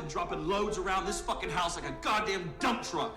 dropping loads around this fucking house like a goddamn dump truck.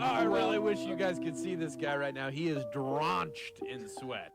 I really wish you guys could see this guy right now. He is drenched in sweat.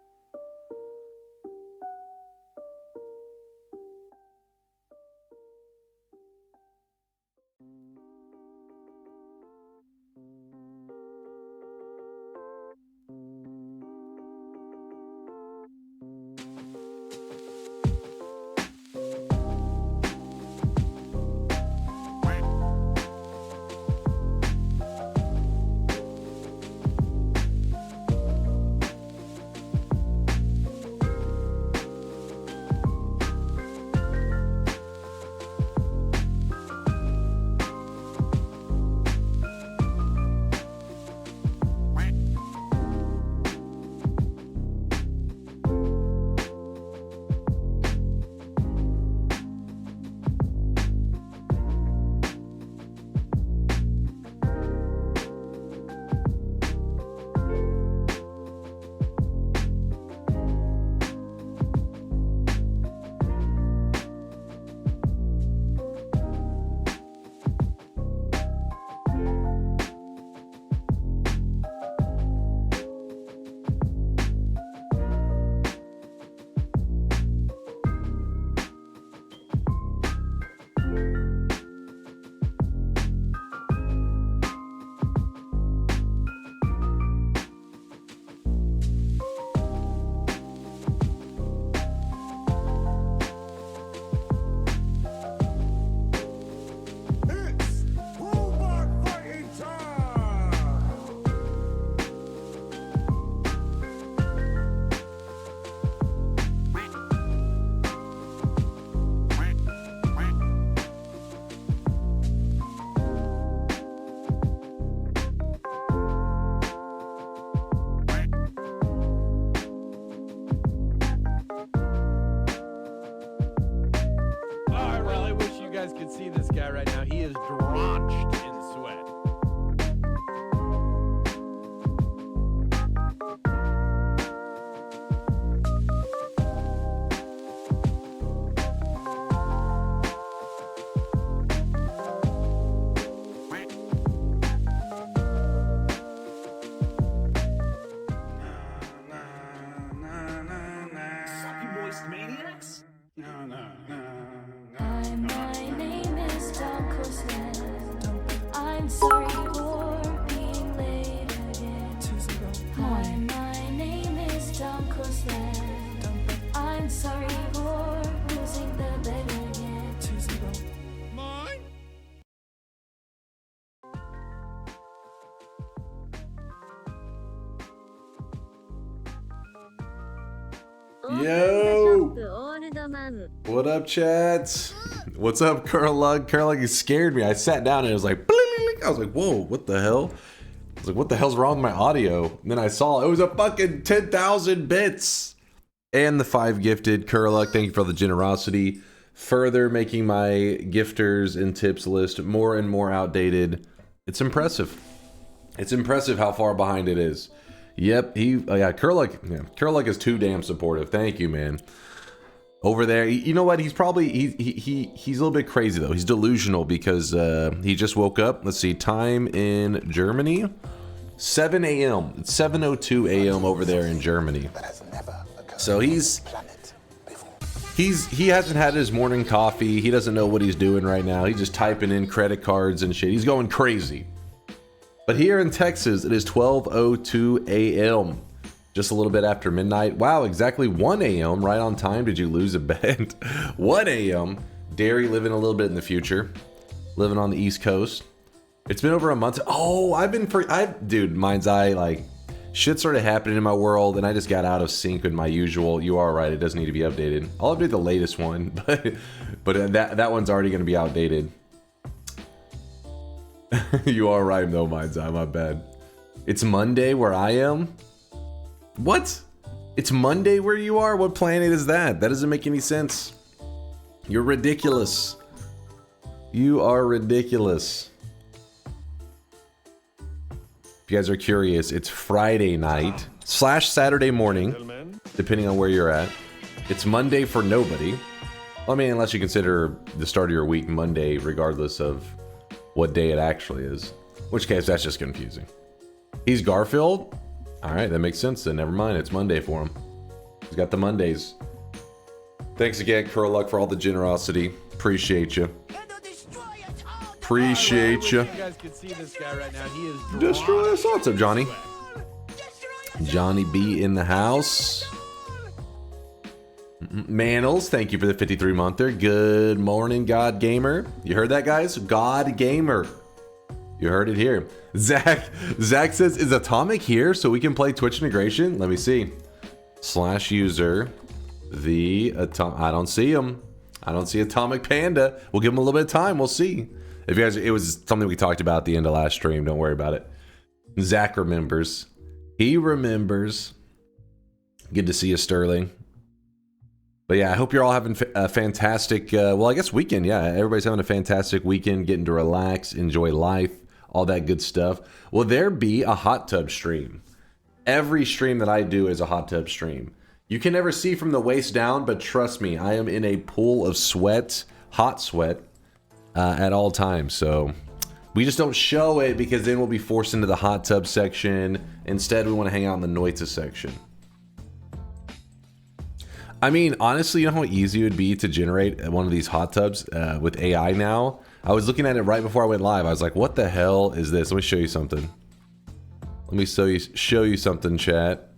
Could see this guy right now. He is drenched in sweat. Suck you moist maniacs? Hi, my name is DunkOrSlam. I'm sorry for being late again. Hi, my name is DunkOrSlam. I'm sorry for losing the bet again. Mine? Yo! What up, Chad? What's up, Curlug? Curlug, you scared me. I sat down and it was like, I was like, whoa, what the hell? I was like, what the hell's wrong with my audio? And then I saw it was a fucking 10,000 bits. and the 5 gifted. Kurluck, thank you for all the generosity. Further making my gifters and tips list more and more outdated. It's impressive. It's impressive how far behind it is. Yep, Kurluck is too damn supportive. Thank you, man. Over there, you know what? He's probably he's a little bit crazy though. He's delusional because he just woke up. Let's see, time in Germany, 7 a.m. It's 7:02 a.m. over there in Germany. So he hasn't had his morning coffee. He doesn't know what he's doing right now. He's just typing in credit cards and shit. He's going crazy. But here in Texas, it is 12:02 a.m. Just a little bit after midnight. Wow, exactly 1 a.m. right on time. Did you lose a bet? 1 a.m. Derry living a little bit in the future. Living on the East Coast. It's been over a month. Oh, dude, mind's eye, like, shit started happening in my world, and I just got out of sync with my usual. You are right, it doesn't need to be updated. I'll update the latest one, but that one's already going to be outdated. You are right, though, mind's eye, my bad. It's Monday where I am? What? It's Monday where you are? What planet is that? That doesn't make any sense. You're ridiculous. You are ridiculous. If you guys are curious, it's Friday night / Saturday morning, depending on where you're at. It's Monday for nobody. I mean, unless you consider the start of your week Monday, regardless of what day it actually is. In which case, that's just confusing. He's Garfield? Alright, that makes sense then. Never mind, it's Monday for him. He's got the Mondays. Thanks again, Kurluck, for all the generosity. Appreciate you. Appreciate you. You guys can see this guy right now. He is Destroy us. What's up, Johnny? Johnny B in the house. Manels, thank you for the 53-monther. Good morning, God Gamer. You heard that, guys? God Gamer. You heard it here. Zach says, is Atomic here so we can play Twitch integration? Let me see. /user. I don't see him. I don't see Atomic Panda. We'll give him a little bit of time. We'll see. If you guys, it was something we talked about at the end of last stream. Don't worry about it. Zach remembers. He remembers. Good to see you, Sterling. But yeah, I hope you're all having a fantastic, well, I guess weekend. Yeah, everybody's having a fantastic weekend, getting to relax, enjoy life, all that good stuff. Will there be a hot tub stream? Every stream that I do is a hot tub stream. You can never see from the waist down, but trust me, I am in a pool of sweat, hot sweat, at all times. So we just don't show it because then we'll be forced into the hot tub section. Instead, we want to hang out in the Noita section. I mean, honestly, you know how easy it would be to generate one of these hot tubs with AI now? I was looking at it right before I went live. I was like, what the hell is this? Let me show you something. Let me show you something, chat.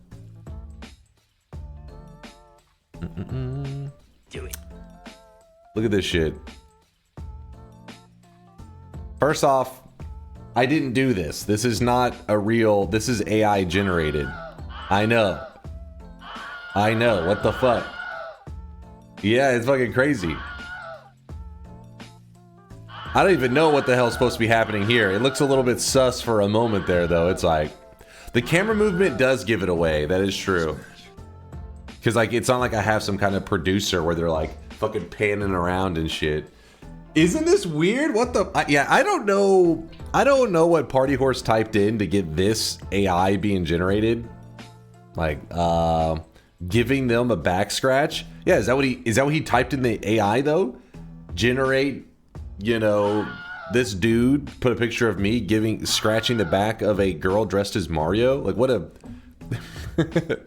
Do it. Look at this shit. First off, I didn't do this. This is not a real, this is AI generated. I know. What the fuck? Yeah, it's fucking crazy. I don't even know what the hell's supposed to be happening here. It looks a little bit sus for a moment there, though. It's like, the camera movement does give it away. That is true. Because, like, it's not like I have some kind of producer where they're, like, fucking panning around and shit. Isn't this weird? What the... yeah, I don't know. I don't know what Party Horse typed in to get this AI being generated. Like, giving them a back scratch. Yeah, is that what he typed in the AI, though? Generate, you know, this dude put a picture of me scratching the back of a girl dressed as Mario. Like, what a...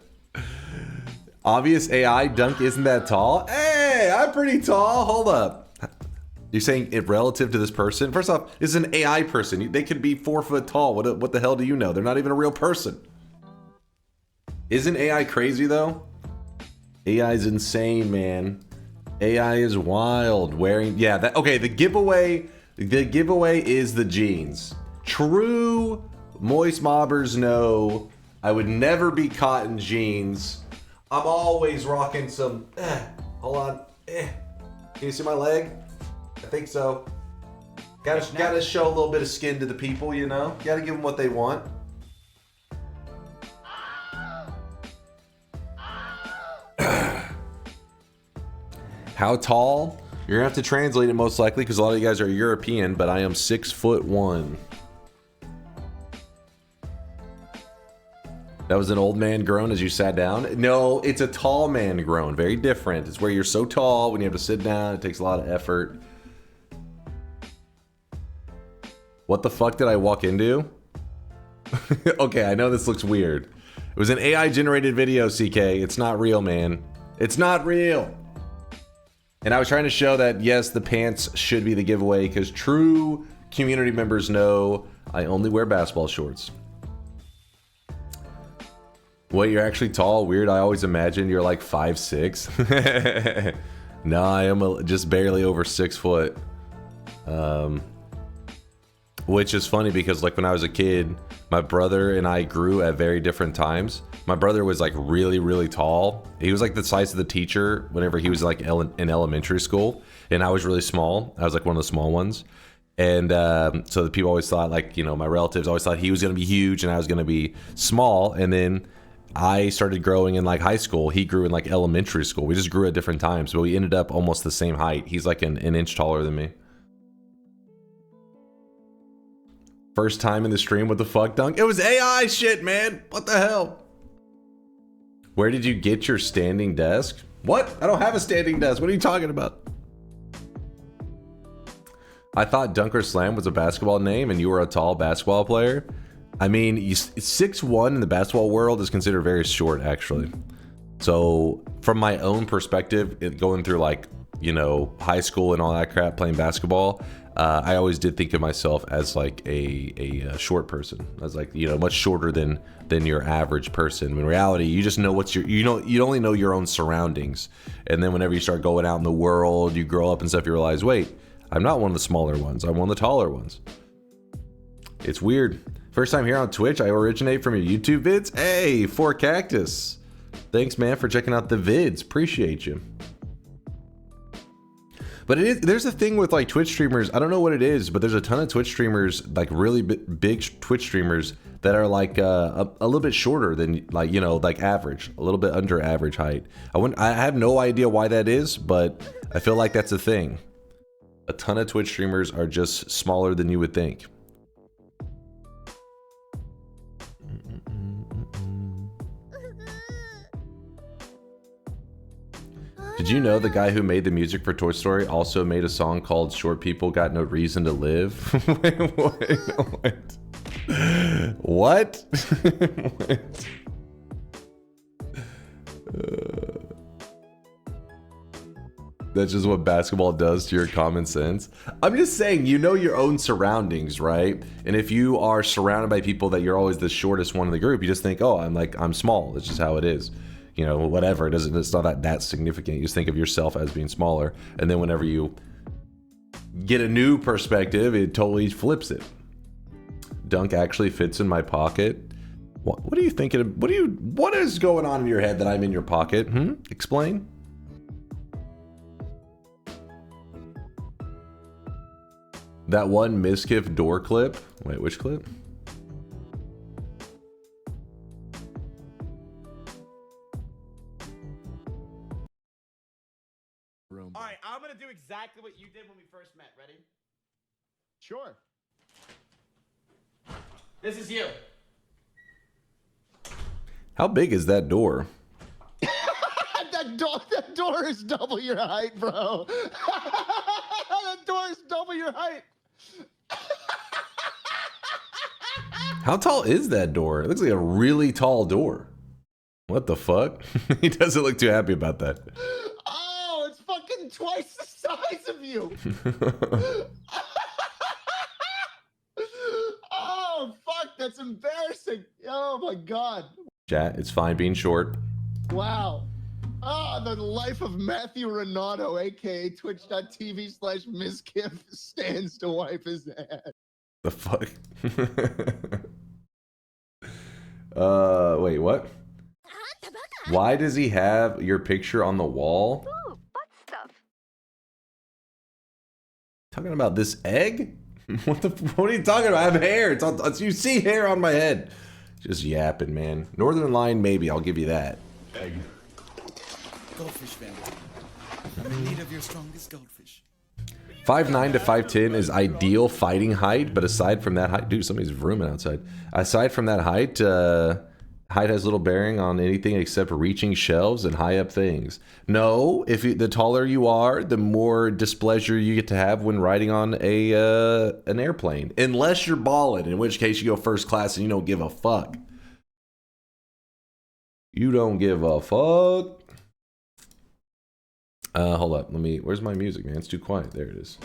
Obvious AI Dunk isn't that tall. Hey, I'm pretty tall. Hold up. You're saying it relative to this person? First off, it's an AI person. They could be 4 foot tall. What the hell do you know? They're not even a real person. Isn't AI crazy though? AI is insane, man. AI is wild. Okay, the giveaway is the jeans. True moist mobbers know I would never be caught in jeans. I'm always rocking some, hold on, Can you see my leg? I think so. Gotta show a little bit of skin to the people, you know? Gotta give them what they want. How tall? You're gonna have to translate it most likely because a lot of you guys are European, but I am 6'1". That was an old man groan as you sat down? No, it's a tall man groan. Very different. It's where you're so tall when you have to sit down. It takes a lot of effort. What the fuck did I walk into? Okay, I know this looks weird. It was an AI generated video, CK. It's not real, man. It's not real. And I was trying to show that, yes, the pants should be the giveaway because true community members know I only wear basketball shorts. Wait, you're actually tall? Weird. I always imagined you're like 5'6". No, I am just barely over 6 foot. Which is funny because like when I was a kid, my brother and I grew at very different times. My brother was like really, really tall. He was like the size of the teacher whenever he was like in elementary school. And I was really small. I was like one of the small ones. And so the people always thought like, you know, my relatives always thought he was going to be huge and I was going to be small. And then I started growing in like high school. He grew in like elementary school. We just grew at different times, but we ended up almost the same height. He's like an inch taller than me. First time in the stream, what the fuck, Dunk? It was AI shit, man. What the hell? Where did you get your standing desk? What? I don't have a standing desk. What are you talking about? I thought DunkOrSlam was a basketball name and you were a tall basketball player. I mean, 6'1" in the basketball world is considered very short, actually. So from my own perspective, going through like, you know, high school and all that crap, playing basketball, I always did think of myself as like a short person. I was like, you know, much shorter than your average person. In reality, you just know what's you only know your own surroundings. And then whenever you start going out in the world, you grow up and stuff, you realize, wait, I'm not one of the smaller ones. I'm one of the taller ones. It's weird. First time here on Twitch, I originate from your YouTube vids. Hey, 4Cactus. Thanks, man, for checking out the vids. Appreciate you. But there's a thing with like Twitch streamers. I don't know what it is, but there's a ton of Twitch streamers, like really big Twitch streamers that are like a little bit shorter than like, you know, like average, a little bit under average height. I have no idea why that is, but I feel like that's a thing. A ton of Twitch streamers are just smaller than you would think. Did you know the guy who made the music for Toy Story also made a song called Short People Got No Reason to Live? Wait, what? What? That's just what basketball does to your common sense. I'm just saying, you know your own surroundings, right? And if you are surrounded by people that you're always the shortest one in the group, you just think, oh, I'm small. That's just how it is. You know, whatever. It's not that significant. You just think of yourself as being smaller. And then whenever you get a new perspective, it totally flips it. Dunk actually fits in my pocket. What are you thinking of? What is going on in your head that I'm in your pocket? Explain. That one Miskiff door clip. Wait, which clip? All right, I'm gonna do exactly what you did when we first met. Ready? Sure. This is you. How big is that door? That door is double your height, bro. That door is double your height. How tall is that door? It looks like a really tall door. What the fuck? He doesn't look too happy about that. Oh, it's fucking twice the size of you. Oh, fuck, that's embarrassing. Oh, my God. Chat, it's fine being short. Wow. Ah, the life of Matthew Renato, a.k.a. twitch.tv/Miskiff stands to wipe his ass. The fuck? Wait, what? Why does he have your picture on the wall? Ooh, butt stuff. Talking about this egg? What are you talking about? I have hair. You see hair on my head. Just yapping, man. Northern Line, maybe. I'll give you that. Egg. Goldfish vendor. I'm in need of your strongest goldfish. 5'9" to 5'10" is ideal fighting height, but aside from that height, dude, somebody's rooming outside. Aside from that height, height has little bearing on anything except reaching shelves and high up things. No, the taller you are, the more displeasure you get to have when riding on an airplane. Unless you're balling, in which case you go first class and you don't give a fuck. You don't give a fuck. Hold up. Where's my music, man? It's too quiet. There it is.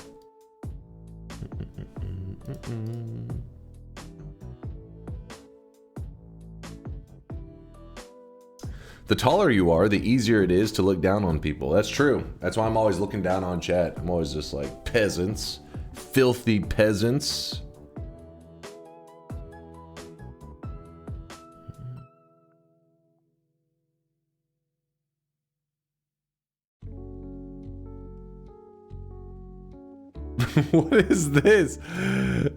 The taller you are, the easier it is to look down on people. That's true. That's why I'm always looking down on chat. I'm always just like, peasants. Filthy peasants. What is this?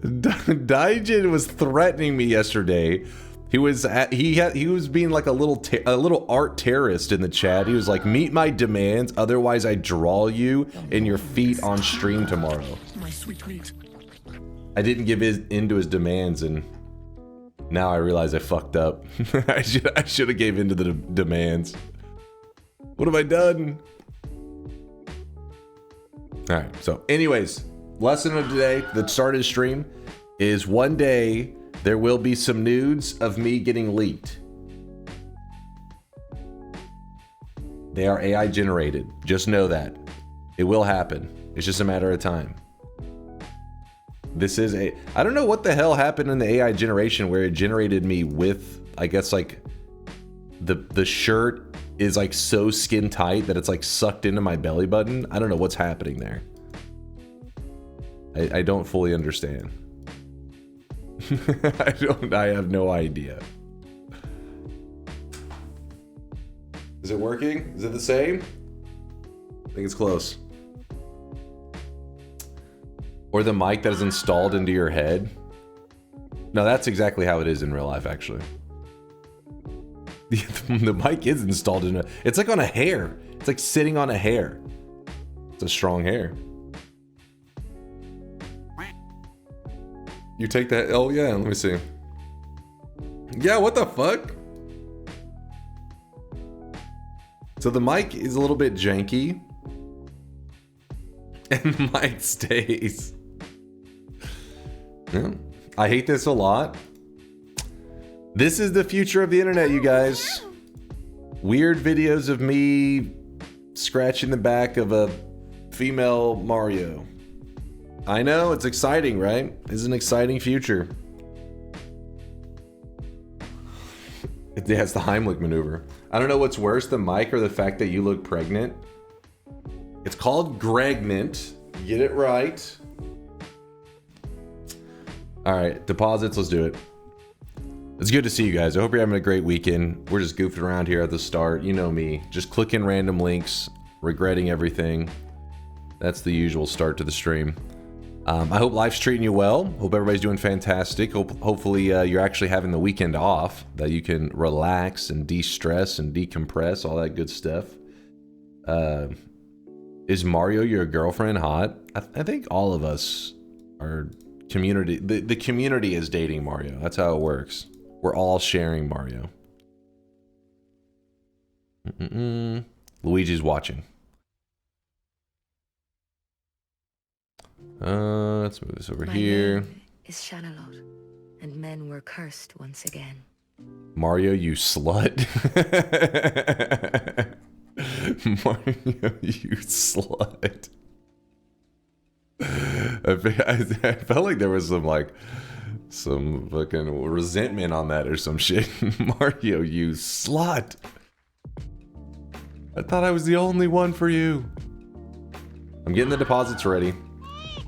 Daijin was threatening me yesterday. He was being like a little art terrorist in the chat. He was like, "Meet my demands, otherwise I draw you and your feet on stream tomorrow." My sweet meat. I didn't give in to his demands, and now I realize I fucked up. I should have gave in to the demands. What have I done? All right. So, anyways, lesson of today, the start of the stream, is one day there will be some nudes of me getting leaked. They are AI generated. Just know that. It will happen. It's just a matter of time. I don't know what the hell happened in the AI generation where it generated me with, I guess, like, the shirt is like so skin tight that it's like sucked into my belly button. I don't know what's happening there. I don't fully understand. I have no idea. Is it working? Is it the same? I think it's close. Or the mic that is installed into your head. No, that's exactly how it is in real life, actually. The mic is installed in it's like on a hair. It's like sitting on a hair. It's a strong hair. You take that. Oh yeah, let me see. Yeah, what the fuck? So the mic is a little bit janky. And the mic stays. Yeah. I hate this a lot. This is the future of the internet, you guys. Weird videos of me scratching the back of a female Mario. I know, it's exciting, right? It's an exciting future. Yeah, it's the Heimlich maneuver. I don't know what's worse, the mic or the fact that you look pregnant. It's called Gregnant. Get it right. All right, deposits, let's do it. It's good to see you guys. I hope you're having a great weekend. We're just goofing around here at the start. You know me, just clicking random links, regretting everything. That's the usual start to the stream. I hope life's treating you well. Hope everybody's doing fantastic. Hopefully you're actually having the weekend off, that you can relax and de-stress and decompress, all that good stuff. Is Mario your girlfriend hot? I think all of us are community. The community is dating Mario. That's how it works. We're all sharing Mario. Luigi's watching. Let's move this over here. name is Shanalot, and men were cursed once again. Mario, you slut. Mario, you slut. I felt like there was some fucking resentment on that or some shit. Mario, you slut. I thought I was the only one for you. I'm getting the deposits ready.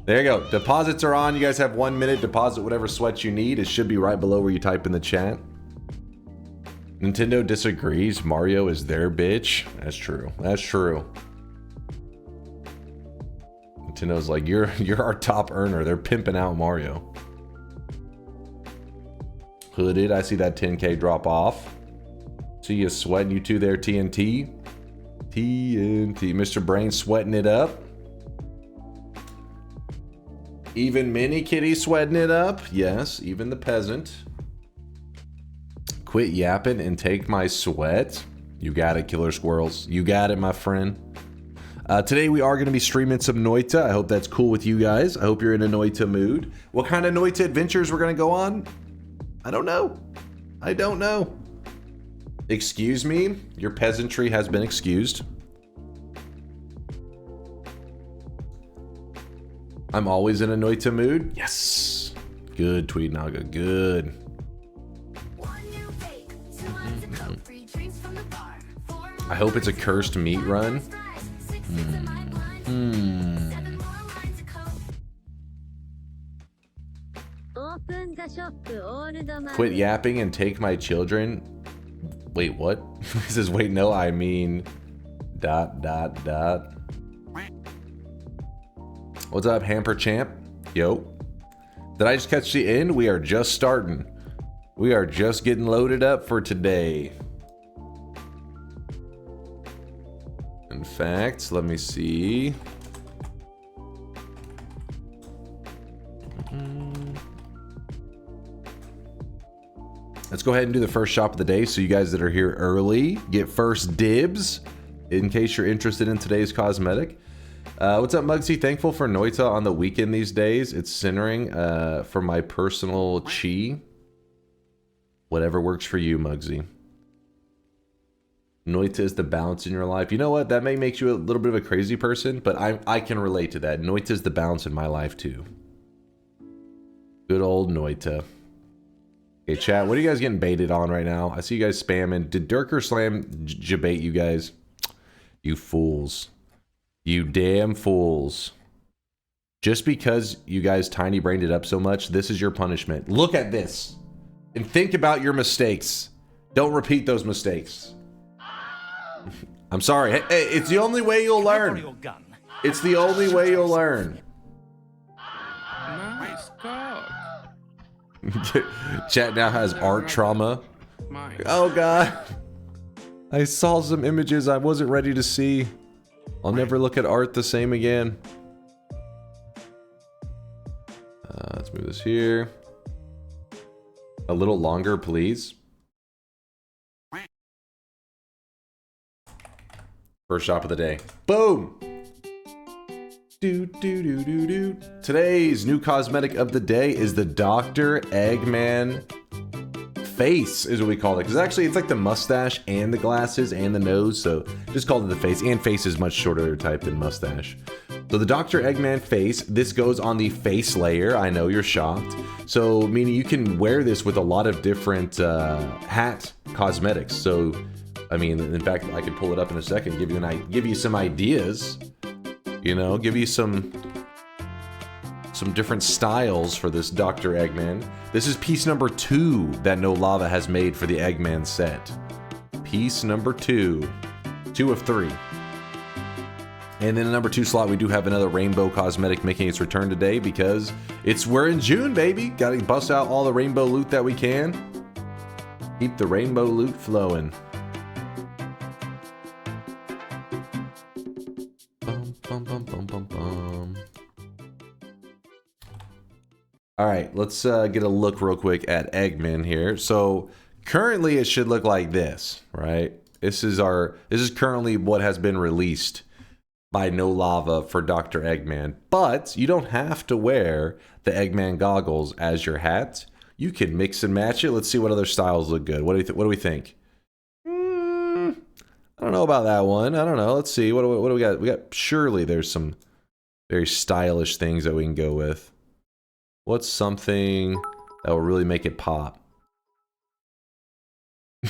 There you go. Deposits are on. You guys have 1 minute. Deposit whatever sweats you need. It should be right below where you type in the chat. Nintendo disagrees. Mario is their bitch. That's true. That's true. Nintendo's like, you're our top earner. They're pimping out Mario. Hooded. I see that 10K drop off. See you sweating, you two there, TNT. TNT. Mr. Brain sweating it up. Even Mini Kitty sweating it up. Yes, even the peasant. Quit yapping and take my sweat. You got it, Killer Squirrels. You got it, my friend. Today we are going to be streaming some Noita. I hope that's cool with you guys. I hope you're in a Noita mood. What kind of Noita adventures we're going to go on? I don't know. I don't know. Excuse me. Your peasantry has been excused. I'm always in a Noita mood. Yes. Good, Tweed Naga. Good. I hope it's a cursed meat run. Quit yapping and take my children. Wait, what? He says, wait, no, I mean... ... What's up, Hamper Champ? Yo. Did I just catch the end? We are just starting. We are just getting loaded up for today. In fact, let me see. Let's go ahead and do the first shop of the day so you guys that are here early get first dibs in case you're interested in today's cosmetic. What's up, Muggsy? Thankful for Noita on the weekend these days. It's centering for my personal chi. Whatever works for you, Muggsy. Noita is the balance in your life. You know what? That may make you a little bit of a crazy person, but I can relate to that. Noita is the balance in my life too. Good old Noita. Okay, chat, what are you guys getting baited on right now? I see you guys spamming. Did DunkOrSlam jabait you guys? You fools. You damn fools. Just because you guys tiny brained it up so much, this is your punishment. Look at this. And think about your mistakes. Don't repeat those mistakes. I'm sorry. Hey, it's the only way you'll learn. It's the only way you'll learn. Nice dog. Chat now has art trauma. Oh god. I saw some images I wasn't ready to see. I'll never look at art the same again. Let's move this here. A little longer, please. First shop of the day. Boom! Today's new cosmetic of the day is the Dr. Eggman face, is what we call it. Because actually, it's like the mustache and the glasses and the nose. So just call it the face. And face is much shorter type than mustache. So the Dr. Eggman face, this goes on the face layer. I know you're shocked. So meaning you can wear this with a lot of different hat cosmetics. So I mean, in fact, I could pull it up in a second, give you some ideas. You know, give you some different styles for this Dr. Eggman. This is piece number 2 that No Lava has made for the Eggman set. Piece number 2. 2 of 3. And in the number 2 slot, we do have another rainbow cosmetic making its return today because we're in June, baby. Gotta bust out all the rainbow loot that we can. Keep the rainbow loot flowing. All right, let's get a look real quick at Eggman here. So currently it should look like this, right? This is currently what has been released by No Lava for Dr. Eggman. But you don't have to wear the Eggman goggles as your hat. You can mix and match it. Let's see what other styles look good. What do we think? I don't know about that one. I don't know. Let's see. What do we got? We got, surely there's some very stylish things that we can go with. What's something that will really make it pop?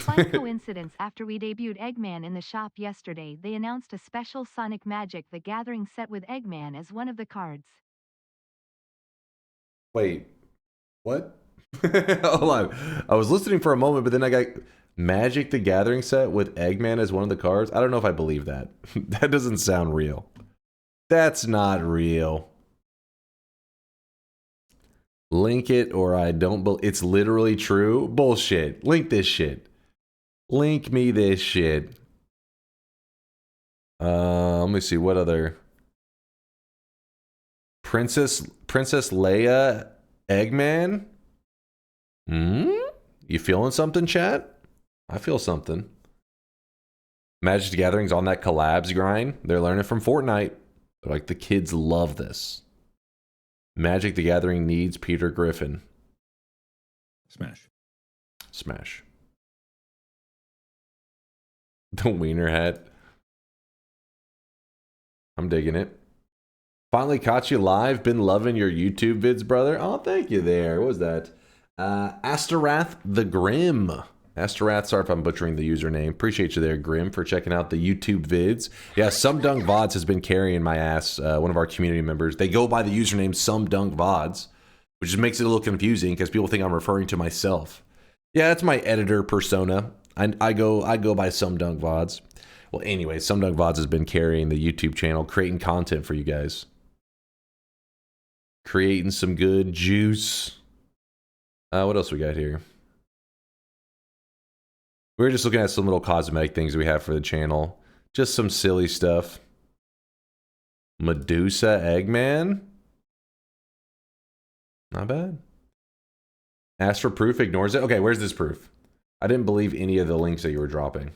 By coincidence, after we debuted Eggman in the shop yesterday, they announced a special Sonic Magic the Gathering set with Eggman as one of the cards. Wait, what? Hold on. I was listening for a moment, but then I got Magic the Gathering set with Eggman as one of the cards. I don't know if I believe that. That doesn't sound real. That's not real. Link it or I don't believe it's literally true. Bullshit. Link this shit. Link me this shit. Let me see what other. Princess Leia Eggman. You feeling something, chat? I feel something. Magic the Gathering's on that collabs grind. They're learning from Fortnite. They're like, the kids love this. Magic the Gathering needs Peter Griffin. Smash. The wiener hat. I'm digging it. Finally caught you live. Been loving your YouTube vids, brother. Oh, thank you there. What was that? Astarath the Grim. Astarath, sorry if I'm butchering the username. Appreciate you there, Grim, for checking out the YouTube vids. Yeah, SomeDunkVods has been carrying my ass. One of our community members. They go by the username SomeDunkVods, which just makes it a little confusing because people think I'm referring to myself. Yeah, that's my editor persona. I go by SomeDunkVods. Well, anyway, SomeDunkVods has been carrying the YouTube channel, creating content for you guys. Creating some good juice. What else we got here? We're just looking at some little cosmetic things we have for the channel. Just some silly stuff. Medusa Eggman? Not bad. Ask for proof, ignores it. Okay, where's this proof? I didn't believe any of the links that you were dropping.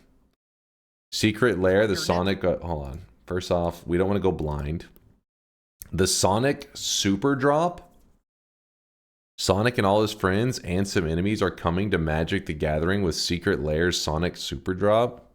Secret Lair, the Sonic... hold on. First off, we don't want to go blind. The Sonic Super Drop? Sonic and all his friends and some enemies are coming to Magic the Gathering with Secret Lair's Sonic Super Drop.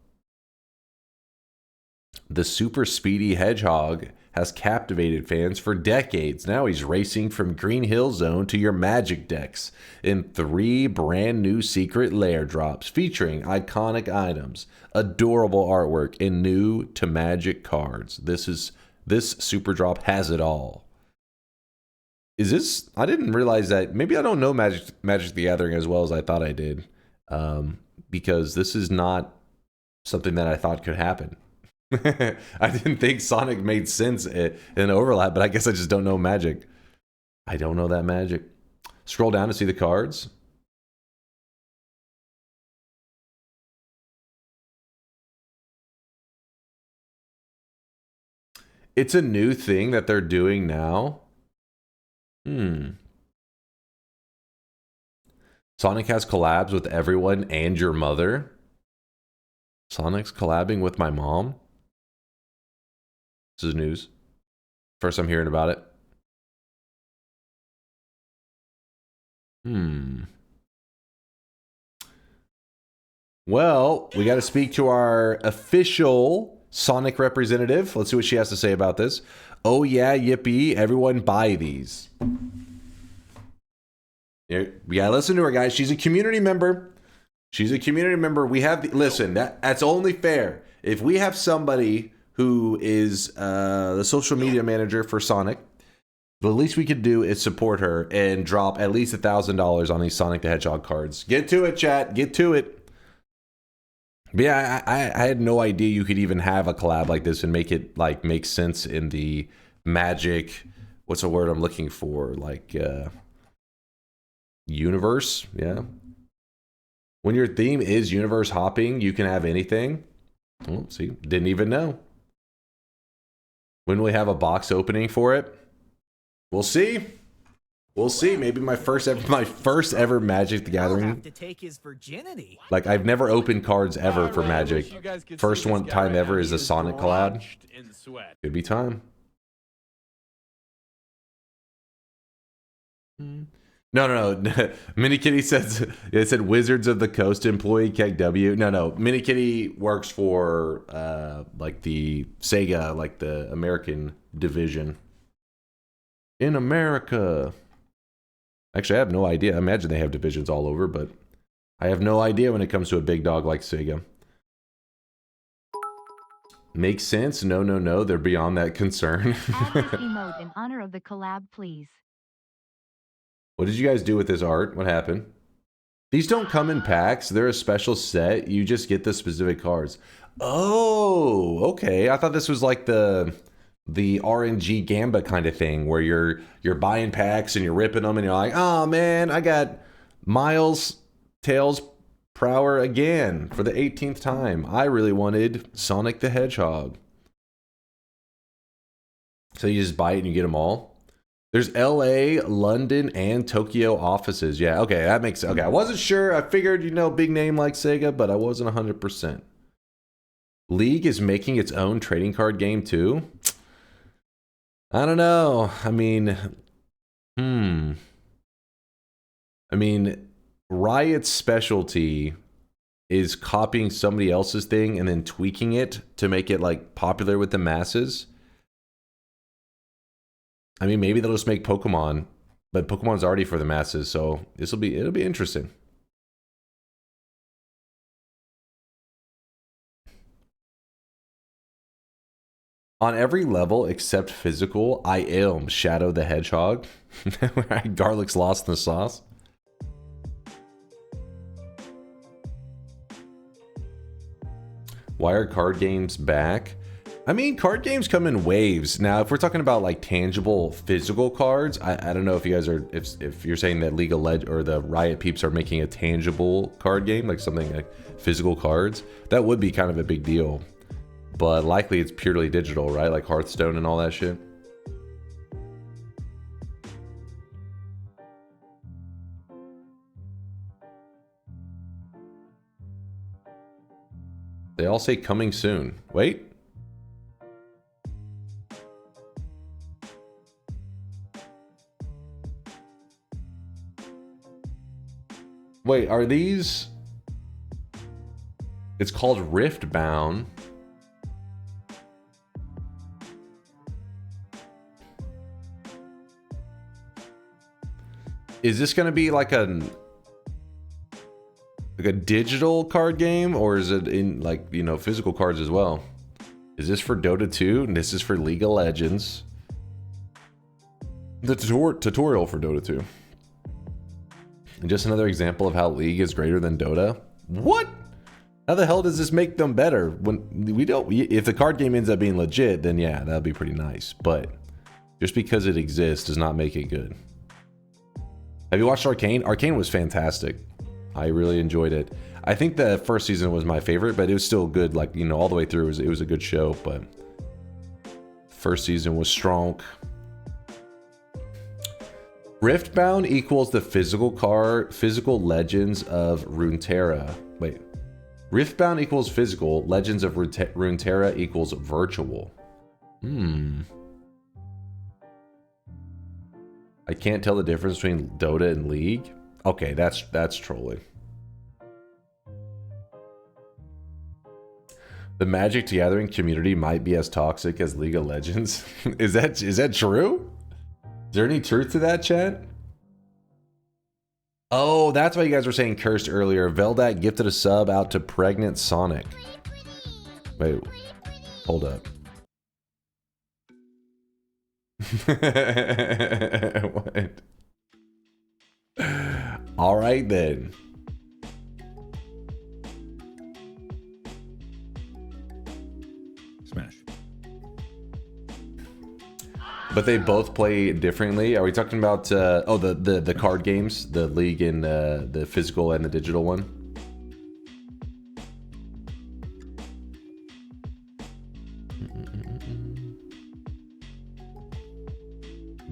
The super speedy Hedgehog has captivated fans for decades. Now he's racing from Green Hill Zone to your Magic decks in 3 brand new Secret Lair drops featuring iconic items, adorable artwork, and new to Magic cards. This Super Drop has it all. Is this... I didn't realize that... Maybe I don't know Magic the Gathering as well as I thought I did. Because this is not something that I thought could happen. I didn't think Sonic made sense in overlap, but I guess I just don't know Magic. I don't know that Magic. Scroll down to see the cards. It's a new thing that they're doing now. Sonic has collabs with everyone and your mother. Sonic's collabing with my mom. This is news. First I'm hearing about it. Well, we got to speak to our official Sonic representative. Let's see what she has to say about this. Oh yeah, yippee, everyone buy these. We gotta listen to her, guys. She's a community member. She's a community member. We have, listen, that's only fair. If we have somebody who is the social media manager for Sonic, the least we could do is support her and drop at least $1,000 on these Sonic the Hedgehog cards. Get to it, chat. Get to it. But yeah, I had no idea you could even have a collab like this and make it like make sense in the Magic. What's the word I'm looking for? Like universe. Yeah. When your theme is universe hopping, you can have anything. Oh, see, didn't even know. When we have a box opening for it, we'll see. We'll see. Maybe my first ever Magic the Gathering. Have to take his virginity. Like I've never opened cards ever for Magic. First one time ever is a Sonic collab. Could be time. No. Mini Kitty says it said Wizards of the Coast employee KW. No. Mini Kitty works for like the Sega, like the American division. In America. Actually, I have no idea. I imagine they have divisions all over, but I have no idea when it comes to a big dog like Sega. Makes sense? No. They're beyond that concern. Add this emote in honor of the collab, please. What did you guys do with this art? What happened? These don't come in packs. They're a special set. You just get the specific cards. Oh, okay. I thought this was like the RNG Gamba kind of thing where you're buying packs and you're ripping them and you're like, oh man, I got Miles Tails Prower again for the 18th time. I really wanted Sonic the Hedgehog. So you just buy it and you get them all. There's LA, London, and Tokyo offices. Yeah, okay, that makes sense. Okay, I wasn't sure. I figured, you know, big name like Sega, but I wasn't 100%. League is making its own trading card game too. I don't know. I mean, Riot's specialty is copying somebody else's thing and then tweaking it to make it like popular with the masses. I mean, maybe they'll just make Pokemon, but Pokemon's already for the masses, so it'll be interesting. On every level except physical, I am Shadow the Hedgehog. Garlic's lost in the sauce. Why are card games back? I mean, card games come in waves. Now, if we're talking about like tangible physical cards, I don't know if you guys are, if you're saying that League of Legends or the Riot peeps are making a tangible card game, like something like physical cards, that would be kind of a big deal. But likely it's purely digital, right? Like Hearthstone and all that shit. They all say coming soon. Wait. Wait, are these... It's called Riftbound. Is this going to be like a digital card game, or is it in like, you know, physical cards as well? Is this for Dota 2 and this is for League of Legends? The tutorial for Dota 2. And just another example of how League is greater than Dota. What? How the hell does this make them better? When we don't, if the card game ends up being legit, then yeah, that'd be pretty nice. But just because it exists does not make it good. Have you watched Arcane? Arcane was fantastic. I really enjoyed it. I think the first season was my favorite, but it was still good. Like, you know, all the way through, it was a good show. But first season was strong. Riftbound equals the physical Legends of Runeterra. Wait. Riftbound equals physical. Legends of Runeterra equals virtual. I can't tell the difference between Dota and League. Okay, that's trolling. The Magic the Gathering community might be as toxic as League of Legends. Is that true? Is there any truth to that, chat? Oh, that's why you guys were saying cursed earlier. Veldak gifted a sub out to Pregnant Sonic. Wait, hold up. What? All right then. Smash. But they both play differently. Are we talking about the card games, the League and the physical and the digital one?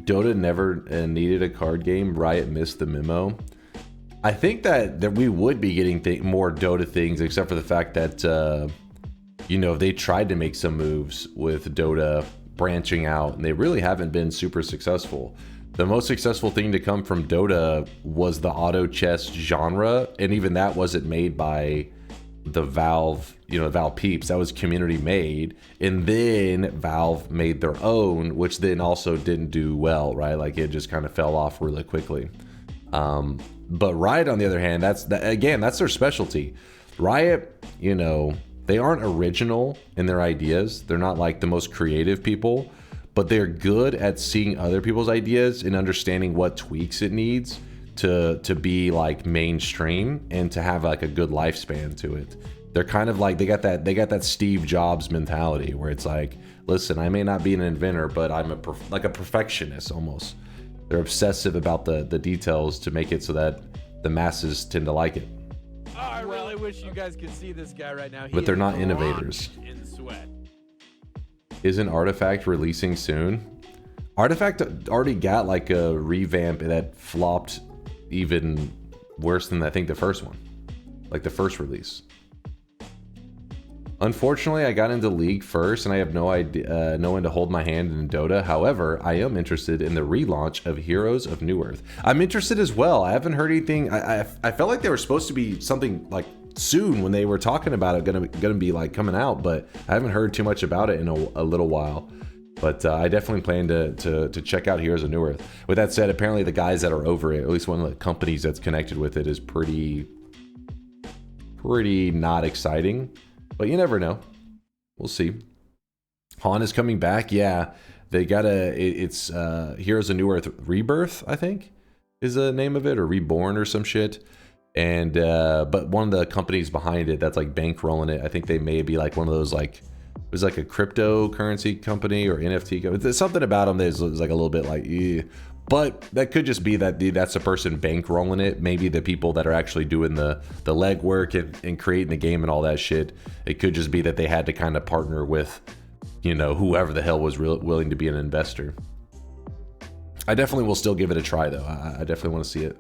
Dota never needed a card game. Riot missed the memo. I think that we would be getting more Dota things, except for the fact that you know, they tried to make some moves with Dota branching out, and they really haven't been super successful. The most successful thing to come from Dota was the auto chess genre, and even that wasn't made by the Valve, you know, Valve peeps. That was community made, and then Valve made their own, which then also didn't do well, right? Like it just kind of fell off really quickly. But Riot, on the other hand, that's their specialty. Riot, you know, they aren't original in their ideas. They're not like the most creative people, but they're good at seeing other people's ideas and understanding what tweaks it needs to be like mainstream and to have like a good lifespan to it. They're kind of like, they got that Steve Jobs mentality where it's like, listen, I may not be an inventor, but I'm like a perfectionist almost. They're obsessive about the details to make it so that the masses tend to like it. Oh, I really wish you guys could see this guy right now. But they're not innovators. In sweat. Isn't Artifact releasing soon? Artifact already got like a revamp that flopped even worse than I think the first one, like the first release. Unfortunately, I got into League first, and I have no idea, no one to hold my hand in Dota. However, I am interested in the relaunch of Heroes of New Earth. I'm interested as well. I haven't heard anything. I felt like they were supposed to be something like soon when they were talking about it, gonna be like coming out, but I haven't heard too much about it in a little while. But I definitely plan to check out Heroes of New Earth. With that said, apparently the guys that are over it, at least one of the companies that's connected with it, is pretty not exciting. But you never know. We'll see. Han is coming back. Yeah, they got it's Heroes of New Earth Rebirth, I think, is the name of it, or Reborn or some shit. And but one of the companies behind it that's like bankrolling it, I think they may be like one of those like, it was like a cryptocurrency company or NFT company. There's something about them that is like a little bit like, eh. But that could just be that that's the person bankrolling it. Maybe the people that are actually doing the legwork and creating the game and all that shit. It could just be that they had to kind of partner with, you know, whoever the hell was willing to be an investor. I definitely will still give it a try though. I definitely want to see it.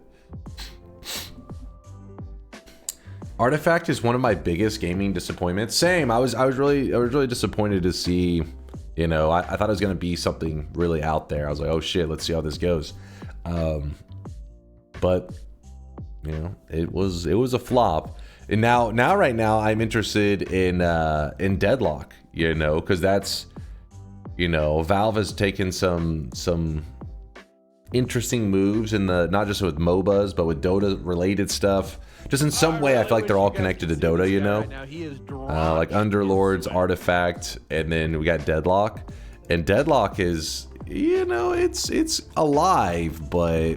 Artifact is one of my biggest gaming disappointments. Same. I was really disappointed to see. You know, I thought it was going to be something really out there. I was like, oh shit, let's see how this goes. But, you know, it was a flop. And right now, I'm interested in Deadlock, you know, because that's, you know, Valve has taken some interesting moves in the, not just with MOBAs, but with Dota related stuff. Just in some way, I feel like they're all connected to Dota, you know? Like Underlords, Artifact, and then we got Deadlock. And Deadlock is, you know, it's alive, but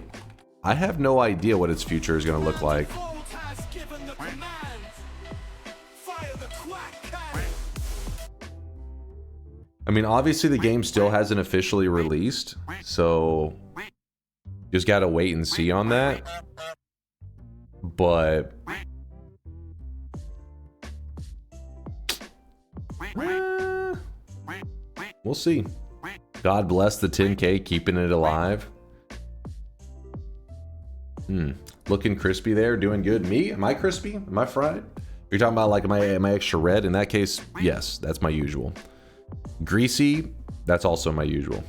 I have no idea what its future is going to look like. I mean, obviously the game still hasn't officially released, so just got to wait and see on that. But we'll see. God bless the 10K keeping it alive. Looking crispy there, doing good. Me? Am I crispy? Am I fried? You're talking about like am I extra red? In that case, yes, that's my usual. Greasy, that's also my usual.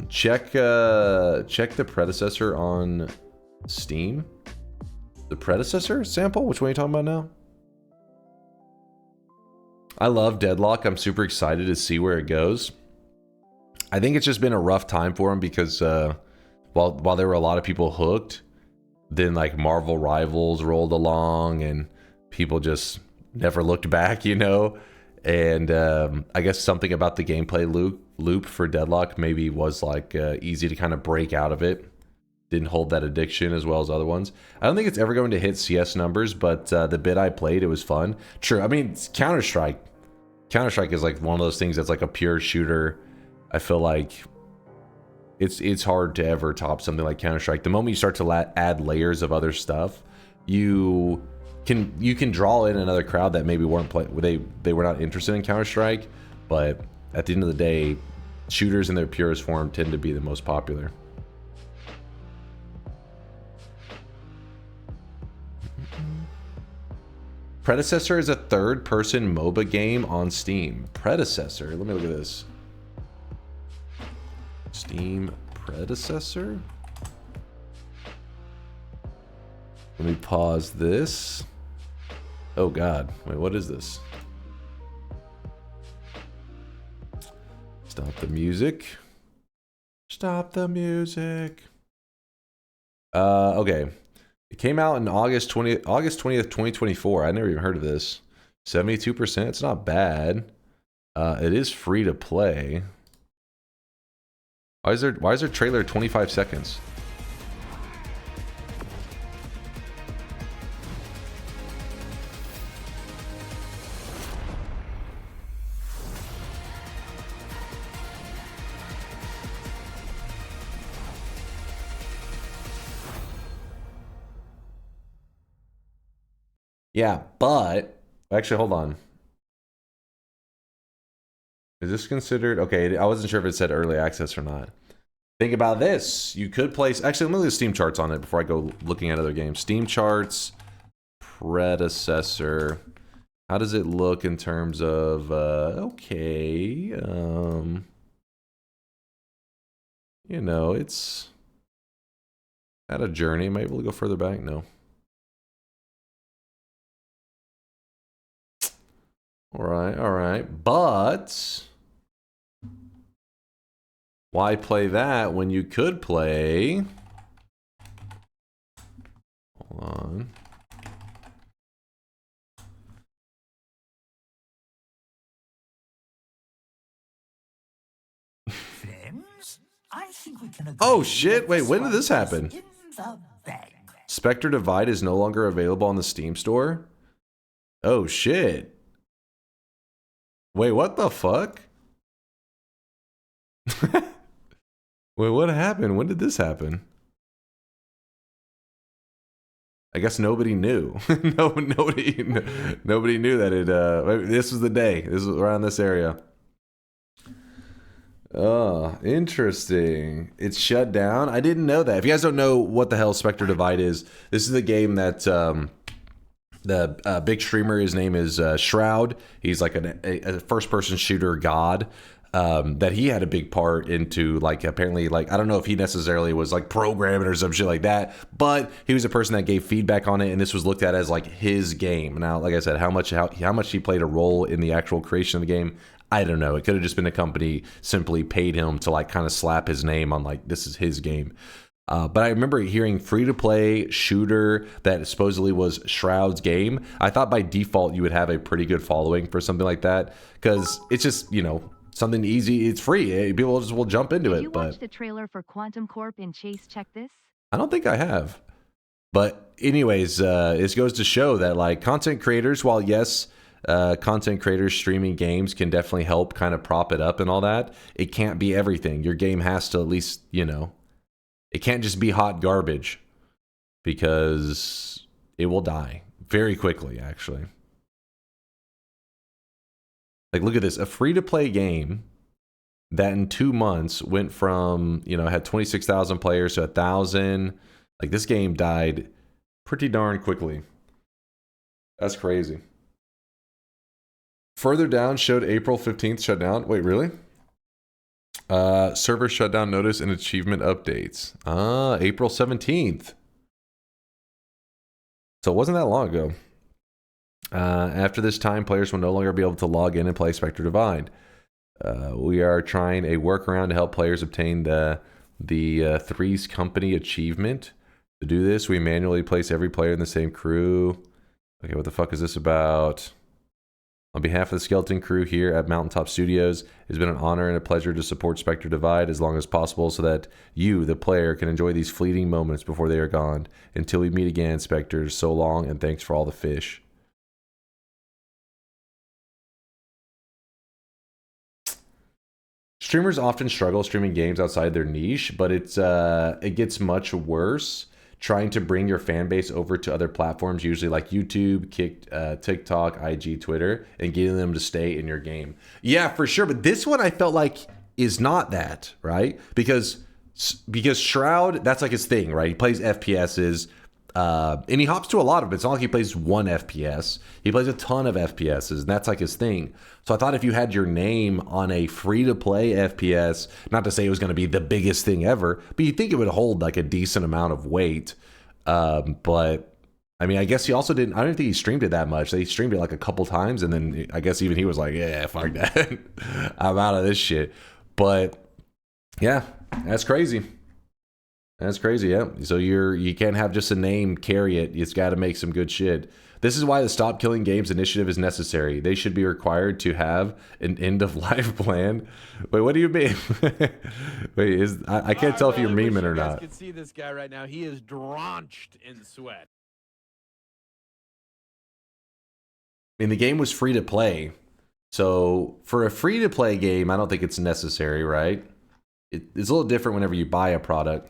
Check the predecessor on Steam. The predecessor sample? Which one are you talking about now? I love Deadlock. I'm super excited to see where it goes. I think it's just been a rough time for him because while there were a lot of people hooked, then like Marvel Rivals rolled along and people just never looked back, you know? And I guess something about the gameplay loop for Deadlock maybe was like easy to kind of break out of it. Didn't hold that addiction as well as other ones. I don't think it's ever going to hit CS numbers, but the bit I played, it was fun. True, I mean, Counter-Strike is like one of those things that's like a pure shooter. I feel like it's hard to ever top something like Counter-Strike. The moment you start to add layers of other stuff, you can draw in another crowd that maybe weren't they were not interested in Counter-Strike, but at the end of the day, shooters in their purest form tend to be the most popular. Predecessor is a third-person MOBA game on Steam. Predecessor, let me look at this. Steam Predecessor? Let me pause this. Oh god, wait, what is this? Stop the music. Stop the music. Okay. It came out in August 20th, 2024. I never even heard of this. 72%. It's not bad. It is free to play. Why is there trailer 25 seconds? Yeah, but actually, hold on. Is this considered? Okay, I wasn't sure if it said early access or not. Think about this. You could place... Actually, let me look at Steam charts on it before I go looking at other games. Steam charts, predecessor. How does it look in terms of... okay. You know, it's... Had a journey. Am I able to go further back? No. Alright, alright. But... why play that when you could play... Hold on. Friends, I think we can Oh shit, wait, when did this happen? Spectre Divide is no longer available on the Steam store? Oh shit. Wait, what the fuck? Wait, what happened? When did this happen? I guess nobody knew. Nobody knew that it. This was the day. This was around this area. Oh, interesting. It's shut down. I didn't know that. If you guys don't know what the hell Spectre Divide is, this is the game that the big streamer. His name is Shroud. He's like a first-person shooter god. That he had a big part into, like, apparently, like, I don't know if he necessarily was like programming or some shit like that, but he was a person that gave feedback on it, and this was looked at as like his game. Now, like I said, how much he played a role in the actual creation of the game, I don't know. It could have just been a company simply paid him to like kind of slap his name on like, this is his game. But I remember hearing free-to-play shooter that supposedly was Shroud's game. I thought by default you would have a pretty good following for something like that, because it's just, you know, something easy. It's free. People just will jump into it. Did you watch the trailer for Quantum Corp in Chase Check This? I don't think I have. But anyways, this goes to show that like content creators, while yes, content creators streaming games can definitely help kind of prop it up and all that, it can't be everything. Your game has to at least, you know, it can't just be hot garbage, because it will die very quickly, actually. Like, look at this. A free-to-play game that in 2 months went from, you know, had 26,000 players to 1,000. Like, this game died pretty darn quickly. That's crazy. Further down showed April 15th shutdown. Wait, really? Server shutdown notice and achievement updates. April 17th. So it wasn't that long ago. After this time, players will no longer be able to log in and play Spectre Divide. We are trying a workaround to help players obtain the Three's Company achievement. To do this, we manually place every player in the same crew. Okay, what the fuck is this about? On behalf of the skeleton crew here at Mountaintop Studios, it's been an honor and a pleasure to support Spectre Divide as long as possible so that you, the player, can enjoy these fleeting moments before they are gone. Until we meet again, Spectres, so long and thanks for all the fish. Streamers often struggle streaming games outside their niche, but it gets much worse trying to bring your fan base over to other platforms, usually like YouTube, TikTok, IG, Twitter, and getting them to stay in your game. Yeah, for sure. But this one I felt like is not that, right? Because Shroud, that's like his thing, right? He plays FPSs. And he hops to a lot of it. It's not like he plays one FPS. He plays a ton of FPSs, and that's like his thing. So I thought if you had your name on a free-to-play FPS, not to say it was going to be the biggest thing ever, but you'd think it would hold like a decent amount of weight. But I mean, I guess he also didn't. I don't think he streamed it that much. They streamed it like a couple times, and then I guess even he was like, "Yeah, fuck that. I'm out of this shit." But yeah, that's crazy. That's crazy, yeah. So you can't have just a name carry it. It's got to make some good shit. This is why the Stop Killing Games initiative is necessary. They should be required to have an end-of-life plan. Wait, what do you mean? Wait, I can't tell if you're memeing or not. You guys can see this guy right now. He is drenched in sweat. I mean, the game was free to play. So for a free to play game, I don't think it's necessary, right? It's a little different whenever you buy a product.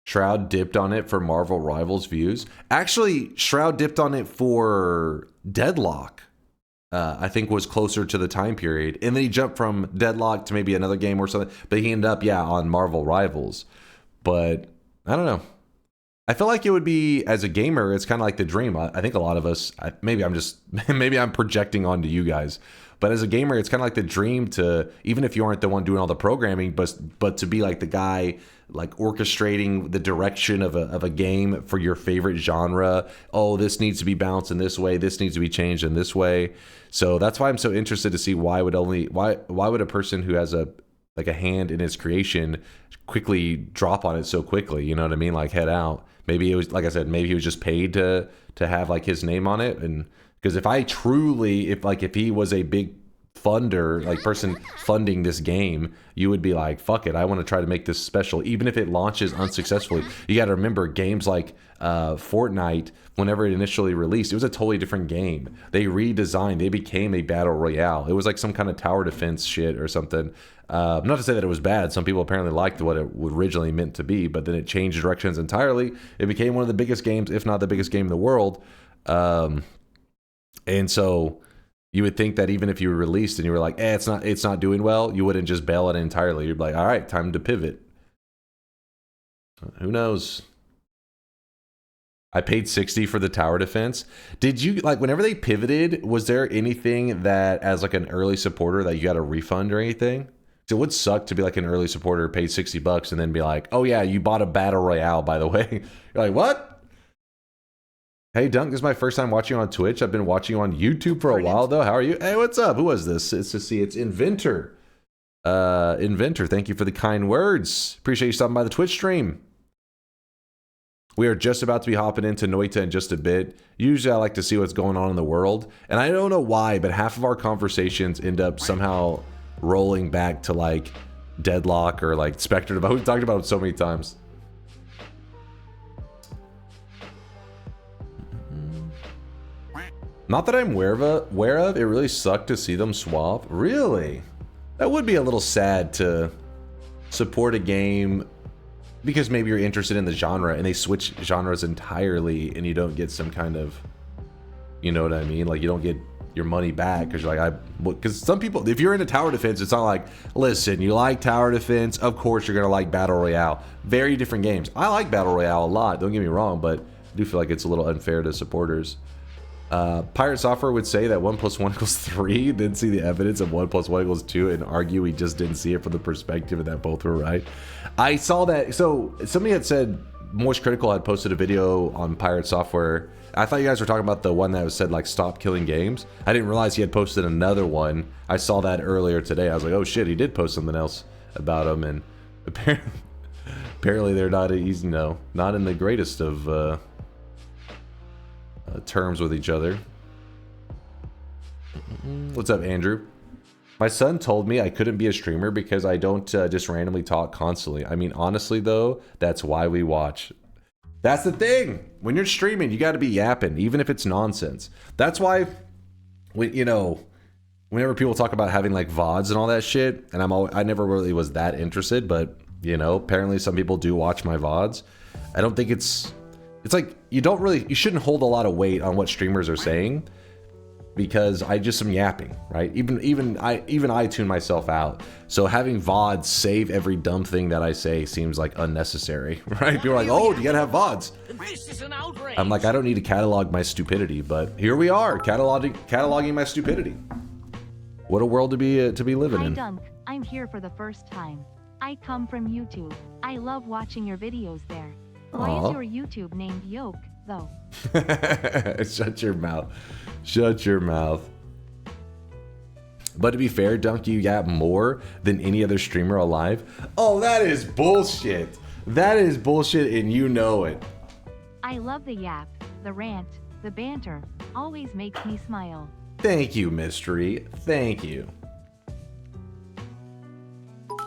Shroud dipped on it for Marvel Rivals views. Actually, Shroud dipped on it for Deadlock. I think was closer to the time period. And then he jumped from Deadlock to maybe another game or something. But he ended up, yeah, on Marvel Rivals. But I don't know. I feel like it would be, as a gamer, it's kind of like the dream. I think a lot of us, maybe I'm projecting onto you guys. But as a gamer, it's kind of like the dream to, even if you aren't the one doing all the programming, but to be like the guy like orchestrating the direction of a game for your favorite genre. Oh, this needs to be balanced in this way. This needs to be changed in this way. So that's why I'm so interested to see why would a person who has a hand in its creation quickly drop on it so quickly? You know what I mean? Like head out. Maybe it was, like I said, maybe he was just paid to have like his name on it. And because if he was a big funder, like person funding this game, you would be like, fuck it, I want to try to make this special, even if it launches unsuccessfully. You got to remember, games like Fortnite, whenever it initially released, it was a totally different game. They redesigned, they became a battle royale. It was like some kind of tower defense shit or something. Not to say that it was bad. Some people apparently liked what it originally meant to be, but then it changed directions entirely. It became one of the biggest games, if not the biggest game in the world. And so you would think that even if you were released and you were like, it's not doing well, you wouldn't just bail it entirely. You'd be like, all right, time to pivot. Who knows? I paid $60 for the tower defense. Did you, like, whenever they pivoted, was there anything that, as like an early supporter, that you got a refund or anything? It would suck to be like an early supporter, paid $60 and then be like, oh yeah, you bought a battle royale, by the way. You're like, what? Hey Dunk, this is my first time watching you on Twitch. I've been watching you on YouTube for a while though. How are you? Hey, what's up? Who was this? It's Inventor. Inventor, thank you for the kind words. Appreciate you stopping by the Twitch stream. We are just about to be hopping into Noita in just a bit. Usually I like to see what's going on in the world. And I don't know why, but half of our conversations end up somehow rolling back to like Deadlock or like Spectre. We've talked about it so many times. Not that I'm aware of. It really sucked to see them swap. Really? That would be a little sad to support a game because maybe you're interested in the genre and they switch genres entirely and you don't get some kind of, you know what I mean? Like you don't get your money back because you're like, because some people, if you're into tower defense, it's not like, listen, you like tower defense, of course you're gonna like battle royale. Very different games. I like battle royale a lot, don't get me wrong, but I do feel like it's a little unfair to supporters. Pirate Software would say that 1 + 1 = 3, then see the evidence of 1 + 1 = 2 and argue we just didn't see it from the perspective and that both were right. I saw that. So somebody had said Moist Critical had posted a video on Pirate Software. I thought you guys were talking about the one that was said like stop killing games. I didn't realize he had posted another one. I saw that earlier today. I was like, oh shit, he did post something else about him. And apparently they're not, not in the greatest of terms with each other. What's up, Andrew? My son told me I couldn't be a streamer because I don't just randomly talk constantly. I mean, honestly though, that's why we watch. That's the thing. When you're streaming, you got to be yapping, even if it's nonsense. That's why, whenever people talk about having like VODs and all that shit, and I never really was that interested, but apparently some people do watch my VODs. I don't think it's like you shouldn't hold a lot of weight on what streamers are saying because I just am yapping, right? Even I tune myself out. So having VODs save every dumb thing that I say seems like unnecessary, right? People are like, oh, you gotta have VODs. This is an outrage. I'm like, I don't need to catalog my stupidity, but here we are, cataloging my stupidity. What a world to be living in. Hi Dunk, I'm here for the first time. I come from YouTube. I love watching your videos there. Why is your YouTube named Yoke, though? Shut your mouth. Shut your mouth. But to be fair, Dunk, you yap more than any other streamer alive. Oh, that is bullshit. That is bullshit, and you know it. I love the yap, the rant, the banter. Always makes me smile. Thank you, Mystery. Thank you.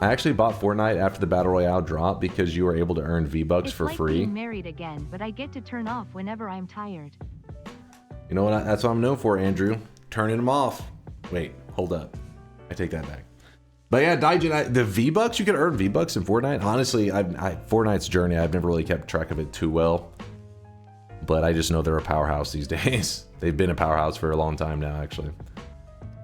I actually bought Fortnite after the Battle Royale drop because you were able to earn V-Bucks for free. Being married again, but I get to turn off whenever I'm tired. You know what? That's what I'm known for, Andrew. Turning them off. Wait, hold up. I take that back. But yeah, Daijin, the V-Bucks, you can earn V-Bucks in Fortnite. Honestly, Fortnite's journey, I've never really kept track of it too well. But I just know they're a powerhouse these days. They've been a powerhouse for a long time now, actually.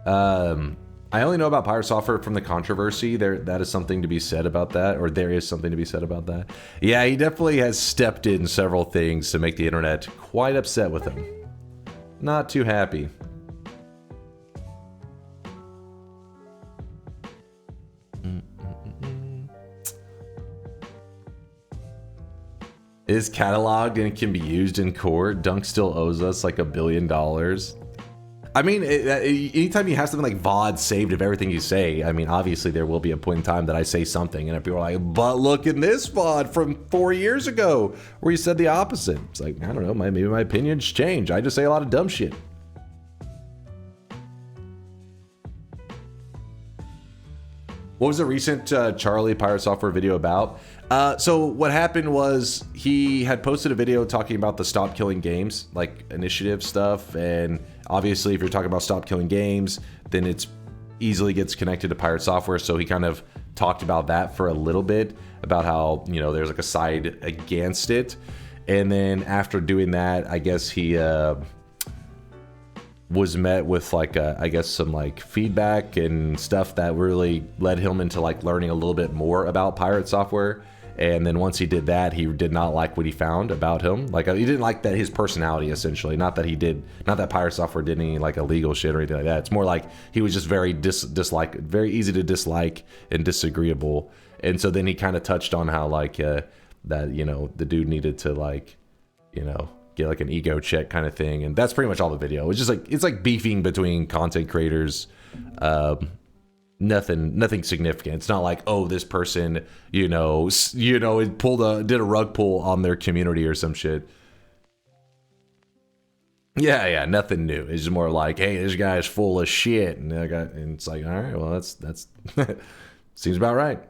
I only know about Pirate Software from the controversy. That is something to be said about that, or there is something to be said about that. Yeah, he definitely has stepped in several things to make the internet quite upset with him. Not too happy. Is cataloged and it can be used in court. Dunk still owes us like $1 billion. I mean, anytime you have something like VOD saved of everything you say, I mean, obviously there will be a point in time that I say something and people are like, but look in this VOD from 4 years ago where you said the opposite. It's like, I don't know, maybe my opinions change. I just say a lot of dumb shit. What was the recent Charlie Pirate Software video about? So what happened was he had posted a video talking about the Stop Killing Games, like initiative stuff. And obviously if you're talking about Stop Killing Games, then it's easily gets connected to Pirate Software. So he kind of talked about that for a little bit, about how, you know, there's like a side against it. And then after doing that, I guess he was met with like I guess some like feedback and stuff that really led him into like learning a little bit more about Pirate Software. And then once he did that, he did not like what he found about him. Like he didn't like that his personality, essentially. Not that Pirate Software did any like illegal shit or anything like that. It's more like he was just very very easy to dislike and disagreeable. And so then he kind of touched on how like that, you know, the dude needed to like, you know, get like an ego check kind of thing. And that's pretty much all the video. It's just like, it's like beefing between content creators. Nothing significant. It's not like, oh, this person, did a rug pull on their community or some shit. Yeah, nothing new. It's just more like, hey, this guy's full of shit, and it's like, all right, well, that's seems about right.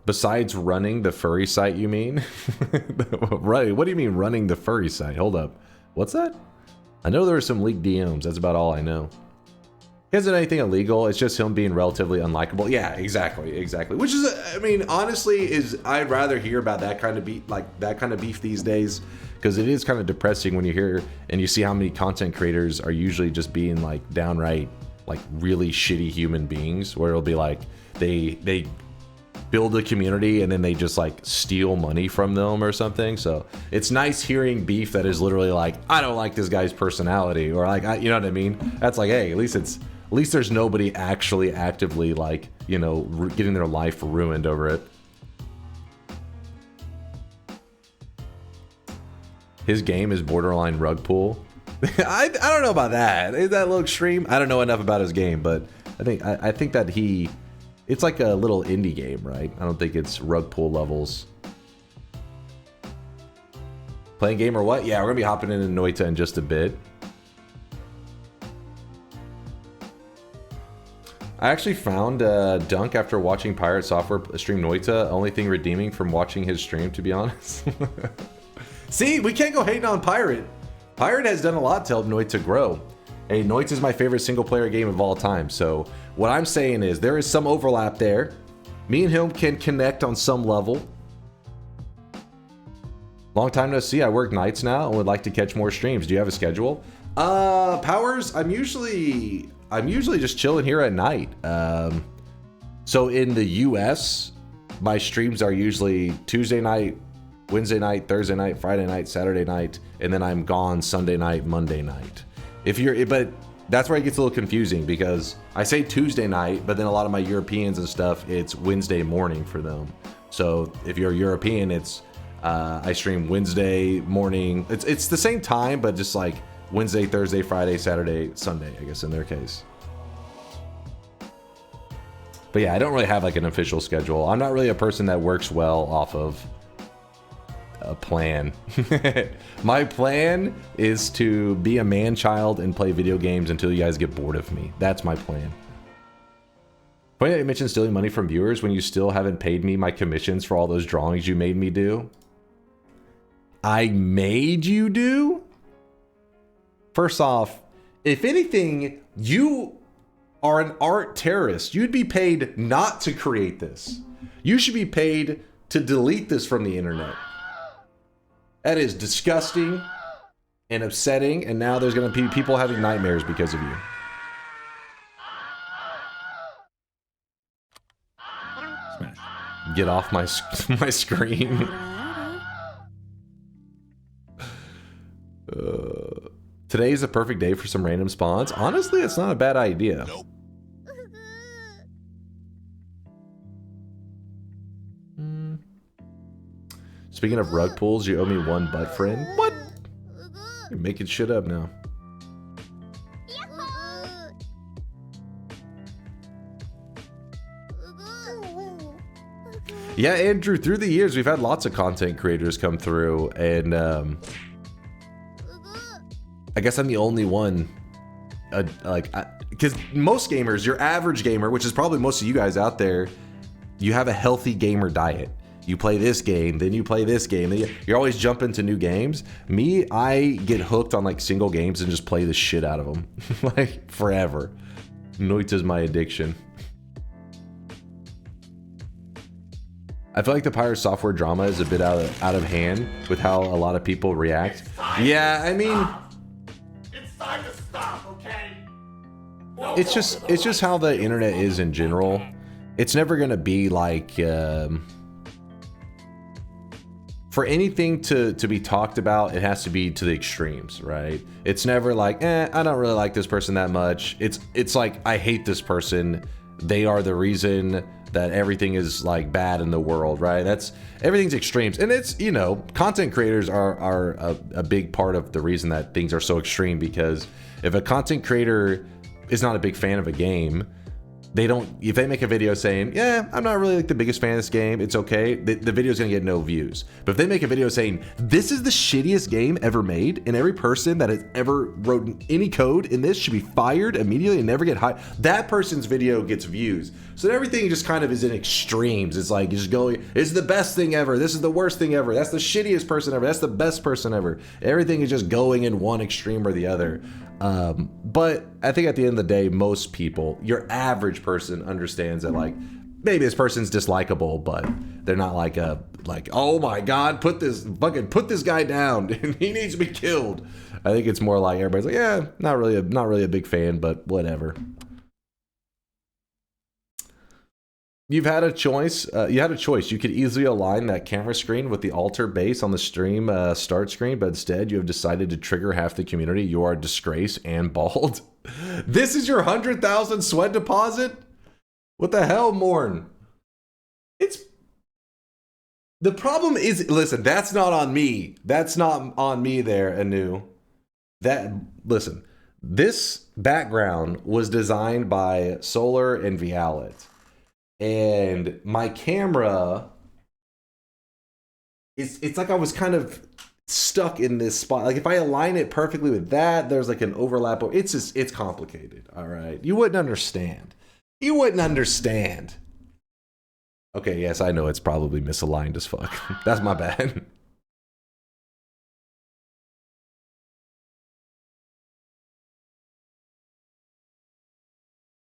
Besides running the furry site, you mean? Right? What do you mean running the furry site? Hold up. What's that? I know there are some leaked DMs. That's about all I know. He hasn't done anything illegal. It's just him being relatively unlikable. Yeah, exactly. Which is, I mean, honestly, I'd rather hear about that kind of beef these days, because it is kind of depressing when you hear and you see how many content creators are usually just being like downright like really shitty human beings, where it'll be like they build a community and then they just like steal money from them or something. So it's nice hearing beef that is literally like, I don't like this guy's personality, or like, you know what I mean? That's like, hey, at least there's nobody actually actively like, you know, getting their life ruined over it. His game is borderline rug pull. I don't know about that. Is that a little extreme? I don't know enough about his game, but I think that it's like a little indie game, right? I don't think it's rug pull levels. Playing game or what? Yeah, we're gonna be hopping into Noita in just a bit. I actually found Dunk after watching Pirate Software stream Noita. Only thing redeeming from watching his stream, to be honest. See, we can't go hating on Pirate. Pirate has done a lot to help Noita grow. Hey, Noita is my favorite single player game of all time. So what I'm saying is there is some overlap there. Me and him can connect on some level. Long time no see. I work nights now and would like to catch more streams. Do you have a schedule? Powers, I'm usually just chilling here at night. So in the US, my streams are usually Tuesday night, Wednesday night, Thursday night, Friday night, Saturday night, and then I'm gone Sunday night, Monday night. But that's where it gets a little confusing, because I say Tuesday night, but then a lot of my Europeans and stuff, it's Wednesday morning for them. So if you're European, it's I stream Wednesday morning. It's the same time, but just like Wednesday, Thursday, Friday, Saturday, Sunday, I guess in their case. But yeah, I don't really have like an official schedule. I'm not really a person that works well off of a plan. My plan is to be a man-child and play video games until you guys get bored of me. That's my plan. Funny that you mentioned stealing money from viewers when you still haven't paid me my commissions for all those drawings you made me do. I made you do? First off, if anything, you are an art terrorist. You'd be paid not to create this. You should be paid to delete this from the internet. That is disgusting and upsetting, and now there's going to be people having nightmares because of you. Smash. Get off my my screen. Today is a perfect day for some random spawns. Honestly, it's not a bad idea. Nope. Speaking of rug pulls, you owe me one butt friend. What? You're making shit up now. Yeah, Andrew, through the years, we've had lots of content creators come through, and I guess I'm the only one, because most gamers, your average gamer, which is probably most of you guys out there, you have a healthy gamer diet. You play this game, then you play this game. You're always jumping to new games. Me, I get hooked on like single games and just play the shit out of them, like forever. Noita's my addiction. I feel like the Pirate Software drama is a bit out of hand with how a lot of people react. Yeah, I mean, It's time to stop, okay? it's just how the internet is in general. It's never gonna be like for anything to be talked about, it has to be to the extremes, right? It's never like, I don't really like this person that much. It's like, I hate this person. They are the reason that everything is like bad in the world, right? Everything's extremes. And it's, you know, content creators are a big part of the reason that things are so extreme, because if a content creator is not a big fan of a game, if they make a video saying, yeah, I'm not really like the biggest fan of this game, it's okay, the video's gonna get no views. But if they make a video saying, this is the shittiest game ever made, and every person that has ever wrote any code in this should be fired immediately and never get hired, that person's video gets views. So everything just kind of is in extremes. It's like, just going, this is the best thing ever, this is the worst thing ever, that's the shittiest person ever, that's the best person ever. Everything is just going in one extreme or the other. But I think at the end of the day, most people, your average person, understands that like, maybe this person's dislikable, but they're not like oh my god, put this guy down and he needs to be killed. I think it's more like everybody's like, yeah, not really a big fan, but whatever. You had a choice. You could easily align that camera screen with the altar base on the stream start screen, but instead you have decided to trigger half the community. You are a disgrace and bald. This is your 100,000 sweat deposit? What the hell, Morn? The problem is, listen, that's not on me. That's not on me there, Anu. Listen, this background was designed by Solar and Vialet. And my camera, it's like I was kind of stuck in this spot. Like if I align it perfectly with that, there's like an overlap. It's complicated, all right? You wouldn't understand. Okay, yes, I know it's probably misaligned as fuck. That's my bad.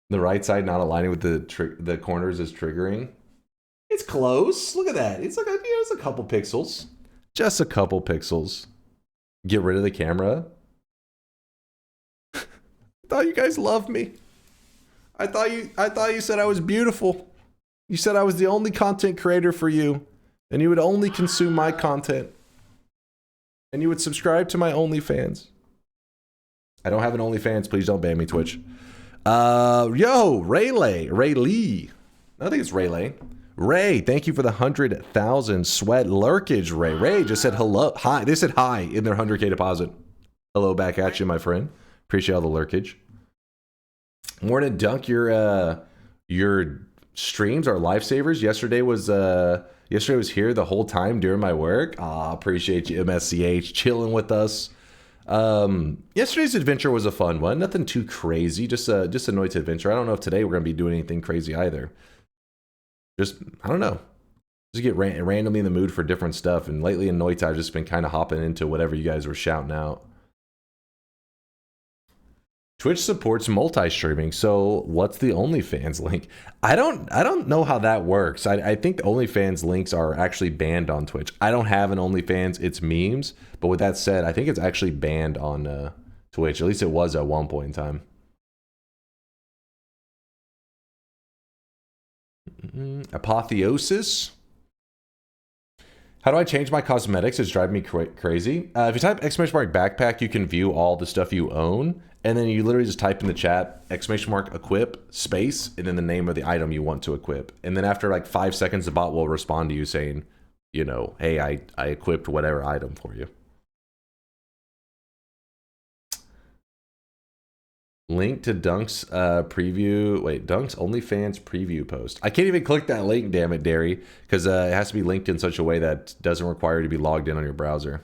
The right side not aligning with the corners is triggering. It's close. Look at that. It's like it's a couple pixels. Just a couple pixels. Get rid of the camera. I thought you guys loved me. I thought you said I was beautiful. You said I was the only content creator for you, and you would only consume my content, and you would subscribe to my OnlyFans. I don't have an OnlyFans. Please don't ban me, Twitch. Ray Lee. I think it's Ray. Ray, thank you for the 100,000 sweat lurkage, Ray. Ray just said hello. Hi. They said hi in their 100K deposit. Hello back at you, my friend. Appreciate all the lurkage. Morning, Dunk. Your streams are lifesavers. Yesterday was here the whole time during my work. Appreciate you, MSCH, chilling with us. Yesterday's adventure was a fun one. Nothing too crazy. Just a Noita adventure. I don't know if today we're gonna be doing anything crazy either. I don't know. Just get randomly in the mood for different stuff. And lately in Noita, I've just been kind of hopping into whatever you guys were shouting out. Twitch supports multi-streaming, so what's the OnlyFans link? I don't know how that works. I think the OnlyFans links are actually banned on Twitch. I don't have an OnlyFans, it's memes. But with that said, I think it's actually banned on Twitch. At least it was at one point in time. Apotheosis. How do I change my cosmetics? It's driving me crazy. If you type !backpack, you can view all the stuff you own. And then you literally just type in the chat, !equip, space, and then the name of the item you want to equip. And then after like 5 seconds, the bot will respond to you saying, you know, hey, I equipped whatever item for you. Link to Dunk's preview. Wait, Dunk's OnlyFans preview post. I can't even click that link, damn it, Derry, because it has to be linked in such a way that doesn't require you to be logged in on your browser.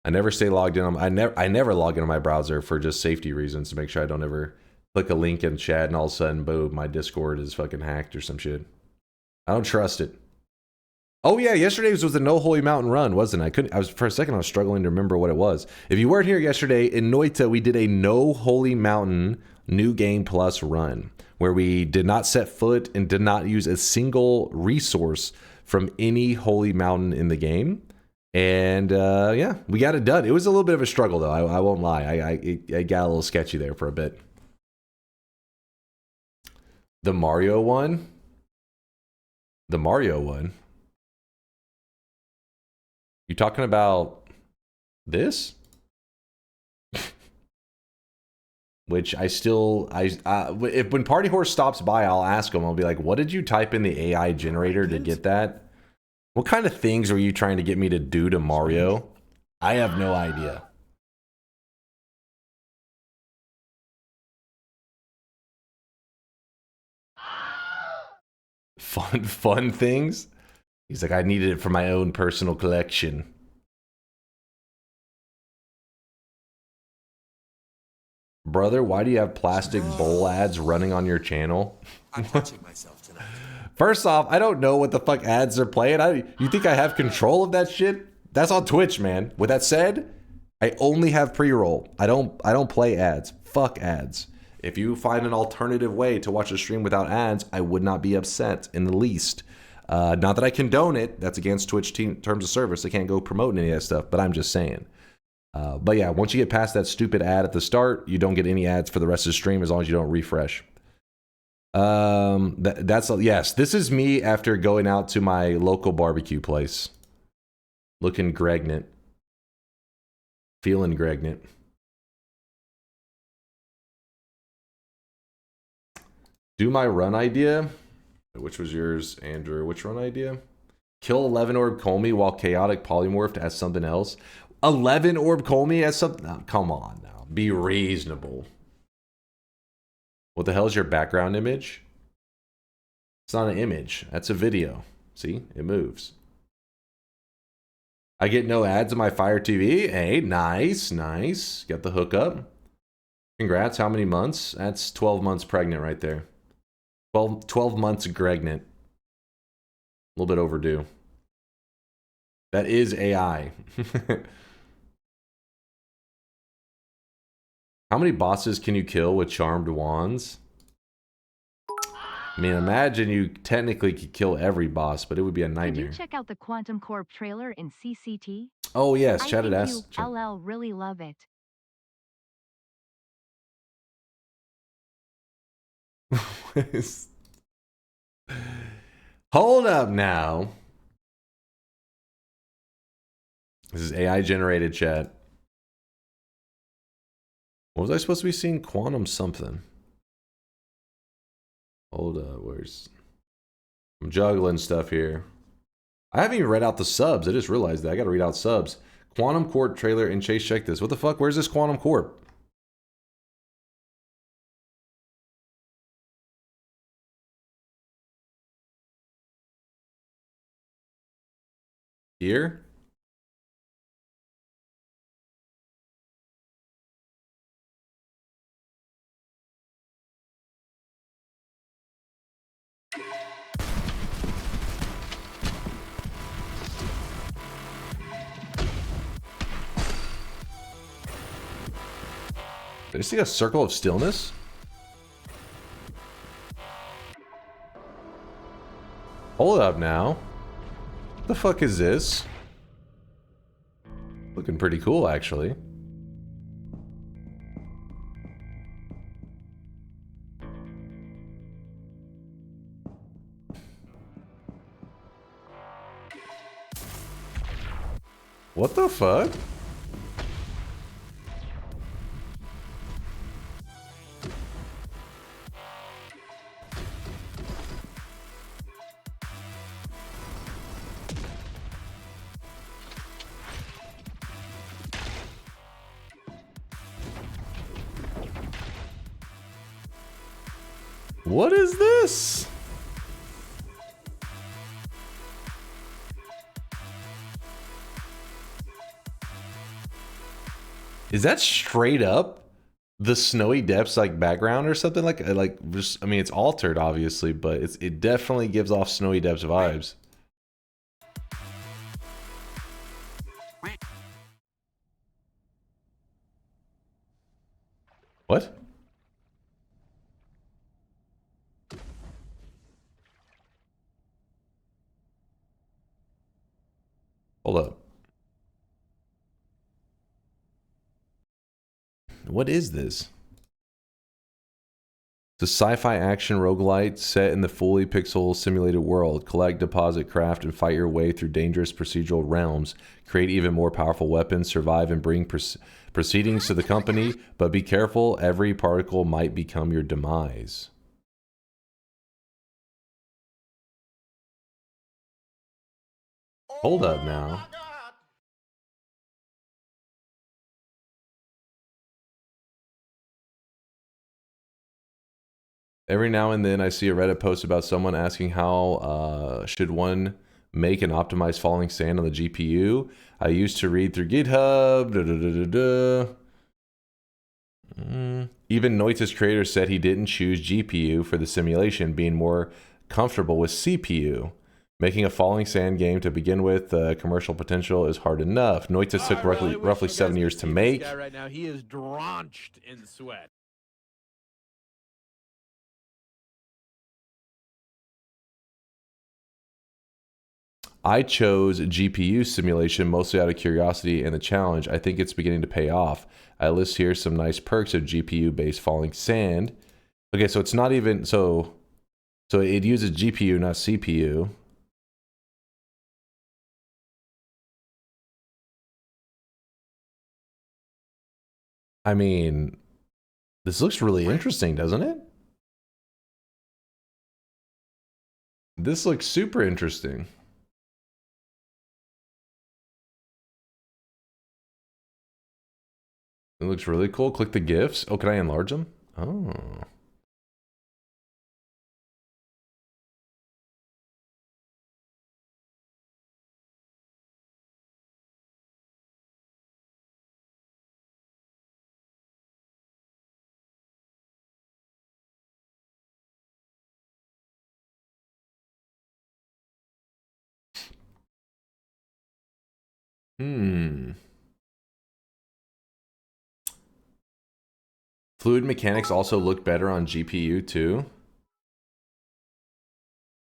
I never stay logged in on. I never log in on my browser for just safety reasons to make sure I don't ever click a link in chat and all of a sudden, boom, my Discord is fucking hacked or some shit. I don't trust it. Oh yeah, yesterday was the No Holy Mountain run, wasn't it? For a second I was struggling to remember what it was. If you weren't here yesterday in Noita, we did a No Holy Mountain New Game Plus run where we did not set foot and did not use a single resource from any holy mountain in the game. And yeah, we got it done. It was a little bit of a struggle though, I won't lie. I got a little sketchy there for a bit. The Mario one? The Mario one? You talking about this? Which if when Party Horse stops by, I'll ask him. I'll be like, "What did you type in the AI generator to get that? What kind of things were you trying to get me to do to Mario?" I have no idea. Fun things. He's like, I needed it for my own personal collection. Brother, why do you have plastic bowl ads running on your channel? I'm touching myself tonight. First off, I don't know what the fuck ads they're playing. You think I have control of that shit? That's on Twitch, man. With that said, I only have pre-roll. I don't play ads. Fuck ads. If you find an alternative way to watch a stream without ads, I would not be upset in the least. Not that I condone it. That's against Twitch terms of service. They can't go promoting any of that stuff, but I'm just saying. But yeah, once you get past that stupid ad at the start, you don't get any ads for the rest of the stream as long as you don't refresh. Yes, this is me after going out to my local barbecue place. Looking gregnant. Feeling gregnant. Do my run idea. Which was yours, Andrew? Which run idea? Kill 11 orb Colmy while chaotic polymorphed as something else. 11 orb Colmy as something. Oh, come on now. Be reasonable. What the hell is your background image? It's not an image. That's a video. See? It moves. I get no ads on my Fire TV. Hey, nice, nice. Got the hookup. Congrats. How many months? That's 12 months pregnant right there. 12 months pregnant. A little bit overdue. That is AI. How many bosses can you kill with charmed wands? I mean, imagine you technically could kill every boss, but it would be a nightmare. Did you check out the Quantum Corp trailer in CCT? Oh yes, I chat it think as. you LL really love it. Hold up now. This is AI generated chat. What was I supposed to be seeing? Quantum something. Hold up, I'm juggling stuff here. I haven't even read out the subs. I just realized that. I gotta read out subs. Quantum Corp trailer and Chase, check this. What the fuck? Where's this Quantum Corp? Here? Did I see a circle of stillness? Hold up now. What the fuck is this? Looking pretty cool, actually. What the fuck? What is this? Is that straight up the snowy depths like background or something like just, I mean, it's altered obviously, but it definitely gives off snowy depths vibes. What? Hold up. What is this? It's a sci-fi action roguelite set in the fully pixel simulated world. Collect, deposit, craft, and fight your way through dangerous procedural realms. Create even more powerful weapons, survive, and bring proceedings to the company. But be careful, every particle might become your demise. Hold up now. Every now and then I see a Reddit post about someone asking how should one make and optimize falling sand on the GPU. I used to read through GitHub. Even Noita's creator said he didn't choose GPU for the simulation, being more comfortable with CPU. Making a falling sand game to begin with, commercial potential is hard enough. Noita took roughly 7 years to make. This guy right now, he is drenched in sweat. I chose GPU simulation mostly out of curiosity and the challenge. I think it's beginning to pay off. I list here some nice perks of GPU-based falling sand. Okay, so it's not even so it uses GPU, not CPU. I mean, this looks really interesting, doesn't it? This looks super interesting. It looks really cool. Click the GIFs. Oh, can I enlarge them? Oh. Fluid mechanics also look better on GPU too.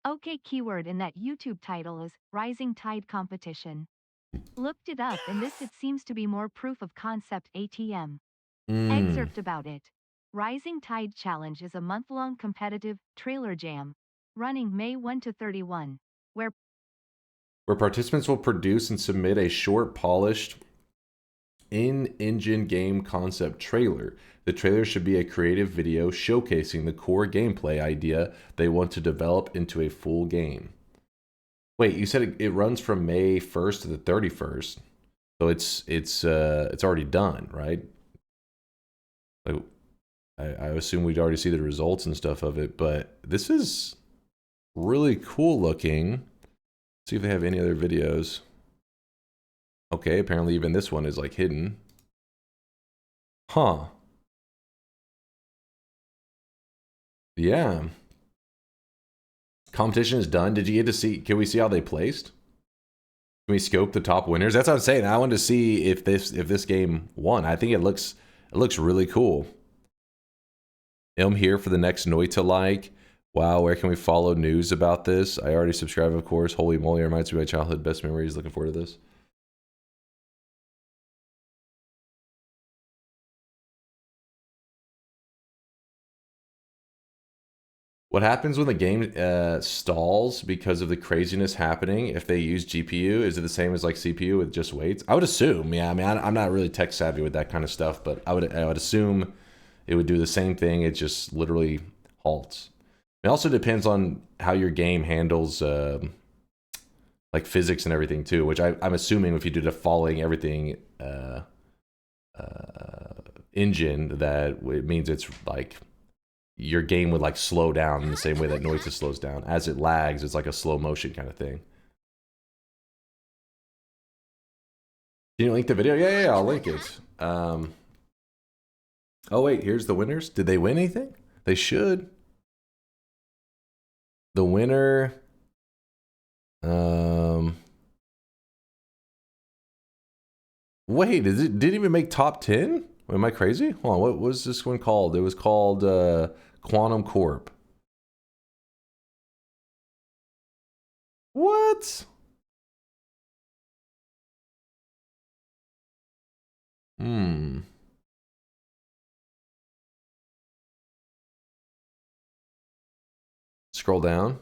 Okay, keyword in that YouTube title is Rising Tide Competition. Looked it up and it seems to be more proof of concept ATM. Excerpt about it. Rising Tide Challenge is a month-long competitive trailer jam running May 1 to 31, where participants will produce and submit a short, polished, in-engine game concept trailer. The trailer should be a creative video showcasing the core gameplay idea they want to develop into a full game. Wait, you said it runs from May 1st to the 31st, so it's already done, right? Like, I assume we'd already see the results and stuff of it, but this is really cool looking. Let's see if they have any other videos. Okay, apparently even this one is like hidden. Huh. Yeah. Competition is done. Did you get to see, can we see how they placed? Can we scope the top winners? That's what I'm saying. I wanted to see if this game won. I think it looks really cool. I'm here for the next Noita like. Wow, where can we follow news about this? I already subscribe, of course. Holy moly, reminds me of my childhood best memories. Looking forward to this. What happens when the game stalls because of the craziness happening if they use GPU? Is it the same as like CPU with just waits? I would assume, yeah. I mean, I'm not really tech savvy with that kind of stuff, but I would assume it would do the same thing. It just literally halts. It also depends on how your game handles like physics and everything too, which I'm assuming if you did a falling everything engine, that it means it's like your game would like slow down in the same way that Noita slows down. As it lags, it's like a slow motion kind of thing. Can you link the video? Yeah, I'll link it. Oh wait, here's the winners. Did they win anything? They should. The winner, wait, did it even make top 10? Am I crazy? Hold on, what was this one called? It was called Quantum Corp. What? Scroll down.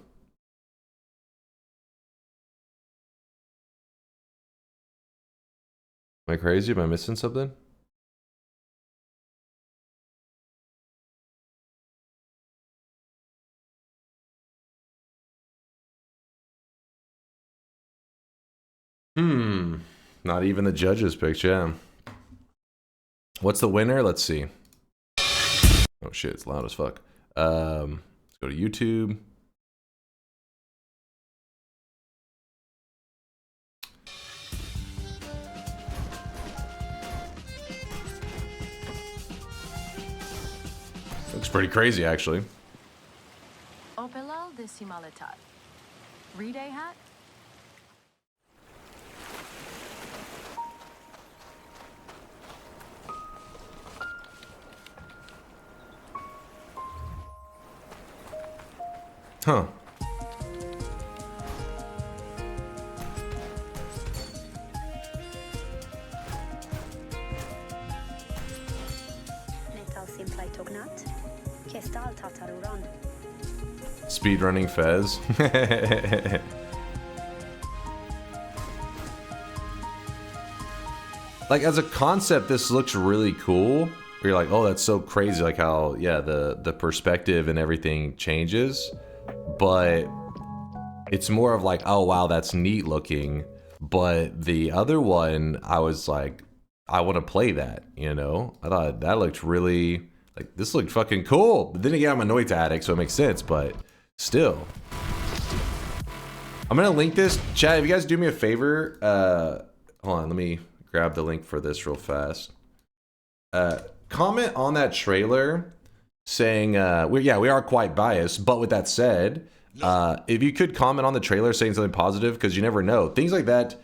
Am I crazy? Am I missing something? Not even the judges picked, yeah. What's the winner? Let's see. Oh shit, it's loud as fuck. Let's go to YouTube. Looks pretty crazy, actually. Opelal de Simalitat. Reday hat? Huh. Speedrunning Fez. Like, as a concept, this looks really cool. Where you're like, oh, that's so crazy, like how, yeah, the perspective and everything changes. But it's more of like, oh wow, that's neat looking. But the other one, I was like, I want to play that, you know? I thought that looked really, like, this looked fucking cool. But then again, I'm a Noita addict, so it makes sense, but still. I'm gonna link this. Chat, if you guys do me a favor, hold on, let me grab the link for this real fast. Comment on that trailer saying, we are quite biased, but with that said, if you could comment on the trailer saying something positive, because you never know. Things like that,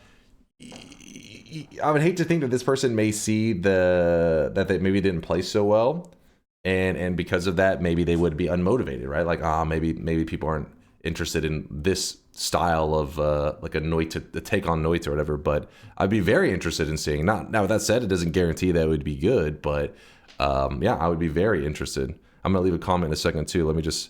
I would hate to think that this person may see that they maybe didn't play so well, and because of that, maybe they would be unmotivated, right? Like, maybe people aren't interested in this style of like a Noita, the take on Noita or whatever, but I'd be very interested in seeing. Now with that said, it doesn't guarantee that it would be good, but yeah, I would be very interested. I'm gonna leave a comment in a second too. Let me just.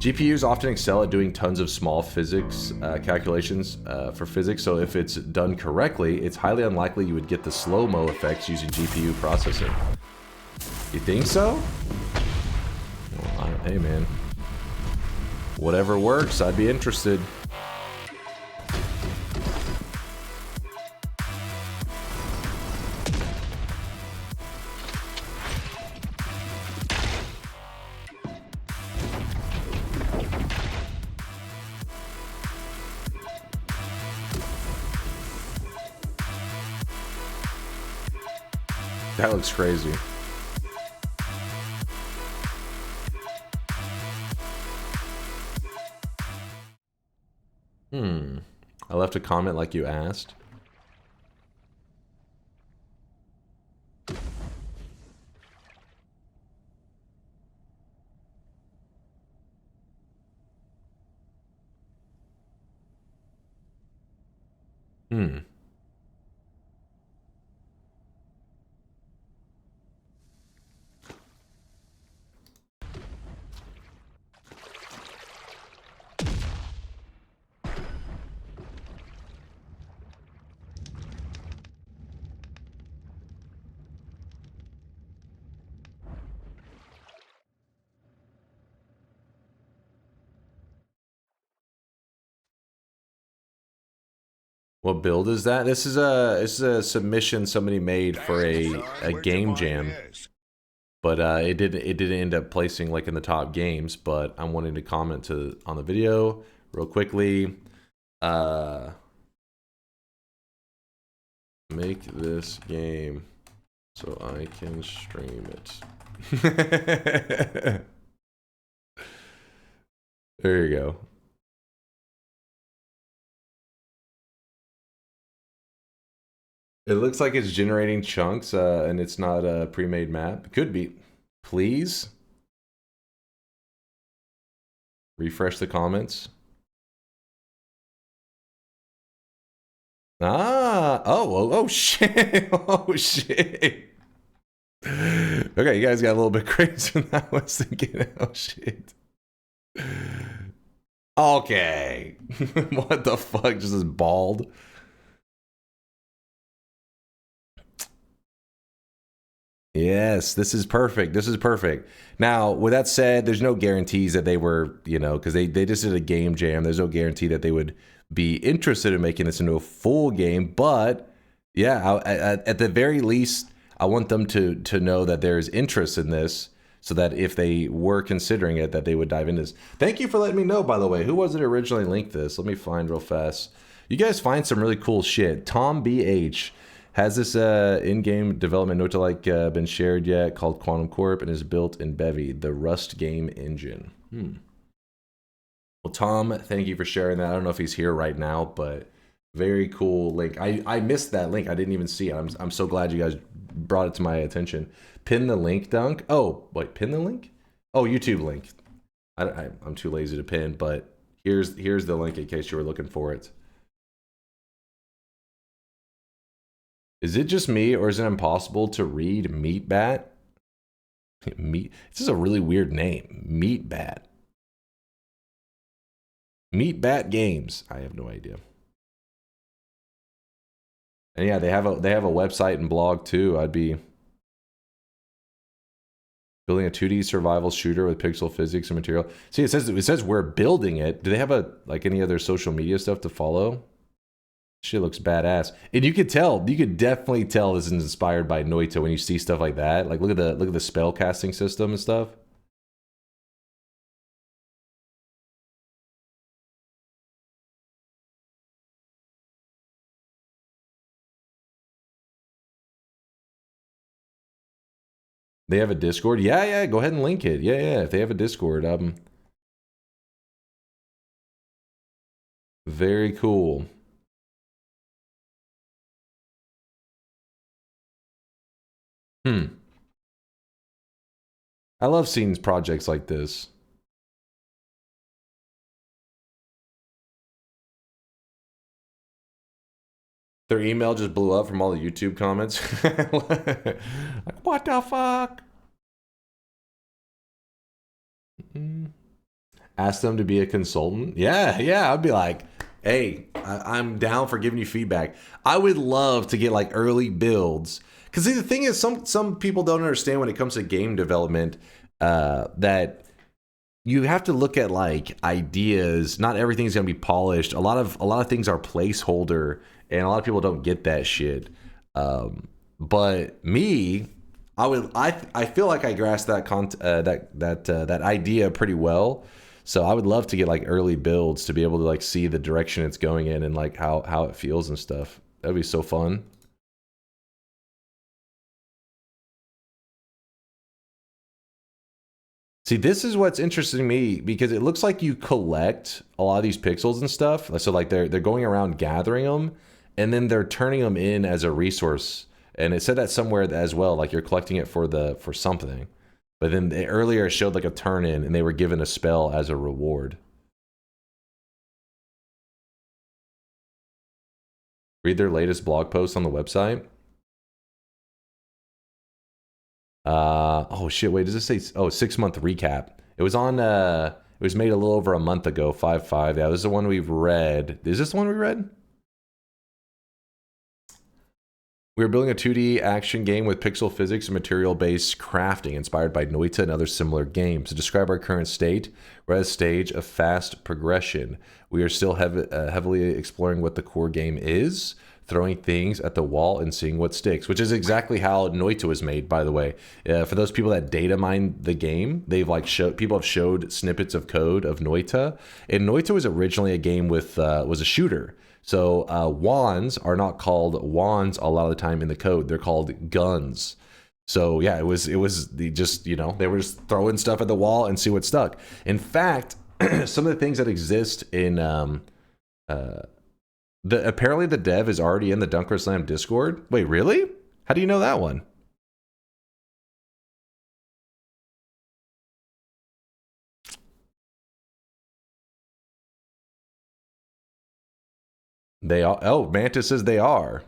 GPUs often excel at doing tons of small physics calculations for physics, so if it's done correctly, it's highly unlikely you would get the slow-mo effects using GPU processing. You think so? Well, hey man. Whatever works, I'd be interested. That looks crazy. I left a comment like you asked. What build is that? This is a submission somebody made for a game jam, but it didn't end up placing like in the top games. But I'm wanting to comment on the video real quickly. Make this game so I can stream it. There you go. It looks like it's generating chunks, and it's not a pre-made map. Could be. Please refresh the comments. Oh shit. Oh shit. Okay, you guys got a little bit crazy when I was thinking. Oh shit. Okay. What the fuck? Just as bald. Yes, this is perfect. This is perfect. Now, with that said, there's no guarantees that they were, you know, because they just did a game jam. There's no guarantee that they would be interested in making this into a full game. But yeah, at the very least, I want them to know that there's interest in this, so that if they were considering it, that they would dive into this. Thank you for letting me know, by the way. Who was it originally linked this? Let me find real fast. You guys find some really cool shit. Tom BH. Has this in-game development Noita-like been shared yet? Called Quantum Corp and is built in Bevy, the Rust game engine. Well, Tom, thank you for sharing that. I don't know if he's here right now, but very cool link. I missed that link. I didn't even see it. I'm so glad you guys brought it to my attention. Pin the link, Dunk. Oh, wait, pin the link? Oh, YouTube link. I'm too lazy to pin, but here's the link in case you were looking for it. Is it just me, or is it impossible to read Meatbat? Meat. This is a really weird name. Meatbat. Meatbat Games. I have no idea. And yeah, they have a website and blog too. I'd be building a 2D survival shooter with pixel physics and material. See, it says we're building it. Do they have any other social media stuff to follow? Shit looks badass, and you could definitely tell this is inspired by Noita when you see stuff like that. Like, look at the spell casting system and stuff. They have a Discord. Yeah. Go ahead and link it. Yeah. If they have a Discord, very cool. I love seeing projects like this. Their email just blew up from all the YouTube comments. Like, what the fuck? Ask them to be a consultant. Yeah. I'd be like, hey, I'm down for giving you feedback. I would love to get like early builds. Because the thing is, some people don't understand when it comes to game development that you have to look at like ideas. Not everything's gonna be polished. A lot of things are placeholder, and a lot of people don't get that shit. But me, I feel like I grasped that idea pretty well. So I would love to get like early builds to be able to like see the direction it's going in and like how it feels and stuff. That'd be so fun. See, this is what's interesting to me because it looks like you collect a lot of these pixels and stuff. So like they're going around gathering them and then they're turning them in as a resource. And it said that somewhere as well, like you're collecting it for something. But then earlier it showed like a turn in and they were given a spell as a reward. Read their latest blog post on the website. Oh shit, wait, does this say, oh, 6-month recap? It was on, it was made a little over a month ago, 5/5. Yeah, this is the one we've read. Is this the one we read? We are building a 2D action game with pixel physics and material-based crafting inspired by Noita and other similar games. To describe our current state, we're at a stage of fast progression. We are still heavily exploring what the core game is, throwing things at the wall and seeing what sticks, which is exactly how Noita was made, by the way. For those people that data mine the game, they've like people have showed snippets of code of Noita, and Noita was originally a game with was a shooter. So wands are not called wands a lot of the time in the code; they're called guns. So yeah, it was just, you know, they were just throwing stuff at the wall and see what stuck. In fact, some of the things that exist in apparently the dev is already in the DunkOrSlam Discord. Wait, really? How do you know that one? They are. Oh, Mantis says they are.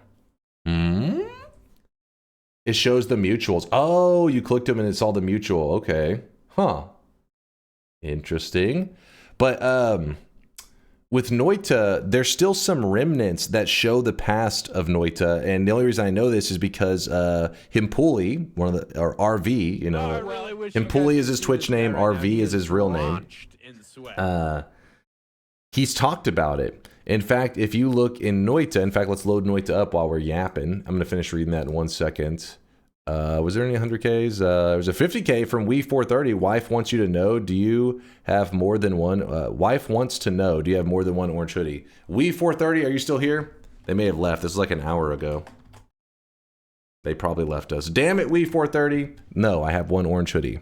It shows the mutuals. Oh, you clicked them and it's all the mutual. Okay. Huh. Interesting. But with Noita, there's still some remnants that show the past of Noita, and the only reason I know this is because Himpuli, or RV, you know, Himpuli is his Twitch name, RV is his real name. He's talked about it. In fact, if you look in Noita, in fact, let's load Noita up while we're yapping. I'm going to finish reading that in 1 second. Was there any 100Ks? There was a 50K from We430. Wife wants you to know, do you have more than one? Wife wants to know, do you have more than one orange hoodie? We430, are you still here? They may have left. This was like an hour ago. They probably left us. Damn it, We430. No, I have one orange hoodie.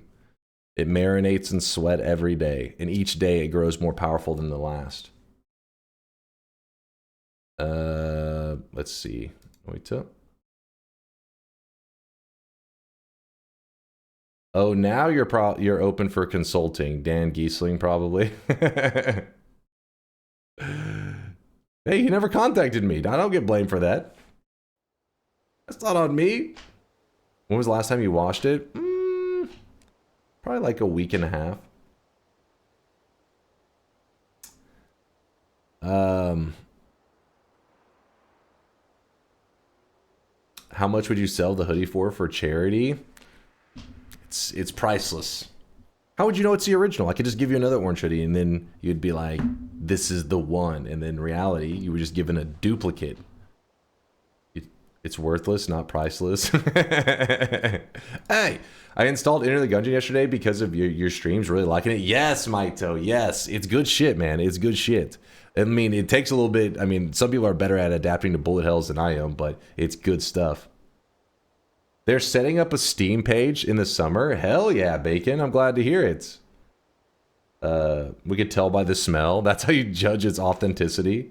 It marinates in sweat every day, and each day it grows more powerful than the last. Let's see. Noita. Oh, now you're open for consulting. Dan Giesling, probably. Hey, he never contacted me. I don't get blamed for that. That's not on me. When was the last time you watched it? Probably like a week and a half. How much would you sell the hoodie for charity? It's priceless. How would you know it's the original? I could just give you another orange hoodie and then you'd be like, this is the one. And then in reality, you were just given a duplicate. It's worthless, not priceless. Hey, I installed Enter the Gungeon yesterday because of your streams, really liking it. Yes, Maito, yes. It's good shit, man. It's good shit. I mean, it takes a little bit. I mean, some people are better at adapting to bullet hells than I am, but it's good stuff. They're setting up a Steam page in the summer. Hell yeah, Bacon. I'm glad to hear it. We could tell by the smell. That's how you judge its authenticity.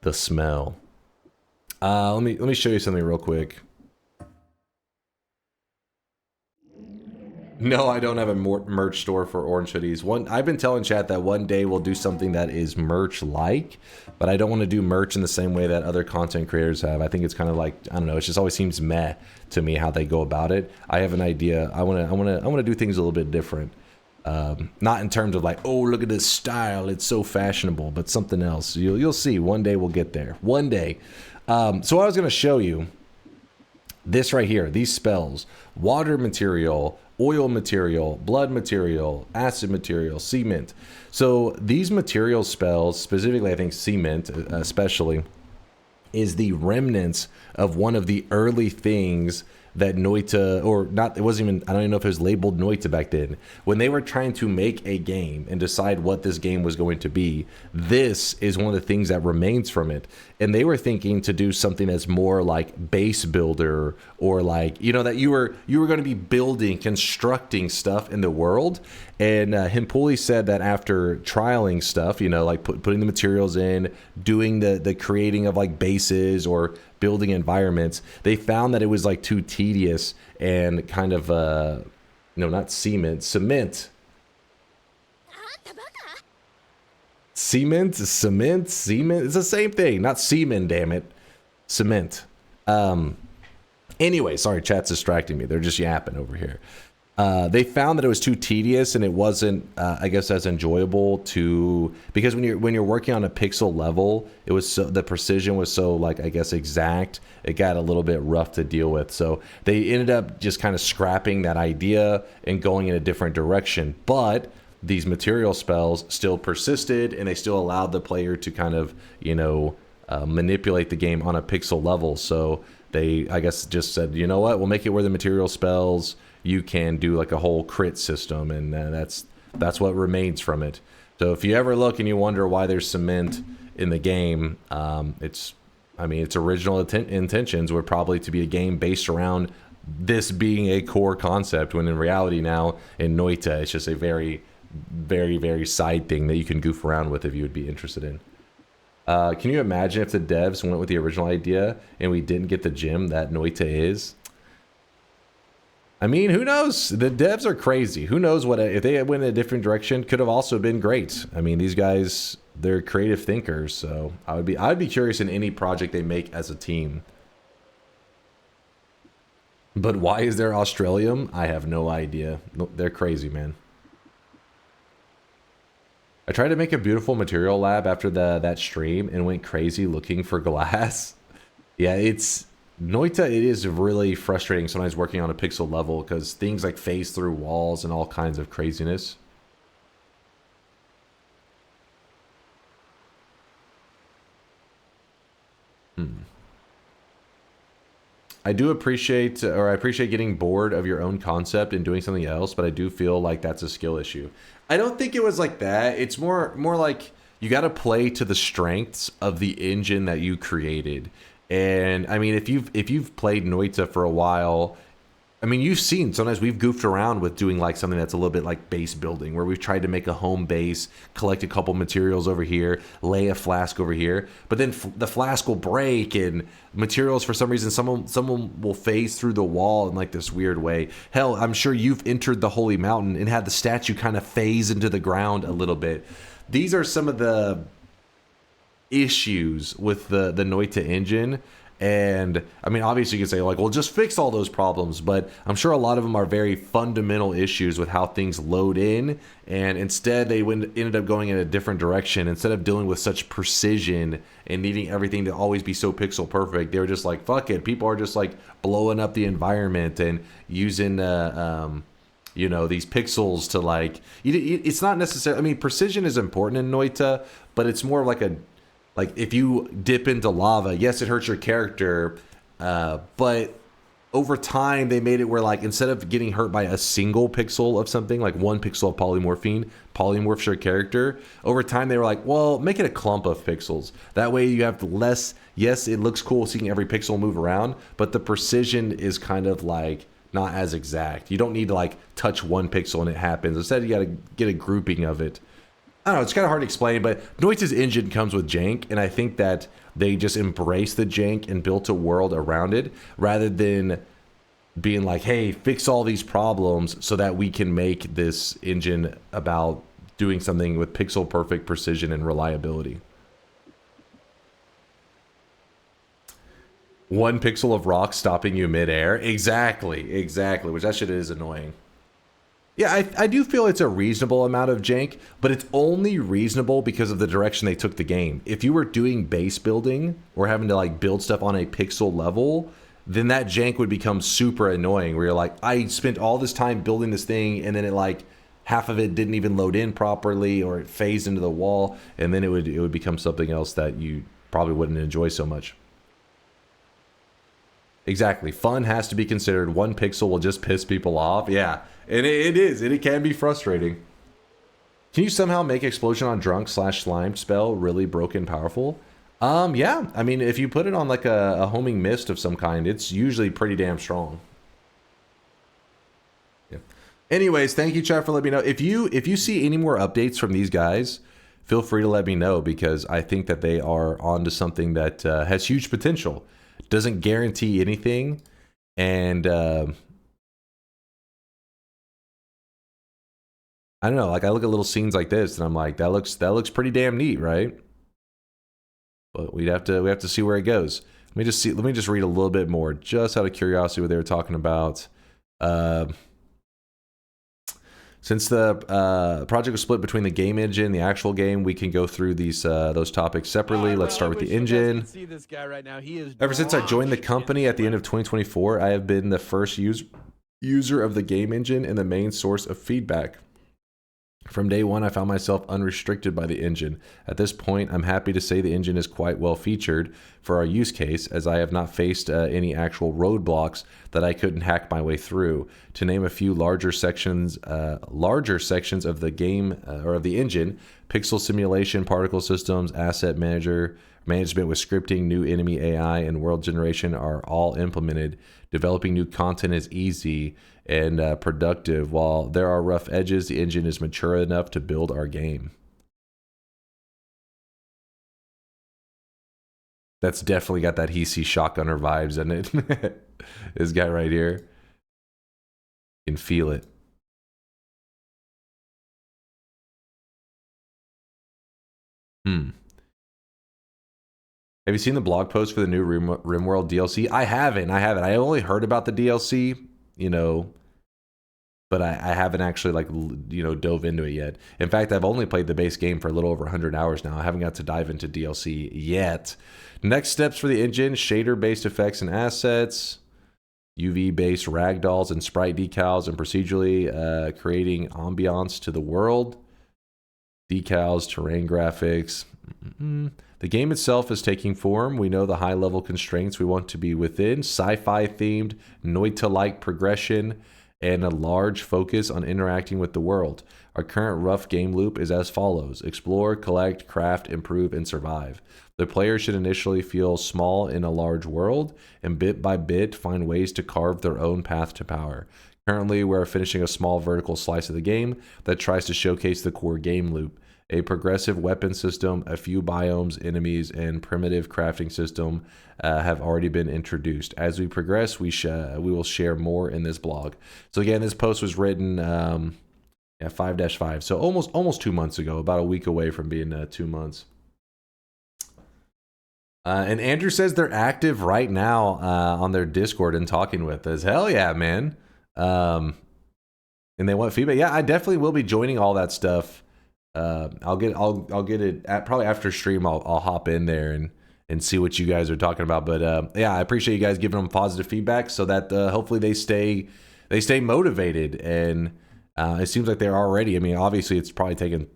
The smell. Let me show you something real quick. No, I don't have a merch store for orange hoodies. I've been telling chat that one day we'll do something that is merch-like, but I don't want to do merch in the same way that other content creators have. I think it's kind of like, I don't know, it just always seems meh to me how they go about it. I have an idea. I want to do things a little bit different. Not in terms of like, oh, look at this style, it's so fashionable, but something else. You'll see. One day we'll get there. One day. So what I was going to show you, this right here, these spells, water material, oil material, blood material, acid material, cement. So these material spells, specifically I think cement especially, is the remnants of one of the early things that Noita, or not, it wasn't even, I don't even know if it was labeled Noita back then. When they were trying to make a game and decide what this game was going to be, this is one of the things that remains from it. And they were thinking to do something that's more like base builder, or like, you know, that you were going to be building, constructing stuff in the world. And Himpuli said that after trialing stuff, you know, like putting the materials in, doing the creating of like bases or building environments, they found that it was like too tedious and kind of no, not cement. Cement. It's the same thing. Not semen, damn it. Cement. Anyway, sorry, chat's distracting me. They're just yapping over here. They found that it was too tedious, and it wasn't, I guess, as enjoyable to, because when you're working on a pixel level, it was so, the precision was so, like, I guess, exact. It got a little bit rough to deal with. So they ended up just kind of scrapping that idea and going in a different direction. But these material spells still persisted, and they still allowed the player to kind of, you know, manipulate the game on a pixel level. So they, I guess, just said, you know what, we'll make it where the material spells, you can do like a whole crit system, and that's what remains from it. So if you ever look and you wonder why there's cement in the game, its original intentions were probably to be a game based around this being a core concept, when in reality now in Noita it's just a very, very, very side thing that you can goof around with if you would be interested in. Can you imagine if the devs went with the original idea and we didn't get the gym that Noita is? I mean, who knows? The devs are crazy. Who knows what, if they went in a different direction, could have also been great. I mean, these guys, they're creative thinkers, so I'd be curious in any project they make as a team. But why is there Australium? I have no idea. They're crazy, man. I tried to make a beautiful material lab after that stream and went crazy looking for glass. Yeah, it's Noita. It is really frustrating sometimes working on a pixel level because things like phase through walls and all kinds of craziness. I do appreciate, or I appreciate getting bored of your own concept and doing something else, but I do feel like that's a skill issue. I don't think it was like that. It's more like you got to play to the strengths of the engine that you created. And I mean, if you've played Noita for a while, I mean, you've seen sometimes we've goofed around with doing like something that's a little bit like base building, where we've tried to make a home base, collect a couple materials over here, lay a flask over here, but then the flask will break and materials, for some reason, someone will phase through the wall in like this weird way. Hell, I'm sure you've entered the Holy Mountain and had the statue kind of phase into the ground a little bit. These are some of the issues with the Noita engine. And I mean, obviously you can say like, well, just fix all those problems, but I'm sure a lot of them are very fundamental issues with how things load in, and instead they ended up going in a different direction. Instead of dealing with such precision and needing everything to always be so pixel perfect, they were just like, fuck it, people are just like blowing up the environment and using you know, these pixels to like, it's not necessarily, I mean, precision is important in Noita, but it's more like like if you dip into lava, yes, it hurts your character, but over time they made it where like instead of getting hurt by a single pixel of something, like one pixel of polymorphs your character, over time they were like, well, make it a clump of pixels. That way you have less, yes, it looks cool seeing every pixel move around, but the precision is kind of like not as exact. You don't need to like touch one pixel and it happens. Instead, you got to get a grouping of it. I don't know, it's kind of hard to explain, but Noita's engine comes with jank, and I think that they just embraced the jank and built a world around it, rather than being like, hey, fix all these problems so that we can make this engine about doing something with pixel perfect precision and reliability. One pixel of rock stopping you midair. Exactly, which that shit is annoying. Yeah, I do feel it's a reasonable amount of jank, but it's only reasonable because of the direction they took the game. If you were doing base building or having to like build stuff on a pixel level, then that jank would become super annoying, where you're like, I spent all this time building this thing and then it like half of it didn't even load in properly, or it phased into the wall, and then it would become something else that you probably wouldn't enjoy so much. Exactly. Fun has to be considered. One pixel will just piss people off. Yeah, and it is. And it can be frustrating. Can you somehow make explosion on drunk/slime spell really broken powerful? Yeah. I mean, if you put it on like a homing mist of some kind, it's usually pretty damn strong. Yeah. Anyways, thank you, chat, for letting me know. If you see any more updates from these guys, feel free to let me know, because I think that they are onto something that has huge potential. Doesn't guarantee anything, and I don't know, like I look at little scenes like this and I'm like, that looks pretty damn neat, right? But we have to see where it goes. Let me just read a little bit more, just out of curiosity, what they were talking about. Since the project was split between the game engine and the actual game, we can go through those topics separately. Let's start with the engine. See this guy right now. He is Ever since I joined the company at the end of 2024, I have been the first user of the game engine and the main source of feedback. From day one, I found myself unrestricted by the engine. At this point, I'm happy to say the engine is quite well featured for our use case, as I have not faced any actual roadblocks that I couldn't hack my way through. To name a few larger sections of the game or of the engine: pixel simulation, particle systems, asset management with scripting, new enemy AI, and world generation are all implemented. Developing new content is easy and productive. While there are rough edges, the engine is mature enough to build our game. That's definitely got that he sees shotgunner vibes in it. This guy right here. You can feel it. Have you seen the blog post for the new RimWorld DLC? I haven't. I only heard about the DLC, but I haven't actually dove into it yet. In fact, I've only played the base game for a little over 100 hours now. I haven't got to dive into DLC yet. Next steps for the engine: shader-based effects and assets, UV-based ragdolls and sprite decals, and procedurally creating ambiance to the world. Decals, terrain graphics. The game itself is taking form. We know the high-level constraints we want to be within: sci-fi themed, Noita-like progression, and a large focus on interacting with the world. Our current rough game loop is as follows: explore, collect, craft, improve, and survive. The player should initially feel small in a large world, and bit by bit find ways to carve their own path to power. Currently, we're finishing a small vertical slice of the game that tries to showcase the core game loop. A progressive weapon system, a few biomes, enemies, and primitive crafting system have already been introduced. As we progress, we will share more in this blog. So again, this post was written 5-5, so almost 2 months ago, about a week away from being 2 months. And Andrew says they're active right now on their Discord and talking with us. Hell yeah, man! And they want feedback. Yeah, I definitely will be joining all that stuff. I'll get it probably after stream. I'll hop in there and see what you guys are talking about. But yeah, I appreciate you guys giving them positive feedback so that hopefully they stay motivated. And it seems like they're already. I mean, obviously it's probably taken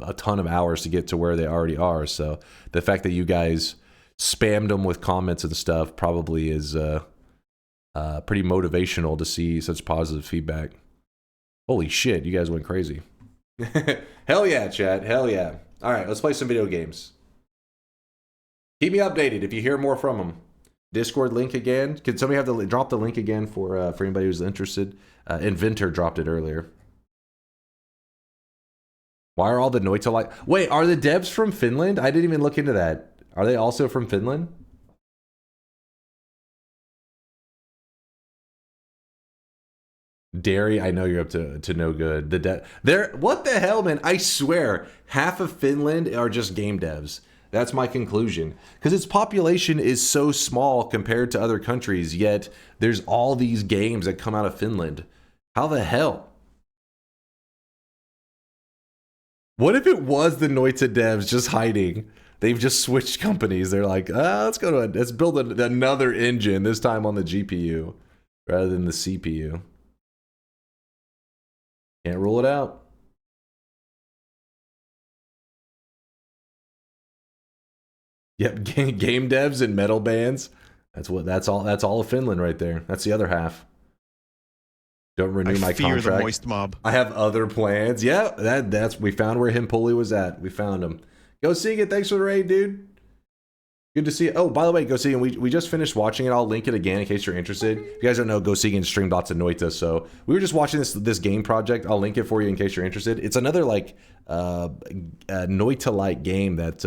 a ton of hours to get to where they already are. So the fact that you guys spammed them with comments and stuff probably is pretty motivational to see such positive feedback. Holy shit, you guys went crazy. Hell yeah, chat. Hell yeah. All right, let's play some video games. Keep me updated if you hear more from them. Discord link again. Can somebody have drop the link again for anybody who's interested? Inventor dropped it earlier. Why are all the Noita like? Wait, are the devs from Finland? I didn't even look into that. Are they also from Finland? Dairy, I know you're up to no good. What the hell, man? I swear, half of Finland are just game devs. That's my conclusion. Because its population is so small compared to other countries, yet there's all these games that come out of Finland. How the hell? What if it was the Noita devs just hiding? They've just switched companies. They're like, let's build another engine, this time on the GPU rather than the CPU. Can't rule it out. Yep, game devs and metal bands. That's all of Finland right there. That's the other half. Don't renew my contract. The moist mob. I have other plans. Yeah, that's we found where Himpoli was at. We found him. Go see it. Thanks for the raid, dude. Good to see it. Oh, by the way, Go Segan, we just finished watching it. I'll link it again in case you're interested. If you guys don't know, Go Segan streamed lots of Noita, so we were just watching this game project. I'll link it for you in case you're interested. It's another like Noita-like game that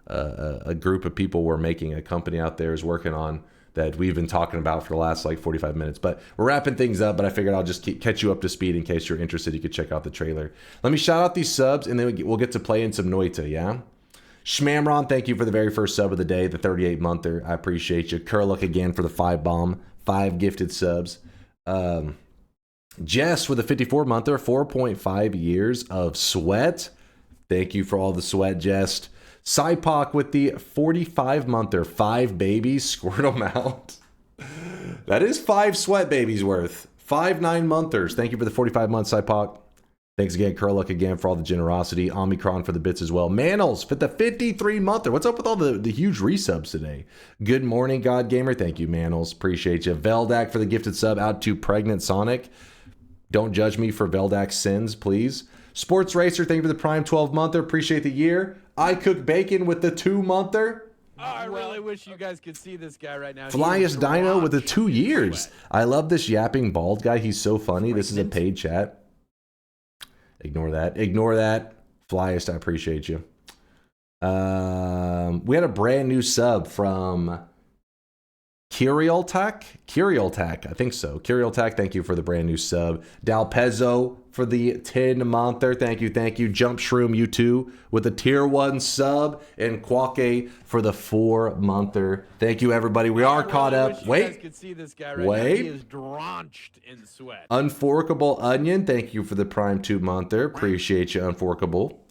a group of people were making. A company out there is working on that we've been talking about for the last like 45 minutes. But we're wrapping things up, but I figured I'll just catch you up to speed in case you're interested. You could check out the trailer. Let me shout out these subs, and then we'll get to play in some Noita, yeah? Schmamron, thank you for the very first sub of the day, the 38-monther. I appreciate you. Curluck again for the 5 gifted subs. Jess with a 54-monther, 4.5 years of sweat. Thank you for all the sweat, Jess. Cypock with the 45-monther, 5 babies, squirt them out. That is 5 sweat babies worth. 5 9-monthers. Thank you for the 45-month, Cypock. Thanks again, Curluck again for all the generosity. Omicron for the bits as well. Manals for the 53-monther. What's up with all the huge resubs today? Good morning, God Gamer. Thank you, Manals. Appreciate you. Veldak for the gifted sub out to Pregnant Sonic. Don't judge me for Veldak's sins, please. Sports Racer, thank you for the Prime 12-monther. Appreciate the year. I Cook Bacon with the 2-monther. Oh, I really wish you guys could see this guy right now. Flyest Dino with the 2 years. I love this yapping bald guy. He's so funny. This is a paid chat. Ignore that. Ignore that. Flyest, I appreciate you. We had a brand new sub from Kirioltak. Kirioltak, I think so. Kirioltak, thank you for the brand new sub. Dalpezzo for the 10-monther. Thank you, thank you. Jump Shroom, you too, with the tier 1 sub. And Kwake for the 4-monther. Thank you, everybody. We are caught up. Wait. You guys could see this guy right now. He is drenched in sweat. Unforkable Onion, thank you for the Prime 2-monther. Appreciate you, Unforkable.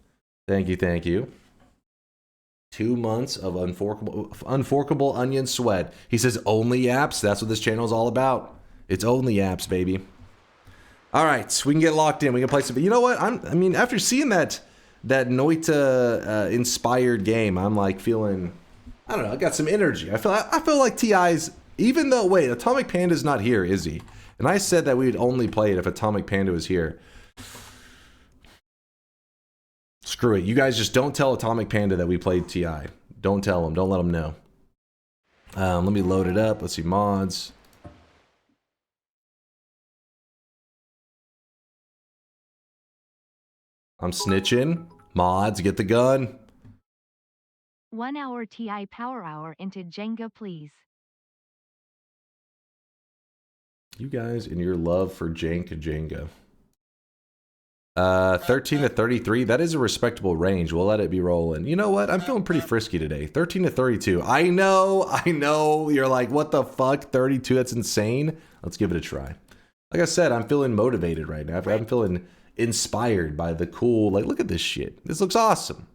Thank you, thank you. 2 months of unforkable onion sweat. He says only apps. That's what this channel is all about. It's only apps, baby. All right, we can get locked in. We can play some. You know what? I mean, after seeing that Noita inspired game, I'm like feeling. I don't know. I got some energy. I feel like TI's. Even though wait, Atomic Panda's not here, is he? And I said that we'd only play it if Atomic Panda was here. Screw it. You guys just don't tell Atomic Panda that we played TI. Don't tell him. Don't let him know. Let me load it up. Let's see. Mods. I'm snitching. Mods, get the gun. 1 hour TI power hour into Jenga, please. You guys and your love for Jenga. 13 to 33, that is a respectable range. We'll let it be rolling. You know what? I'm feeling pretty frisky today. 13 to 32. I know. You're like, what the fuck? 32, that's insane. Let's give it a try. Like I said, I'm feeling motivated right now. I'm feeling inspired by the cool, like, look at this shit. This looks awesome.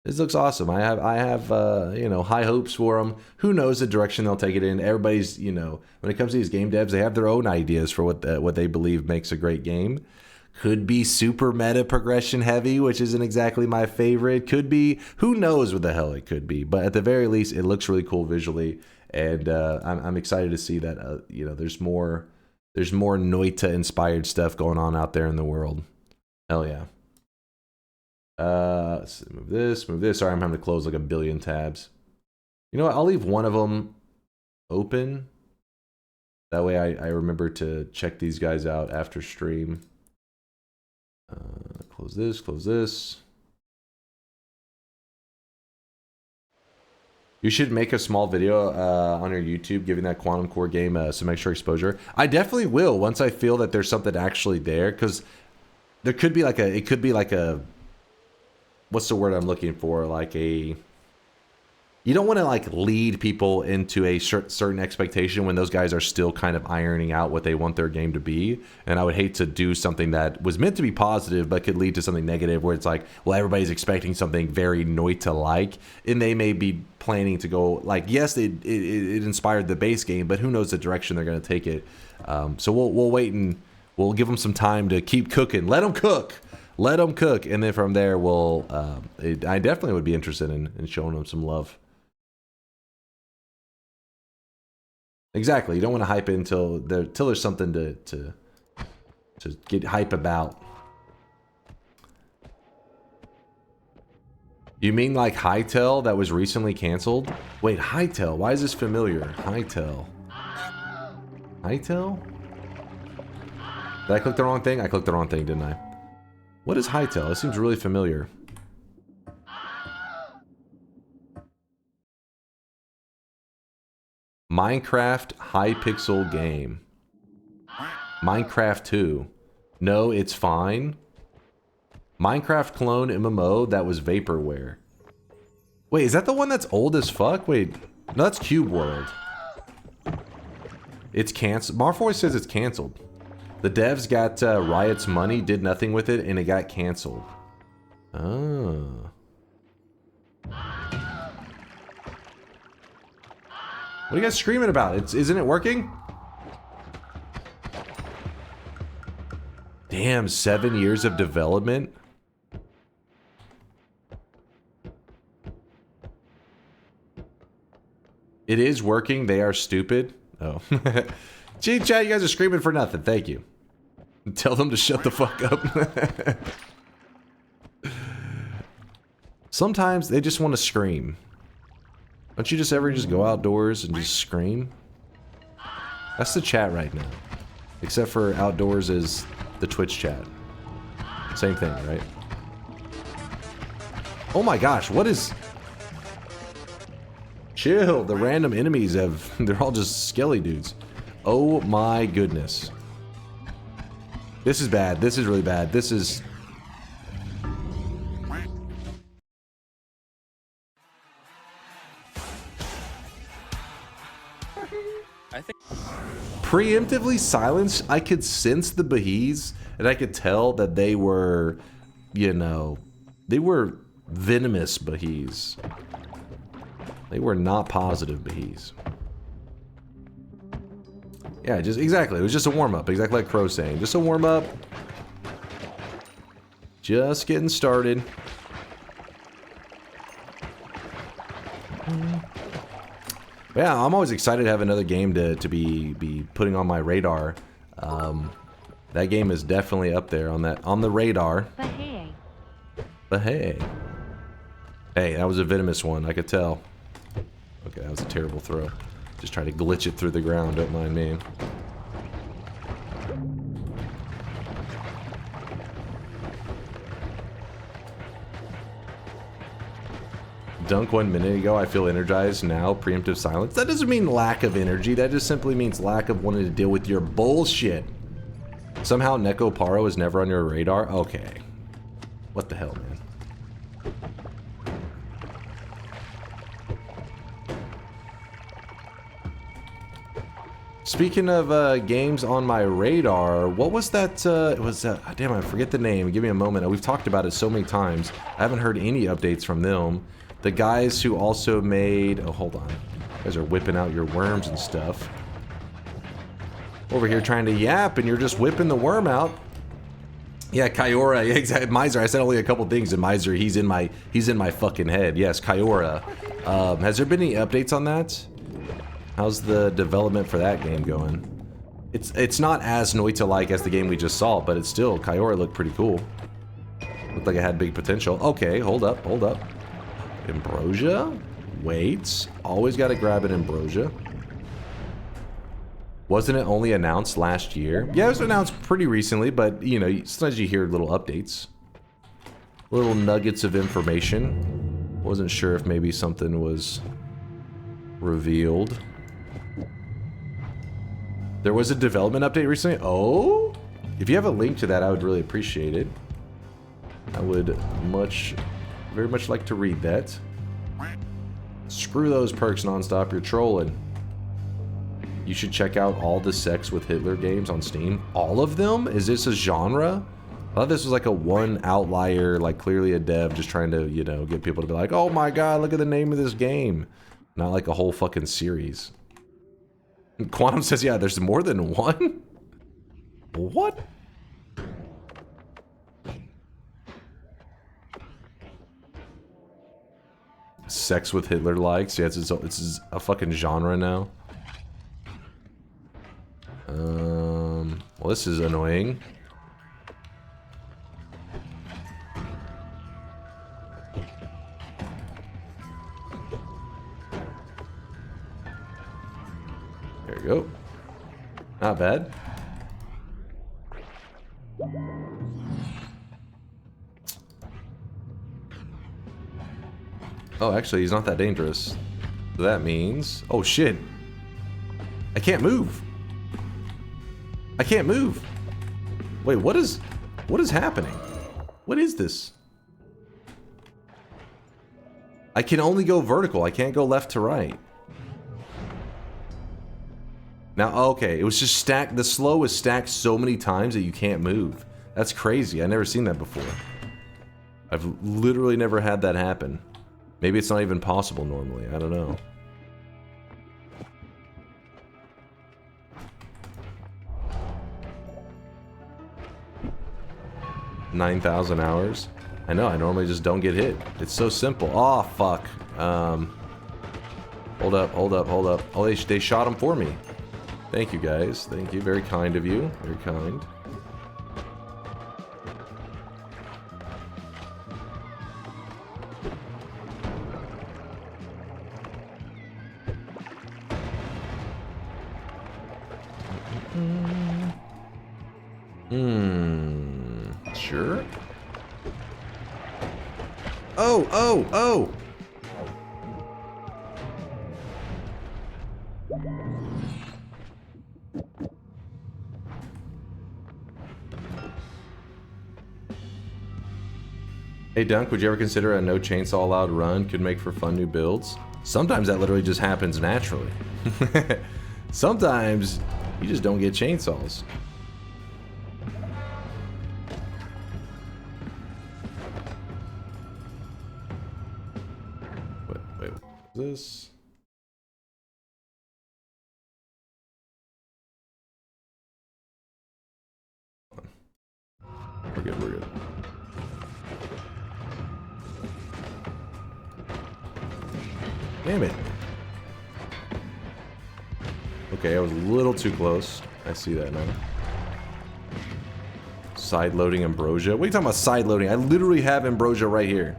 This looks awesome. I have you know, high hopes for them. Who knows the direction they'll take it in? Everybody's, you know, when it comes to these game devs, they have their own ideas for what they believe makes a great game. Could be super meta progression heavy, which isn't exactly my favorite. Could be, who knows what the hell it could be. But at the very least, it looks really cool visually, and I'm excited to see that you know, there's more Noita inspired stuff going on out there in the world. Hell yeah. Let's move this. Sorry, I'm having to close like a billion tabs. You know what? I'll leave one of them open. That way I remember to check these guys out after stream. Close this. You should make a small video on your YouTube giving that Quantum Core game some extra exposure. I definitely will once I feel that there's something actually there, because there could be like a, what's the word I'm looking for? Like a, you don't want to like lead people into a certain expectation when those guys are still kind of ironing out what they want their game to be. And I would hate to do something that was meant to be positive but could lead to something negative, where it's like, well, everybody's expecting something very Noita-like, and they may be planning to go like, yes, it inspired the base game, but who knows the direction they're going to take it. So we'll wait, and we'll give them some time to keep cooking. Let them cook. And then from there, I definitely would be interested in showing them some love. Exactly. You don't want to hype it until there's something to get hype about. You mean like Hytale that was recently canceled? Wait, Hytale. Why is this familiar? Hytale. Hytale? Did I click the wrong thing? I clicked the wrong thing, didn't I? What is Hytale? It seems really familiar. Minecraft high-pixel game. Minecraft 2. No, it's fine. Minecraft clone MMO that was vaporware. Wait, is that the one that's old as fuck? Wait, no, that's Cube World. It's canceled. Marfoy says it's canceled. The devs got Riot's money, did nothing with it, and it got canceled. Oh. What are you guys screaming about? Isn't it working? Damn, 7 years of development. It is working. They are stupid. Oh. Gee, chat, you guys are screaming for nothing. Thank you. Tell them to shut the fuck up. Sometimes they just want to scream. Don't you just ever just go outdoors and just scream? That's the chat right now. Except for outdoors is the Twitch chat. Same thing, right? Oh my gosh, what is... Chill, the random enemies have... They're all just skelly dudes. Oh my goodness. This is bad. This is really bad. This is... I think... Preemptively silenced, I could sense the Bahees, and I could tell that they were, you know, they were venomous Bahees. They were not positive Bahees. Yeah, just exactly. It was just a warm-up, exactly like Crow saying. Just a warm-up. Just getting started. But yeah, I'm always excited to have another game to be putting on my radar. That game is definitely up there on the radar. But hey. Hey, that was a venomous one, I could tell. Okay, that was a terrible throw. Just try to glitch it through the ground, don't mind me. Dunk 1 minute ago, I feel energized now, preemptive silence. That doesn't mean lack of energy, that just simply means lack of wanting to deal with your bullshit. Somehow Neko Paro is never on your radar? Okay. What the hell, man? Speaking of games on my radar, what was that? Damn, I forget the name. Give me a moment. We've talked about it so many times. I haven't heard any updates from them. The guys who also made... Oh, hold on. You guys are whipping out your worms and stuff. Over here trying to yap, and you're just whipping the worm out. Yeah, Kyora. Yeah, exactly. Miser. I said only a couple things, and Miser, he's in my fucking head. Yes, Kyora. Has there been any updates on that? How's the development for that game going? It's not as Noita-like as the game we just saw, but it's still... Kyora looked pretty cool. Looked like it had big potential. Okay, hold up, hold up. Ambrosia? Wait. Always gotta grab an Ambrosia. Wasn't it only announced last year? Yeah, it was announced pretty recently, but, you know, sometimes you hear little updates. Little nuggets of information. Wasn't sure if maybe something was revealed. There was a development update recently? Oh? If you have a link to that, I would really appreciate it. I would very much like to read that. Screw those perks nonstop, you're trolling. You should check out all the Sex with Hitler games on Steam. All of them? Is this a genre? I thought this was like a one outlier, like clearly a dev just trying to, you know, get people to be like, oh my god, look at the name of this game. Not like a whole fucking series. Quantum says, yeah, there's more than one? What? Sex with Hitler likes? Yeah, it's a fucking genre now. Well, this is annoying. There we go. Not bad. Oh, actually, he's not that dangerous. So that means... Oh, shit. I can't move. I can't move. Wait, what is happening? What is this? I can only go vertical. I can't go left to right. Now, okay, it was just stacked. The slow is stacked so many times that you can't move. That's crazy. I've never seen that before. I've literally never had that happen. Maybe it's not even possible normally. I don't know. $9,000 hours. I know, I normally just don't get hit. It's so simple. Oh, fuck. Hold up, hold up, hold up. Oh, they shot him for me. Thank you, guys. Thank you. Very kind of you. Very kind. Sure. Oh, oh, oh! Hey Dunk, would you ever consider a no chainsaw allowed run could make for fun new builds? Sometimes that literally just happens naturally. Sometimes you just don't get chainsaws. Wait, what is this? We're good, we're good. Damn it. Okay, I was a little too close. I see that now. Side loading ambrosia. What are you talking about side loading? I literally have ambrosia right here.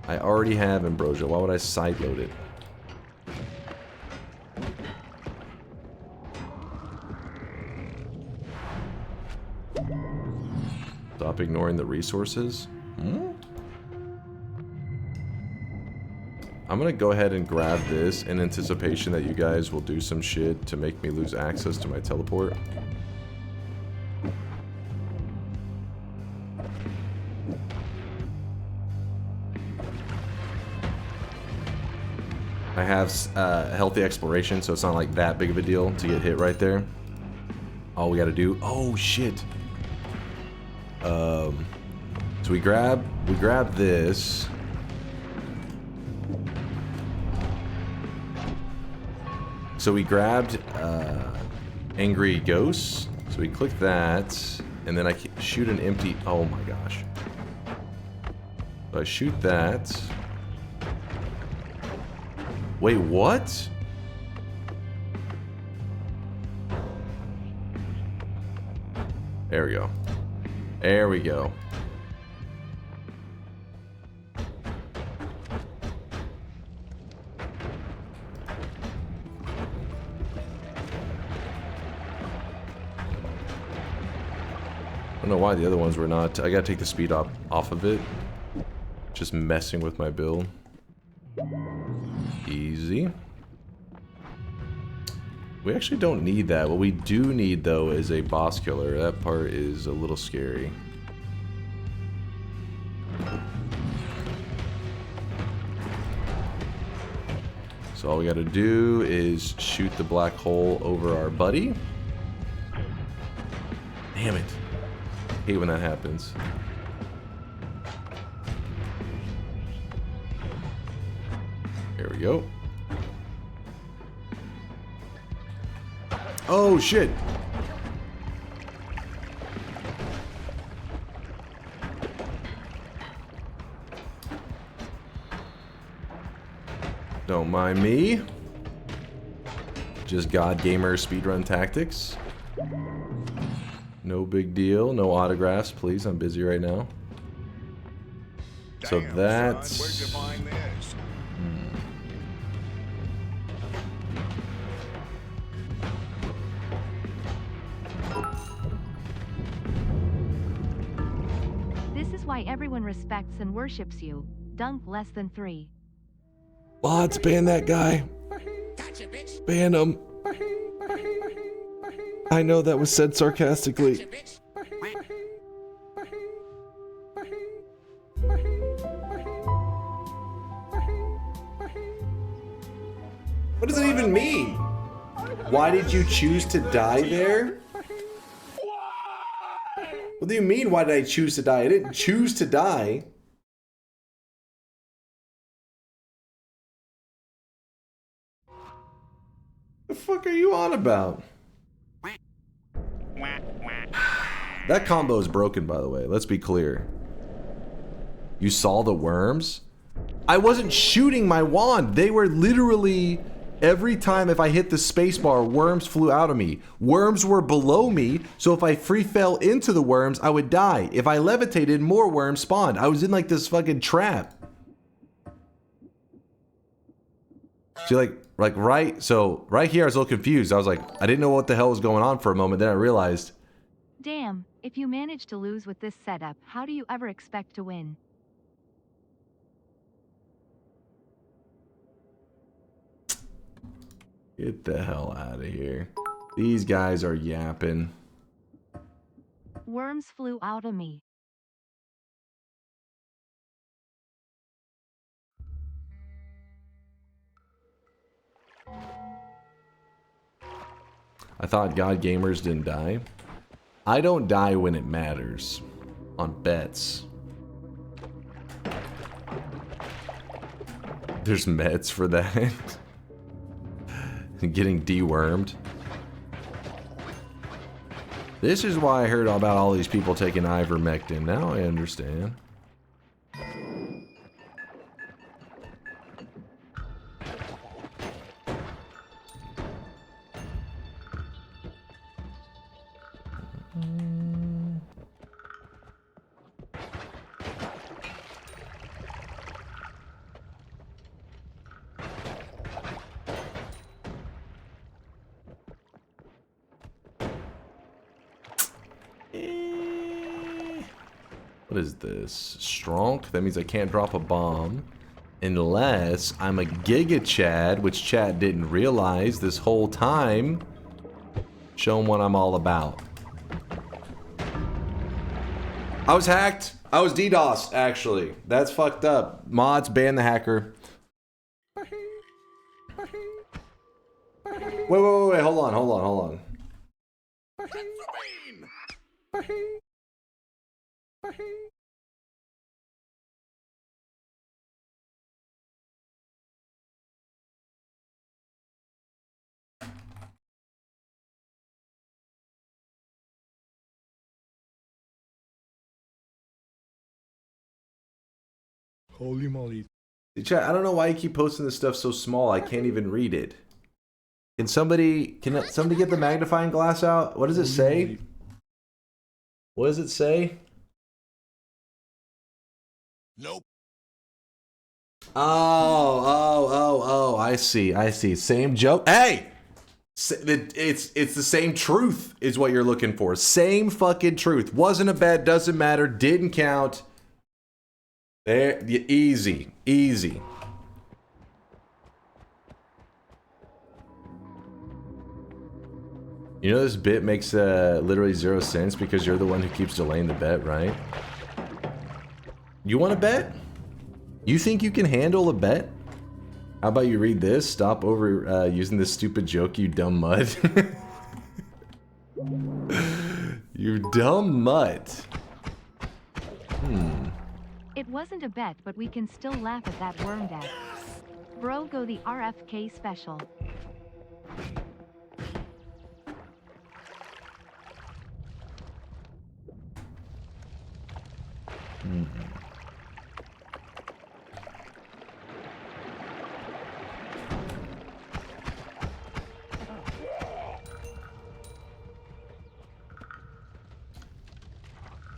I already have ambrosia. Why would I side load it? Stop ignoring the resources. I'm gonna go ahead and grab this in anticipation that you guys will do some shit to make me lose access to my teleport. I have healthy exploration, so it's not like that big of a deal to get hit right there. All we gotta do... Oh, shit. So we grab this. So we grabbed Angry Ghosts. So we click that, and then I shoot an empty... Oh my gosh. So I shoot that. Wait, what? There we go. There we go. I don't know why the other ones were not. I gotta take the speed off of it. Just messing with my build. Easy. We actually don't need that. What we do need, though, is a boss killer. That part is a little scary. So all we gotta do is shoot the black hole over our buddy. Damn it. I hate when that happens. There we go. Oh, shit. Don't mind me. Just God Gamer speedrun tactics. No big deal. No autographs, please. I'm busy right now. So that's... Where'd you find this? This is why everyone respects and worships you. Dunk less than 3. Mods, ban that guy. Ban him. I know that was said sarcastically. What does it even mean? Why did you choose to die there? What do you mean, why did I choose to die? I didn't choose to die. The fuck are you on about? That combo is broken, by the way. Let's be clear. You saw the worms? I wasn't shooting my wand. They were literally... Every time if I hit the spacebar, worms flew out of me. Worms were below me, so if I free fell into the worms, I would die. If I levitated, more worms spawned. I was in like this fucking trap. See, like right here, I was a little confused. I was like, I didn't know what the hell was going on for a moment. Then I realized. Damn, if you manage to lose with this setup, how do you ever expect to win? Get the hell out of here. These guys are yapping. Worms flew out of me. I thought God Gamers didn't die. I don't die when it matters. On bets. There's meds for that. Getting dewormed. This is why I heard about all these people taking ivermectin. Now I understand. What is this? Strong? That means I can't drop a bomb. Unless I'm a Giga Chad, which Chad didn't realize this whole time. Show him what I'm all about. I was hacked. I was DDoSed, actually. That's fucked up. Mods, ban the hacker. Wait. Hold on. Holy moly. Chat, I don't know why you keep posting this stuff so small. I can't even read it. Can somebody get the magnifying glass out? What does it say? What does it say? Nope. Oh, I see. Same joke. Hey! It's the same truth is what you're looking for. Same fucking truth. Wasn't a bet, doesn't matter, didn't count. There, easy. You know this bit makes literally 0 sense because you're the one who keeps delaying the bet, right? You want to bet? You think you can handle a bet? How about you read this? Stop over using this stupid joke, you dumb mutt. You dumb mutt. It wasn't a bet, but we can still laugh at that worm death. Bro, go the RFK special.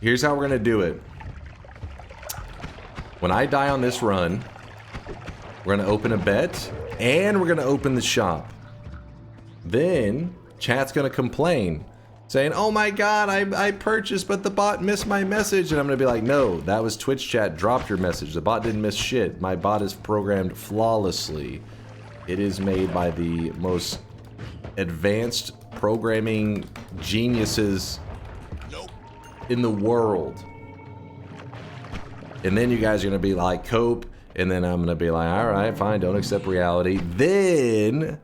Here's how we're gonna do it. When I die on this run, we're gonna open a bet and we're gonna open the shop. Then chat's gonna complain, saying, "Oh my god, I purchased, but the bot missed my message." And I'm gonna be like, "No, that was Twitch chat dropped your message. The bot didn't miss shit. My bot is programmed flawlessly. It is made by the most advanced programming geniuses in the world." And then you guys are gonna be like, "Cope," and then I'm gonna be like, "All right, fine, don't accept reality." Then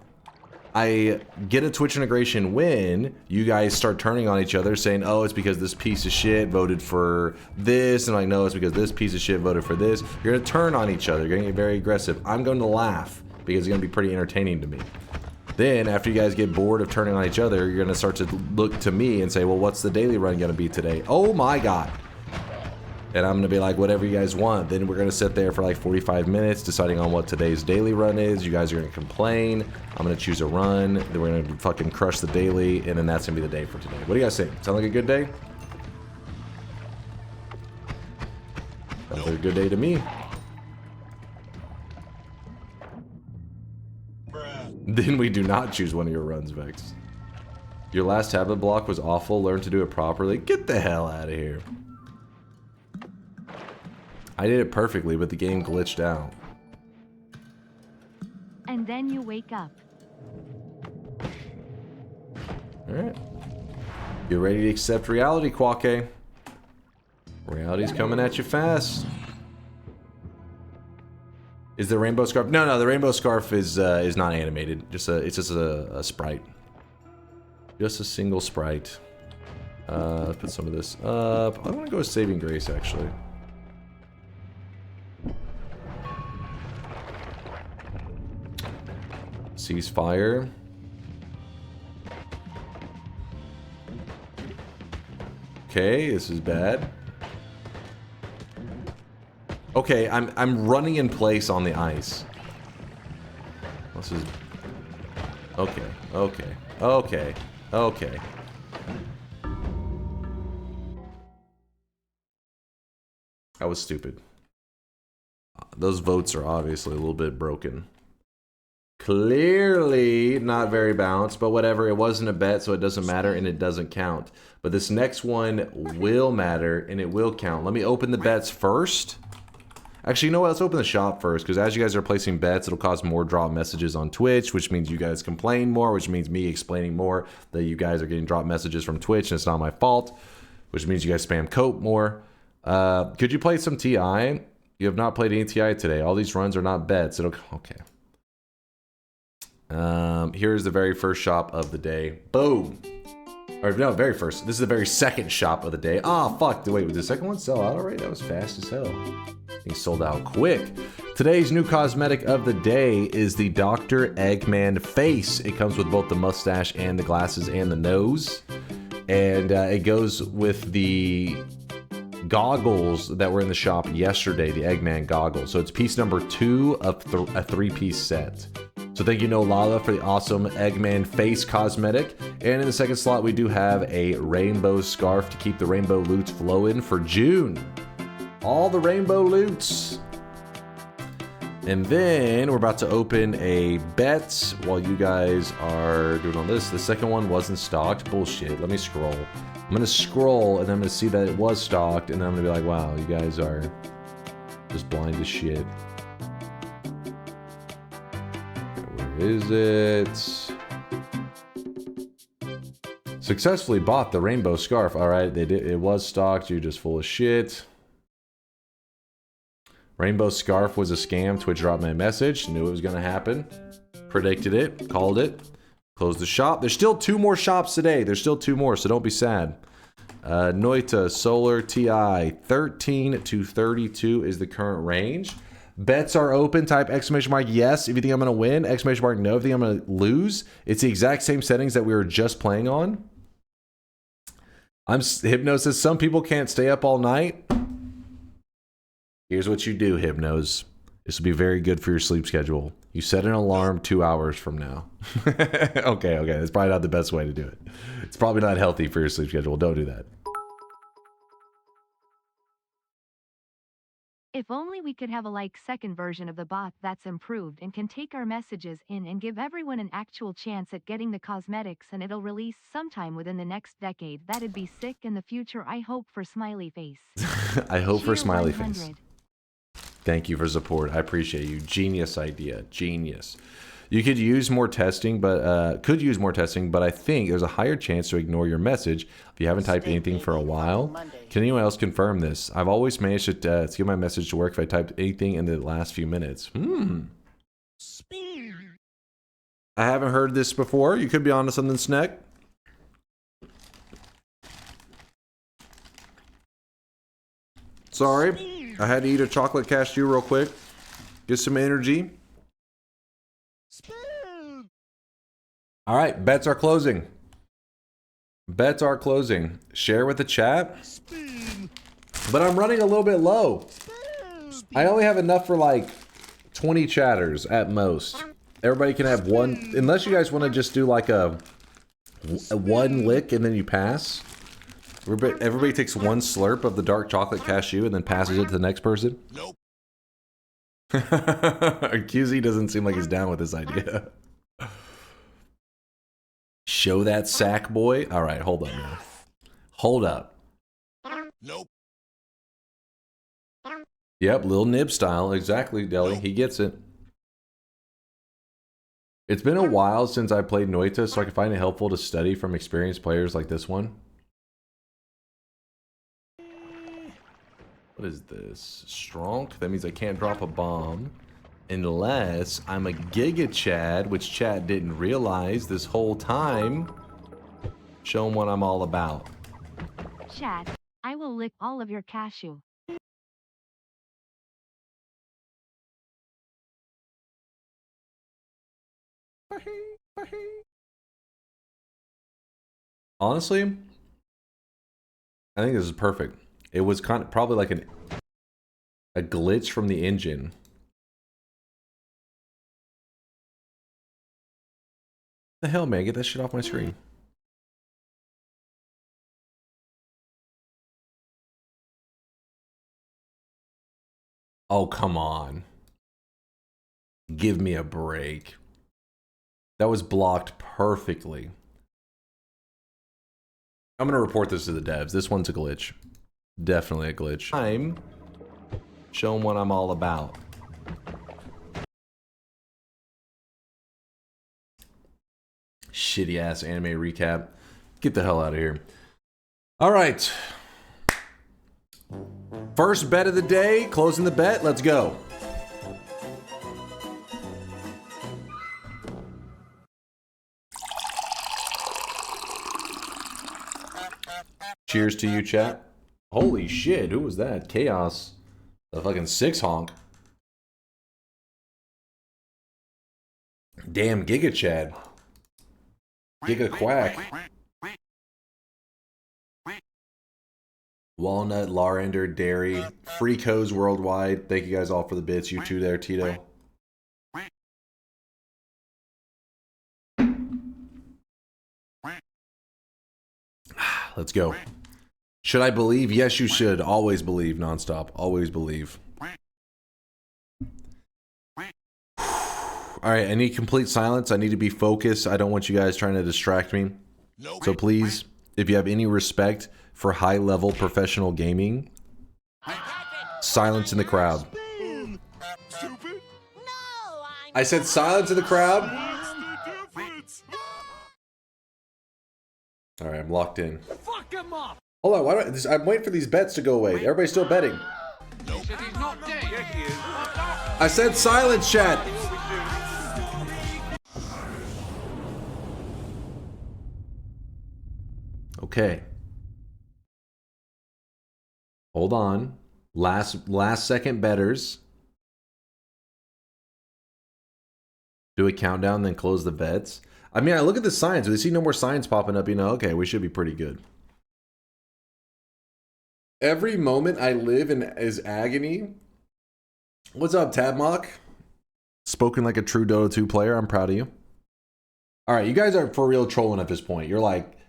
I get a Twitch integration win. You guys start turning on each other, saying, "Oh, it's because this piece of shit voted for this," and I'm like, "No, it's because this piece of shit voted for this." You're gonna turn on each other. You're gonna get very aggressive. I'm going to laugh because it's gonna be pretty entertaining to me. Then, after you guys get bored of turning on each other, you're gonna start to look to me and say, "Well, what's the daily run gonna be today?" Oh my god. And I'm gonna be like, "Whatever you guys want." Then we're gonna sit there for like 45 minutes deciding on what today's daily run is. You guys are gonna complain. I'm gonna choose a run. Then we're gonna fucking crush the daily, and then that's gonna be the day for today. What do you guys think? Sound like a good day? Sounds like a good day to me. Then we do not choose one of your runs, Vex. Your last tablet block was awful. Learn to do it properly. Get the hell out of here. I did it perfectly, but the game glitched out. And then you wake up. Alright. You ready to accept reality, Quake? Reality's coming at you fast. Is the rainbow scarf? No, the rainbow scarf is not animated. It's just a sprite. Just a single sprite. Let's put some of this up. I want to go with Saving Grace, actually. Ceasefire. Okay, this is bad. Okay, I'm running in place on the ice. This is okay. That was stupid. Those votes are obviously a little bit broken. Clearly not very balanced, but whatever. It wasn't a bet, so it doesn't matter and it doesn't count. But this next one will matter and it will count. Let me open the bets first. Actually, you know what? Let's open the shop first, because as you guys are placing bets, it'll cause more drop messages on Twitch, which means you guys complain more, which means me explaining more that you guys are getting drop messages from Twitch and it's not my fault, which means you guys spam Cope more. Could you play some TI? You have not played any TI today. All these runs are not bets. Okay. Here's the very first shop of the day. Boom. Or no, very first. This is the very second shop of the day. Ah, fuck. Wait, did the second one sell out already? That was fast as hell. He sold out quick. Today's new cosmetic of the day is the Dr. Eggman face. It comes with both the mustache and the glasses and the nose. And it goes with the goggles that were in the shop yesterday, the Eggman goggles. So it's piece number 2 of a 3-piece set. So thank you, No Lala, for the awesome Eggman face cosmetic. And in the second slot, we do have a rainbow scarf to keep the rainbow loots flowing for June. All the rainbow loots. And then we're about to open a bet while you guys are doing all this. The second one wasn't stocked. Bullshit. Let me scroll. I'm going to scroll and then I'm going to see that it was stocked. And then I'm going to be like, wow, you guys are just blind as shit. Where is it? Successfully bought the rainbow scarf. All right, they did. It was stocked. You're just full of shit. Rainbow scarf was a scam. Twitch dropped my message. Knew it was going to happen. Predicted it. Called it. Closed the shop. There's still 2 more shops today. There's still 2 more, so don't be sad. Noita Solar TI 13 to 32 is the current range. Bets are open. Type exclamation mark yes if you think I'm going to win. Exclamation mark no if you think I'm going to lose. It's the exact same settings that we were just playing on. Hypno says some people can't stay up all night. Here's what you do, Hypnos. This will be very good for your sleep schedule. You set an alarm 2 hours from now. Okay. That's probably not the best way to do it. It's probably not healthy for your sleep schedule. Don't do that. If only we could have a second version of the bot that's improved and can take our messages in and give everyone an actual chance at getting the cosmetics, and it'll release sometime within the next decade. That'd be sick in the future. I hope for smiley face. I hope for Cheer smiley 100. face. Thank you for support. I appreciate you. Genius idea. Genius. You could use more testing, but I think there's a higher chance to ignore your message if you haven't typed anything for a while. Can anyone else confirm this? I've always managed to get my message to work if I typed anything in the last few minutes. I haven't heard this before. You could be onto something, Snack. Sorry, I had to eat a chocolate cashew real quick. Get some energy. All right, bets are closing. Bets are closing. Share with the chat. But I'm running a little bit low. I only have enough for like 20 chatters at most. Everybody can have one, unless you guys want to just do like a one lick and then you pass. Everybody takes one slurp of the dark chocolate cashew and then passes it to the next person. Nope. QZ doesn't seem like he's down with this idea. Show that sack boy. All right, hold up now. Hold up. Nope. Yep, Lil Nib style. Exactly, Deli. He gets it. It's been a while since I played Noita, so I can find it helpful to study from experienced players like this one. What is this? Strong? That means I can't drop a bomb. Unless I'm a Giga Chad, which Chad didn't realize this whole time. Show him what I'm all about. Chat, I will lick all of your cashew. Honestly, I think this is perfect. It was kind of probably like a glitch from the engine. The hell, man, get that shit off my screen. Oh, come on. Give me a break. That was blocked perfectly. I'm gonna report this to the devs. This one's a glitch. Definitely a glitch. Time. Show them what I'm all about. Shitty ass anime recap. Get the hell out of here. All right. First bet of the day. Closing the bet. Let's go. Cheers to you, chat. Holy shit. Who was that? Chaos. The fucking 6 honk. Damn, Giga Chad. Giga Quack. Walnut, Larender, Dairy, Free Codes Worldwide. Thank you guys all for the bits. You too there, Tito. Let's go. Should I believe? Yes, you should. Always believe, nonstop. Always believe. All right, I need complete silence. I need to be focused. I don't want you guys trying to distract me. Nope. So please, if you have any respect for high-level professional gaming, silence in the crowd. Stupid. I said silence in the crowd. All right, I'm locked in. Fuck him up! Hold on, why do I'm waiting for these bets to go away. Everybody's still betting. Nope. He's not dead. Yes, he is. I said silence, chat. Okay. Hold on. Last second betters. Do a countdown, then close the bets. I mean, I look at the signs. When they see no more signs popping up, you know, okay, we should be pretty good. Every moment I live in is agony. What's up, Tabmock? Spoken like a true Dota 2 player. I'm proud of you. All right, you guys are for real trolling at this point. You're like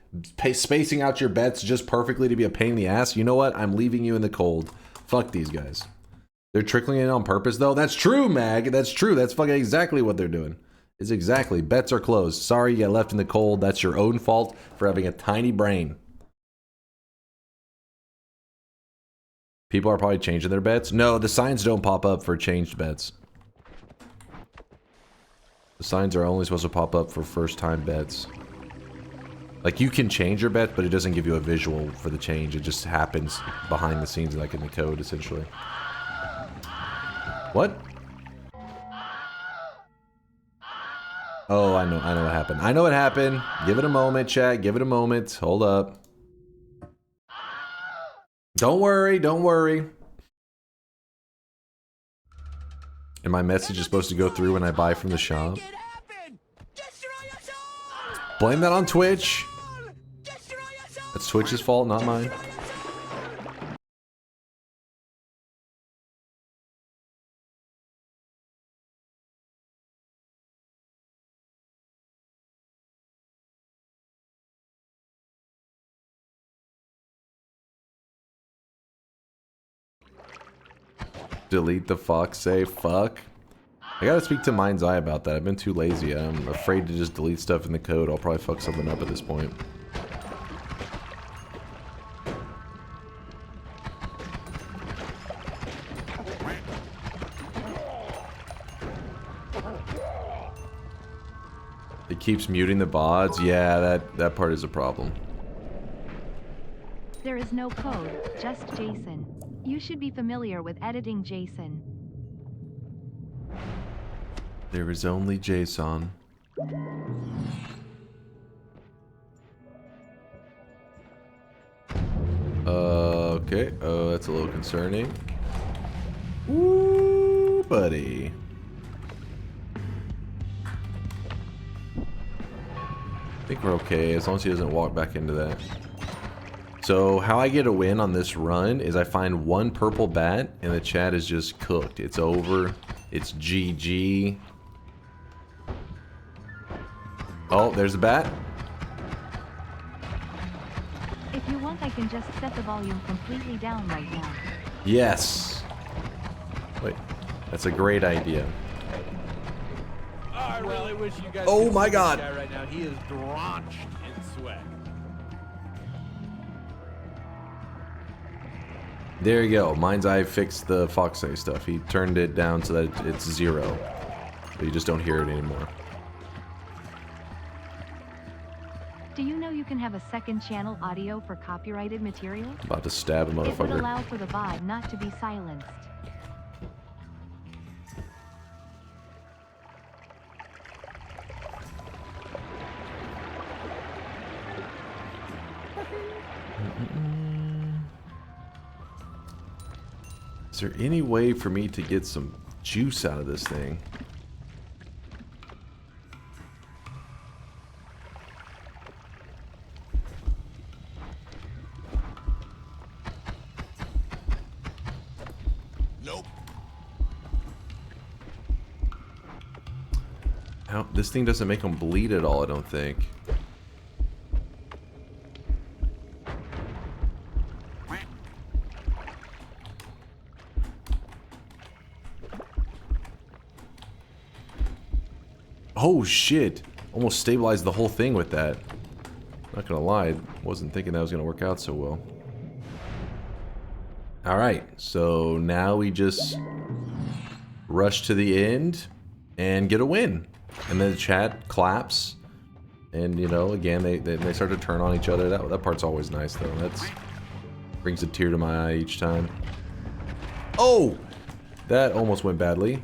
spacing out your bets just perfectly to be a pain in the ass. You know what? I'm leaving you in the cold. Fuck these guys. They're trickling in on purpose, though. That's true, Mag. That's true. That's fucking exactly what they're doing. It's exactly. Bets are closed. Sorry you got left in the cold. That's your own fault for having a tiny brain. People are probably changing their bets. No, the signs don't pop up for changed bets. The signs are only supposed to pop up for first-time bets. Like, you can change your bet, but it doesn't give you a visual for the change. It just happens behind the scenes, like in the code, essentially. What? Oh, I know what happened. I know what happened. Give it a moment, chat. Give it a moment. Hold up. Don't worry, don't worry. And my message is supposed to go through when I buy from the shop. Blame that on Twitch. That's Twitch's fault, not mine. Delete the fuck, say fuck. I gotta speak to Mind's Eye about that. I've been too lazy. I'm afraid to just delete stuff in the code. I'll probably fuck something up at this point. It keeps muting the VODs. Yeah, that part is a problem. There is no code, just JSON. You should be familiar with editing JSON. There is only JSON. Okay. Oh, that's a little concerning. Ooh, buddy. I think we're okay, as long as he doesn't walk back into that. So how I get a win on this run is I find one purple bat and the chat is just cooked. It's over. It's GG. Oh, there's a bat. If you want, I can just set the volume completely down right now. Yes. Wait, that's a great idea. Oh, I really wish you guys Oh could my see God. This guy right now. He is drenched in sweat. There you go. Mind's Eye fixed the Foxay stuff. He turned it down so that it's 0. But you just don't hear it anymore. Do you know you can have a second channel audio for copyrighted material? About to stab a It would motherfucker. allow for the VOD not to be silenced. Is there any way for me to get some juice out of this thing? Nope. How, this thing doesn't make them bleed at all, I don't think. Oh shit! Almost stabilized the whole thing with that. Not gonna lie, wasn't thinking that was gonna work out so well. Alright, so now we just rush to the end and get a win. And then the chat claps. And you know, again, they start to turn on each other. That part's always nice though. That's brings a tear to my eye each time. Oh! That almost went badly.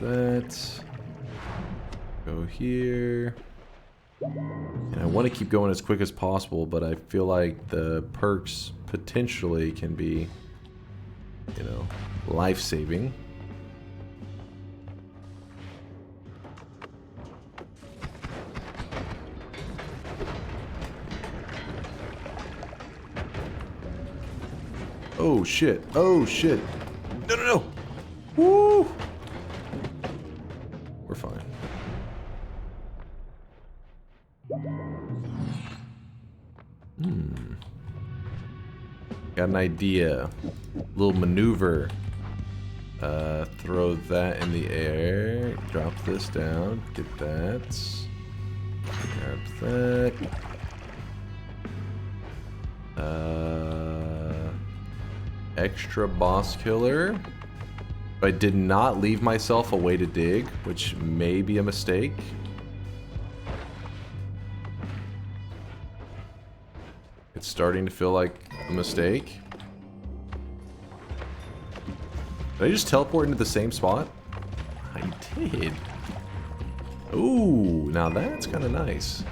That. Go here. And I want to keep going as quick as possible, but I feel like the perks potentially can be, you know, life-saving. Oh shit. Oh shit. No, no, no. Woo! We're fine. Got an idea. Little maneuver. Throw that in the air. Drop this down. Get that. Grab that. Extra boss killer. I did not leave myself a way to dig, which may be a mistake. It's starting to feel like a mistake. Did I just teleport into the same spot? I did. Ooh, now that's kind of nice.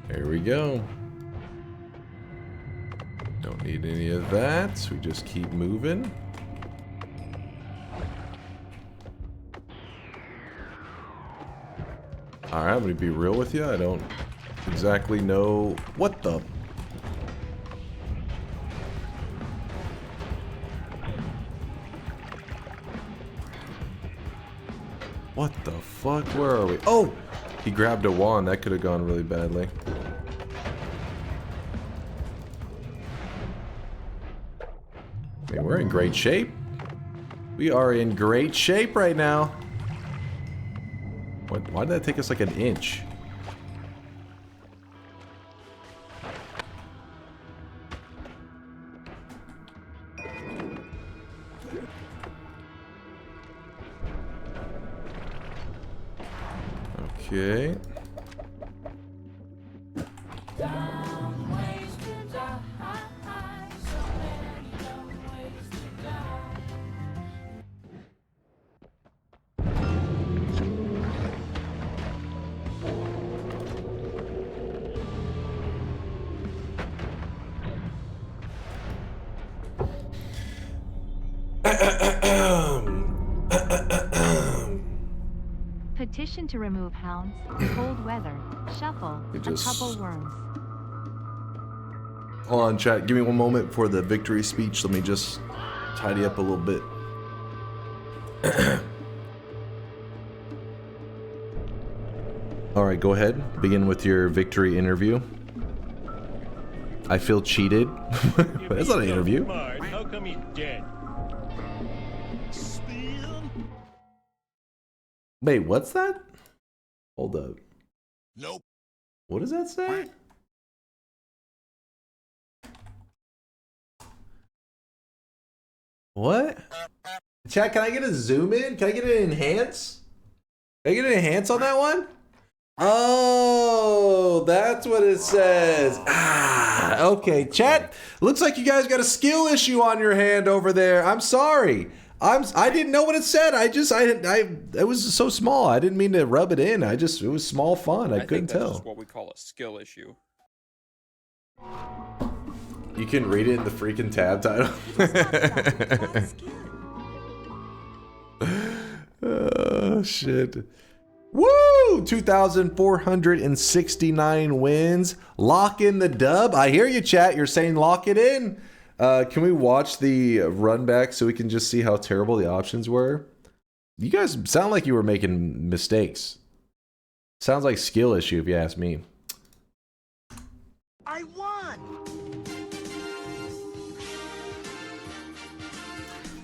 There we go. Don't need any of that, so we just keep moving. Alright, I'm gonna be real with you. I don't exactly know what the... What the fuck? Where are we? Oh! He grabbed a wand. That could have gone really badly. I mean, we're in great shape. We are in great shape right now. What? Why did that take us like an inch? Okay. Petition to remove hounds, cold weather, shuffle, a couple worms. Hold on, chat. Give me one moment for the victory speech. Let me just tidy up a little bit. All right, go ahead. Begin with your victory interview. I feel cheated. That's not an interview. How come he's dead? Wait, what's that? Hold up. Nope. What does that say? What? Chat, can I get a zoom in? Can I get an enhance? Can I get an enhance on that one? Oh, that's what it says. Ah, okay. Chat, looks like you guys got a skill issue on your hand over there. I'm sorry. I didn't know what it said. It was so small. I didn't mean to rub it in. It was small fun. I couldn't tell. That's just what we call a skill issue. You can read it in the freaking tab title. Oh, shit. Woo! 2,469 wins. Lock in the dub. I hear you, chat. You're saying lock it in. Can we watch the run back so we can just see how terrible the options were? You guys sound like you were making mistakes. Sounds like skill issue if you ask me. I won.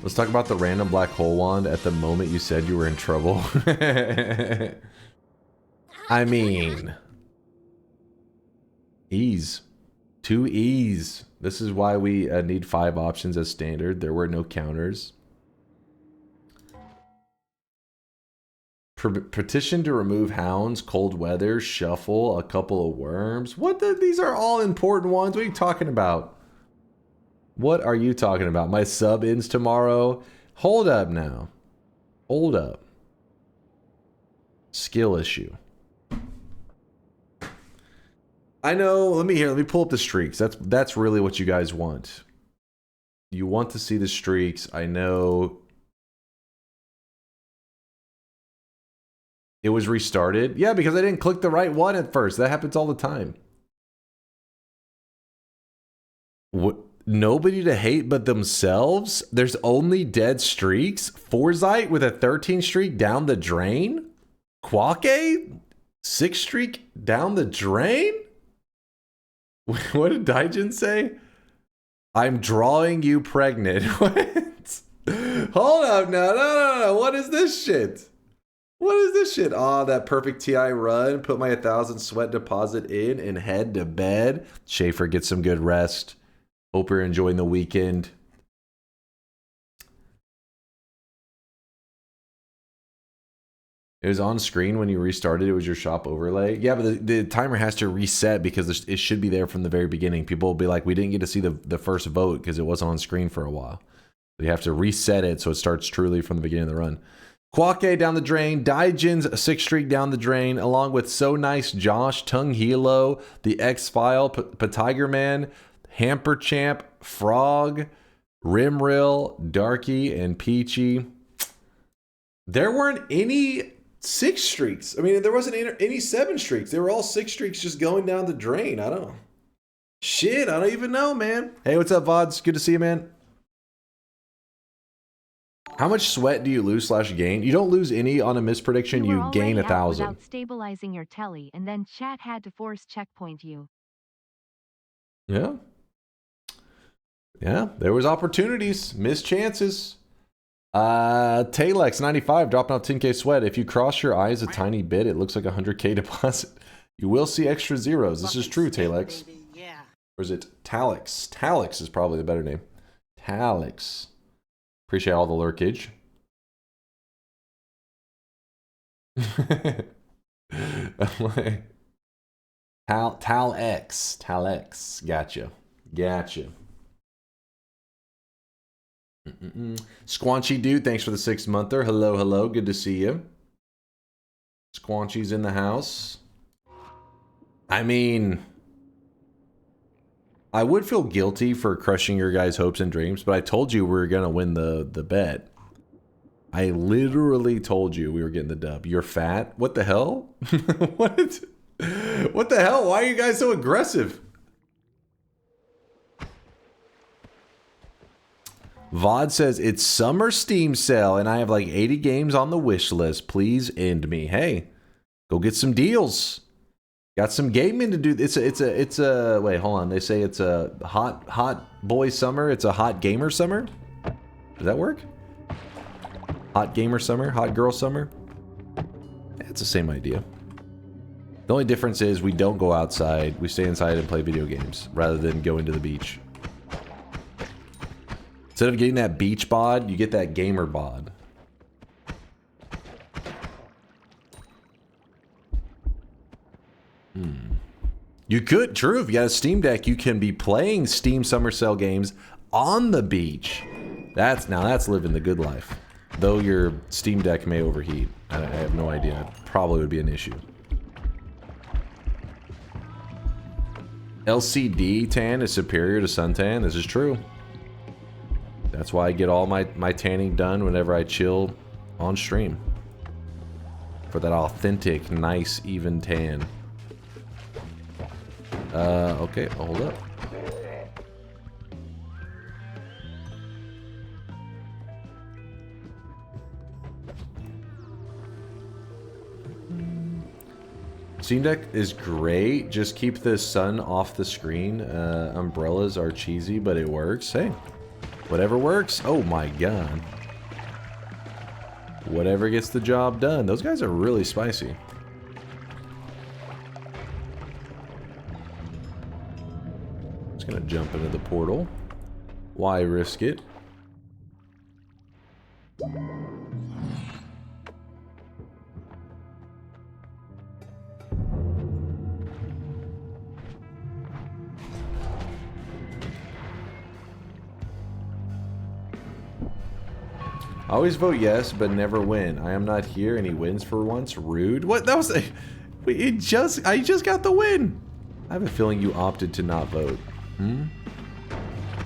Let's talk about the random black hole wand at the moment you said you were in trouble. I mean, ease. 2 E's. This is why we need 5 options as standard. There were no counters. Petition to remove hounds, cold weather, shuffle, a couple of worms. These are all important ones. What are you talking about? What are you talking about? My sub ends tomorrow. Hold up now. Hold up. Skill issue. I know. Let me pull up the streaks. That's really what you guys want. You want to see the streaks. I know. It was restarted. Yeah, because I didn't click the right one at first. That happens all the time. What? Nobody to hate but themselves? There's only dead streaks? Forsyth with a 13 streak down the drain? Quake? 6 streak down the drain? What did Daijin say? I'm drawing you pregnant. What? Hold up, no. What is this shit? What is this shit? Oh, that perfect TI run. Put my 1,000 sweat deposit in and head to bed. Schaefer, get some good rest. Hope you're enjoying the weekend. It was on screen when you restarted. It was your shop overlay. Yeah, but the timer has to reset because it should be there from the very beginning. People will be like, we didn't get to see the first vote because it wasn't on screen for a while. So you have to reset it so it starts truly from the beginning of the run. Quake down the drain. Daijin's 6 streak down the drain, along with So Nice Josh, Tung Hilo, the X-File, Tiger Man, Hamper Champ, Frog, Rimrill, Darky, and Peachy. There weren't any 6 streaks. I mean, there wasn't any 7 streaks. They were all 6 streaks just going down the drain. I don't know. Shit, I don't even know, man. Hey, what's up, Vods? Good to see you, man. How much sweat do you lose / gain? You don't lose any on a misprediction. You gain 1,000. Without stabilizing your telly, and then chat had to force checkpoint you. Yeah. Yeah, there was opportunities, missed chances. Talex 95 dropping off 10k sweat. If you cross your eyes a tiny bit, it looks like 100k deposit. You will see extra zeros. This is true, Talex. Yeah. Or is it Talix? Talix is probably the better name. Talix. Appreciate all the lurkage. Talex. Gotcha. Squanchy dude, thanks for the 6-monther. Hello, good to see you. Squanchy's in the house. I mean, I would feel guilty for crushing your guys' hopes and dreams, but I told you we were gonna win the bet. I literally told you we were getting the dub. You're fat? What the hell? What the hell? Why are you guys so aggressive? VOD says, it's summer Steam sale and I have like 80 games on the wish list. Please end me. Hey, go get some deals. Got some gaming to do. It's a wait, hold on. They say it's a hot boy summer. It's a hot gamer summer. Does that work? Hot gamer summer, hot girl summer. It's the same idea. The only difference is we don't go outside. We stay inside and play video games rather than go into the beach. Instead of getting that beach bod, you get that gamer bod. You could, true, if you got a Steam Deck, you can be playing Steam Summer Sale games on the beach. That's living the good life. Though your Steam Deck may overheat. I have no idea. It probably would be an issue. LCD tan is superior to suntan. This is true. That's why I get all my tanning done whenever I chill on stream. For that authentic, nice, even tan. Okay, hold up. Steam Deck is great. Just keep the sun off the screen. Umbrellas are cheesy, but it works. Hey, whatever works. Oh my god. Whatever gets the job done. Those guys are really spicy. Just gonna jump into the portal. Why risk it? I always vote yes, but never win. I am not here, and he wins for once. Rude. What? That was I just got the win. I have a feeling you opted to not vote. Hmm?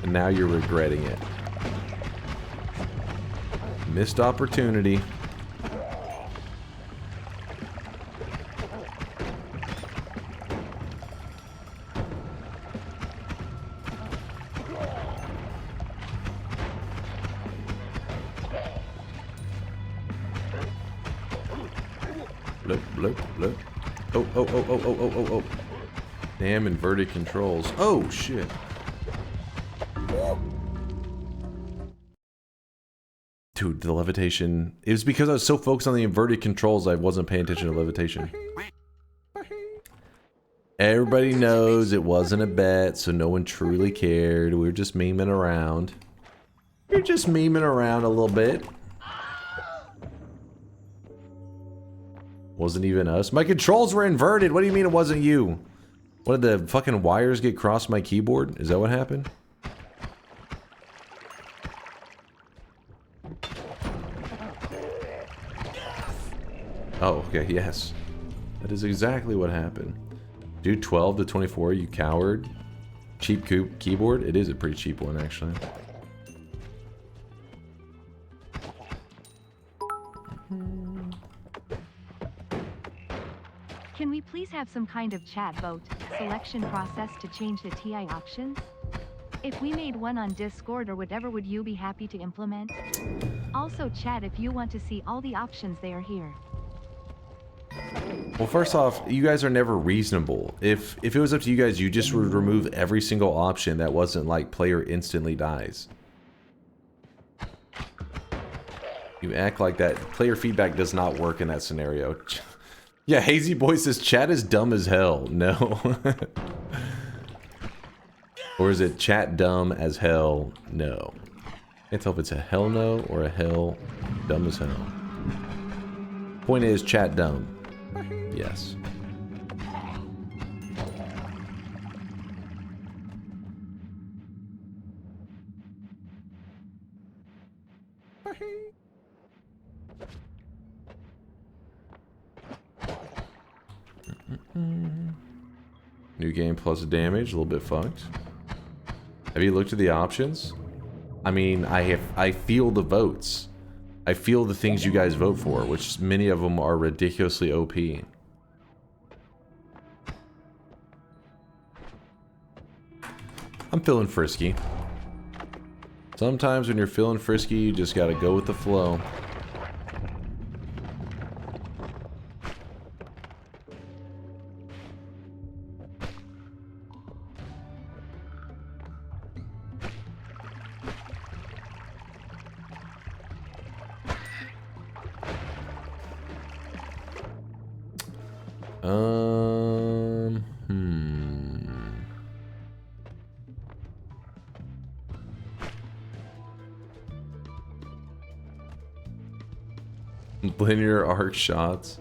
And now you're regretting it. Missed opportunity. Bloop, bloop, bloop. Oh, oh, oh, oh, oh, oh, oh, oh. Damn inverted controls. Oh, shit. Dude, the levitation. It was because I was so focused on the inverted controls I wasn't paying attention to levitation. Everybody knows it wasn't a bet, so no one truly cared. We were just memeing around. You're just memeing around a little bit. Wasn't even us. My controls were inverted. What do you mean it wasn't you? What, did the fucking wires get crossed my keyboard? Is that what happened? Oh, okay, yes. That is exactly what happened. Dude, 12 to 24, you coward. Cheap keyboard? It is a pretty cheap one, actually. Can we please have some kind of chat vote selection process to change the TI options? If we made one on Discord or whatever, would you be happy to implement? Also chat if you want to see all the options, they are here. Well, first off, you guys are never reasonable. If it was up to you guys, you just would remove every single option that wasn't like player instantly dies. You act like that. Player feedback does not work in that scenario. Yeah, Hazy Boy says chat is dumb as hell. No. Or is it chat dumb as hell? No. Can't tell if it's a hell no or a hell dumb as hell. Point is, chat dumb. Yes. New game plus damage, a little bit fucked. Have you looked at the options? I mean, I feel the votes. I feel the things you guys vote for, which many of them are ridiculously OP. I'm feeling frisky. Sometimes when you're feeling frisky, you just gotta go with the flow. Linear arc shots.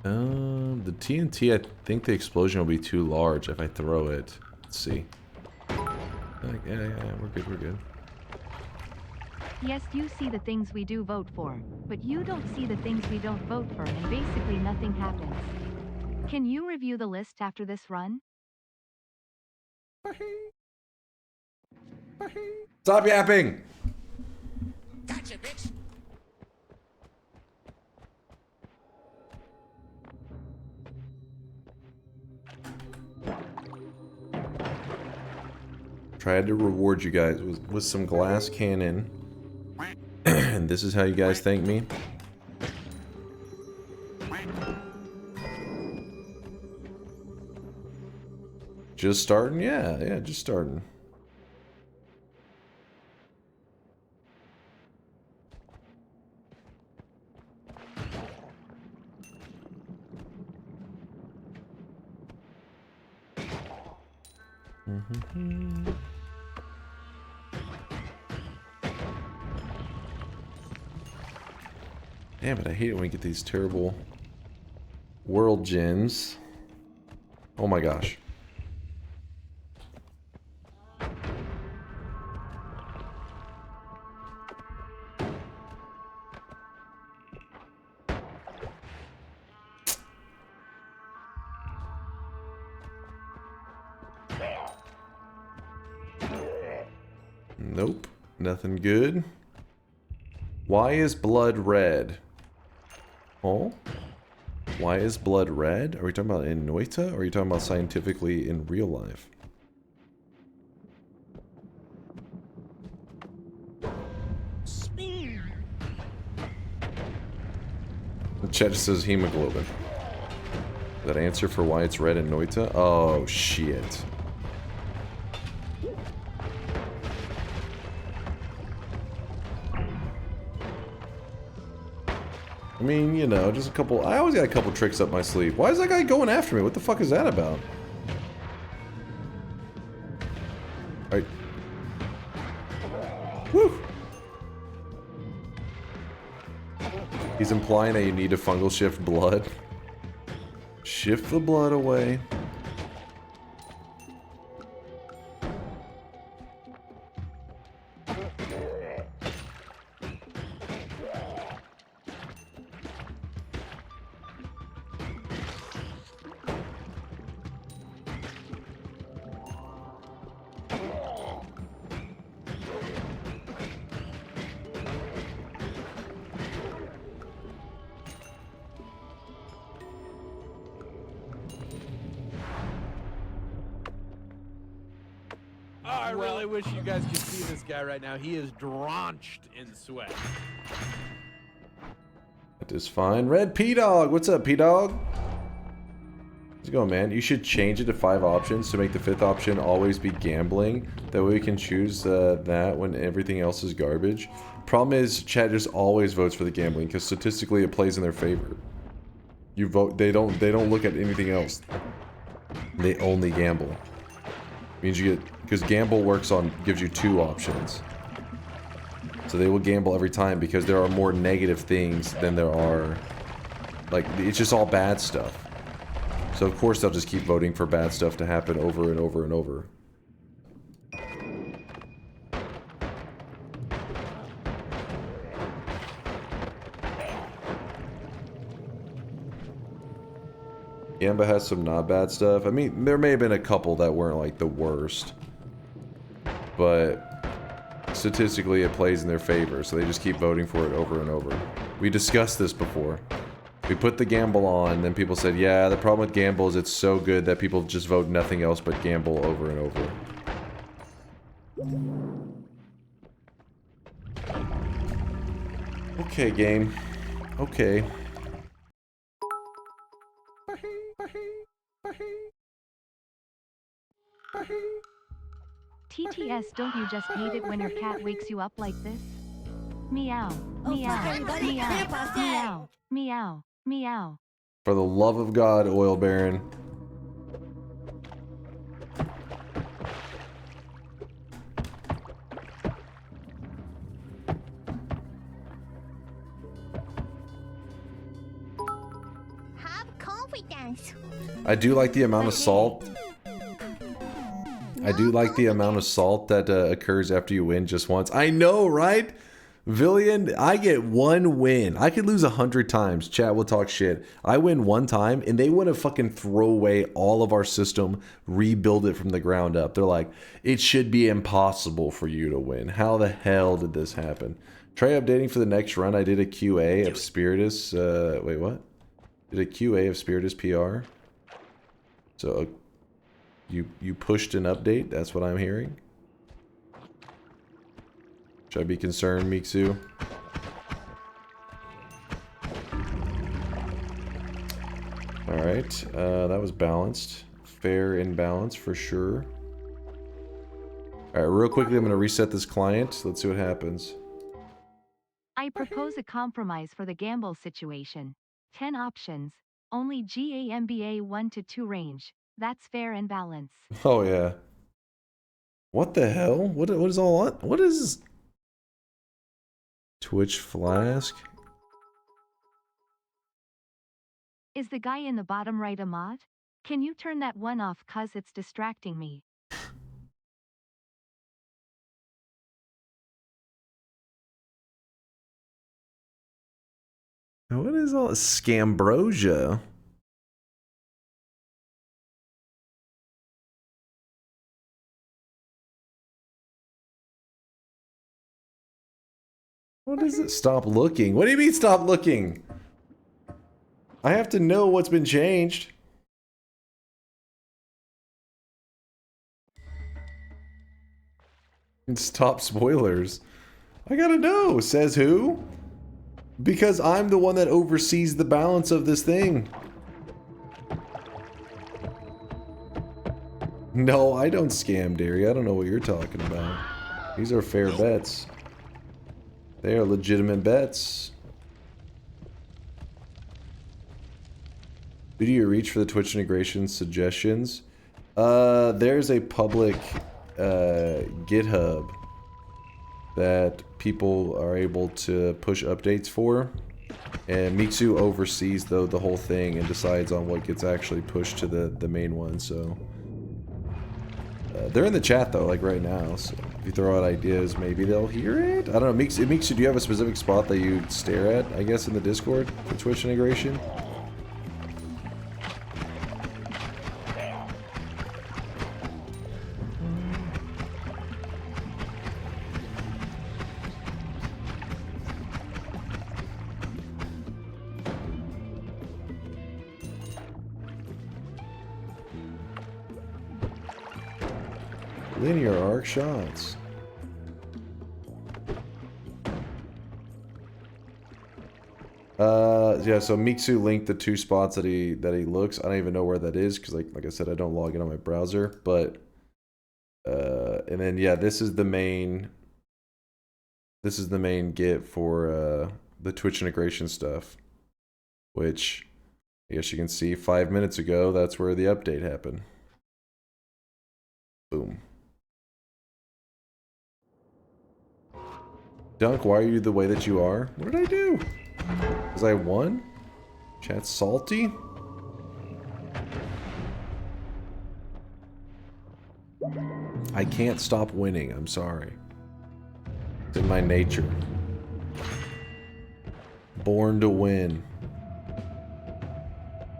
The TNT, I think the explosion will be too large if I throw it. Let's see. Yeah, we're good, we're good. Yes, you see the things we do vote for, but you don't see the things we don't vote for, and basically nothing happens. Can you review the list after this run? Stop yapping! Gotcha, bitch. Tried to reward you guys with some glass cannon. And this is how you guys thank me? Just starting? Yeah, just starting. Damn it, I hate it when we get these terrible world gems. Oh my gosh. Nope. Nothing good. Why is blood red? Oh? Why is blood red? Are we talking about in Noita? Or are you talking about scientifically in real life? The chat just says hemoglobin. That answer for why it's red in Noita? Oh, shit. I mean, you know, just a couple... I always got a couple tricks up my sleeve. Why is that guy going after me? What the fuck is that about? Alright. Woo! He's implying that you need to fungal shift blood. Shift the blood away. I really wish you guys could see this guy right now. He is drenched in sweat. That is fine. Red P-Dog! What's up, P-Dog? How's it going, man? You should change it to 5 options to make the 5th option always be gambling. That way we can choose that when everything else is garbage. Problem is, chat just always votes for the gambling because statistically it plays in their favor. You vote, they don't look at anything else. They only gamble. Means you get, because gamble works on, gives you 2 options. So they will gamble every time because there are more negative things than there are, like, it's just all bad stuff. So of course they'll just keep voting for bad stuff to happen over and over and over. Gamba has some not bad stuff. I mean, there may have been a couple that weren't like the worst. But statistically it plays in their favor, so they just keep voting for it over and over. We discussed this before. We put the gamble on, then people said, yeah, the problem with gamble is it's so good that people just vote nothing else but gamble over and over. Okay, game. Okay. TTS, don't you just hate it when your cat wakes you up like this? Meow, meow, meow, meow, meow, meow. For the love of God, Oil Baron. Have confidence. I do like the amount of salt. I do like the amount of salt that occurs after you win just once. I know, right? Villian, I get 1 win. I could lose 100 times. Chat will talk shit. I win 1 time, and they want to fucking throw away all of our system, rebuild it from the ground up. They're like, it should be impossible for you to win. How the hell did this happen? Try updating for the next run. I did a QA of Spiritus. Wait, what? Did a QA of Spiritus PR. So you pushed an update. That's what I'm hearing. Should I be concerned, Miksu? Alright, that was balanced. Fair and balanced for sure. Alright, real quickly, I'm going to reset this client. Let's see what happens. I propose a compromise for the gamble situation. 10 options. Only GAMBA 1 to 2 range. That's fair and balanced. Oh, yeah. What the hell? What is all that? What is... Twitch Flask? Is the guy in the bottom right a mod? Can you turn that one off cause it's distracting me? What is all Scambrosia? What is it? Stop looking. What do you mean stop looking? I have to know what's been changed. And stop spoilers. I gotta know. Says who? Because I'm the one that oversees the balance of this thing. No, I don't scam Dairy. I don't know what you're talking about. These are fair bets. They are legitimate bets. Who do you reach for the Twitch integration suggestions? There's a public GitHub that people are able to push updates for. And Mitsu oversees the whole thing and decides on what gets actually pushed to the main one, so... they're in the chat though, like right now, so if you throw out ideas, maybe they'll hear it? I don't know, Mitsu, do you have a specific spot that you stare at, I guess, in the Discord for Twitch integration? Linear arc shots. Yeah, so Miksu linked the 2 spots that he looks. I don't even know where that is because like I said, I don't log in on my browser, but and then yeah, this is the main Git for the Twitch integration stuff, which I guess you can see 5 minutes ago, that's where the update happened. Boom. Dunk, why are you the way that you are? What did I do? Because I won? Chat's salty? I can't stop winning, I'm sorry. It's in my nature. Born to win.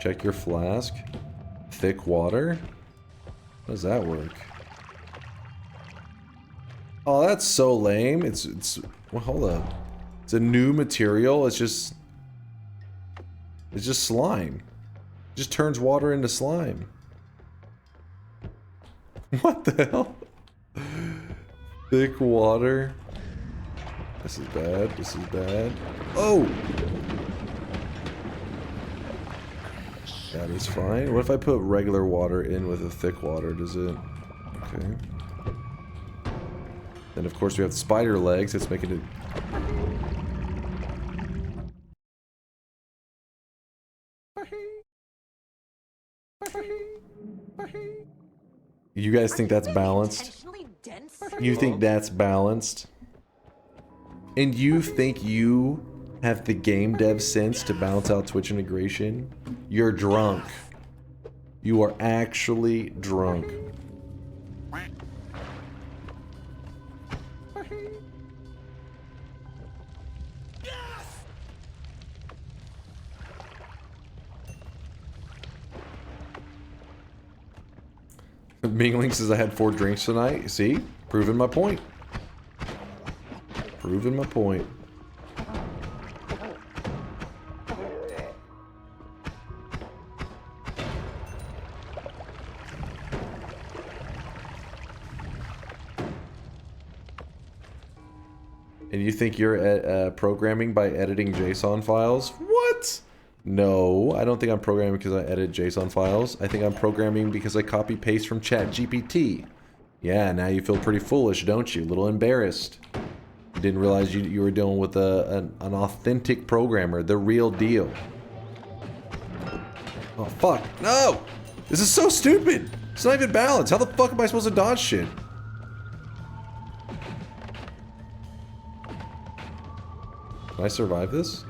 Check your flask. Thick water? How does that work? Oh, that's so lame. It's well, hold up. It's a new material. It's just slime. It just turns water into slime. What the hell? Thick water. This is bad. This is bad. Oh! That is fine. What if I put regular water in with a thick water? Does it... Okay. And of course we have spider legs. It's making it... You guys think that's balanced? You think that's balanced? And you think you have the game dev sense to balance out Twitch integration? You're drunk. You are actually drunk. Mingling says I had 4 drinks tonight. See? Proving my point. Proving my point. And you think you're at programming by editing JSON files? What? No, I don't think I'm programming because I edit JSON files. I think I'm programming because I copy paste from ChatGPT. Yeah, now you feel pretty foolish, don't you? A little embarrassed. You didn't realize you were dealing with an authentic programmer, the real deal. Oh, fuck. No! This is so stupid! It's not even balanced. How the fuck am I supposed to dodge shit? Can I survive this?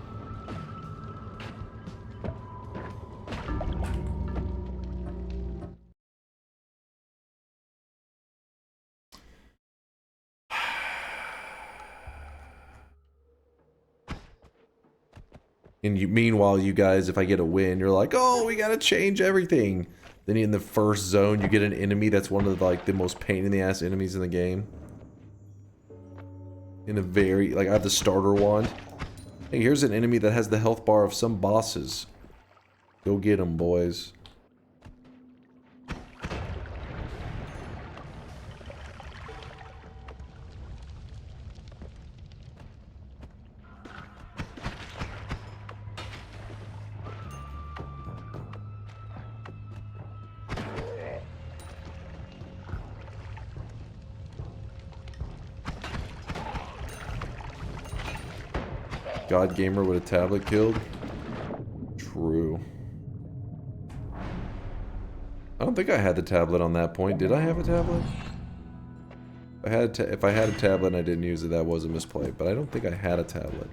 And meanwhile, you guys, if I get a win, you're like, oh, we gotta change everything. Then in the first zone, you get an enemy that's one of the most pain in the ass enemies in the game. in a very, like, I have the starter wand. Hey, here's an enemy that has the health bar of some bosses. Go get them, boys. God Gamer with a tablet killed. True. I don't think I had the tablet on that point. Did I have a tablet? If I had a tablet and I didn't use it, that was a misplay. But I don't think I had a tablet.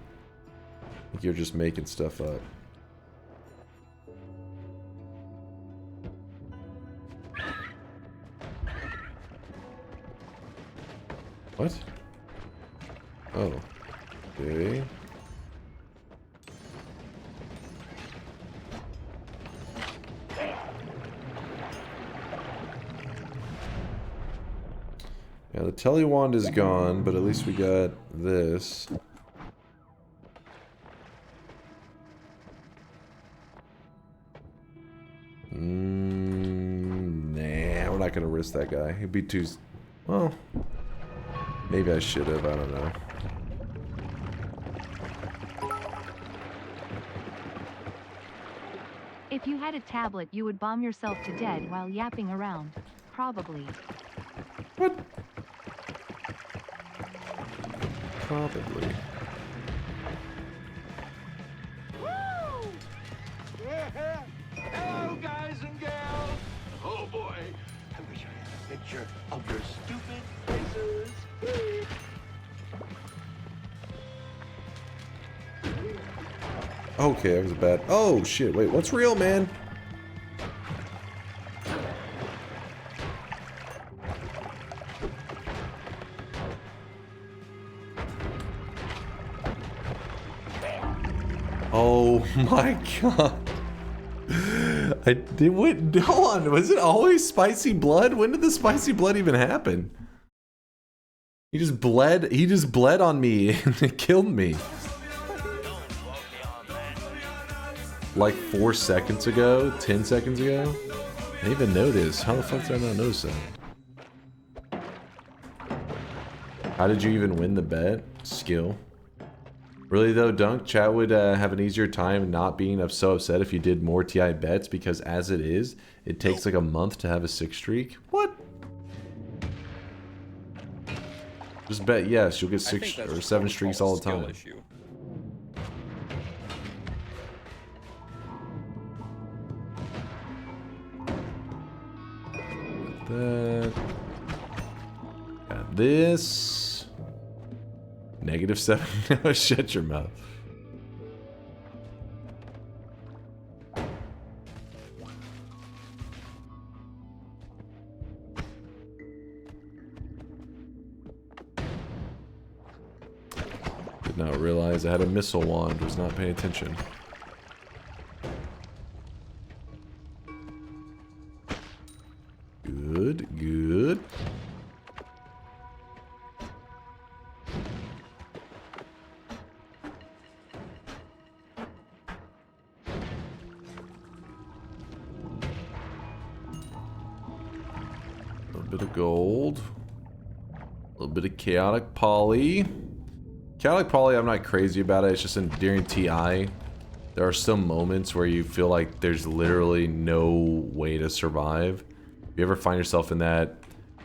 I think you're just making stuff up. What? Oh. Okay. Yeah, the telewand is gone, but at least we got this. Nah, we're not gonna risk that guy. He'd be too... Well, maybe I should have, I don't know. If you had a tablet, you would bomb yourself to death while yapping around. Probably. What? Probably. Woo! Yeah! Hello, guys and gals! Oh boy! I wish I had a picture of your stupid faces. Okay, that was a bad... Oh, shit. Wait, what's real, man? Oh my god. I did... Wait, hold on. Was it always spicy blood? When did the spicy blood even happen? He just bled on me and it killed me. Like 4 seconds ago? 10 seconds ago? I didn't even notice. How the fuck did I not notice that? How did you even win the bet? Skill. Really though, Dunk, chat would have an easier time not being so upset if you did more TI bets, because as it is, it takes like a month to have a 6 streak. What? Just bet yes, you'll get 6 or 7 streaks all the time. Issue. That. Got this. -7. No, shut your mouth. Did not realize I had a missile wand. Was not paying attention. Good, good. A little bit of gold. A little bit of chaotic poly. Chaotic poly, I'm not crazy about it. It's just during TI, there are some moments where you feel like there's literally no way to survive. If you ever find yourself in that,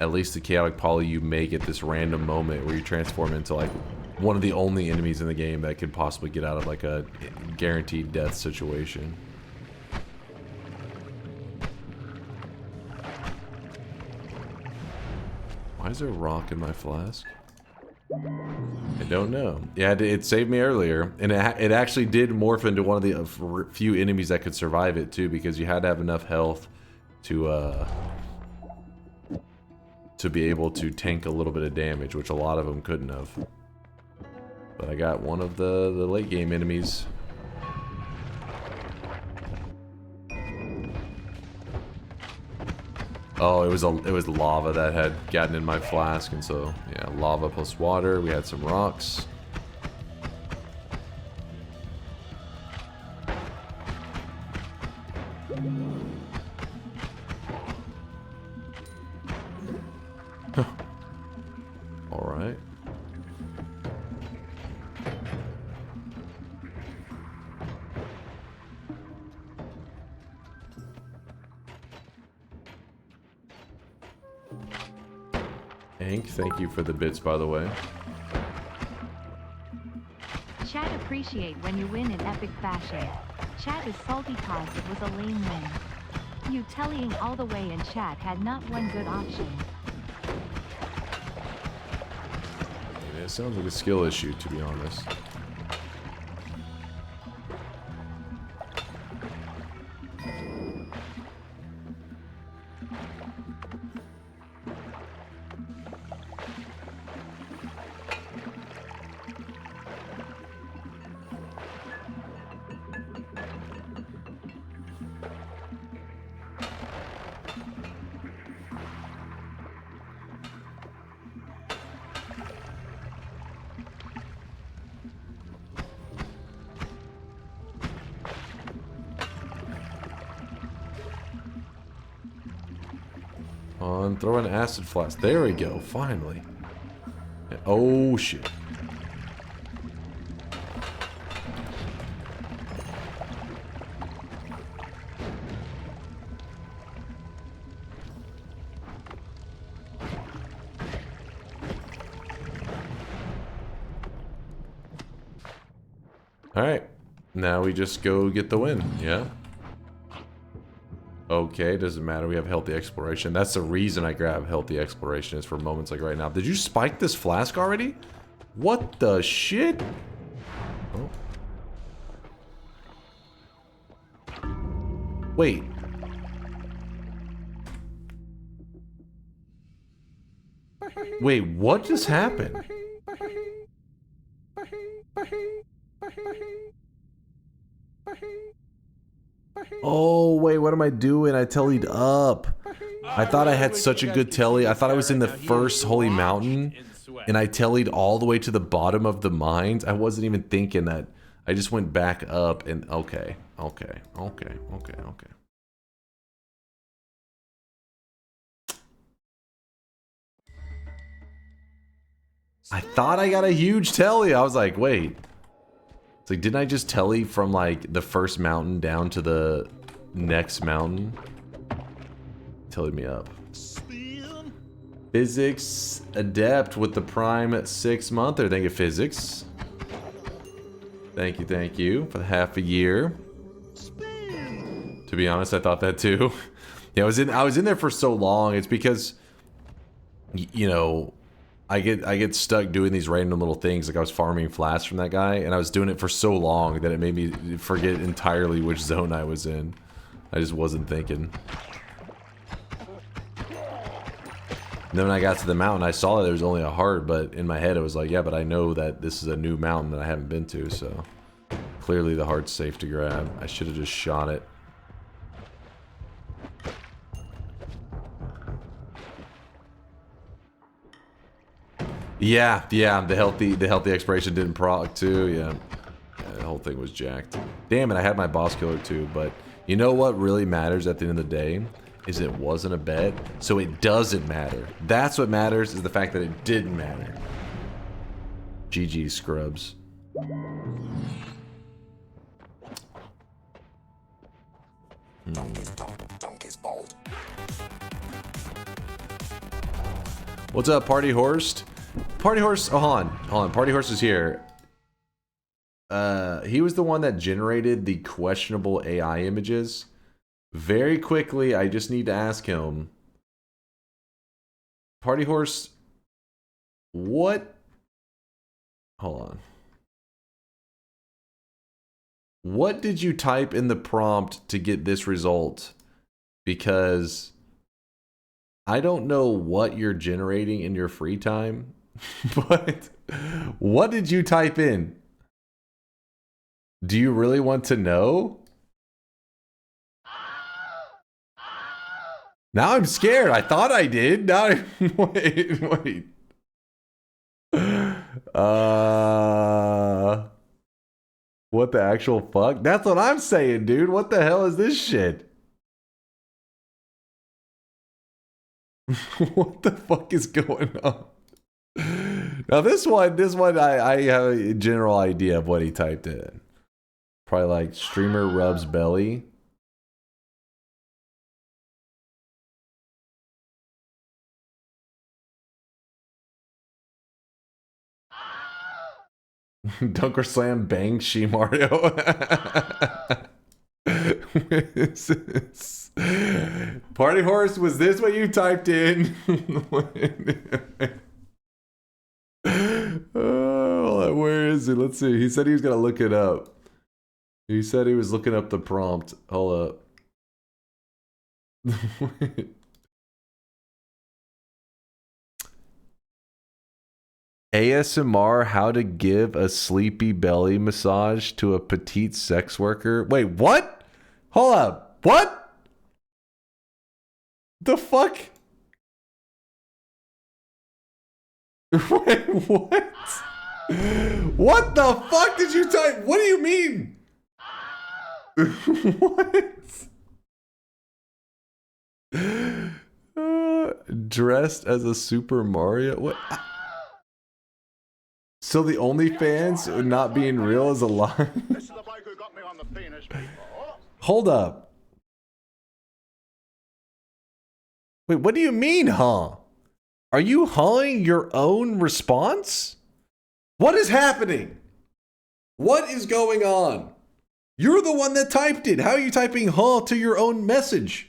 at least the chaotic poly you make at this random moment where you transform into like one of the only enemies in the game that could possibly get out of like a guaranteed death situation. Why is there a rock in my flask? I don't know. Yeah, it saved me earlier, and it actually did morph into one of the few enemies that could survive it too, because you had to have enough health to be able to tank a little bit of damage, which a lot of them couldn't have. But I got one of the late game enemies. Oh, it was lava that had gotten in my flask, and so yeah, lava plus water. We had some rocks. All right. Hank, thank you for the bits, by the way. Chat appreciate when you win in epic fashion. Chat is salty cause it was a lame win. You tellying all the way and chat had not one good option. It sounds like a skill issue, to be honest. On, throw an acid flask. There we go, finally. Oh shit. Alright. Now we just go get the win, yeah? Okay, doesn't matter. We have healthy exploration. That's the reason I grab healthy exploration, is for moments like right now. Did you spike this flask already? What the shit? Oh. Wait. Wait, what just happened? Oh, wait, what am I doing? I tellied up. I thought I had such a good telly. I thought I was in the first holy mountain, and I tellied all the way to the bottom of the mines. I wasn't even thinking that. I just went back up and okay. I thought I got a huge telly. I was like, wait. It's like, didn't I just telly from like the first mountain down to the next mountain? Tellied me up. Physics adept with the prime 6 monther. Thank you, physics. Thank you for the half a year. To be honest, I thought that too. Yeah, I was in there for so long. It's because, you know, I get stuck doing these random little things. Like I was farming flasks from that guy, and I was doing it for so long that it made me forget entirely which zone I was in. I just wasn't thinking. And then when I got to the mountain, I saw that there was only a heart, but in my head it was like, yeah, but I know that this is a new mountain that I haven't been to, so clearly the heart's safe to grab. I should have just shot it. Yeah, the healthy expiration didn't proc too. Yeah, the whole thing was jacked. Damn it, I had my boss killer too. But you know what really matters at the end of the day is it wasn't a bet, so it doesn't matter. That's what matters, is the fact that it didn't matter. GG scrubs. What's up, Party Horse? Party Horse, oh, hold on. Party Horse is here. He was the one that generated the questionable AI images. Very quickly, I just need to ask him. Party Horse, what? Hold on. What did you type in the prompt to get this result? Because I don't know what you're generating in your free time, but what did you type in? Do you really want to know? Now I'm scared. I thought I did. Now wait. What the actual fuck? That's what I'm saying, dude. What the hell is this shit? What the fuck is going on? Now this one, I have a general idea of what he typed in. Probably like streamer rubs belly. DunkOrSlam bang she Mario. Party horse, was this what you typed in? Oh, where is it? Let's see. He said he was gonna look it up. He said he was looking up the prompt. Hold up. ASMR, how to give a sleepy belly massage to a petite sex worker. Wait, what? Hold up. What? The fuck? Wait, what? What the fuck did you type? What do you mean? What? Dressed as a Super Mario? What? So the OnlyFans not being real is a lie? Hold up. Wait, what do you mean, huh? Are you hawing your own response? What is happening? What is going on? You're the one that typed it. How are you typing huh to your own message?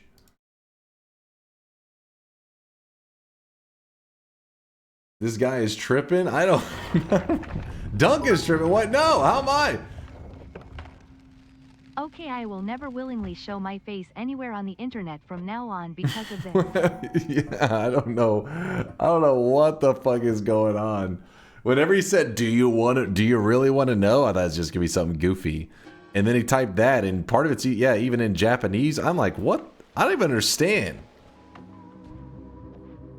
This guy is tripping? I don't... Dunk is tripping. What? No, how am I? Okay, I will never willingly show my face anywhere on the internet from now on because of this. Yeah, I don't know. I don't know what the fuck is going on. Whenever he said, do you really want to know? I thought it was just gonna be something goofy. And then he typed that, and part of it's, yeah, even in Japanese. I'm like, what? I don't even understand.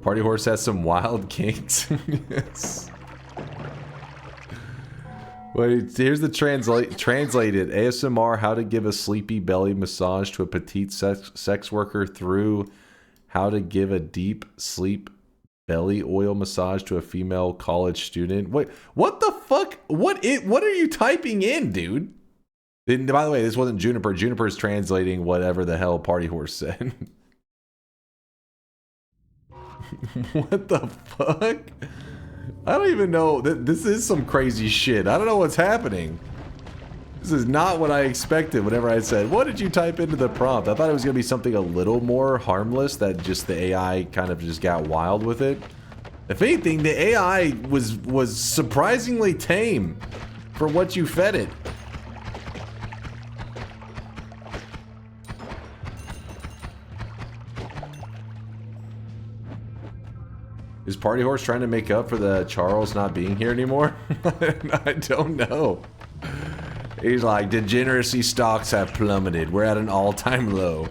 Party horse has some wild kinks. Yes. Wait, here's the translated. ASMR, how to give a sleepy belly massage to a petite sex worker through how to give a deep sleep belly oil massage to a female college student. Wait, what the fuck? What are you typing in, dude? And by the way, this wasn't Juniper. Juniper's translating whatever the hell Party Horse said. What the fuck? I don't even know. This is some crazy shit. I don't know what's happening. This is not what I expected whenever I said, what did you type into the prompt? I thought it was going to be something a little more harmless, that just the AI kind of just got wild with it. If anything, the AI was surprisingly tame for what you fed it. Is Party Horse trying to make up for the Charles not being here anymore? I don't know. He's like, degeneracy stocks have plummeted. We're at an all-time low.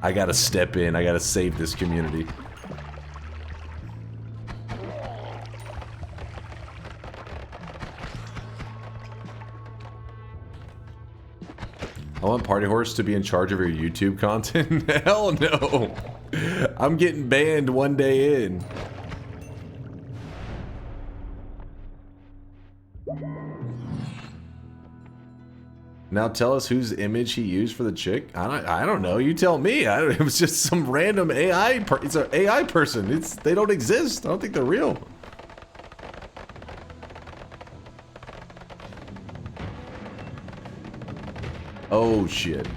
I gotta step in. I gotta save this community. I want Party Horse to be in charge of your YouTube content. Hell no. I'm getting banned one day in. Now tell us whose image he used for the chick. I don't know. You tell me. It was just some random AI. It's an AI person. They don't exist. I don't think they're real. Oh shit.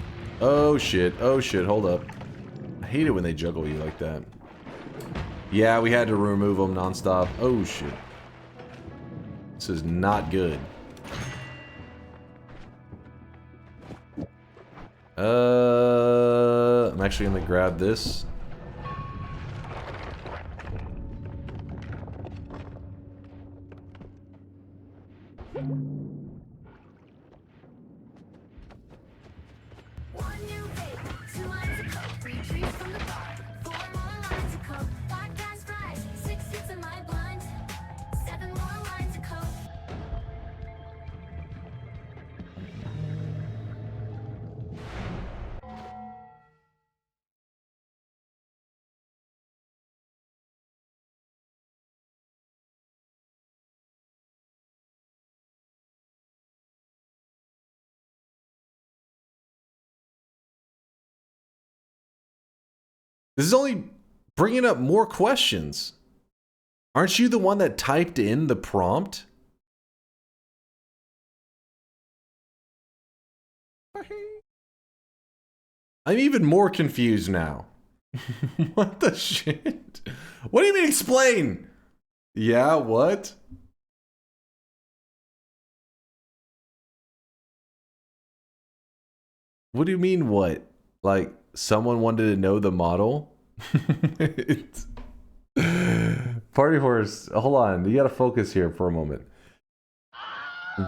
Oh shit. Oh shit. Hold up. I hate it when they juggle you like that. Yeah, we had to remove them nonstop. Oh shit. This is not good. I'm actually gonna grab this. This is only bringing up more questions. Aren't you the one that typed in the prompt? I'm even more confused now. What the shit? What do you mean explain? Yeah, what? What do you mean what? Like someone wanted to know the model? Party horse, hold on. You gotta focus here for a moment.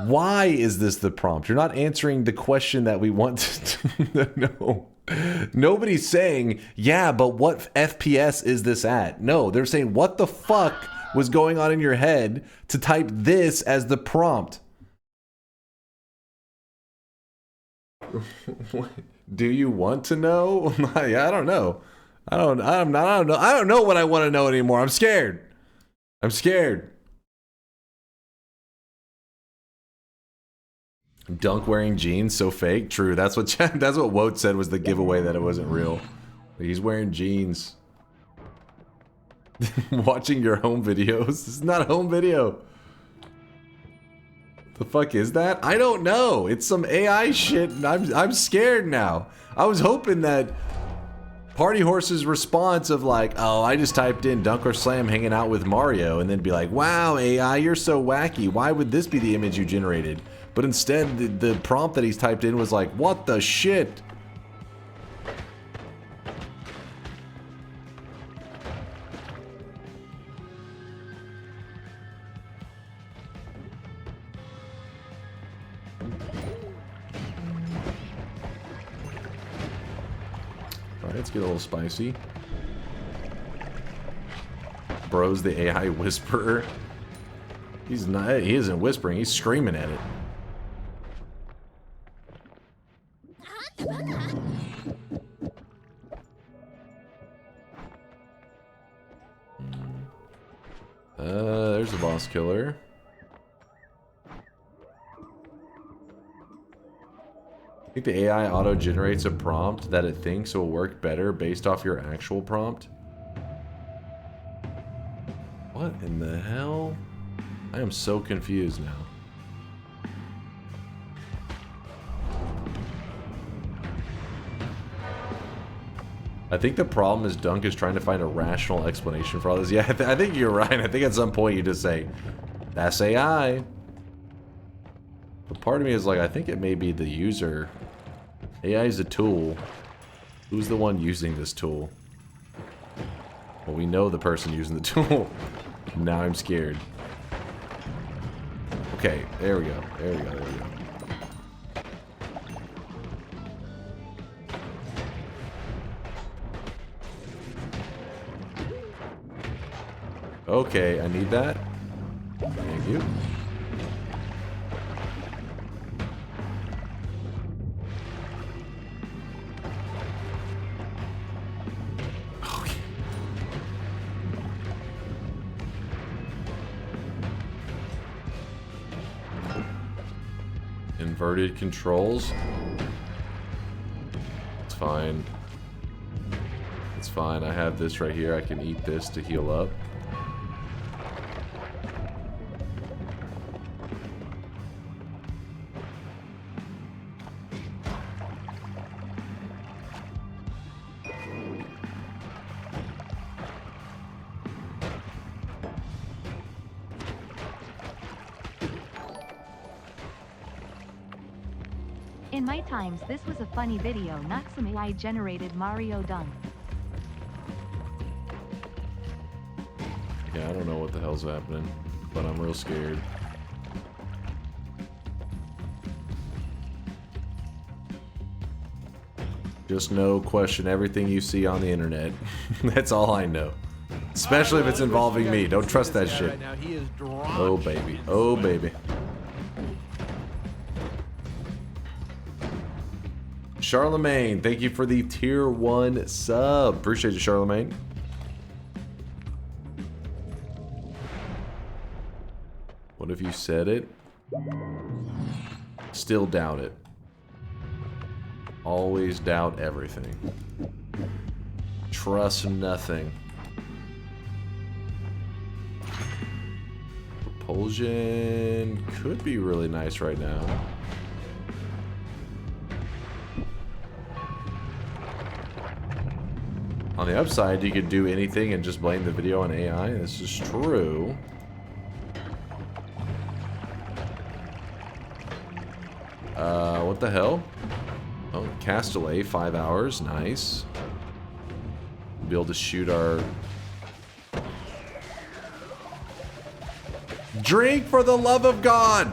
Why is this the prompt? You're not answering the question that we want to know. Nobody's saying, yeah, but what FPS is this at? No, they're saying, what the fuck was going on in your head to type this as the prompt? Do you want to know? I don't know. I don't know what I want to know anymore. I'm scared. I'm scared. Dunk wearing jeans, so fake. True. That's what Woat said was the giveaway that it wasn't real. He's wearing jeans. Watching your home videos. This is not a home video. The fuck is that? I don't know. It's some AI shit, and I'm scared now. I was hoping that Party Horse's response of like, oh, I just typed in DunkOrSlam hanging out with Mario, and then be like, wow, AI, you're so wacky. Why would this be the image you generated? But instead, the prompt that he's typed in was like, what the shit? Alright, let's get a little spicy. Bro's the AI whisperer. He's not, he isn't whispering, he's screaming at it. There's the boss killer. I think the AI auto-generates a prompt that it thinks will work better based off your actual prompt. What in the hell? I am so confused now. I think the problem is Dunk is trying to find a rational explanation for all this. Yeah, I think you're right. I think at some point you just say, that's AI. But part of me is like, I think it may be the user. AI is a tool. Who's the one using this tool? Well, we know the person using the tool. Now I'm scared. Okay, there we go. There we go. There we go. Okay, I need that. Thank you. Okay. Inverted controls. It's fine. It's fine. I have this right here. I can eat this to heal up. In my times, this was a funny video, not some AI-generated Mario dunk. Yeah, I don't know what the hell's happening, but I'm real scared. Just know, question everything you see on the internet. That's all I know. Especially if it's involving me. Don't trust that shit. Oh, baby. Oh, baby. Charlemagne, thank you for the tier 1 sub. Appreciate you, Charlemagne. What if you said it? Still doubt it. Always doubt everything. trust nothing. Propulsion could be really nice right now. On the upside, you could do anything and just blame the video on AI. This is true. What the hell? Oh, cast delay, 5 hours. Nice. We'll be able to shoot our... Drink for the love of God!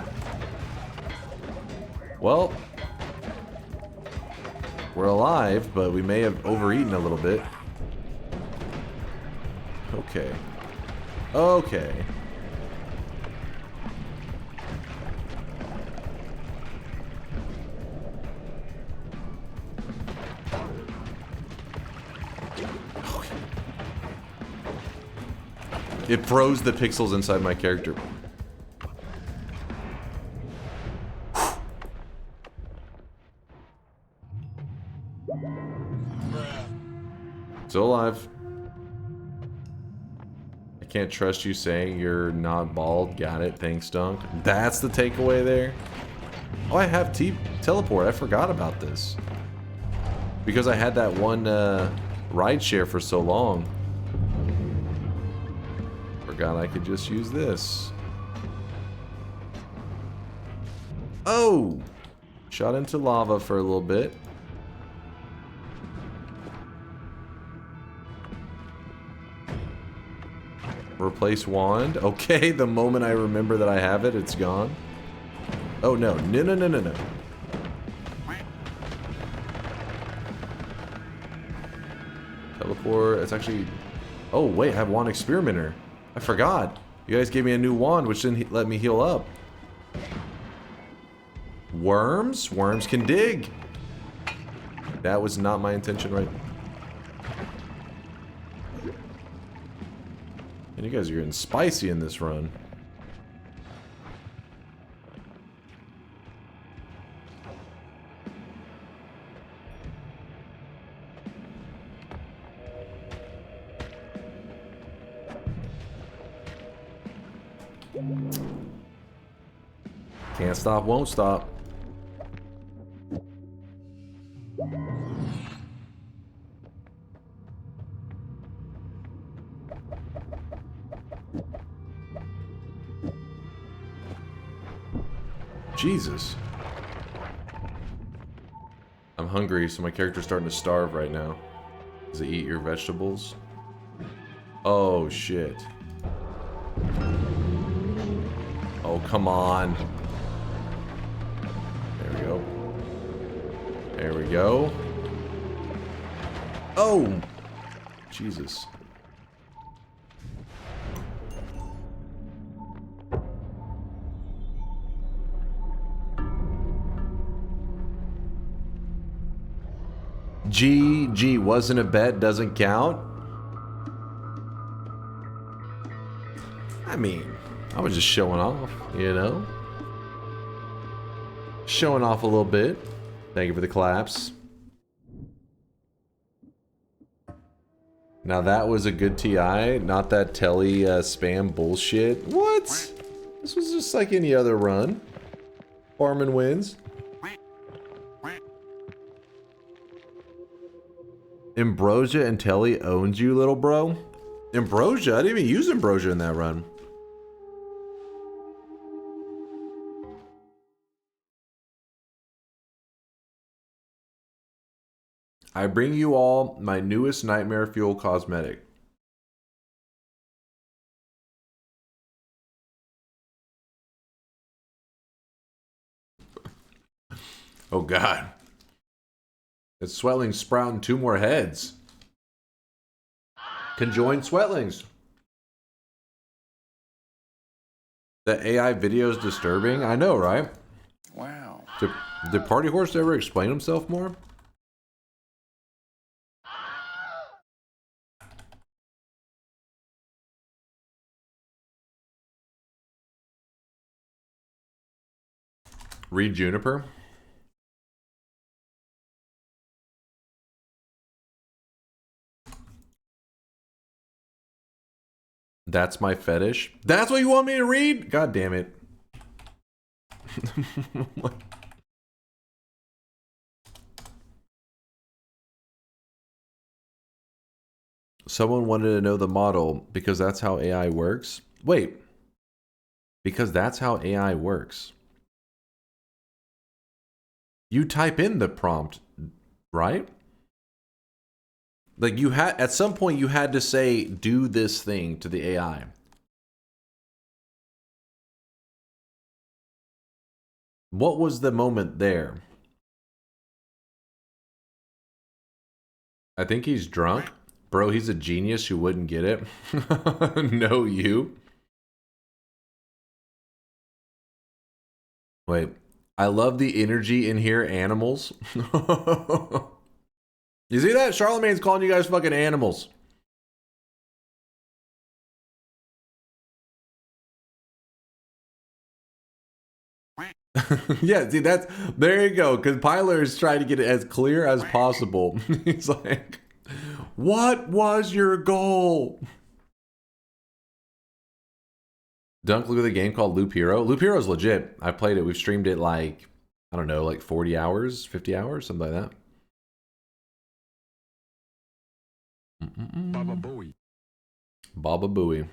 Well... We're alive, but we may have overeaten a little bit. Okay. Okay. It froze the pixels inside my character. Still alive. I can't trust you saying you're not bald. Got it. Thanks, Dunk. That's the takeaway there. Oh, I have teleport. I forgot about this. Because I had that one ride share for so long. Forgot I could just use this. Oh! Shot into lava for a little bit. Replace wand. Okay, the moment I remember that I have it, it's gone. Oh no, no, no, no, no, no. Teleport, it's actually... Oh wait, I have wand experimenter. I forgot. You guys gave me a new wand, which didn't let me heal up. Worms? Worms can dig. That was not my intention, right? And you guys are getting spicy in this run. Can't stop, won't stop. Jesus. I'm hungry, so my character's starting to starve right now. Does it eat your vegetables? Oh, shit. Oh, come on. There we go. There we go. Oh! Jesus. G wasn't a bet, doesn't count. I mean, I was just showing off, you know? Showing off a little bit. Thank you for the claps. Now that was a good TI, not that telly spam bullshit. What? This was just like any other run. Farman wins. Ambrosia and Telly owns you, little bro. Ambrosia? I didn't even use Ambrosia in that run. I bring you all my newest Nightmare Fuel cosmetic. Oh god. It's Sweatlings sprouting 2 more heads. Conjoined Sweatlings. The AI video is disturbing. I know, right? Wow. Did Party Horse ever explain himself more? Read Juniper. That's my fetish. That's what you want me to read? God damn it. Someone wanted to know the model because that's how AI works. Wait. Because that's how AI works. You type in the prompt, right? Like you had, at some point you had to say, do this thing to the AI. What was the moment there? I think he's drunk. Bro, he's a genius who wouldn't get it. No, you. Wait. I love the energy in here, animals. You see that? Charlemagne's calling you guys fucking animals. Yeah, see, that's, there you go. Because Pyler is trying to get it as clear as possible. He's like, what was your goal? Dunk, look at the game called Loop Hero. Loop Hero is legit. I played it. We've streamed it like, I don't know, like 40 hours, 50 hours, something like that. Baba Booey. Baba Booey.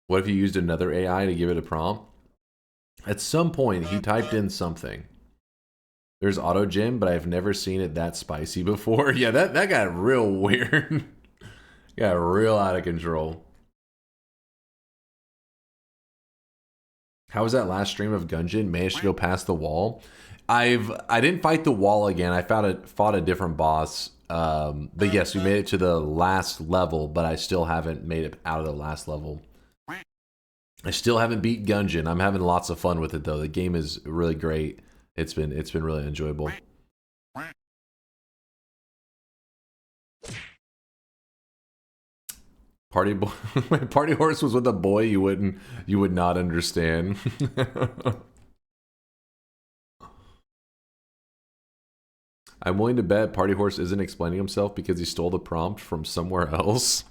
What if you used another AI to give it a prompt? At some point, he typed in something. There's auto gym, but I've never seen it that spicy before. Yeah, that got real weird. Got real out of control. How was that last stream of Gungeon? Managed to go past the wall. I didn't fight the wall again. I fought a different boss. But yes, we made it to the last level, but I still haven't made it out of the last level. I still haven't beat Gungeon. I'm having lots of fun with it though. The game is really great. It's been really enjoyable. Party horse was with a boy you would not understand. I'm willing to bet Party Horse isn't explaining himself because he stole the prompt from somewhere else.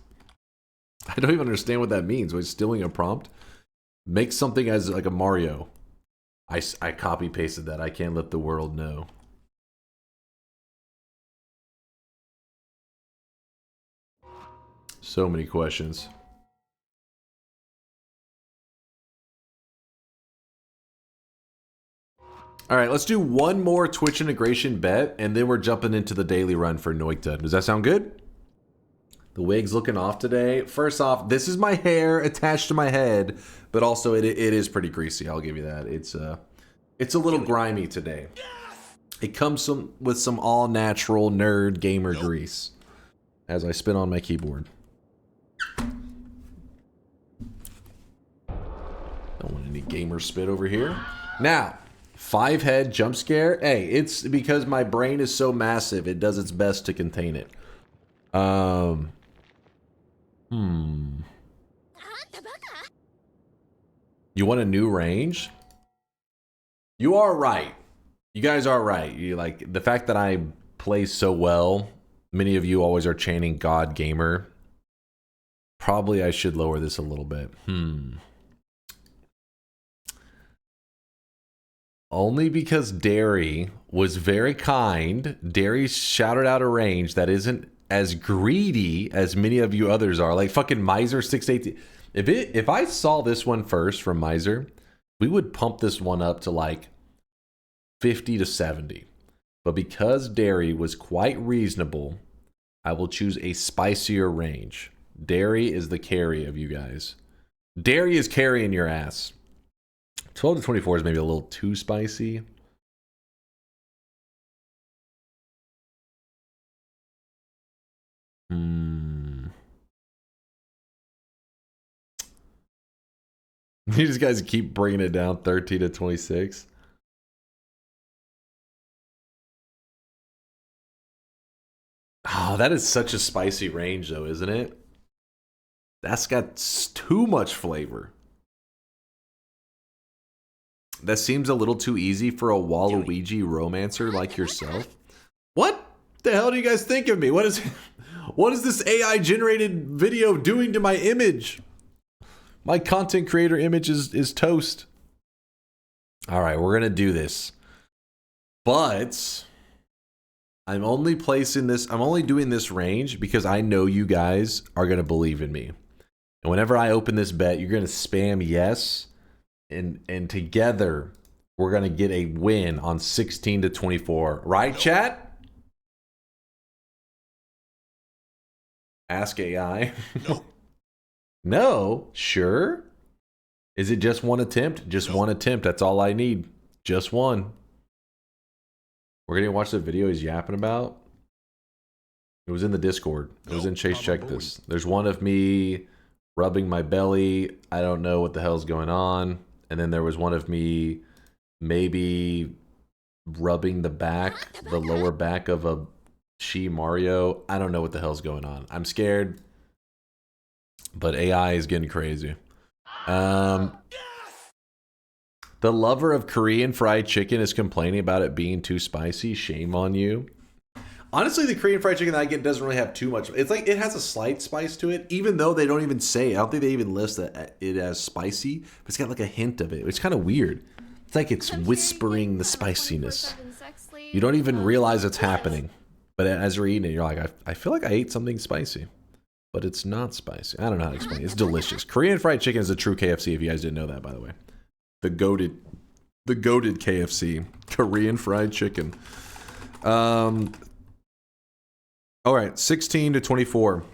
I don't even understand what that means. Was stealing a prompt? Make something as like a Mario. I copy pasted that. I can't let the world know. So many questions. All right, let's do one more Twitch integration bet, and then we're jumping into the daily run for Noita. Does that sound good? The wig's looking off today. First off, this is my hair attached to my head, but also it is pretty greasy. I'll give you that. It's a little grimy today. It comes with some all-natural nerd gamer grease as I spin on my keyboard. Don't want any gamer spit over here. Now, 5-head jump scare. Hey, it's because my brain is so massive, it does its best to contain it. You want a new range? You are right. You guys are right. You like the fact that I play so well. Many of you always are chanting God Gamer. Probably I should lower this a little bit. Only because Derry was very kind. Derry shouted out a range that isn't as greedy as many of you others are. Like fucking Miser 618. If I saw this one first from Miser, we would pump this one up to like 50 to 70. But because Derry was quite reasonable, I will choose a spicier range. Derry is the carry of you guys. Derry is carrying your ass. 12 to 24 is maybe a little too spicy. These guys keep bringing it down 13 to 26. Oh, that is such a spicy range though, isn't it? That's got too much flavor. That seems a little too easy for a Waluigi romancer like yourself. What the hell do you guys think of me? What What is this AI generated video doing to my image? My content creator image is toast. All right, we're gonna do this. But I'm only doing this range because I know you guys are gonna believe in me. And whenever I open this bet, you're gonna spam yes. And together we're gonna get a win on 16 to 24. Right, chat? Ask AI. No. No? Sure? Is it just one attempt? Just one attempt. That's all I need. Just one. We're gonna watch the video he's yapping about. It was in the Discord. It was in Chase Check This. There's one of me rubbing my belly. I don't know what the hell's going on. And then there was one of me maybe rubbing the back, the lower back of a Mario. I don't know what the hell's going on. I'm scared. But AI is getting crazy. The lover of Korean fried chicken is complaining about it being too spicy. Shame on you. Honestly, the Korean fried chicken that I get doesn't really have too much. It's like it has a slight spice to it, even though they don't even say. I don't think they even list that it as spicy, but it's got like a hint of it. It's kind of weird. It's like it's whispering the spiciness. You don't even realize it's happening. But as you're eating it, you're like, I feel like I ate something spicy. But it's not spicy. I don't know how to explain it. It's delicious. Korean fried chicken is a true KFC, if you guys didn't know that, by the way. The goated KFC. Korean fried chicken. All right, 16 to 24.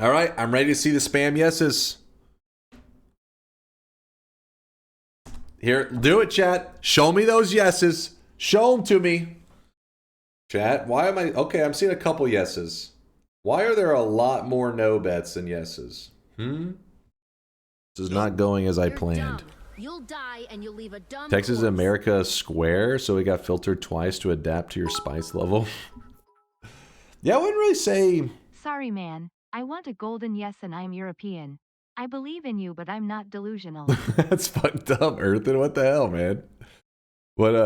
All right, I'm ready to see the spam yeses. Here, do it, chat. Show me those yeses. Show them to me. Chat, why am I... Okay, I'm seeing a couple yeses. Why are there a lot more no bets than yeses? This is not going as I planned. You'll die and you'll leave a dumb Texas corpse. America square, so it got filtered twice to adapt to your spice level. Yeah, I wouldn't really say... Sorry, man. I want a golden yes and I'm European. I believe in you, but I'm not delusional. That's fucked up, Earthen. What the hell, man? What,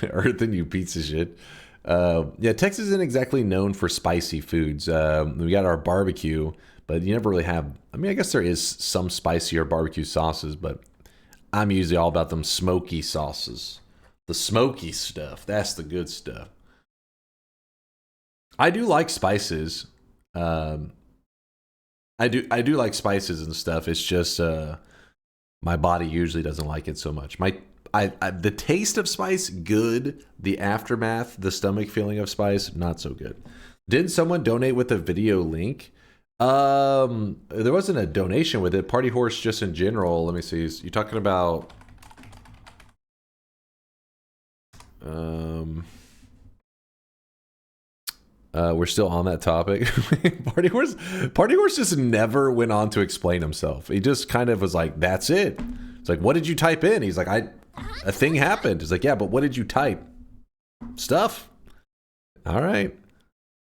Earthen, you piece of shit. Yeah, Texas isn't exactly known for spicy foods. We got our barbecue, but you never really have... I mean, I guess there is some spicier barbecue sauces, but I'm usually all about them smoky sauces. The smoky stuff. That's the good stuff. I do like spices. I do like spices and stuff. It's just my body usually doesn't like it so much. The taste of spice, good. The aftermath, the stomach feeling of spice, not so good. Didn't someone donate with a video link? There wasn't a donation with it. Party Horse just in general. Let me see. You talking about... we're still on that topic. Party Horse just never went on to explain himself. He just kind of was like, that's it. It's like, what did you type in? He's like, a thing happened. He's like, yeah, but what did you type? Stuff. All right.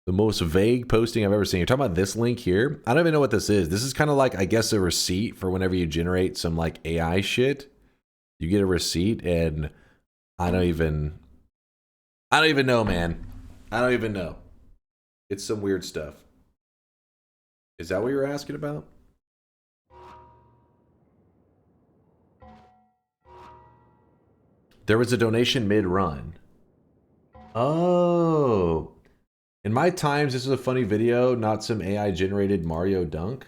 The most vague posting I've ever seen. You're talking about this link here? I don't even know what this is. This is kind of like, I guess, a receipt for whenever you generate some like AI shit. You get a receipt and I don't even know, man. I don't even know. It's some weird stuff. Is that what you were asking about? There was a donation mid-run. Oh. In my times, this is a funny video, not some AI-generated Mario dunk.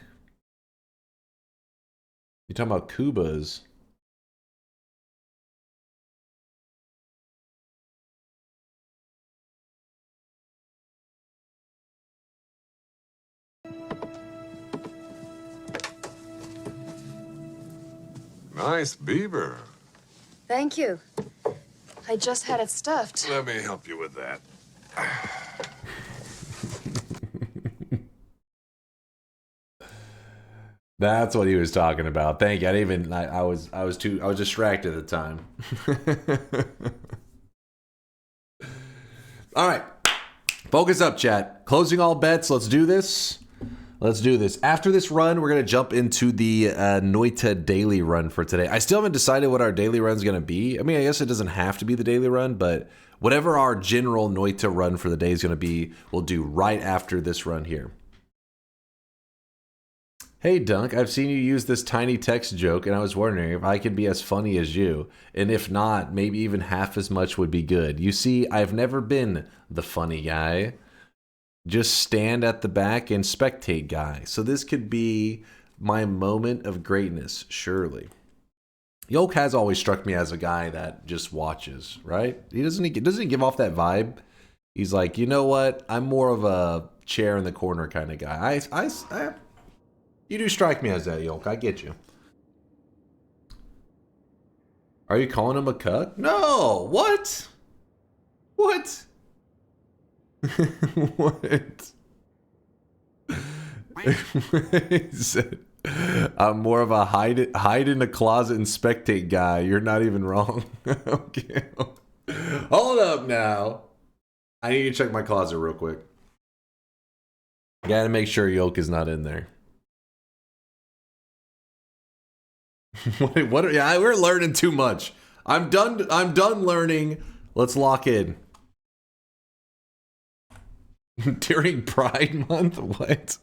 You're talking about Kubas. Nice beaver. Thank you. I just had it stuffed. Let me help you with that. That's what he was talking about. Thank you. I was distracted at the time. All right. Focus up, chat. Closing all bets. Let's do this. Let's do this. After this run, we're going to jump into the Noita daily run for today. I still haven't decided what our daily run is going to be. I mean, I guess it doesn't have to be the daily run, but whatever our general Noita run for the day is going to be, we'll do right after this run here. Hey Dunk, I've seen you use this tiny text joke and I was wondering if I could be as funny as you. And if not, maybe even half as much would be good. You see, I've never been the funny guy. Just stand at the back and spectate guy. So this could be my moment of greatness, surely. Yoke has always struck me as a guy that just watches, right? Doesn't he give off that vibe? He's like, you know what? I'm more of a chair in the corner kind of guy. You do strike me as that, Yoke. I get you. Are you calling him a cuck? No! What? What? What? He said, I'm more of a hide in the closet and spectate guy. You're not even wrong. Okay. Hold up now. I need to check my closet real quick. Gotta make sure Yoke is not in there. What? Yeah, we're learning too much. I'm done learning. Let's lock in. During Pride Month? What?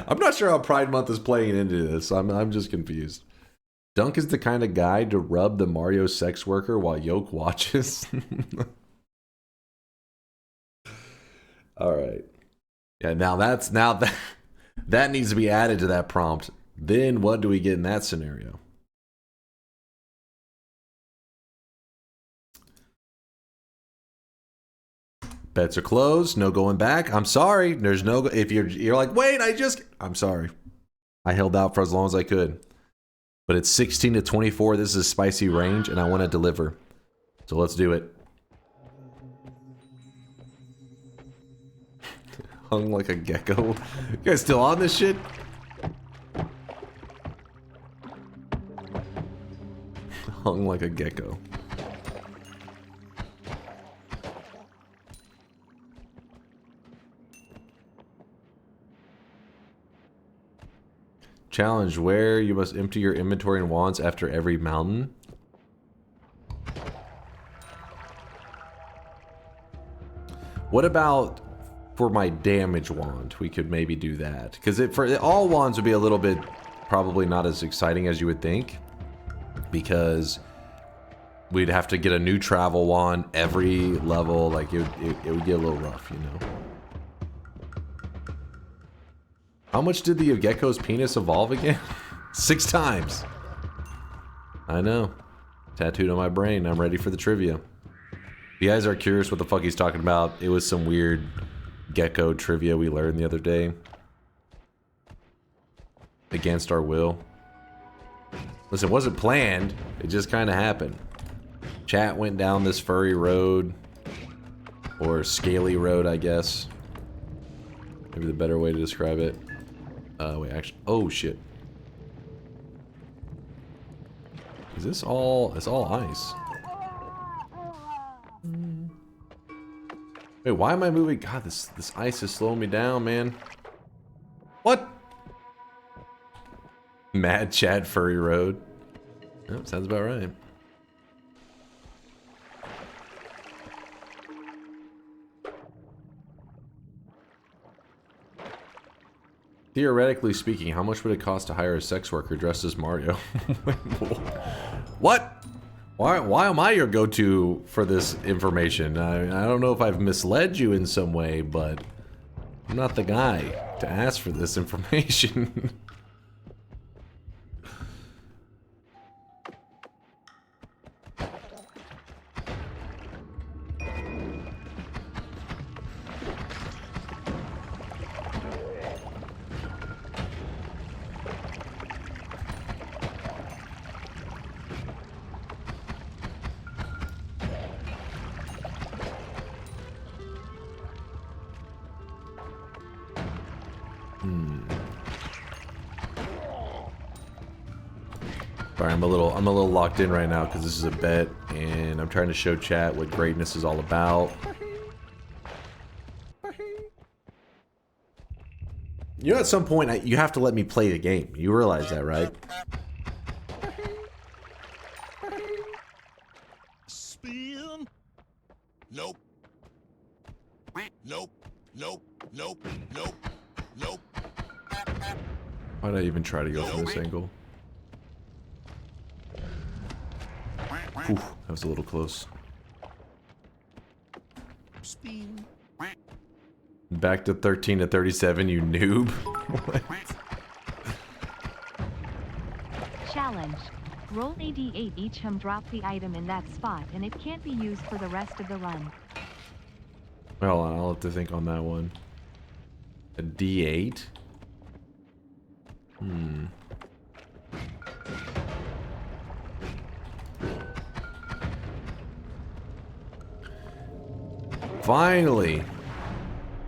I'm not sure how Pride Month is playing into this. I'm just confused. Dunk is the kind of guy to rub the Mario sex worker while Yoke watches. All right. Yeah, now that needs to be added to that prompt. Then what do we get in that scenario? Bets are closed. No going back. I'm sorry. There's no. If you're like, wait, I'm sorry. I held out for as long as I could. But it's 16 to 24. This is a spicy range, and I want to deliver. So let's do it. Hung like a gecko. You guys still on this shit? Hung like a gecko. Challenge where you must empty your inventory and wands after every mountain. What about for my damage wand? We could maybe do that. Because for all wands would be a little bit probably not as exciting as you would think. Because we'd have to get a new travel wand every level. Like it would get a little rough, you know. How much did the gecko's penis evolve again? 6 times. I know. Tattooed on my brain. I'm ready for the trivia. If you guys are curious what the fuck he's talking about, it was some weird gecko trivia we learned the other day. Against our will. Listen, it wasn't planned. It just kind of happened. Chat went down this furry road. Or scaly road, I guess. Maybe the better way to describe it. Wait, actually, oh shit. Is this all, it's all ice. Wait, why am I moving? God, this ice is slowing me down, man. What? Mad Chad Furry Road. Oh, sounds about right. Theoretically speaking, how much would it cost to hire a sex worker dressed as Mario? What? Why am I your go-to for this information? I don't know if I've misled you in some way, but I'm not the guy to ask for this information. Sorry, I'm a little locked in right now because this is a bet, and I'm trying to show chat what greatness is all about. You know, at some point, you have to let me play the game. You realize that, right? Spin. Nope. Nope. Nope. Nope. Nope. Nope. Why'd I even try to go from this angle? Whew, that was a little close. Spin. Back to 13 to 37, you noob. What? Challenge. Roll a d8 each time, drop the item in that spot, and it can't be used for the rest of the run. Well, I'll have to think on that one. A D8? Hmm. Finally!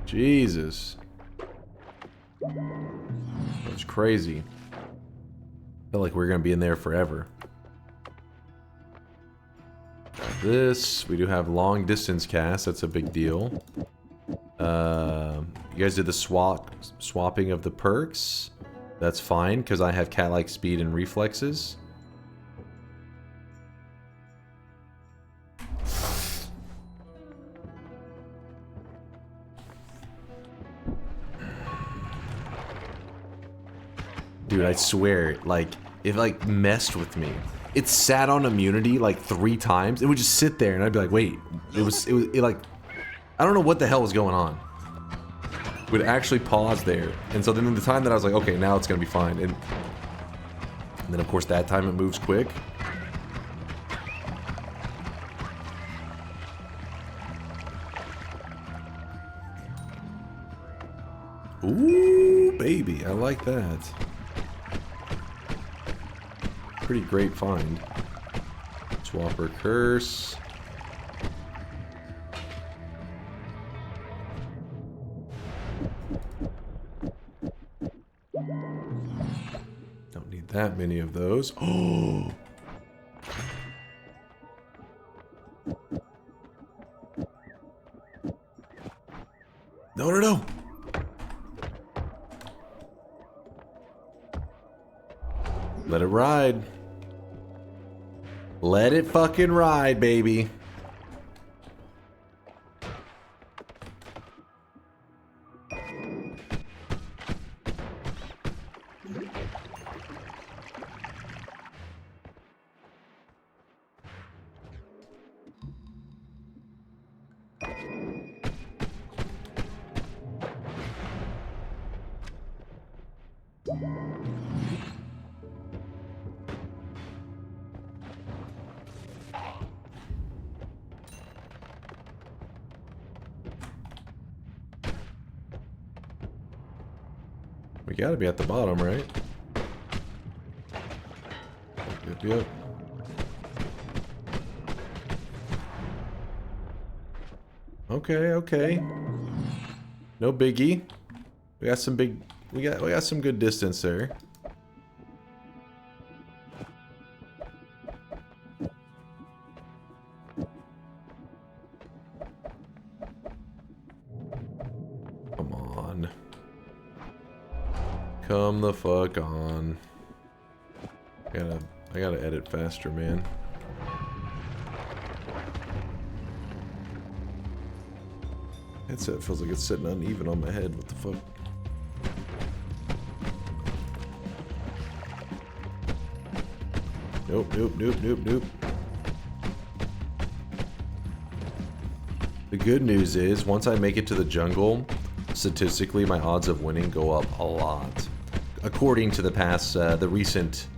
Jesus. That was crazy. Felt like we were gonna be in there forever. Got this. We do have long distance cast. That's a big deal. You guys did the swapping of the perks. That's fine because I have cat-like speed and reflexes. Dude, I swear, like, it like messed with me. It sat on immunity like 3 times. It would just sit there and I'd be like, wait, it like, I don't know what the hell was going on. It would actually pause there. And so then in the time that I was like, okay, now it's gonna be fine. And then of course that time it moves quick. Ooh, baby, I like that. Pretty great find. Swapper curse. Don't need that many of those. Oh! No, no, no! Let it ride. Let it fucking ride, baby. We gotta be at the bottom, right? Yep, yep. Okay, okay. No biggie. We got some big. We got some good distance there. Come on. Come the fuck on. I gotta edit faster, man. Headset feels like it's sitting uneven on my head. What the fuck? Nope, nope, nope, nope, nope. The good news is, once I make it to the jungle, statistically my odds of winning go up a lot. According to the recent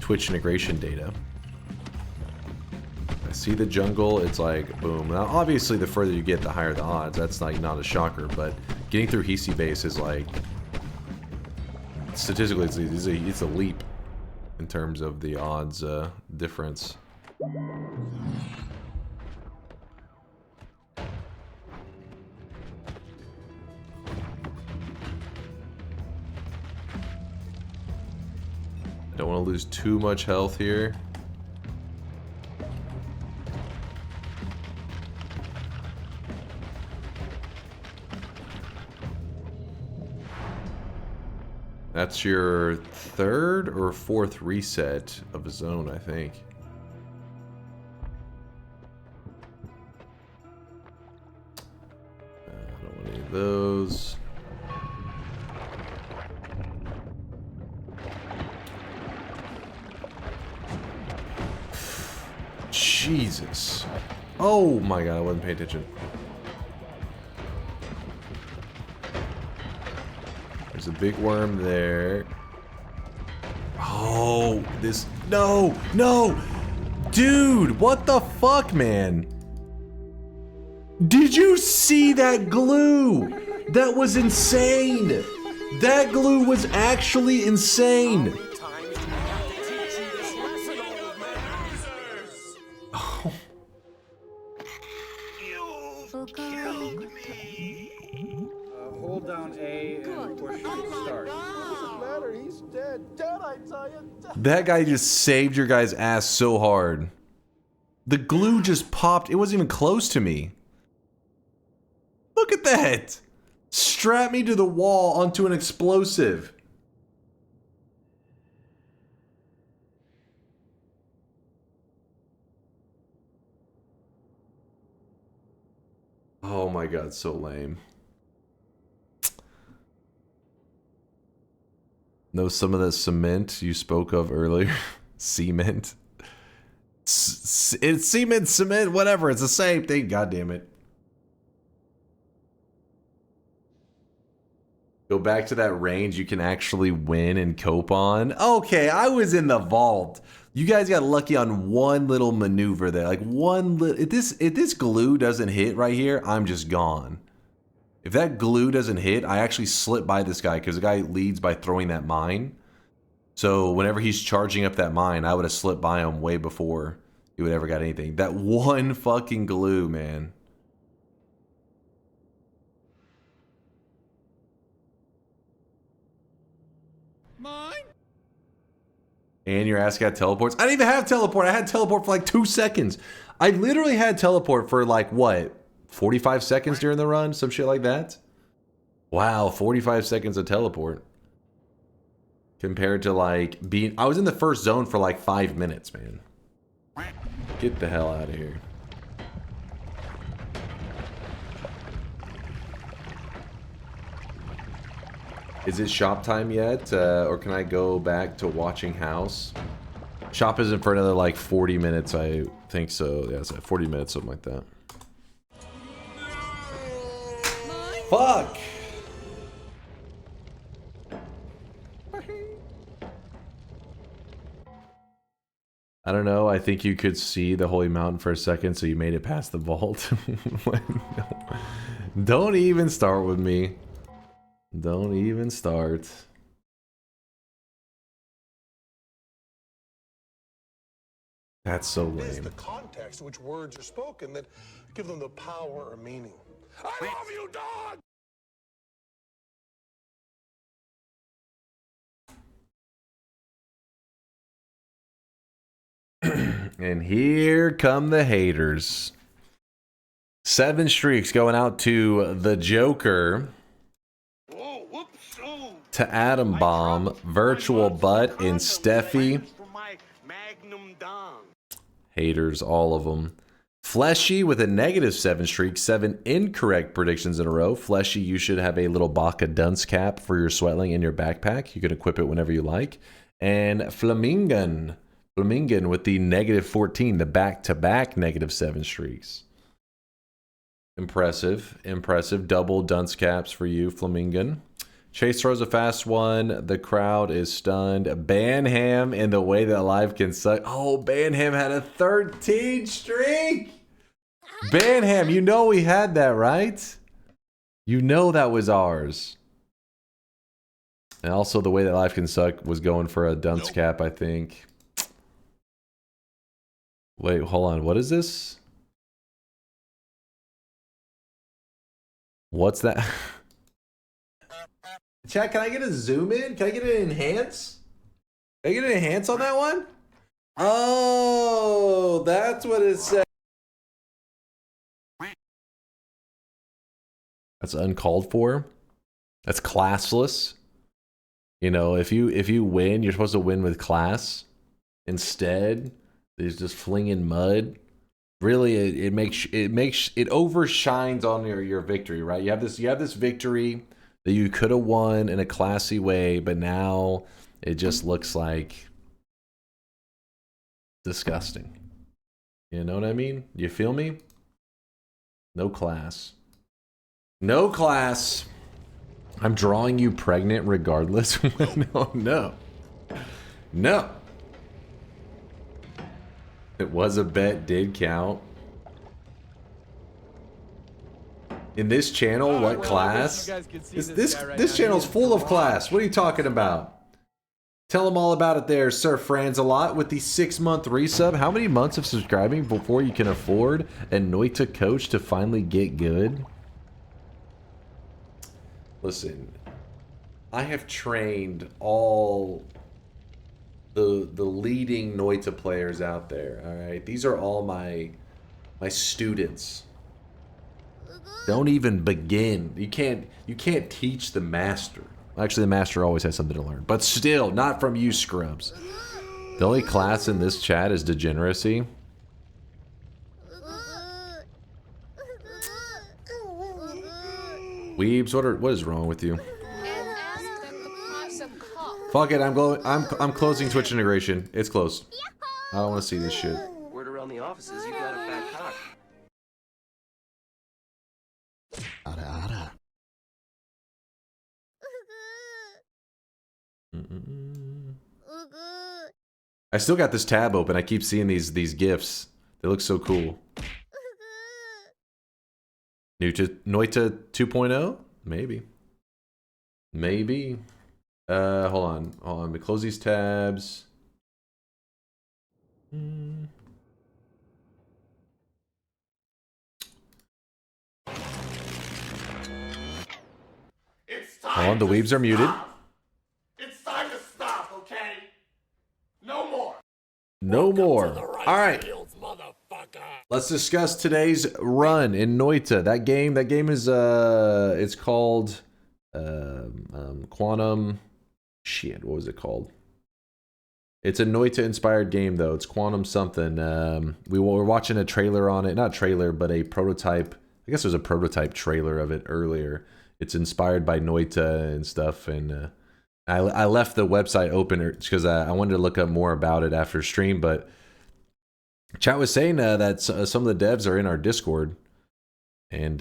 Twitch integration data. I see the jungle, it's like, boom. Now, obviously, the further you get, the higher the odds. That's like not a shocker, but getting through Hisi base is like, statistically, it's a leap in terms of the odds difference. Don't want to lose too much health here. That's your 3rd or 4th reset of a zone, I think. I don't want any of those. Jesus. Oh my god, I wasn't paying attention. There's a big worm there. Oh, this... No! No! Dude, what the fuck, man? Did you see that glue? That was insane! That glue was actually insane! Oh. Hold down A and push start. Doesn't matter, he's dead. Dead, I tell you. Dead. That guy just saved your guy's ass so hard. The glue just popped. It wasn't even close to me. Look at that! Strap me to the wall onto an explosive. Oh my god, so lame. Know some of the cement you spoke of earlier? Cement. It's cement, whatever. It's the same thing. God damn it. Go back to that range you can actually win and cope on. Okay, I was in the vault. You guys got lucky on one little maneuver there. Like one little... If this glue doesn't hit right here, I'm just gone. If that glue doesn't hit, I actually slip by this guy because the guy leads by throwing that mine. So whenever he's charging up that mine, I would have slipped by him way before he would ever got anything. That one fucking glue, man. Mine? And your ass got teleports. I didn't even have teleport. I had teleport for like 2 seconds. I literally had teleport for like, what, 45 seconds during the run? Some shit like that? Wow, 45 seconds of teleport. Compared to like being... I was in the first zone for like 5 minutes, man. Get the hell out of here. Is it shop time yet? Or can I go back to watching house? Shop isn't for another like 40 minutes, I think so. Yeah, it's like 40 minutes, something like that. Fuck! I don't know, I think you could see the Holy Mountain for a second, so you made it past the vault. No. Don't even start with me. Don't even start. That's so lame. It's the context in which words are spoken that give them the power or meaning. I love you, dog! And here come the haters. 7 streaks going out to the Joker. Whoa, whoops, oh. To Atom Bomb, Virtual Butt, and Steffi. Haters, all of them. Fleshy with a -7 streak, 7 incorrect predictions in a row. Fleshy, you should have a little Baka dunce cap for your Sweatling in your backpack. You can equip it whenever you like. And Flamingon with the -14, the back-to-back -7 streaks. Impressive, impressive. Double dunce caps for you, Flamingon. Chase throws a fast one. The crowd is stunned. Banham in the way that life can suck. Oh, Banham had a 13 streak. Banham, you know we had that, right? You know that was ours. And also the way that life can suck was going for a dunce cap, I think. Wait, hold on. What is this? What's that? Chat, can I get a zoom in? Can I get an enhance? Can I get an enhance on that one? Oh, that's what it said. That's uncalled for. That's classless. You know, if you win, you're supposed to win with class. Instead, there's just flinging mud. Really, it overshines on your victory, right? You have this victory that you could have won in a classy way, but now it just looks like disgusting. You know what I mean? You feel me? No class. No class. I'm drawing you pregnant regardless. No, no. No. It was a bet, did count. In this channel, what class? This channel's full of class. What are you talking about? Tell them all about it there, Sir Franz-a-lot, with the 6-month resub. How many months of subscribing before you can afford a Noita coach to finally get good? Listen, I have trained all the leading Noita players out there, alright? These are all my students. Don't even begin. You can't teach the master. Actually, the master always has something to learn. But still, not from you scrubs. The only class in this chat is degeneracy. Weebs, what is wrong with you? Fuck it, I'm closing Twitch integration. It's closed. I don't want to see this shit. Word around the office is you got a fat cock. I still got this tab open. I keep seeing these GIFs. They look so cool. Noita 2.0? Maybe. Maybe. Hold on. Let me close these tabs. Hold on, the weebs are muted. It's time to stop, okay? No more. No more. All right. Let's discuss today's run in Noita. That game is it's called Quantum. Shit, what was it called? It's a Noita inspired game though. It's Quantum something. We were watching a trailer on it, not trailer, but a prototype. I guess there's a prototype trailer of it earlier. It's inspired by Noita and stuff, and I left the website open because I wanted to look up more about it after stream, but chat was saying that some of the devs are in our Discord, and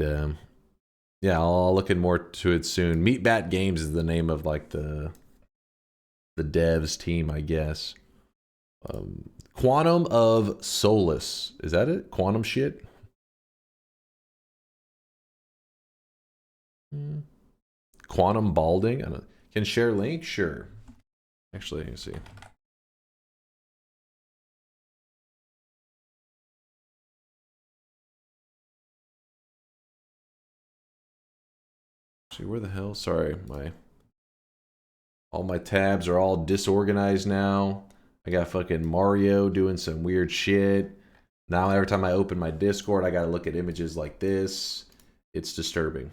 yeah, I'll look in more to it soon. Meatbat Games is the name of like the devs team, I guess. Quantum of Solace, is that it? Quantum shit. Quantum Balding. I don't. Can share link? Sure. Actually, let me see. See, where the hell? Sorry, all my tabs are all disorganized now. I got fucking Mario doing some weird shit. Now every time I open my Discord, I gotta look at images like this. It's disturbing.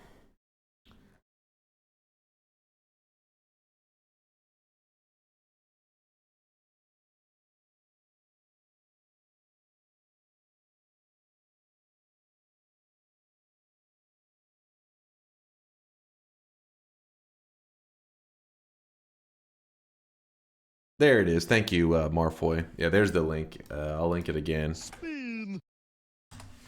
There it is. Thank you, Marfoy. Yeah, there's the link. I'll link it again.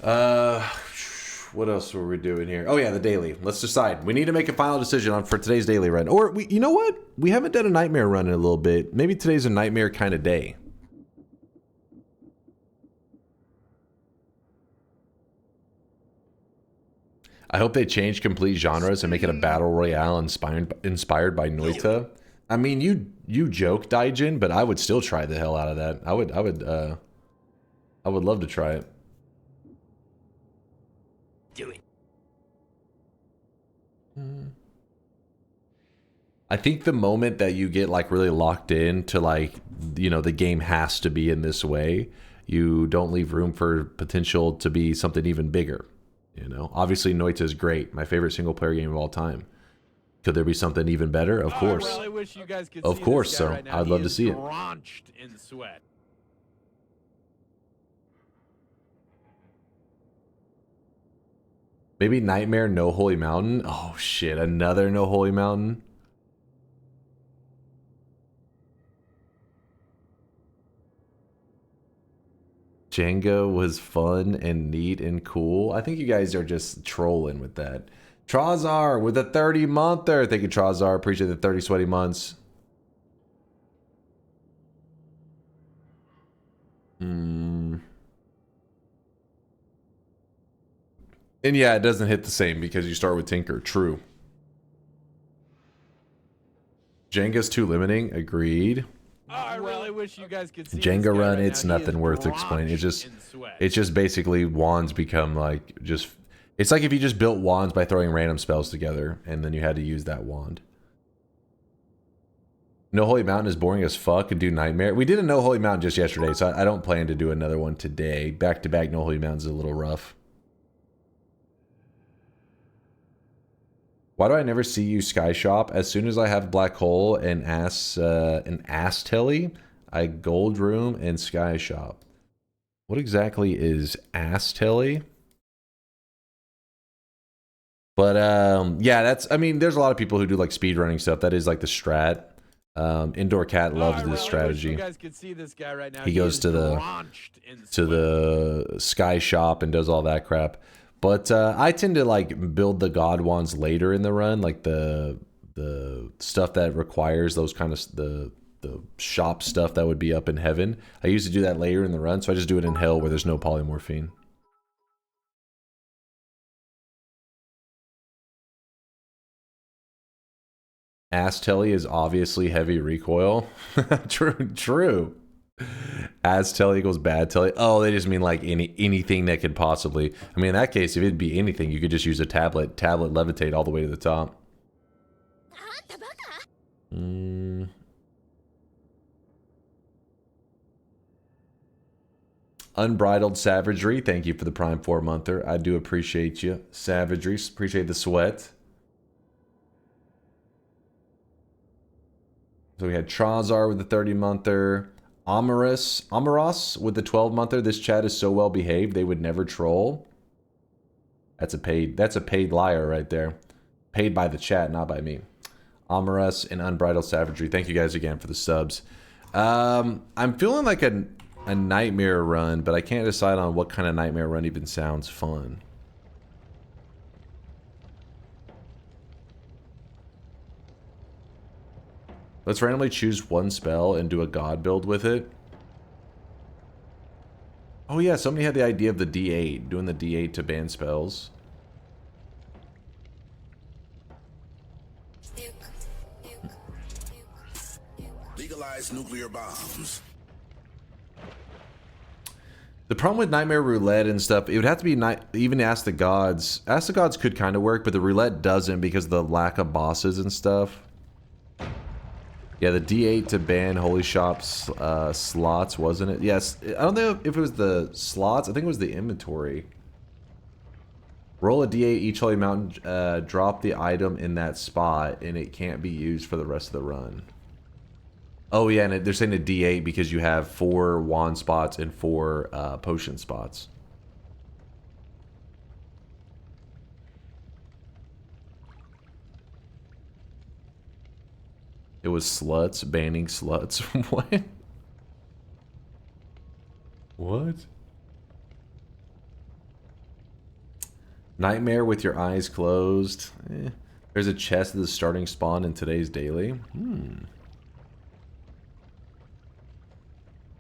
What else were we doing here? Oh yeah, the daily. Let's decide. We need to make a final decision for today's daily run. Or you know what? We haven't done a nightmare run in a little bit. Maybe today's a nightmare kind of day. I hope they change complete genres and make it a battle royale inspired by Noita. I mean, you joke, Daijin, but I would still try the hell out of that. I would love to try it. Do it. I think the moment that you get like really locked in to like, you know, the game has to be in this way, you don't leave room for potential to be something even bigger. You know, obviously Noita is great, my favorite single player game of all time. Could there be something even better? Of course. I really wish you guys could of see course, this guy so right now. I'd love to see it. Drenched in sweat. Maybe Nightmare No Holy Mountain. Oh shit, another No Holy Mountain. Jenga was fun and neat and cool. I think you guys are just trolling with that. Trazar with a 30-monther. Thank you, Trazar. Appreciate the 30 sweaty months. And yeah, it doesn't hit the same because you start with Tinker. True. Jenga's too limiting. Agreed. Oh, I really wish you guys could see Jenga this guy run, right it's now. He nothing is worth explaining. drenched in sweat. It's just basically wands become like just. It's like if you just built wands by throwing random spells together, and then you had to use that wand. No Holy Mountain is boring as fuck and do Nightmare. We did a No Holy Mountain just yesterday, so I don't plan to do another one today. Back to back No Holy Mountains is a little rough. Why do I never see you Sky Shop? As soon as I have Black Hole and Ass Telly, I Gold Room and Sky Shop. What exactly is Ass Telly? But yeah, that's. I mean, there's a lot of people who do like speedrunning stuff. That is like the strat. Indoor Cat loves this strategy. You guys could see this guy right now. He goes to the Sky Shop and does all that crap. But I tend to like build the God Wands later in the run, like the stuff that requires those kind of the shop stuff that would be up in heaven. I used to do that later in the run, so I just do it in hell where there's no polymorphine. Ass Telly is obviously heavy recoil. True. As Telly equals bad Telly. Oh, they just mean like anything that could possibly. I mean, in that case, if it'd be anything, you could just use a tablet levitate all the way to the top. Unbridled Savagery. Thank you for the Prime 4-monther. I do appreciate you. Savagery. Appreciate the sweat. So we had Trazar with the 30-monther. Amaros with the 12-monther. This chat is so well behaved, they would never troll. That's a paid liar right there. Paid by the chat, not by me. Amaros and Unbridled Savagery. Thank you guys again for the subs. I'm feeling like a nightmare run, but I can't decide on what kind of nightmare run even sounds fun. Let's randomly choose one spell and do a god build with it. Oh yeah, somebody had the idea of the D8, doing the D8 to ban spells. Legalize nuclear bombs. The problem with Nightmare Roulette and stuff, it would have to be even Ask the Gods. Ask the Gods could kind of work, but the Roulette doesn't because of the lack of bosses and stuff. Yeah, the D8 to ban Holy Shop's slots, wasn't it? Yes. I don't know if it was the slots. I think it was the inventory. Roll a D8 each Holy Mountain, drop the item in that spot, and it can't be used for the rest of the run. Oh, yeah, and they're saying a D8 because you have 4 wand spots and 4 potion spots. It was sluts, banning sluts. What? What? Nightmare with your eyes closed. There's a chest at the starting spawn in today's daily.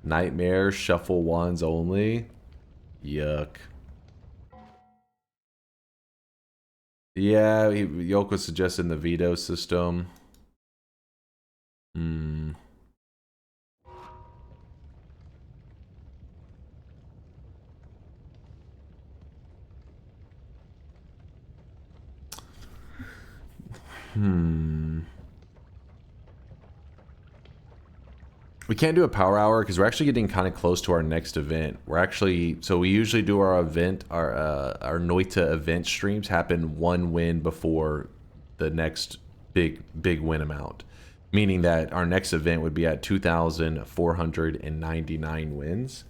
Nightmare, shuffle wands only. Yuck. Yeah, Yoko suggested the veto system. We can't do a power hour because we're actually getting kind of close to our next event. We're actually, so we usually do our event, our Noita event streams happen 1 win before the next big win amount. Meaning that our next event would be at 2,499 wins.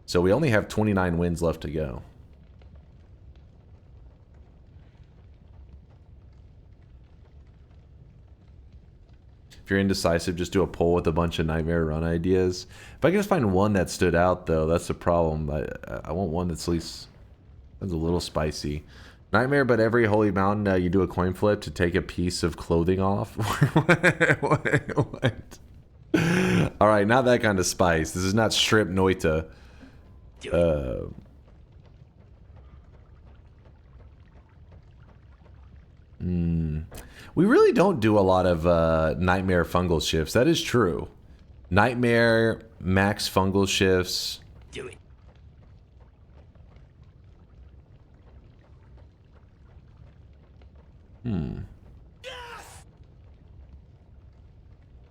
So we only have 29 wins left to go. If you're indecisive, just do a poll with a bunch of nightmare run ideas. If I can just find one that stood out, though, that's the problem. I want one that's at least that's a little spicy. Nightmare, but every holy mountain you do a coin flip to take a piece of clothing off. What? All right, not that kind of spice. This is not strip Noita. We really don't do a lot of nightmare fungal shifts. That is true. Nightmare max fungal shifts. Do it.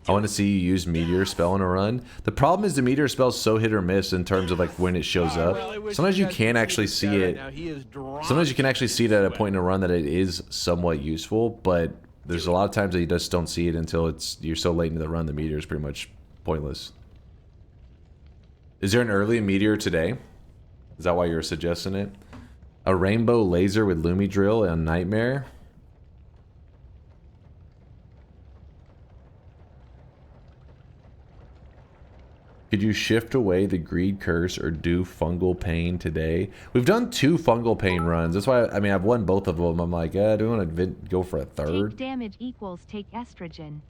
I want to see you use meteor spell in a run. The problem is the meteor spell is so hit or miss in terms of like when it shows up. Sometimes you can actually see it. Sometimes you can actually see it at a point in a run that it is somewhat useful, but there's a lot of times that you just don't see it until you're so late into the run. The meteor is pretty much pointless. Is there an early meteor today? Is that why you're suggesting it? A rainbow laser with Lumi drill and nightmare. Could you shift away the greed curse or do fungal pain today? We've done 2 fungal pain runs. That's why, I mean, I've won both of them. I'm like, do we want to go for a third? Take damage equals take estrogen.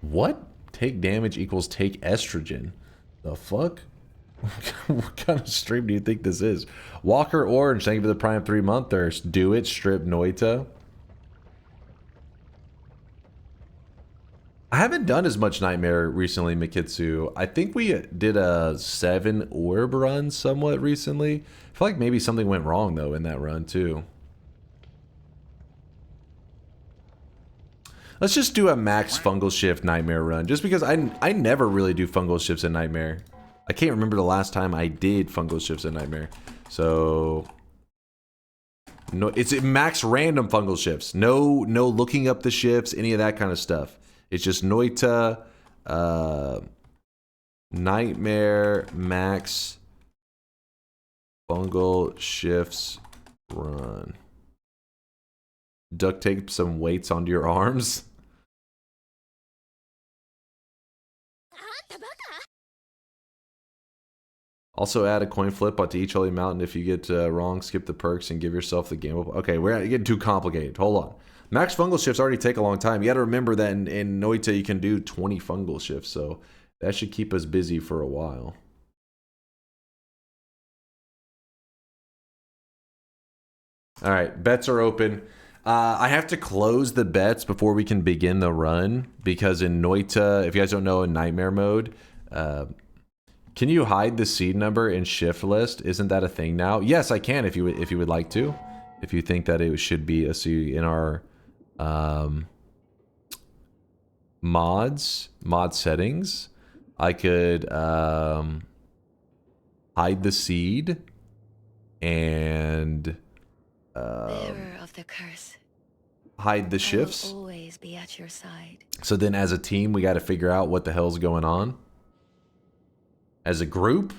What? Take damage equals take estrogen. The fuck? What kind of stream do you think this is? Walker Orange, thank you for the Prime 3-monthers. Do it, strip Noita. I haven't done as much Nightmare recently, Mikitsu. I think we did a 7 orb run somewhat recently. I feel like maybe something went wrong, though, in that run, too. Let's just do a max fungal shift Nightmare run, just because I never really do fungal shifts in Nightmare. I can't remember the last time I did fungal shifts in Nightmare. So... no, it's max random fungal shifts. No looking up the shifts, any of that kind of stuff. It's just Noita, Nightmare, Max, Fungal Shifts, Run. Duct tape some weights onto your arms. Also add a coin flip onto each holy mountain. If you get wrong, skip the perks and give yourself the game. Okay, we're getting too complicated. Hold on. Max fungal shifts already take a long time. You got to remember that in Noita you can do 20 fungal shifts, so that should keep us busy for a while. All right, bets are open. I have to close the bets before we can begin the run, because in Noita, if you guys don't know, in Nightmare mode, can you hide the seed number in shift list? Isn't that a thing now? Yes, I can if you would like to. If you think that it should be a seed in our mod settings, I could hide the seed and Bearer of the curse, hide the shifts. I will always be at your side. So then as a team we got to figure out what the hell's going on as a group.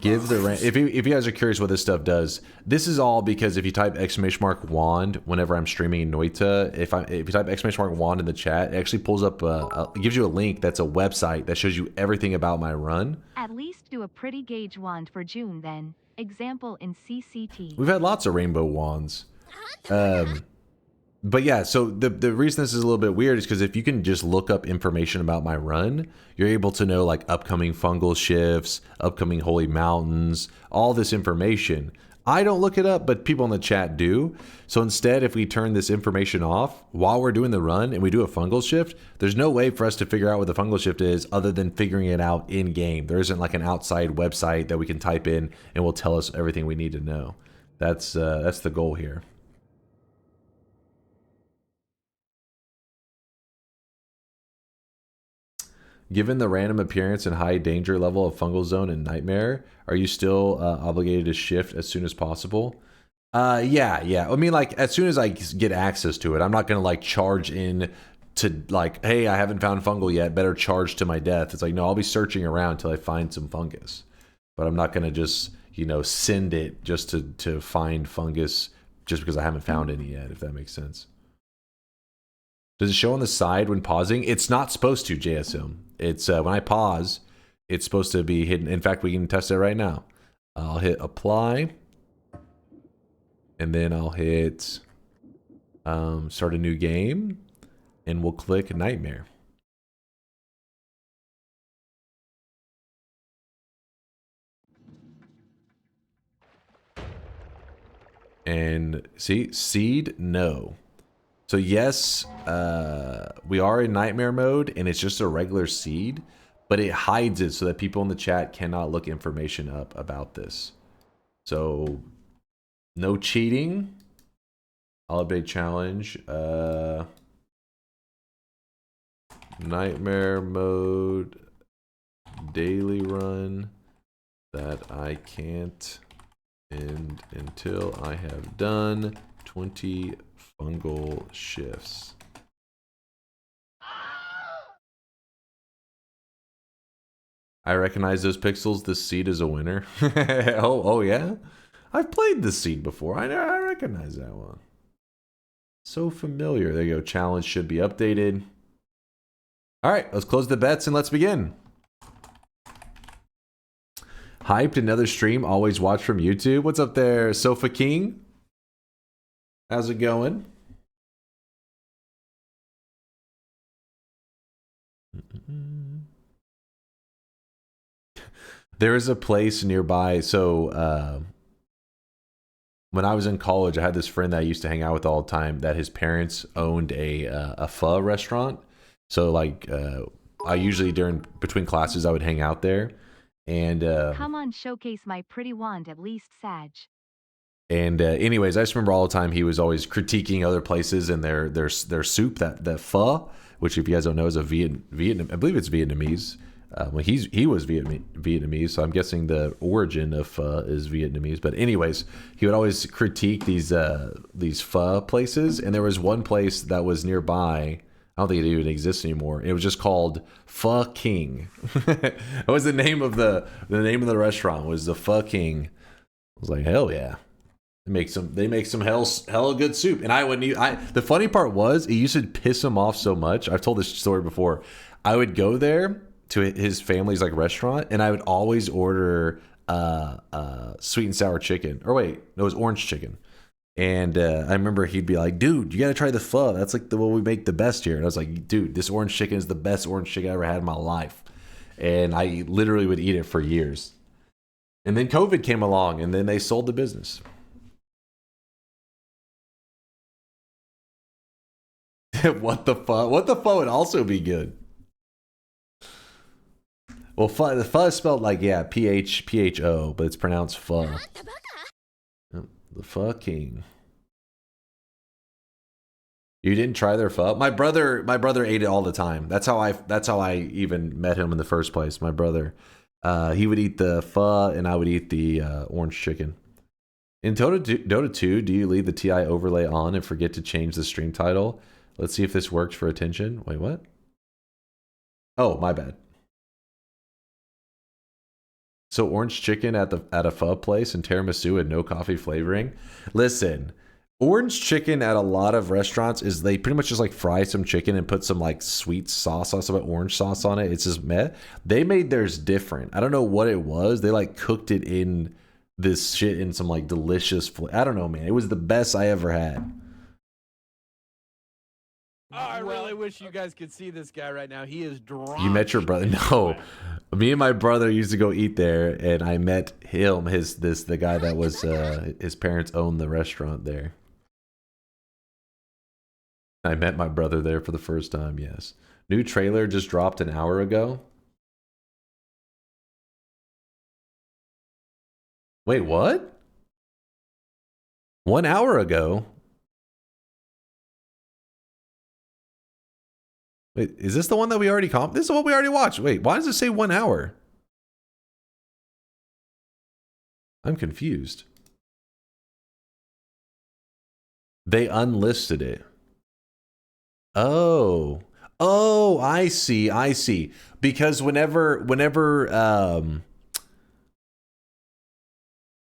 Give the if you guys are curious what this stuff does, this is all because if you type !wand whenever I'm streaming in Noita, if you type !wand in the chat, it actually pulls up it gives you a link that's a website that shows you everything about my run. At least do a pretty gauge wand for June then. Example in CCT. We've had lots of rainbow wands. But yeah, so the reason this is a little bit weird is because if you can just look up information about my run, you're able to know like upcoming fungal shifts, upcoming holy mountains, all this information. I don't look it up, but people in the chat do. So instead, if we turn this information off while we're doing the run and we do a fungal shift, there's no way for us to figure out what the fungal shift is other than figuring it out in game. There isn't like an outside website that we can type in and will tell us everything we need to know. That's the goal here. Given the random appearance and high danger level of Fungal Zone and Nightmare, are you still obligated to shift as soon as possible? Yeah. I mean, like, as soon as I get access to it, I'm not going to, like, charge in to, like, hey, I haven't found fungal yet, better charge to my death. It's like, no, I'll be searching around until I find some fungus. But I'm not going to just, you know, send it just to find fungus just because I haven't found any yet, if that makes sense. Does it show on the side when pausing? It's not supposed to, JSM. It's when I pause, it's supposed to be hidden. In fact, we can test it right now. I'll hit apply. And then I'll hit start a new game. And we'll click Nightmare. And see, seed, no. So yes, we are in nightmare mode and it's just a regular seed, but it hides it so that people in the chat cannot look information up about this. So no cheating. I'll update challenge. Nightmare mode, daily run that I can't end until I have done 20 fungal shifts. I recognize those pixels. This seed is a winner. oh yeah? I've played this seed before. I recognize that one. So familiar. There you go. Challenge should be updated. All right, let's close the bets and let's begin. Hyped, another stream, always watch from YouTube. What's up there, Sofa King? How's it going? There is a place nearby. So when I was in college, I had this friend that I used to hang out with all the time that his parents owned a pho restaurant. So like I usually between classes, I would hang out there. And come on, showcase my pretty wand at least, Sag. And anyways, I just remember all the time he was always critiquing other places and their soup, that pho, which if you guys don't know is a Vietnam, I believe it's Vietnamese. Well, he was Vietnamese, so I'm guessing the origin of pho is Vietnamese. But anyways, he would always critique these pho places, and there was one place that was nearby. I don't think it even exists anymore. It was just called Pho King. That was the name of the name of the restaurant was the Pho King. I was like, hell yeah. They make some hella good soup. And I wouldn't the funny part was it used to piss him off so much. I've told this story before. I would go there to his family's like restaurant and I would always order sweet and sour chicken. Or wait, no, it was orange chicken. And I remember he'd be like, dude, you got to try the pho. That's like what we make the best here. And I was like, dude, this orange chicken is the best orange chicken I ever had in my life. And I literally would eat it for years. And then COVID came along and then they sold the business. What the pho? What the pho would also be good. Well, the pho is spelled like, yeah, P-H-O, but it's pronounced pho. The Pho King. You didn't try their pho? My brother ate it all the time. That's how I even met him in the first place. My brother, he would eat the pho and I would eat the orange chicken. In Dota 2, do you leave the TI overlay on and forget to change the stream title? Let's see if this works for attention. Wait, what? Oh, my bad. So orange chicken at a pho place and tiramisu and no coffee flavoring. Listen, orange chicken at a lot of restaurants is they pretty much just like fry some chicken and put some like sweet sauce on some orange sauce on it. It's just meh. They made theirs different. I don't know what it was. They like cooked it in this shit in some like delicious I don't know, man. It was the best I ever had. Oh, I really wish you guys could see this guy right now. He is drunk. You met your brother? No. Me and my brother used to go eat there, and I met him, the guy that was, his parents owned the restaurant there. I met my brother there for the first time, yes. New trailer just dropped an hour ago. Wait, what? 1 hour ago? Wait, is this the one that we already This is what we already watched. Wait, why does it say 1 hour? I'm confused. They unlisted it. Oh. Oh, I see. Because whenever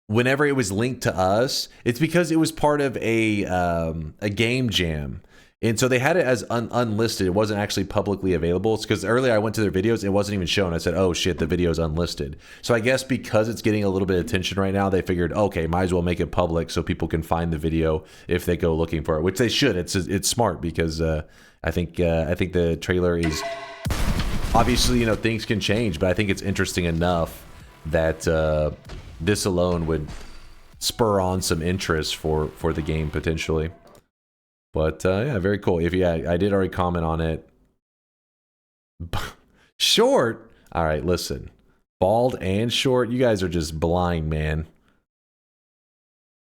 whenever it was linked to us, it's because it was part of a game jam. And so they had it as unlisted. It wasn't actually publicly available. It's because earlier I went to their videos, it wasn't even shown. I said, oh shit, the video is unlisted. So I guess because it's getting a little bit of attention right now, they figured, okay, might as well make it public so people can find the video if they go looking for it, which they should. It's smart because I think the trailer is obviously, you know, things can change, but I think it's interesting enough that this alone would spur on some interest for the game potentially. But yeah, very cool. If I did already comment on it. Short. All right, listen. Bald and short. You guys are just blind, man.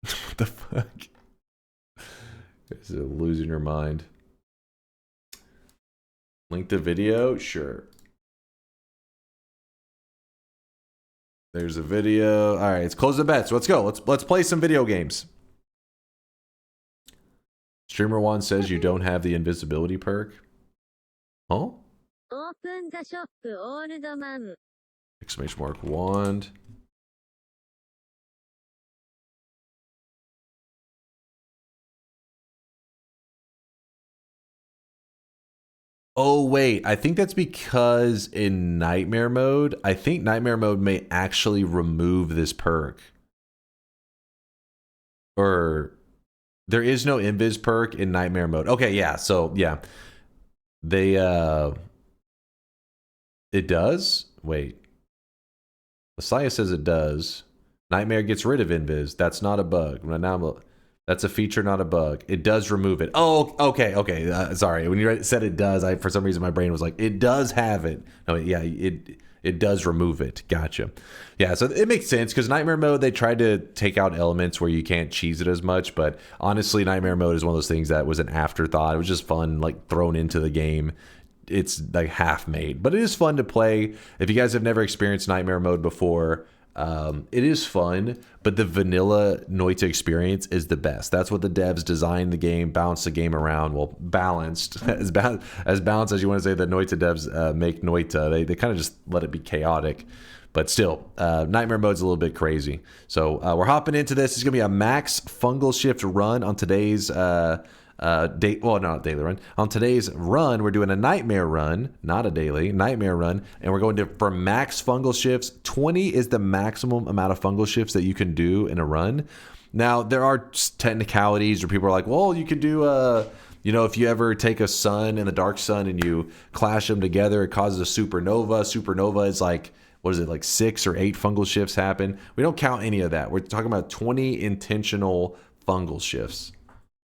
What the fuck? You guys are losing your mind. Link the video? Sure. There's a video. All right, let's close the bets. Let's go. Let's play some video games. Streamer One says you don't have the invisibility perk. Huh? Exclamation mark wand. Oh wait, I think that's because in nightmare mode, I think nightmare mode may actually remove this perk. Or there is no invis perk in nightmare mode. Okay, yeah, so yeah. They it does? Wait. Messiah says it does. Nightmare gets rid of invis. That's not a bug. Now that's a feature, not a bug. It does remove it. Oh, okay. Sorry. When you said it does, for some reason my brain was like, it does have it. No, yeah, it does remove it. Gotcha. Yeah, so it makes sense because Nightmare Mode, they tried to take out elements where you can't cheese it as much, but honestly, Nightmare Mode is one of those things that was an afterthought. It was just fun, like thrown into the game. It's like half made, but it is fun to play. If you guys have never experienced Nightmare Mode before, it is fun, but the vanilla Noita experience is the best. That's what the devs designed the game, balanced the game around. Well, balanced, as balanced as you want to say the Noita devs make Noita. They kind of just let it be chaotic. But still, Nightmare Mode's a little bit crazy. So we're hopping into this. It's going to be a max fungal shift run on today's not daily run. On today's run, we're doing a nightmare run, not a daily, nightmare run, and we're going to for max fungal shifts. 20 is the maximum amount of fungal shifts that you can do in a run. Now, there are technicalities where people are like, well, you could do if you ever take a sun and the dark sun and you clash them together, it causes a supernova. Supernova is like, what is it, like 6 or 8 fungal shifts happen. We don't count any of that. We're talking about 20 intentional fungal shifts.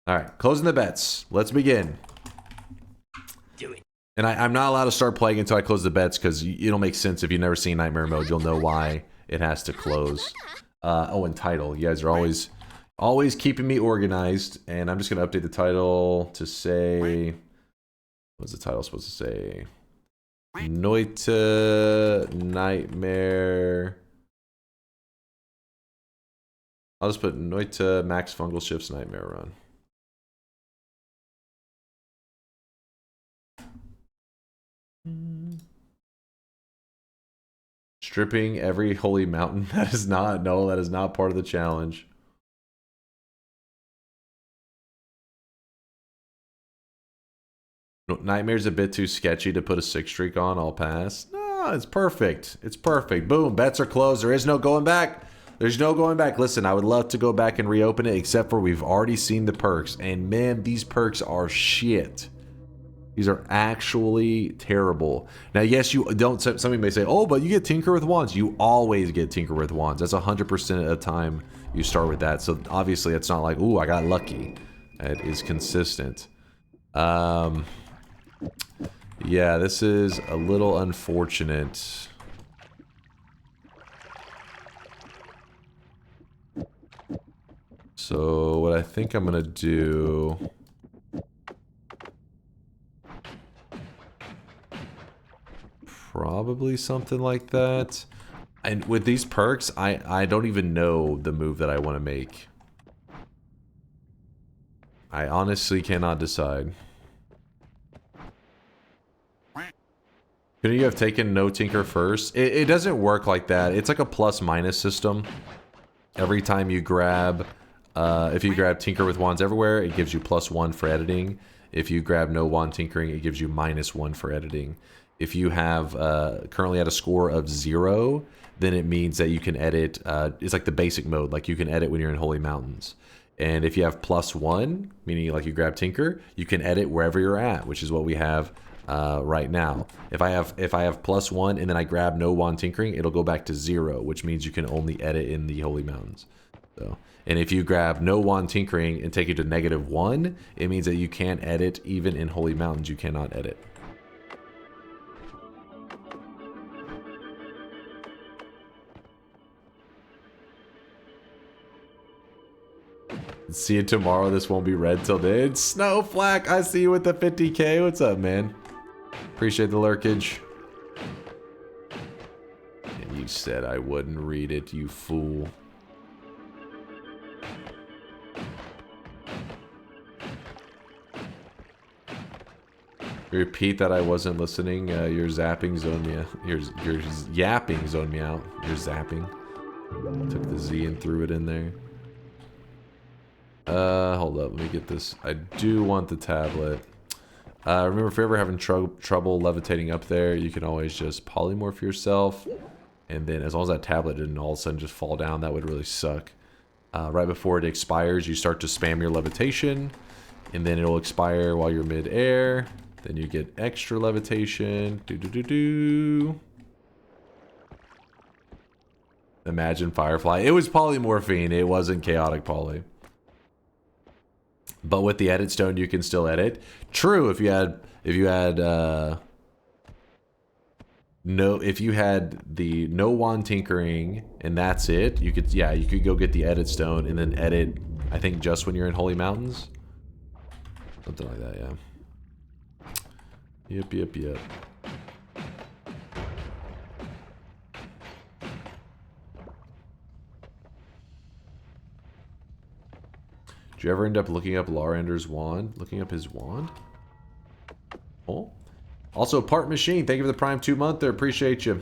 All right, closing the bets. Let's begin. Do it. And I'm not allowed to start playing until I close the bets because it'll make sense if you've never seen Nightmare Mode. You'll know why it has to close. And title. You guys are always keeping me organized. And I'm just going to update the title to say... What's the title supposed to say? Noita Nightmare... I'll just put Noita Max Fungal Shifts Nightmare Run. Stripping every holy mountain. That is not part of the challenge. Nightmare's a bit too sketchy to put a 6 streak on. I'll pass. No, it's perfect. It's perfect. Boom. Bets are closed. There is no going back. There's no going back. Listen, I would love to go back and reopen it, except for we've already seen the perks. And man, these perks are shit. These are actually terrible. Now, yes, you don't. Somebody may say, oh, but you get Tinker with Wands. You always get Tinker with Wands. That's 100% of the time you start with that. So obviously, it's not like, ooh, I got lucky. It is consistent. Yeah, this is a little unfortunate. So what I think I'm gonna do... Probably something like that. And with these perks, I don't even know the move that I want to make. I honestly cannot decide. Couldn't you have taken no Tinker first? It doesn't work like that. It's like a plus-minus system. every time you grab, if you grab Tinker with Wands Everywhere, it gives you +1 for editing. If you grab No Wand Tinkering, it gives you -1 for editing. If you have currently at a score of 0, then it means that you can edit, it's like the basic mode, like you can edit when you're in Holy Mountains. And if you have +1, meaning like you grab Tinker, you can edit wherever you're at, which is what we have right now. If I have +1 and then I grab No Wand Tinkering, it'll go back to 0, which means you can only edit in the Holy Mountains. So, and if you grab No Wand Tinkering and take it to -1, it means that you can't edit even in Holy Mountains. You cannot edit. See you tomorrow. This won't be read till then. Snowflake, I see you with the 50K. What's up, man? Appreciate the lurkage. And you said I wouldn't read it, you fool. Repeat that I wasn't listening. Your zapping zoned me out. Your yapping zoned me out. Your zapping. Took the Z and threw it in there. Hold up, let me get this. I do want the tablet. Remember, if you're ever having trouble levitating up there, you can always just polymorph yourself. And then as long as that tablet didn't all of a sudden just fall down, that would really suck. Right before it expires, you start to spam your levitation. And then it'll expire while you're mid-air. Then you get extra levitation. Imagine Firefly. It was polymorphine. It wasn't chaotic poly. But with the edit stone, you can still edit. True, if you had the no wand tinkering and that's it, you could go get the edit stone and then edit. I think just when you're in Holy Mountains, something like that. Yeah. Yep. Did you ever end up looking up Larander's wand? Looking up his wand? Oh. Also, Part Machine, thank you for the Prime 2-monther. Appreciate you.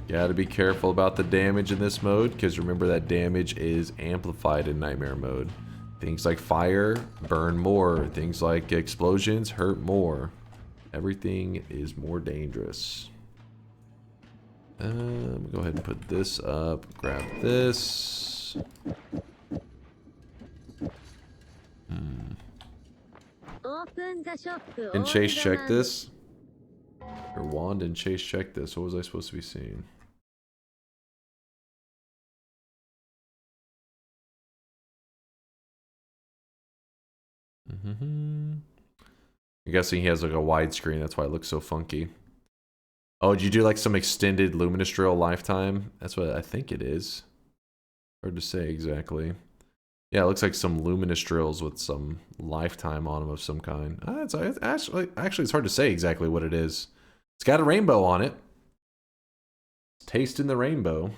Gotta be careful about the damage in this mode, because remember that damage is amplified in Nightmare mode. Things like fire burn more. Things like explosions hurt more. Everything is more dangerous. Go ahead and put this up. Grab this. And Chase check this. Or Wand and Chase check this. What was I supposed to be seeing? I'm guessing he has like a widescreen, that's why it looks so funky. Oh, did you do like some extended Luminous Drill lifetime? That's what I think it is. Hard to say exactly. Yeah, it looks like some Luminous Drills with some lifetime on them of some kind. It's actually it's hard to say exactly what it is. It's got a rainbow on it. Tasting the rainbow.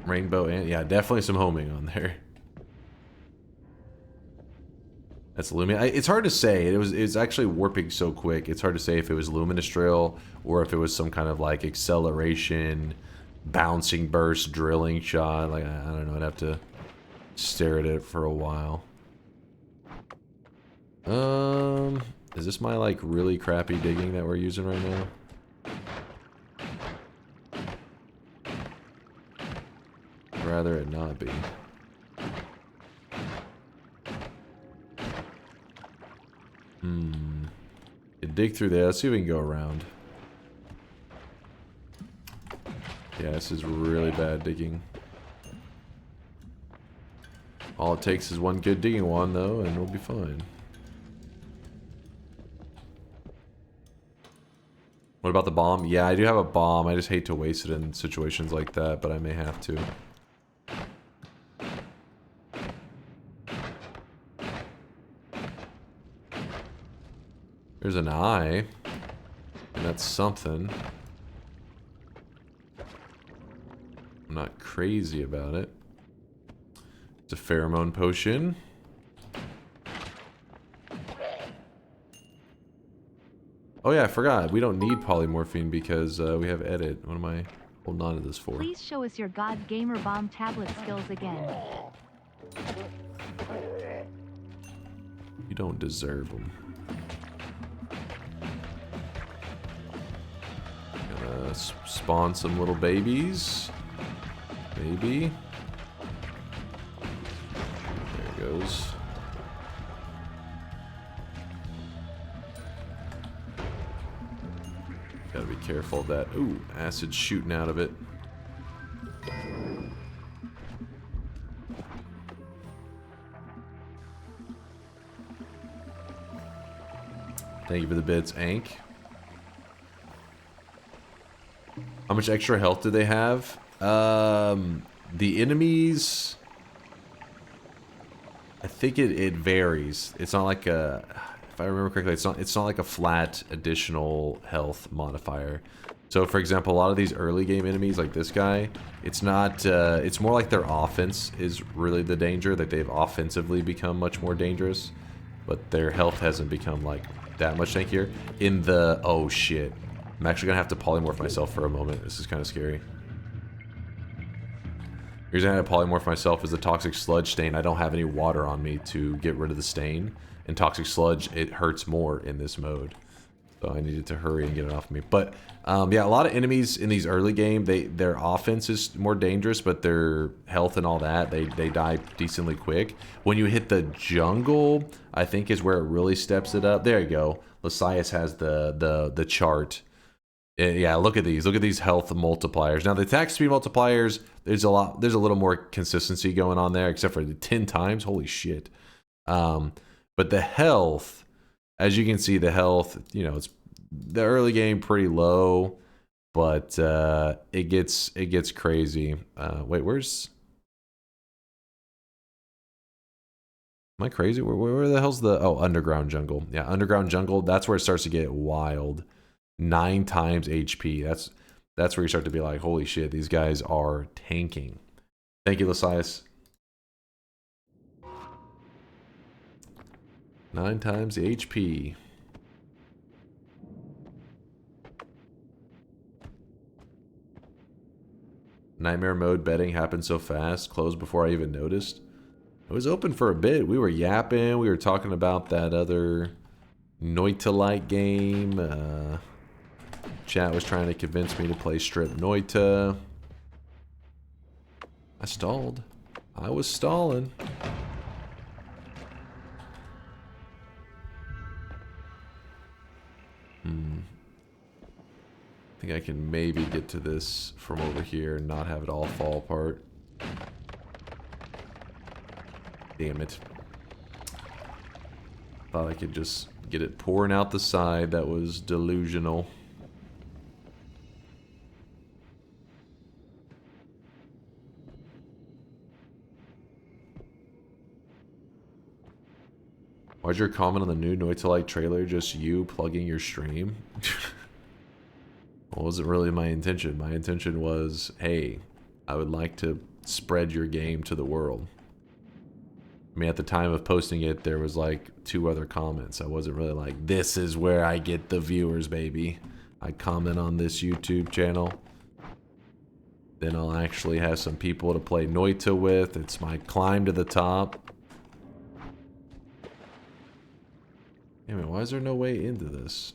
Rainbow and yeah, definitely some homing on there. That's Luminous. It's hard to say. It's actually warping so quick. It's hard to say if it was Luminous Drill or if it was some kind of like acceleration, bouncing burst, drilling shot. Like I don't know. I'd have to stare at it for a while. Is this my like really crappy digging that we're using right now? Rather it not be. Dig through there. Let's see if we can go around. Yeah, this is really bad digging. All it takes is one good digging wand though, and we'll be fine. What about the bomb? Yeah, I do have a bomb. I just hate to waste it in situations like that, but I may have to. There's an eye. that's something. I'm not crazy about it. It's a pheromone potion. Oh yeah, I forgot. We don't need polymorphine because we have edit. What am I holding on to this for? Please show us your God Gamer Bomb tablet skills again. You don't deserve them. Gonna spawn some little babies. Maybe. There it goes. Gotta be careful of that. Ooh, acid shooting out of it. Thank you for the bits, Ank. How much extra health do they have? The enemies... I think it varies. It's not like a... If I remember correctly, it's not like a flat additional health modifier. So, for example, a lot of these early game enemies, like this guy, it's not... it's more like their offense is really the danger, that they've offensively become much more dangerous. But their health hasn't become, like, that much tankier. In the... Oh, shit. I'm actually going to have to polymorph myself for a moment. This is kind of scary. The reason I had to polymorph myself is the toxic sludge stain. I don't have any water on me to get rid of the stain. And toxic sludge, it hurts more in this mode. So I needed to hurry and get it off me. But, yeah, a lot of enemies in these early game, their offense is more dangerous, but their health and all that, they die decently quick. When you hit the jungle, I think is where it really steps it up. There you go. Lysias has the chart. Yeah, look at these. Look at these health multipliers. Now, the attack speed multipliers, there's a little more consistency going on there, except for the 10 times. Holy shit. But the health, as you can see, the health, you know, it's the early game pretty low, but it gets crazy. Wait, where's... Am I crazy? Where the hell's the... Oh, underground jungle. Yeah, underground jungle, that's where it starts to get wild. 9 times HP. That's where you start to be like, holy shit, these guys are tanking. Thank you, Lysias. 9 times the HP. Nightmare mode betting happened so fast, closed before I even noticed. It was open for a bit. We were yapping. We were talking about that other Noita-like game. Chat was trying to convince me to play Strip Noita. I stalled. I was stalling. I think I can maybe get to this from over here and not have it all fall apart. Damn it. Thought I could just get it pouring out the side. That was delusional. Why's your comment on the new Noita-like trailer just you plugging your stream? Well, it wasn't really my intention. My intention was, hey, I would like to spread your game to the world. I mean, at the time of posting it, there was like 2 other comments. I wasn't really like, this is where I get the viewers, baby. I comment on this YouTube channel. Then I'll actually have some people to play Noita with. It's my climb to the top. Damn it, why is there no way into this?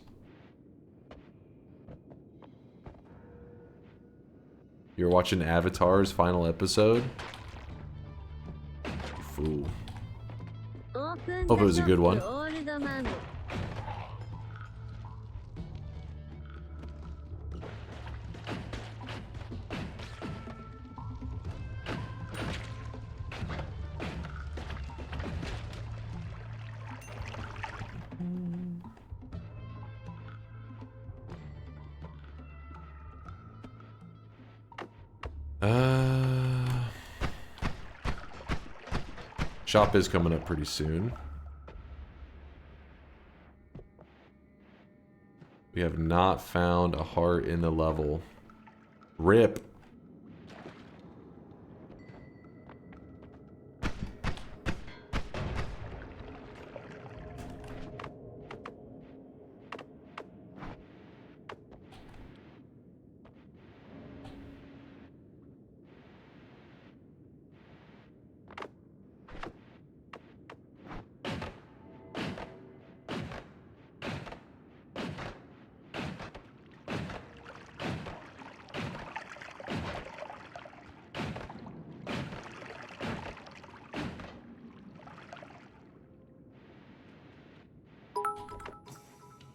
You're watching Avatar's final episode? Fool. Hope it was a good one. Shop is coming up pretty soon. We have not found a heart in the level. Rip.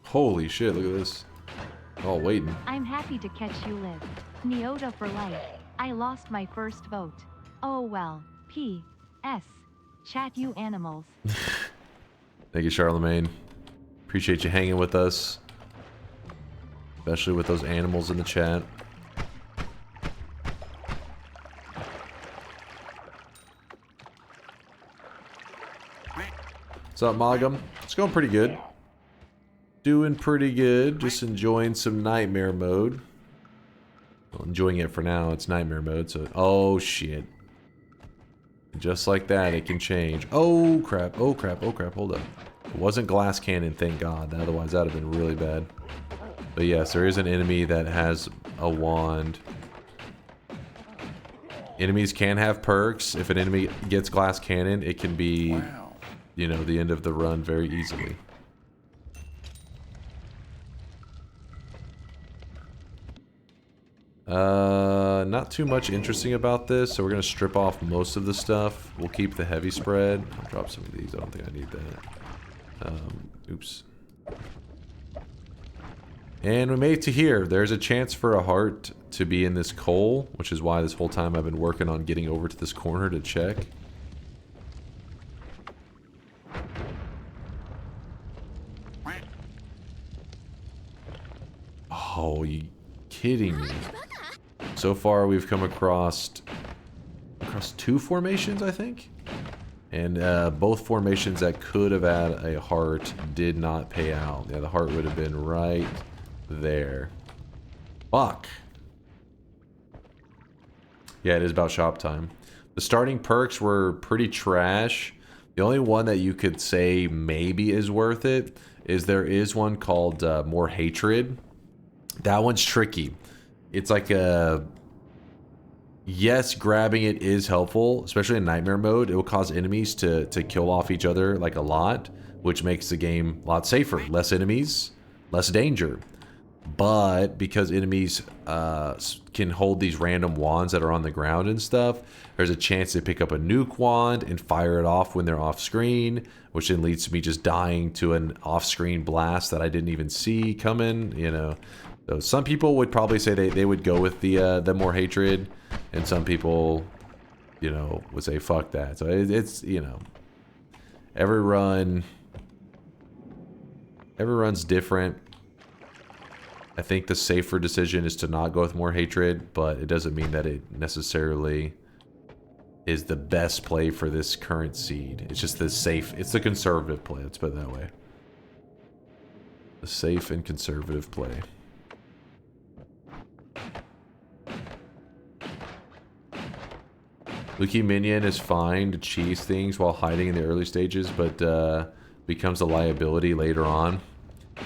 Holy shit, look at this. All waiting. I'm happy to catch you live. Noita for life. I lost my first vote. Oh well. P.S. Chat you animals. Thank you, Charlemagne. Appreciate you hanging with us. Especially with those animals in the chat. What's up, Mogum? It's going pretty good. Doing pretty good. Just enjoying some nightmare mode. Well, enjoying it for now. It's nightmare mode, so... Oh, shit. Just like that, it can change. Oh, crap. Oh, crap. Oh, crap. Hold up. It wasn't glass cannon, thank God. Otherwise, that would have been really bad. But yes, there is an enemy that has a wand. Enemies can have perks. If an enemy gets glass cannon, it can be, you know, the end of the run very easily. Not too much interesting about this, so we're gonna strip off most of the stuff. We'll keep the heavy spread. I'll drop some of these. I don't think I need that. Oops. And we made it to here. There's a chance for a heart to be in this coal, which is why this whole time I've been working on getting over to this corner to check. Oh, you kidding me? So far, we've come across two formations, I think, and both formations that could have had a heart did not pay out. Yeah, the heart would have been right there. Fuck. Yeah, it is about shop time. The starting perks were pretty trash. The only one that you could say maybe is worth it is there is one called More Hatred. That one's tricky. It's like a... Yes, grabbing it is helpful, especially in nightmare mode. It will cause enemies to kill off each other like a lot, which makes the game a lot safer. Less enemies, less danger. But because enemies can hold these random wands that are on the ground and stuff, there's a chance to pick up a nuke wand and fire it off when they're off screen, which then leads to me just dying to an off-screen blast that I didn't even see coming, you know. So some people would probably say they would go with the More Hatred, and some people, you know, would say fuck that. So it's, you know, every run's different. I think the safer decision is to not go with More Hatred, but it doesn't mean that it necessarily is the best play for this current seed. It's just the safe, it's the conservative play, let's put it that way. The safe and conservative play. Lucky Minion is fine to cheese things while hiding in the early stages, but becomes a liability later on.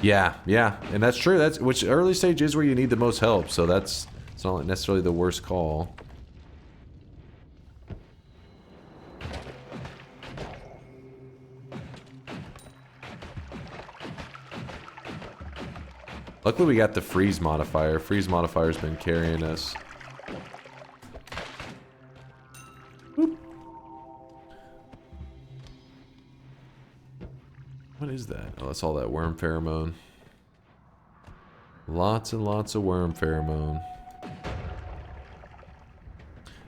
Yeah, and that's true. That's which early stage is where you need the most help, so it's not necessarily the worst call. Luckily we got the freeze modifier. Freeze modifier's been carrying us. What is that? Oh, that's all that worm pheromone. Lots and lots of worm pheromone.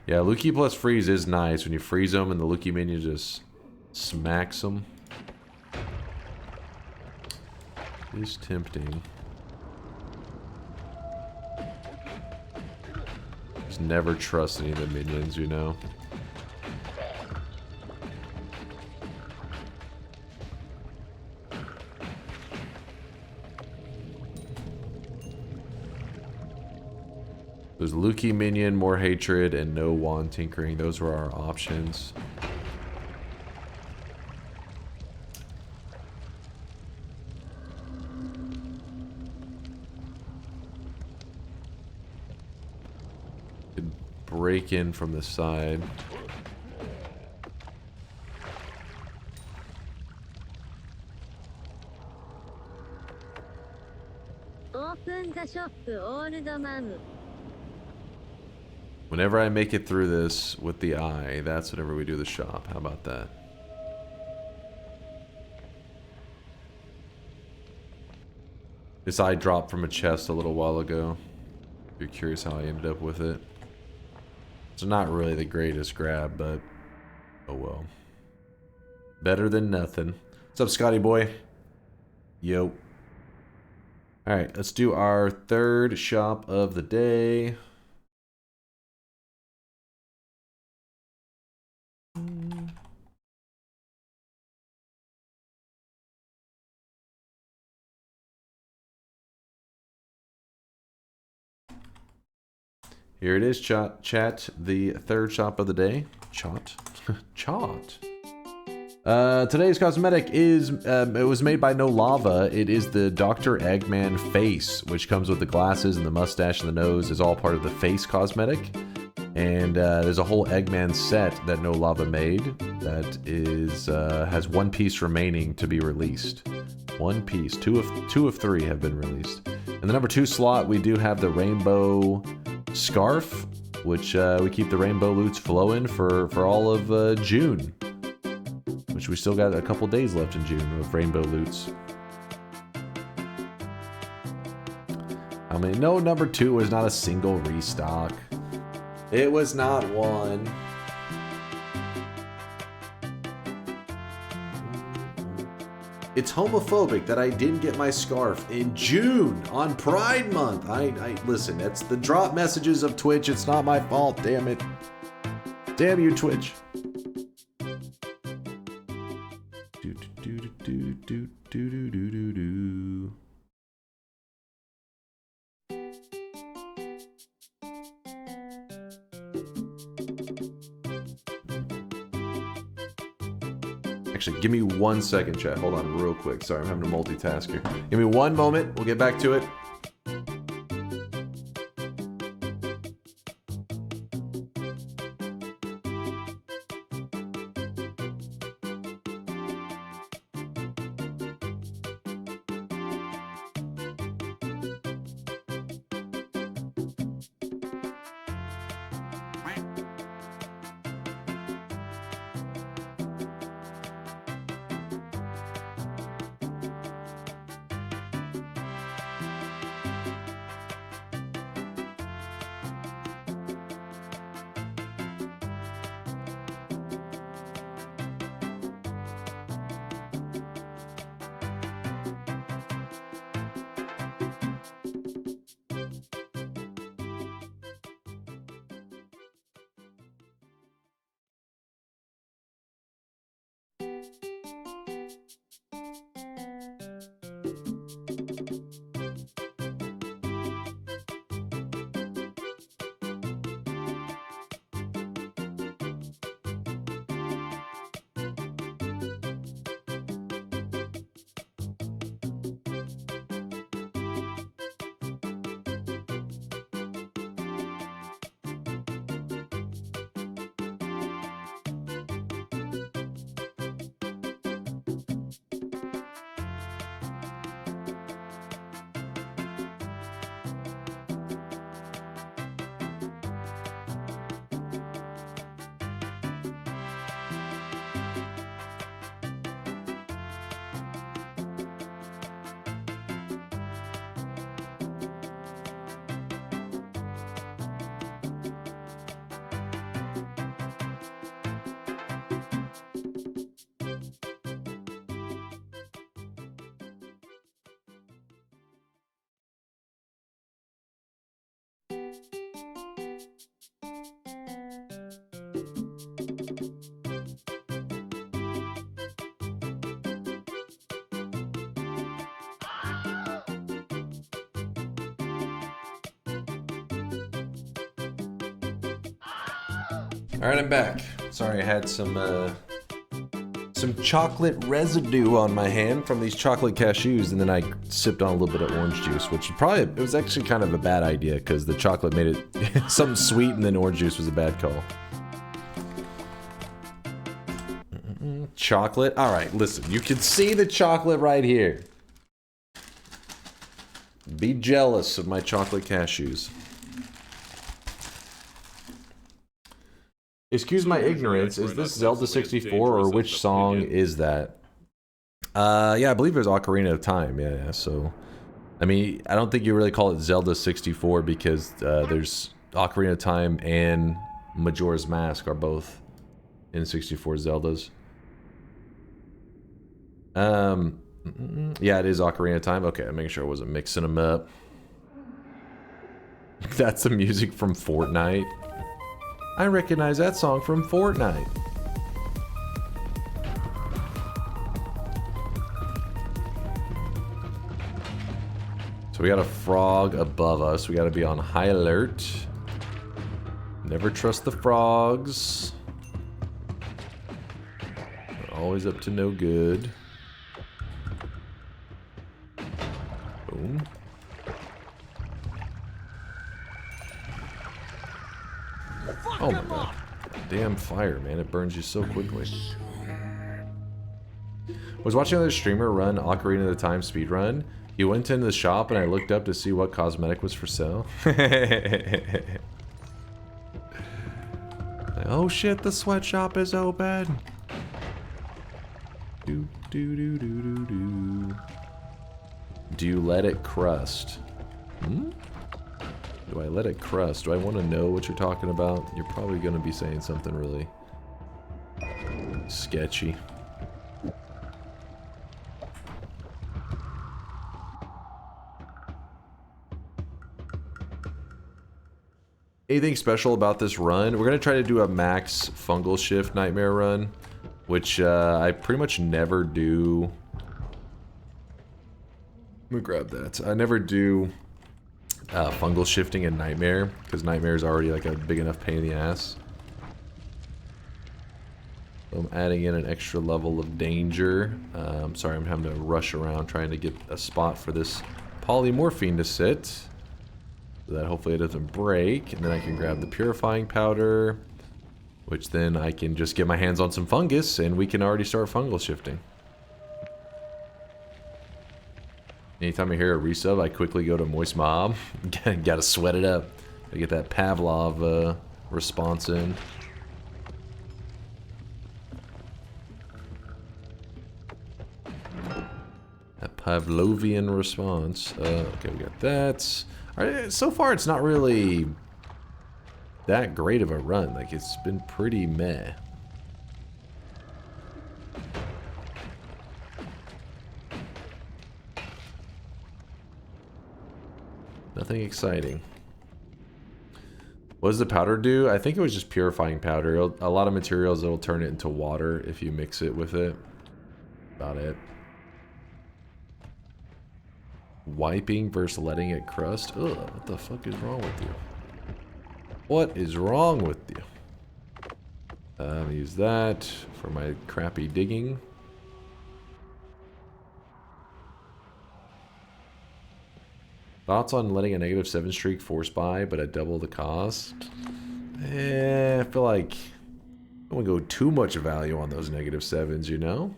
Yeah, Luki plus freeze is nice when you freeze them and the Luki minion just smacks them. It is tempting. Just never trust any of the minions, you know? There's Lukey Minion, more hatred, and no wand tinkering. Those were our options. Could break in from the side. Open the shop, old man. Whenever I make it through this with the eye, that's whenever we do the shop. How about that? This eye dropped from a chest a little while ago. If you're curious how I ended up with it. It's not really the greatest grab, but oh well. Better than nothing. What's up, Scotty boy? Yo. Alright, let's do our third shop of the day. Here it is, chat. The third shop of the day. Chot. Chot. Today's cosmetic is, it was made by No Lava. It is the Dr. Eggman face, which comes with the glasses and the mustache and the nose is all part of the face cosmetic. And there's a whole Eggman set that No Lava made that is has one piece remaining to be released. One piece. Two of three have been released. In the number 2 slot, we do have the rainbow scarf, which we keep the rainbow loots flowing for all of June. Which we still got a couple days left in June of rainbow loots. I mean, no, number 2 was not a single restock. It was not one. It's homophobic that I didn't get my scarf in June on Pride Month. I listen, that's the drop messages of Twitch. It's not my fault, damn it. Damn you, Twitch. Actually, give me 1 second, chat. Hold on real quick. Sorry, I'm having to multitask here. Give me 1 moment. We'll get back to it. Alright, I'm back. Sorry, I had some chocolate residue on my hand from these chocolate cashews, and then I sipped on a little bit of orange juice, which it was actually kind of a bad idea because the chocolate made it something sweet, and then orange juice was a bad call. Chocolate. Alright, listen, you can see the chocolate right here. Be jealous of my chocolate cashews. Excuse my ignorance, is this Zelda 64 or which song is that? Yeah, I believe it was Ocarina of Time, yeah, so... I mean, I don't think you really call it Zelda 64 because there's Ocarina of Time and Majora's Mask are both in 64 Zeldas. Yeah, it is Ocarina of Time. Okay, I'm making sure I wasn't mixing them up. That's the music from Fortnite. I recognize that song from Fortnite. So we got a frog above us. We got to be on high alert. Never trust the frogs. They're always up to no good. Boom. Oh my god. Damn fire, man. It burns you so quickly. Was watching another streamer run Ocarina of Time speedrun. He went into the shop and I looked up to see what cosmetic was for sale. Oh shit, the sweatshop is open. Do do do do do do. Do you let it crust? Hmm? Do I let it crust? Do I want to know what you're talking about? You're probably going to be saying something really sketchy. Anything special about this run? We're going to try to do a max fungal shift nightmare run, which I pretty much never do. Let me grab that. I never do fungal shifting in Nightmare, because Nightmare is already like a big enough pain in the ass. So I'm adding in an extra level of danger. Sorry, I'm having to rush around trying to get a spot for this polymorphine to sit, so that hopefully it doesn't break, and then I can grab the purifying powder, which then I can just get my hands on some fungus, and we can already start fungal shifting. Anytime I hear a resub, I quickly go to Moist Mob. Gotta sweat it up. Gotta get that Pavlov response in. That Pavlovian response. Okay, we got that. Alright, so far it's not really that great of a run. Like, it's been pretty meh. Nothing exciting. What does the powder do? I think it was just purifying powder. A lot of materials, it'll turn it into water if you mix it with it. About it. Wiping versus letting it crust? Ugh, what the fuck is wrong with you? What is wrong with you? Use that for my crappy digging. Thoughts on letting a -7 streak force buy, but at double the cost? I feel like I don't want to go too much value on those -7s, you know?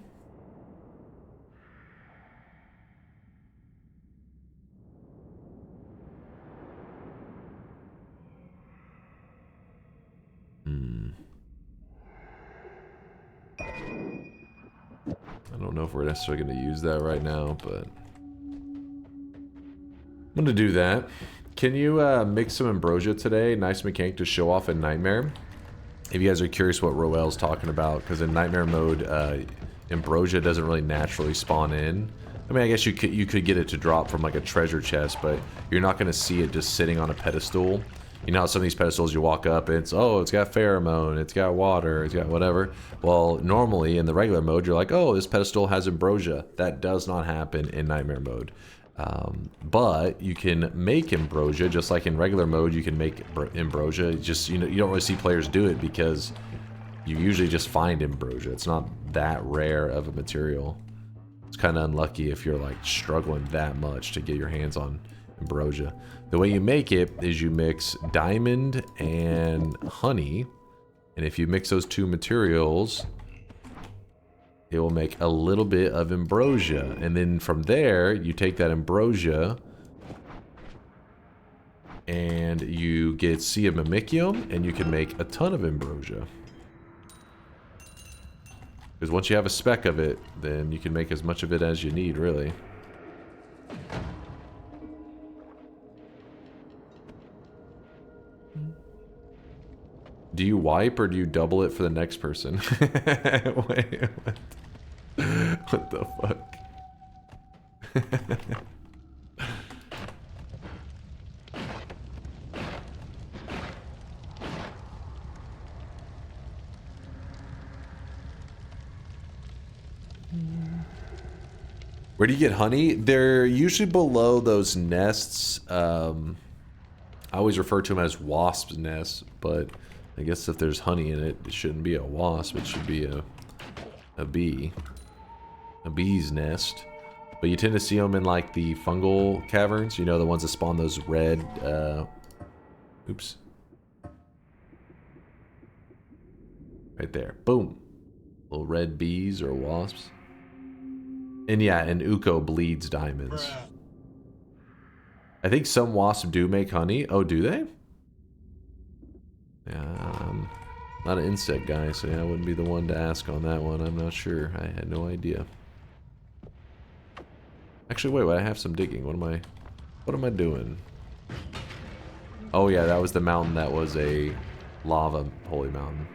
I don't know if we're necessarily going to use that right now, but I'm going to do that. Can you mix some ambrosia today? Nice mechanic to show off in Nightmare. If you guys are curious what Roel's talking about, because in Nightmare mode, ambrosia doesn't really naturally spawn in. I mean, I guess you could get it to drop from like a treasure chest, but you're not going to see it just sitting on a pedestal. You know how some of these pedestals you walk up, it's, oh, it's got pheromone, it's got water, it's got whatever. Well, normally in the regular mode, you're like, oh, this pedestal has ambrosia. That does not happen in Nightmare mode. But you can make ambrosia just like in regular mode. You can make ambrosia. Just, you know, you don't really see players do it because you usually just find ambrosia. It's not that rare of a material. It's kind of unlucky if you're like struggling that much to get your hands on ambrosia. The way you make it is you mix diamond and honey, and if you mix those two materials, it will make a little bit of ambrosia, and then from there you take that ambrosia and you get Siamamicium, and you can make a ton of ambrosia. Because once you have a speck of it, then you can make as much of it as you need, really. Do you wipe or do you double it for the next person? Wait, what? What the fuck? Where do you get honey? They're usually below those nests. I always refer to them as wasps' nests, but I guess if there's honey in it, it shouldn't be a wasp. It should be a bee. A bee's nest. But you tend to see them in like the fungal caverns. You know, the ones that spawn those red... oops. Right there. Boom. Little red bees or wasps. And yeah, and Uko bleeds diamonds. I think some wasps do make honey. Oh, do they? Yeah, I'm not an insect guy, so yeah, I wouldn't be the one to ask on that one. I'm not sure. I had no idea. Actually, wait, I have some digging. What am I doing? Oh yeah, that was the mountain that was a lava holy mountain.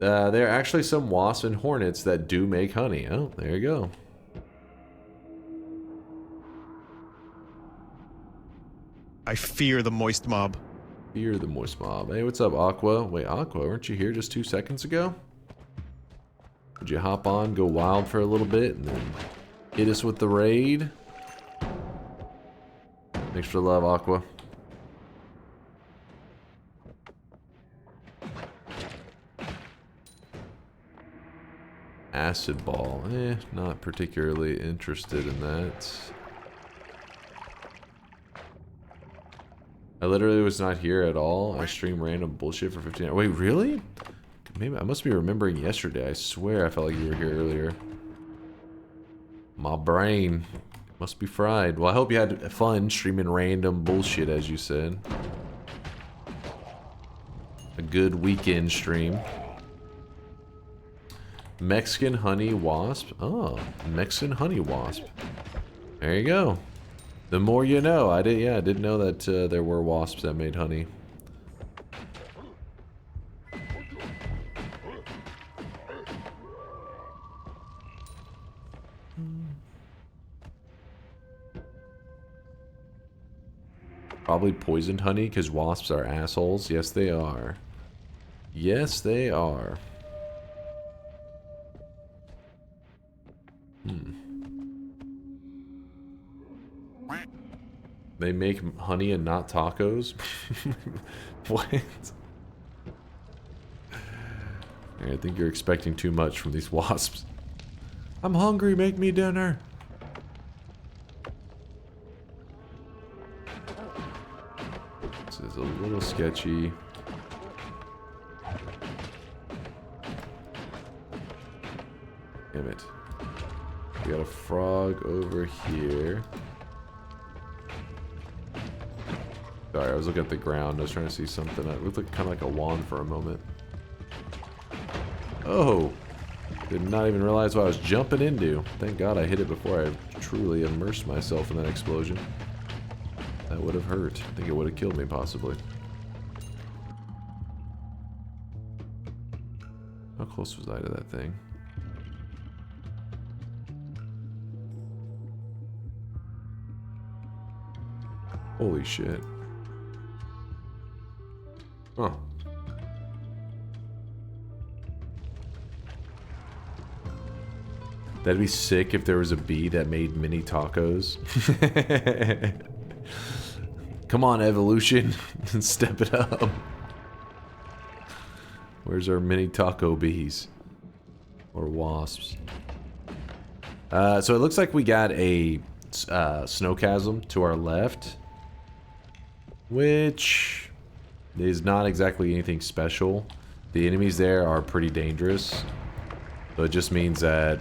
There are actually some wasps and hornets that do make honey. Oh, there you go. I fear the moist mob. Fear the moist mob. Hey, what's up, Aqua? Wait, Aqua, weren't you here just 2 seconds ago? Would you hop on, go wild for a little bit, and then hit us with the raid? Thanks for the love, Aqua. Acid ball. Not particularly interested in that. I literally was not here at all. I stream random bullshit for 15 hours. Wait, really? Maybe I must be remembering yesterday. I swear I felt like you were here earlier. My brain must be fried. Well, I hope you had fun streaming random bullshit, as you said. A good weekend stream. Mexican honey wasp. Oh, Mexican honey wasp. There you go. The more you know. I didn't know that there were wasps that made honey. Probably poisoned honey because wasps are assholes. Yes, they are. Yes, they are. They make honey and not tacos? What? I think you're expecting too much from these wasps. I'm hungry, make me dinner. This is a little sketchy. Damn it. We got a frog over here. Sorry, I was looking at the ground. I was trying to see something. It looked like, kind of like a wand for a moment. Oh! Did not even realize what I was jumping into. Thank God I hit it before I truly immersed myself in that explosion. That would have hurt. I think it would have killed me, possibly. How close was I to that thing? Holy shit. Huh. That'd be sick if there was a bee that made mini tacos. Come on, evolution. Step it up. Where's our mini taco bees? Or wasps? So it looks like we got a snow chasm to our left. Which is not exactly anything special. The enemies there are pretty dangerous. So it just means that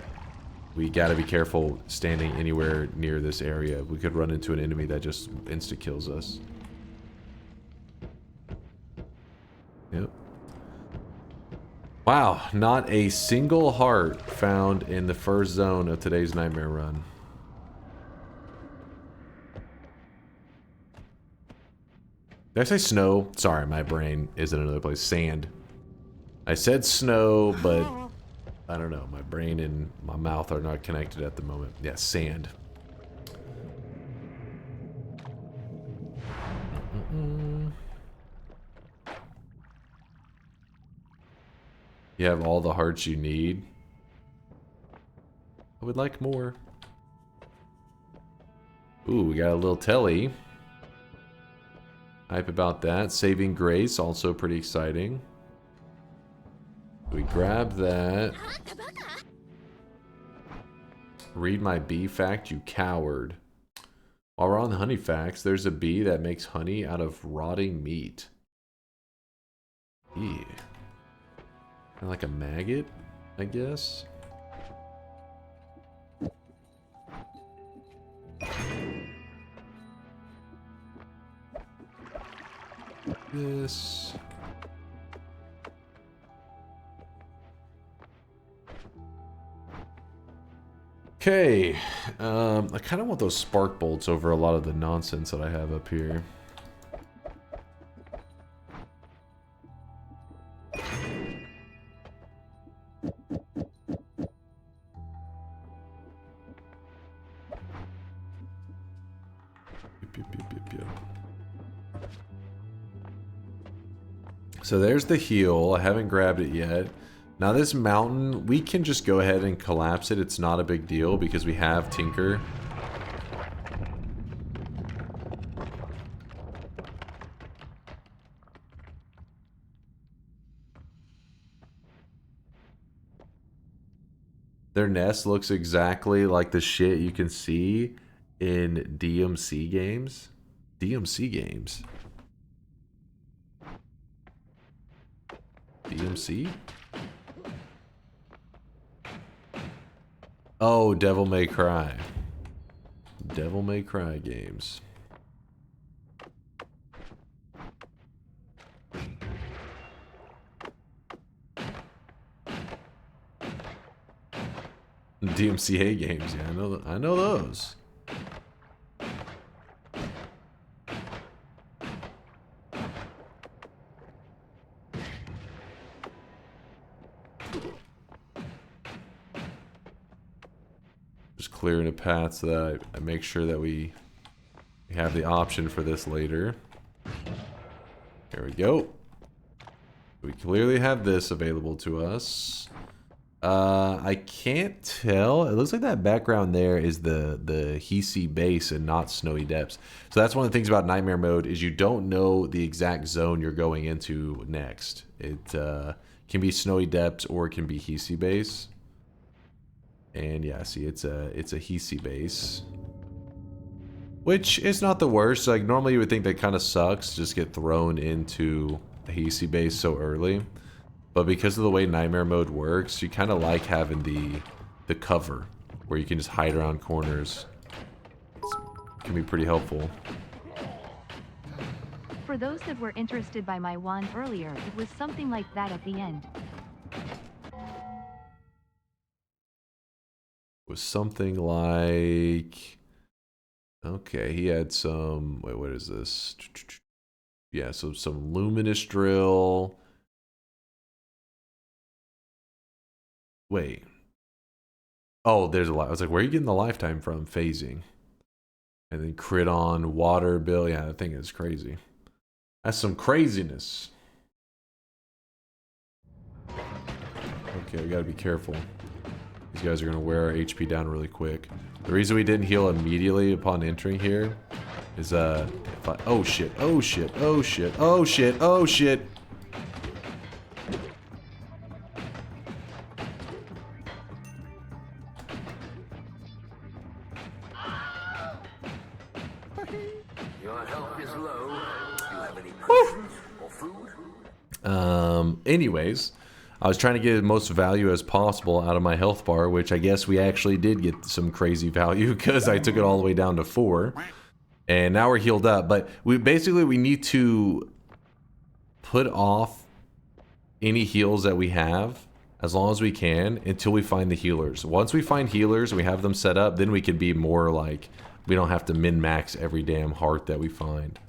we gotta be careful standing anywhere near this area. We could run into an enemy that just insta-kills us. Yep. Wow, not a single heart found in the first zone of today's Nightmare Run. Did I say snow? Sorry, my brain is in another place. Sand. I said snow, but I don't know. My brain and my mouth are not connected at the moment. Yeah, sand. You have all the hearts you need. I would like more. Ooh, we got a little telly. Hype about that. Saving Grace, also pretty exciting. We grab that. Read my bee fact, you coward. While we're on the honey facts, there's a bee that makes honey out of rotting meat. Yeah. Kind of like a maggot, I guess. This. Okay, I kind of want those spark bolts over a lot of the nonsense that I have up here. So there's the heal. I haven't grabbed it yet. Now this mountain, we can just go ahead and collapse it. It's not a big deal because we have Tinker. Their nest looks exactly like the shit you can see in DMC games. DMC games. DMC? Oh, Devil May Cry. Devil May Cry games. DMCA games, yeah, I know those. Just clearing a path so that I make sure that we have the option for this later. There we go. We clearly have this available to us. I can't tell. It looks like that background there is the Hisi base and not Snowy Depths. So that's one of the things about Nightmare Mode is you don't know the exact zone you're going into next. It can be Snowy Depths or it can be Hisi base. And yeah, see, it's a Hisi base, which is not the worst. Like normally you would think that kind of sucks, just get thrown into a Hisi base so early. But because of the way Nightmare Mode works, you kind of like having the cover where you can just hide around corners. It can be pretty helpful. For those that were interested by my wand earlier, it was something like that at the end. Was something like, okay, he had some, wait, what is this? Yeah, so some luminous drill. Wait. Oh, there's a lot. I was like, where are you getting the lifetime from? Phasing. And then crit on, water bill. Yeah, that thing is crazy. That's some craziness. Okay, we gotta be careful. These guys are going to wear our HP down really quick. The reason we didn't heal immediately upon entering here is, oh shit, oh shit, oh shit, oh shit, oh shit. Your health is low. Do you have any potions or food? Anyways, I was trying to get the most value as possible out of my health bar, which I guess we actually did get some crazy value because I took it all the way down to 4. And now we're healed up. But we need to put off any heals that we have as long as we can until we find the healers. Once we find healers and we have them set up, then we could be more like, we don't have to min-max every damn heart that we find.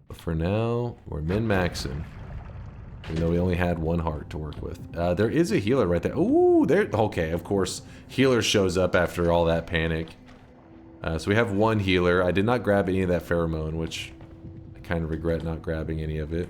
But for now, we're min-maxing. Even though we only had 1 heart to work with. There is a healer right there. Ooh, there. Okay, of course. Healer shows up after all that panic. So we have 1 healer. I did not grab any of that pheromone, which I kind of regret not grabbing any of it.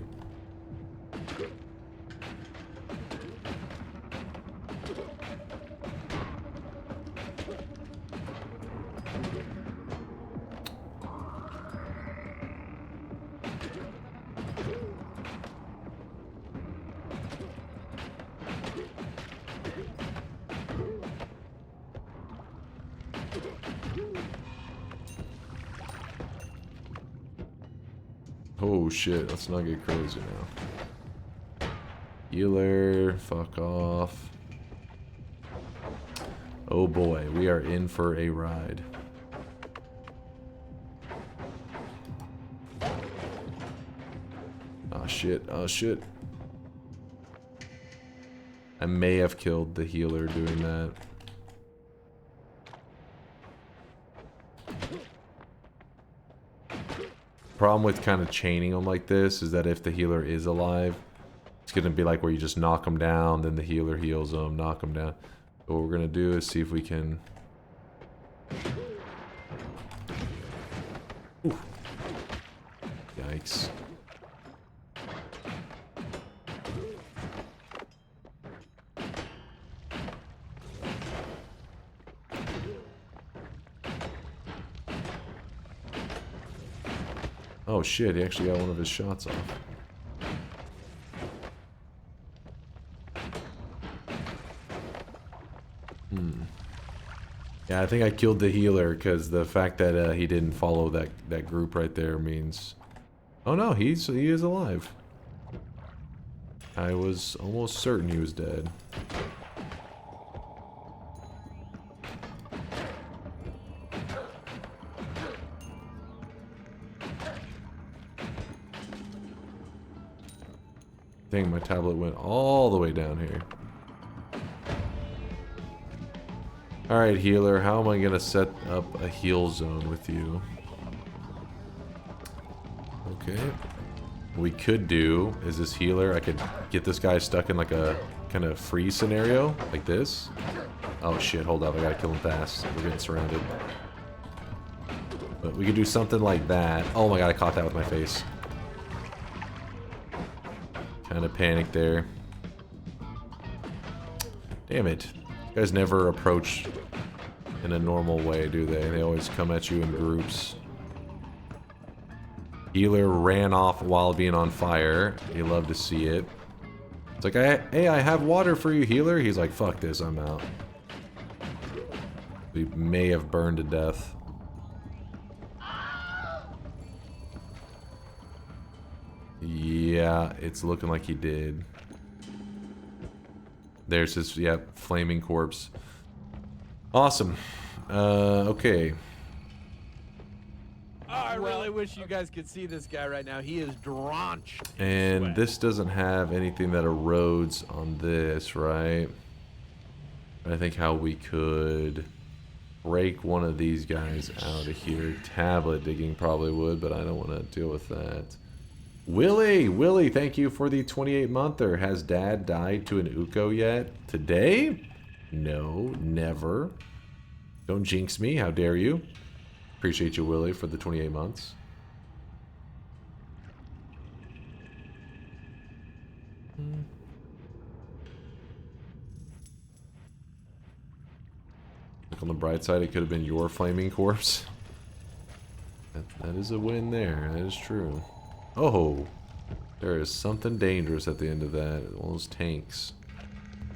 Oh shit, let's not get crazy now. Healer, fuck off. Oh boy, we are in for a ride. Oh shit, oh shit. I may have killed the healer doing that. Problem with kind of chaining them like this is that if the healer is alive, it's going to be like where you just knock them down, then the healer heals them, knock them down. So what we're going to do is see if we can... Ooh. Yikes. Oh shit, he actually got one of his shots off. Yeah, I think I killed the healer because the fact that he didn't follow that group right there means... Oh no, he is alive. I was almost certain he was dead. Dang, my tablet went all the way down here. Alright, healer, how am I gonna set up a heal zone with you? Okay. What we could do is this healer, I could get this guy stuck in like a kind of freeze scenario, like this. Oh shit, hold up, I gotta kill him fast. We're getting surrounded. But we could do something like that. Oh my god, I caught that with my face. Kind of panicked there. Damn it. You guys never approach in a normal way, do they? They always come at you in groups. Healer ran off while being on fire. You love to see it. It's like, hey, I have water for you, healer. He's like, fuck this, I'm out. We may have burned to death. Yeah, it's looking like he did. There's his, yeah, flaming corpse. Awesome. Okay. I really wish you guys could see this guy right now. He is drenched in And sweat. this doesn't have anything that erodes on this, right? I think how we could break one of these guys out of here. Tablet digging probably would, but I don't want to deal with that. Willie, thank you for the 28-monther. Has Dad died to an Uko yet? Today? No, never. Don't jinx me, how dare you. Appreciate you, Willie, for the 28 months. Look on the bright side, it could have been your flaming corpse. That is a win there. That is true. Oh, there is something dangerous at the end of that. One of those tanks.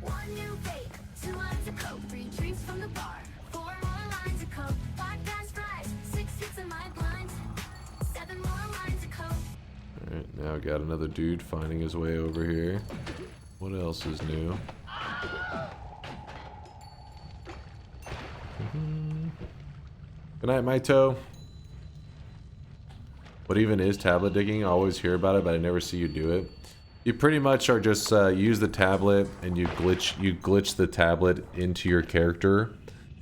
One new vape, 2 lines of coke, 3 drinks from the bar, 4 more lines of coke, 5 gas fries, 6 hits in my blunt, 7 more lines of coke. Alright, now I got another dude finding his way over here. What else is new? Good night, my toe. What even is tablet digging? I always hear about it, but I never see you do it. You pretty much are just use the tablet and you glitch the tablet into your character.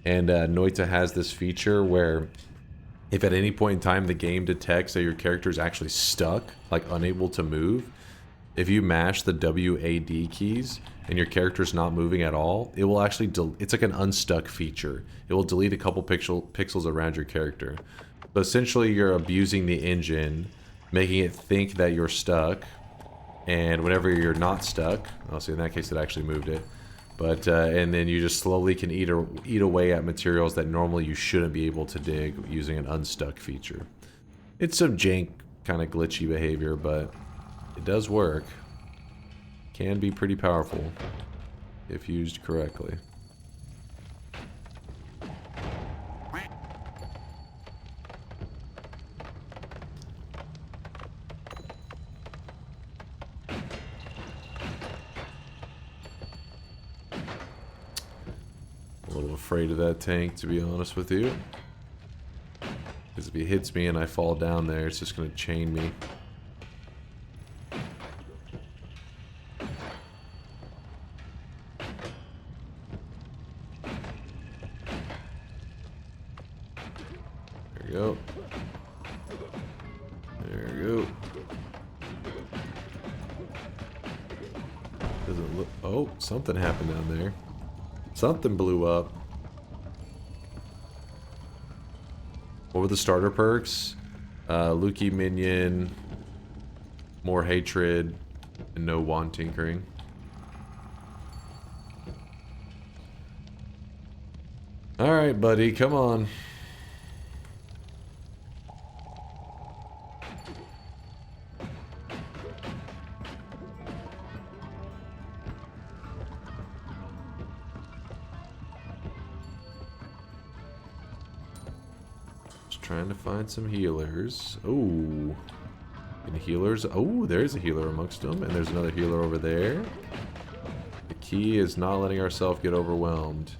And Noita has this feature where if at any point in time the game detects that your character is actually stuck, like unable to move, if you mash the WAD keys and your character's not moving at all, it will actually it's like an unstuck feature. It will delete a couple pixels around your character. So essentially you're abusing the engine, making it think that you're stuck, and whenever you're not stuck, oh, see in that case it actually moved it, but and then you just slowly can eat away at materials that normally you shouldn't be able to dig using an unstuck feature. It's some jank kind of glitchy behavior, but it does work. Can be pretty powerful if used correctly. A little afraid of that tank, to be honest with you. Because if he hits me and I fall down there, it's just going to chain me. There we go. There we go. Doesn't look... Oh, something happened down there. Something blew up. What were the starter perks? Lukey Minion, more hatred, and no wand tinkering. Alright, buddy, come on. Trying to find some healers. Oh, any healers? Oh, there's a healer amongst them, and there's another healer over there. The key is not letting ourselves get overwhelmed.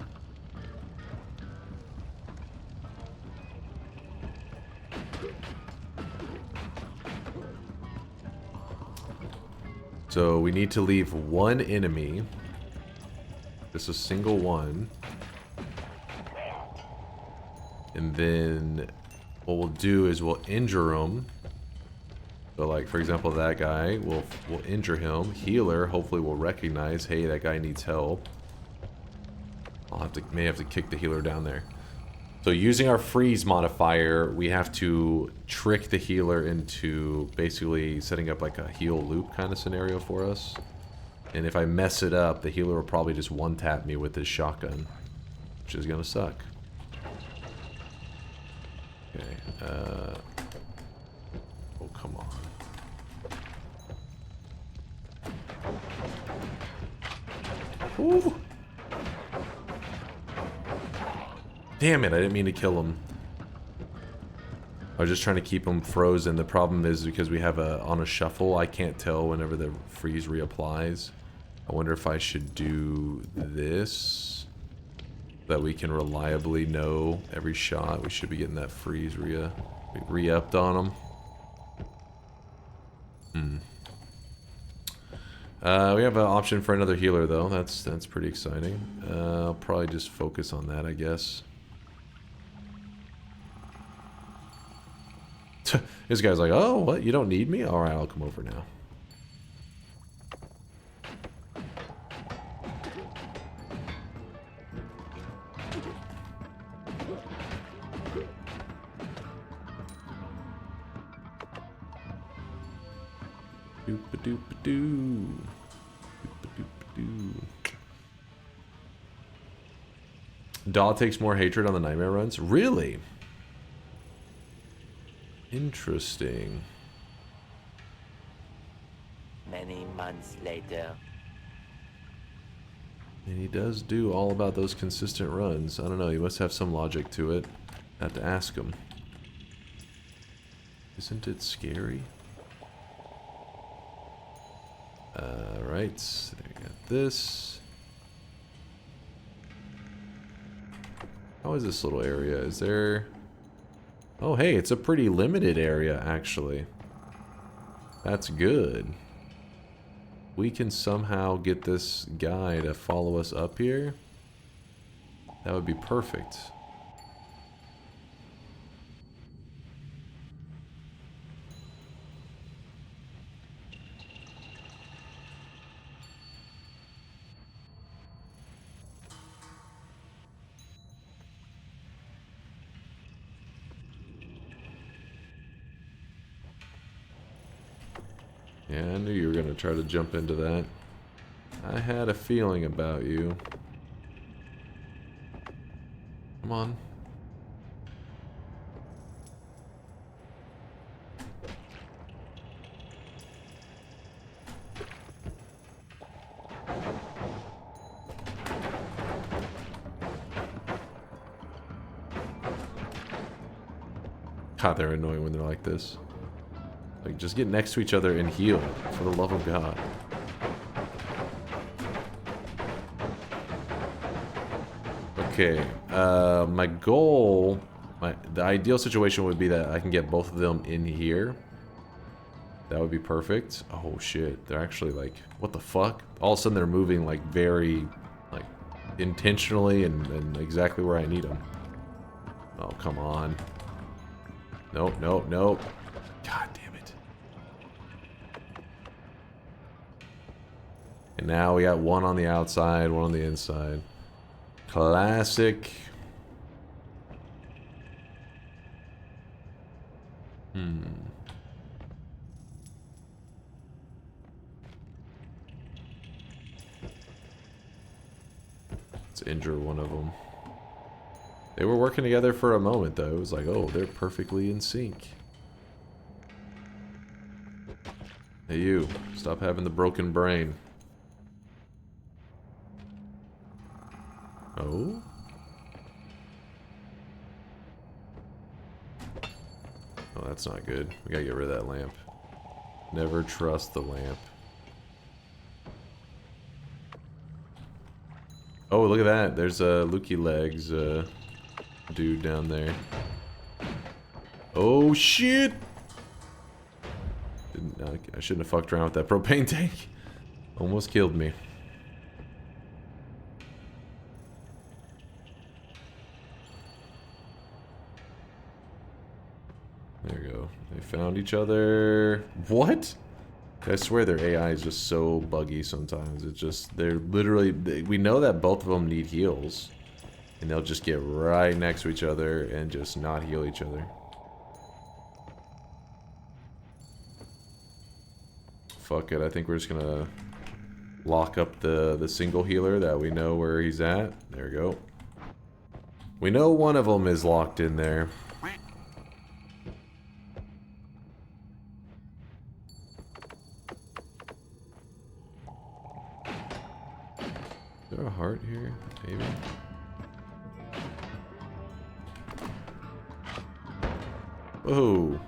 So we need to leave one enemy, just a single one, and then what we'll do is we'll injure him. So like, for example, that guy, we'll injure him. Healer hopefully will recognize, hey, that guy needs help. May have to kick the healer down there. So using our freeze modifier, we have to trick the healer into basically setting up like a heal loop kind of scenario for us. And if I mess it up, the healer will probably just one-tap me with his shotgun, which is gonna suck. Okay, oh, come on. Ooh. Damn it, I didn't mean to kill him. I was just trying to keep him frozen. The problem is because we have on a shuffle, I can't tell whenever the freeze reapplies. I wonder if I should do this, that we can reliably know every shot. We should be getting that freeze re-upped on them. We have an option for another healer though. That's pretty exciting. I'll probably just focus on that, I guess. This guy's like, oh, what? You don't need me? Alright, I'll come over now. Daw takes more hatred on the nightmare runs. Really? Interesting. Many months later. And he does do all about those consistent runs. I don't know, he must have some logic to it. Have to ask him. Isn't it scary? Right, there you got this. How is this little area? Is there... Oh, hey, it's a pretty limited area, actually. That's good. We can somehow get this guy to follow us up here. That would be perfect. Yeah, I knew you were going to try to jump into that. I had a feeling about you. Come on. God, they're annoying when they're like this. Like, just get next to each other and heal, for the love of God. Okay, my goal, the ideal situation would be that I can get both of them in here. That would be perfect. Oh shit, they're actually like, what the fuck? All of a sudden they're moving like very, like, intentionally and exactly where I need them. Oh, come on. Nope, nope, nope. God damn it. And now we got one on the outside, one on the inside. Classic. Let's injure one of them. They were working together for a moment, though. It was like, oh, they're perfectly in sync. Hey, you. Stop having the broken brain. Oh? Oh, that's not good. We gotta get rid of that lamp. Never trust the lamp. Oh, look at that. There's a Lukey Legs dude down there. Oh, shit! I shouldn't have fucked around with that propane tank. Almost killed me. There we go. They found each other. What? I swear their AI is just so buggy sometimes. It's just, they're literally, we know that both of them need heals. And they'll just get right next to each other and just not heal each other. Fuck it, I think we're just gonna lock up the single healer that we know where he's at. There we go. We know one of them is locked in there. Is there a heart here? Maybe. Whoa.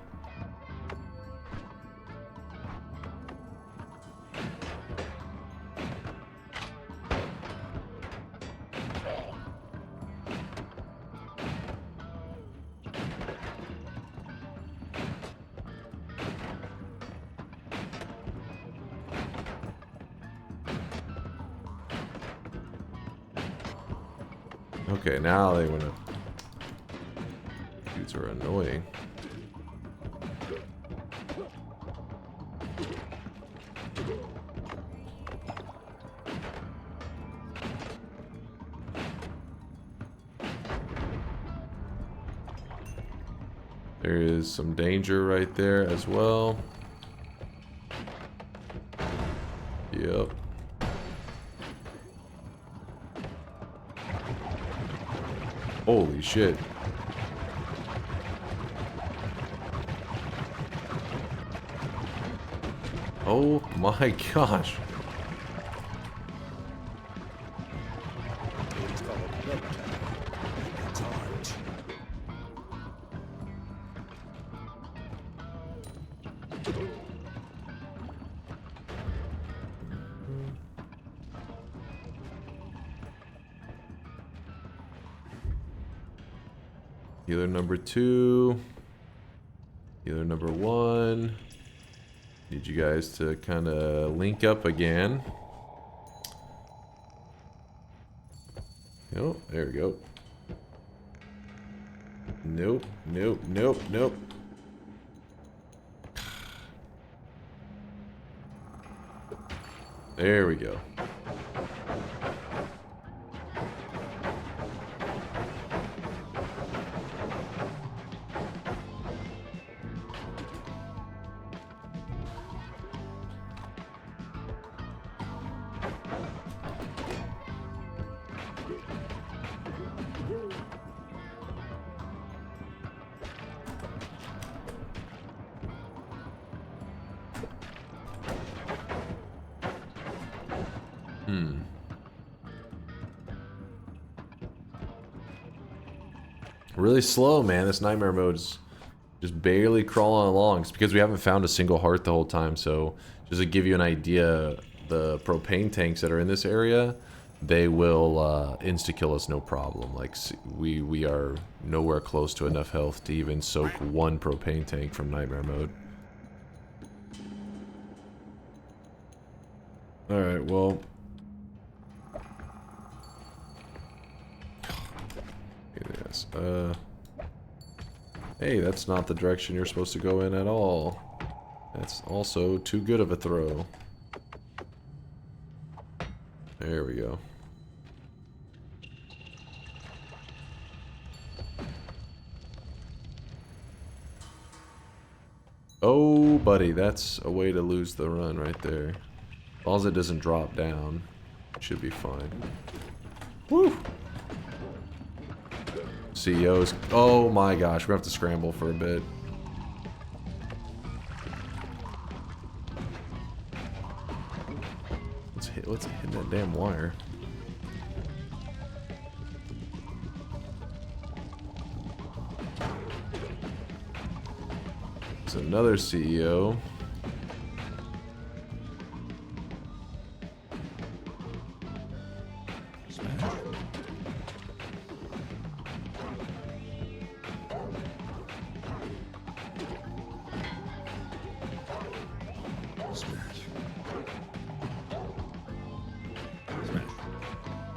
Okay, now they wanna... Dudes are annoying. There is some danger right there as well. Yep. Holy shit. Oh my gosh. Healer number 2. Healer number 1. Need you guys to kind of link up again. Oh, there we go. Nope, nope, nope, nope. There we go. Really slow, man. This nightmare mode is just barely crawling along. It's because we haven't found a single heart the whole time. So just to give you an idea, the propane tanks that are in this area, they will insta-kill us no problem. Like, we are nowhere close to enough health to even soak one propane tank from nightmare mode. Alright, well... Yes, hey, that's not the direction you're supposed to go in at all. That's also too good of a throw. There we go. Oh, buddy, that's a way to lose the run right there. As long as it doesn't drop down, it should be fine. Woo! CEOs. Oh my gosh, we have to scramble for a bit. What's hitting that damn wire? It's another CEO.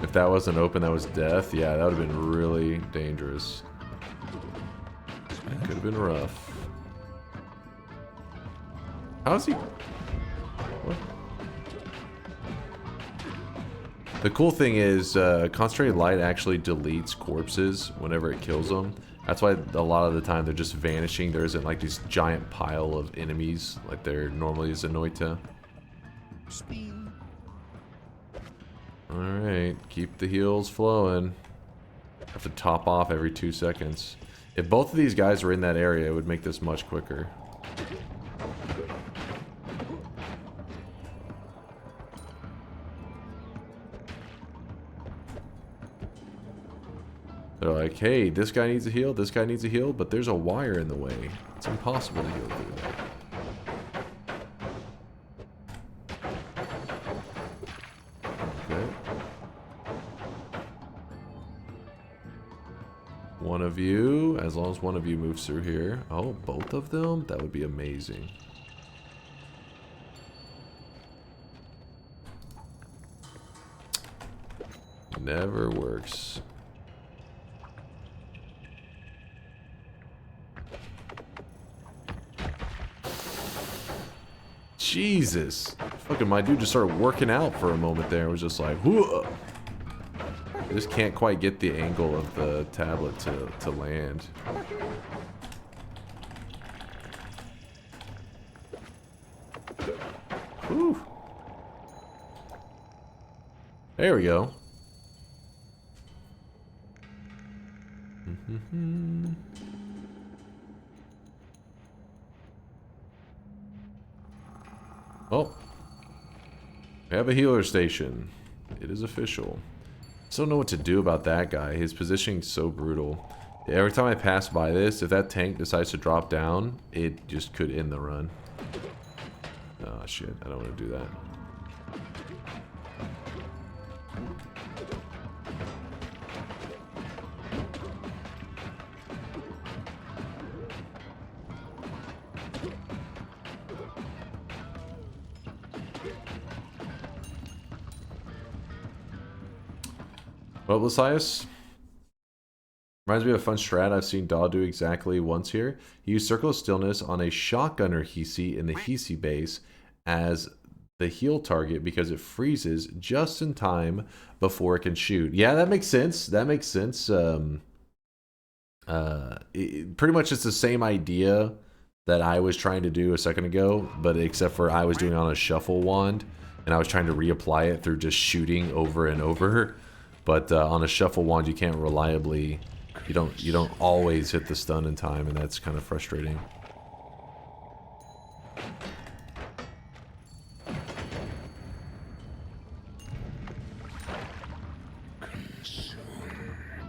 If that wasn't open, that was death. Yeah, that would have been really dangerous. Could have been rough. How's he? What? The cool thing is, concentrated light actually deletes corpses whenever it kills them. That's why a lot of the time they're just vanishing. There isn't like this giant pile of enemies like there normally is in Noita. Alright, keep the heals flowing. Have to top off every 2 seconds. If both of these guys were in that area, it would make this much quicker. They're like, hey, this guy needs a heal, this guy needs a heal, but there's a wire in the way. It's impossible to heal through that. One of you, as long as one of you moves through here. Oh, both of them? That would be amazing. Never works. Jesus. Fucking my dude just started working out for a moment there. It was just like, whoa. I just can't quite get the angle of the tablet to land. Whew. There we go. Oh, we have a healer station. It is official. Still don't know what to do about that guy. His positioning's so brutal. Every time I pass by this, if that tank decides to drop down, it just could end the run. Oh shit, I don't want to do that. Well, Lasias, reminds me of a fun strat I've seen Daw do exactly once here. He used Circle of Stillness on a shotgunner Hisi in the Hisi base as the heal target because it freezes just in time before it can shoot. Yeah, that makes sense. That makes sense. Pretty much it's the same idea that I was trying to do a second ago, but except for I was doing it on a shuffle wand, and I was trying to reapply it through just shooting over and over. But on a shuffle wand, you can't reliably, you don't always hit the stun in time, and that's kind of frustrating.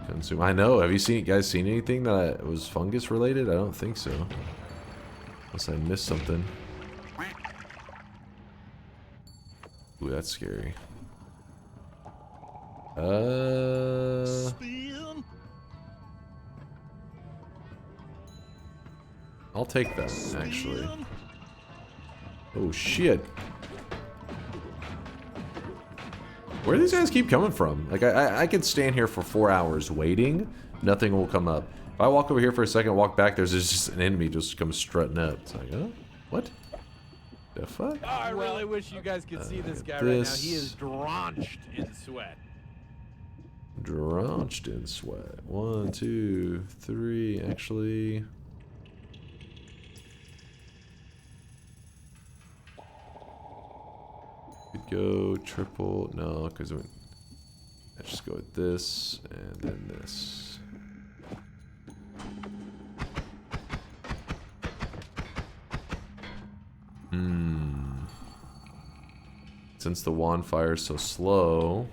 Consume. I know. Have you guys seen anything that was fungus related? I don't think so. Unless I missed something. Ooh, that's scary. I'll take that, actually. Oh, shit. Where do these guys keep coming from? Like, I could stand here for 4 hours waiting. Nothing will come up. If I walk over here for a second, walk back, there's just an enemy just comes strutting up. It's like, oh, what? The fuck? Oh, I really wish you guys could see this guy right now. He is drenched in sweat. Drenched in sweat. 1, 2, 3. Actually, could go triple. No, because let's just go with this and then this. Since the wand fires so slow,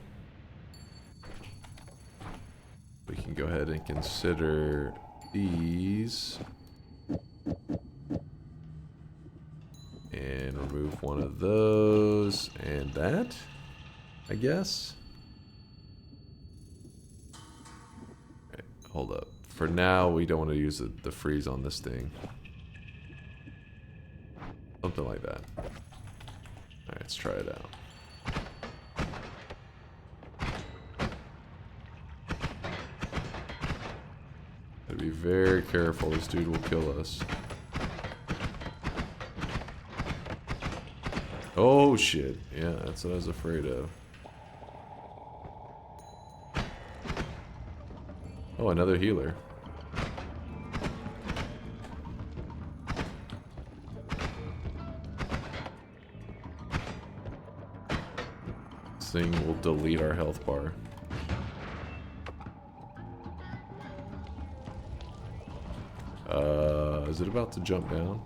we can go ahead and consider these and remove one of those and that, I guess. Okay, hold up. For now, we don't want to use the freeze on this thing. Something like that. Alright, let's try it out. Gotta be very careful, this dude will kill us. Oh shit, yeah, that's what I was afraid of. Oh, another healer. This thing will delete our health bar. Is it about to jump down?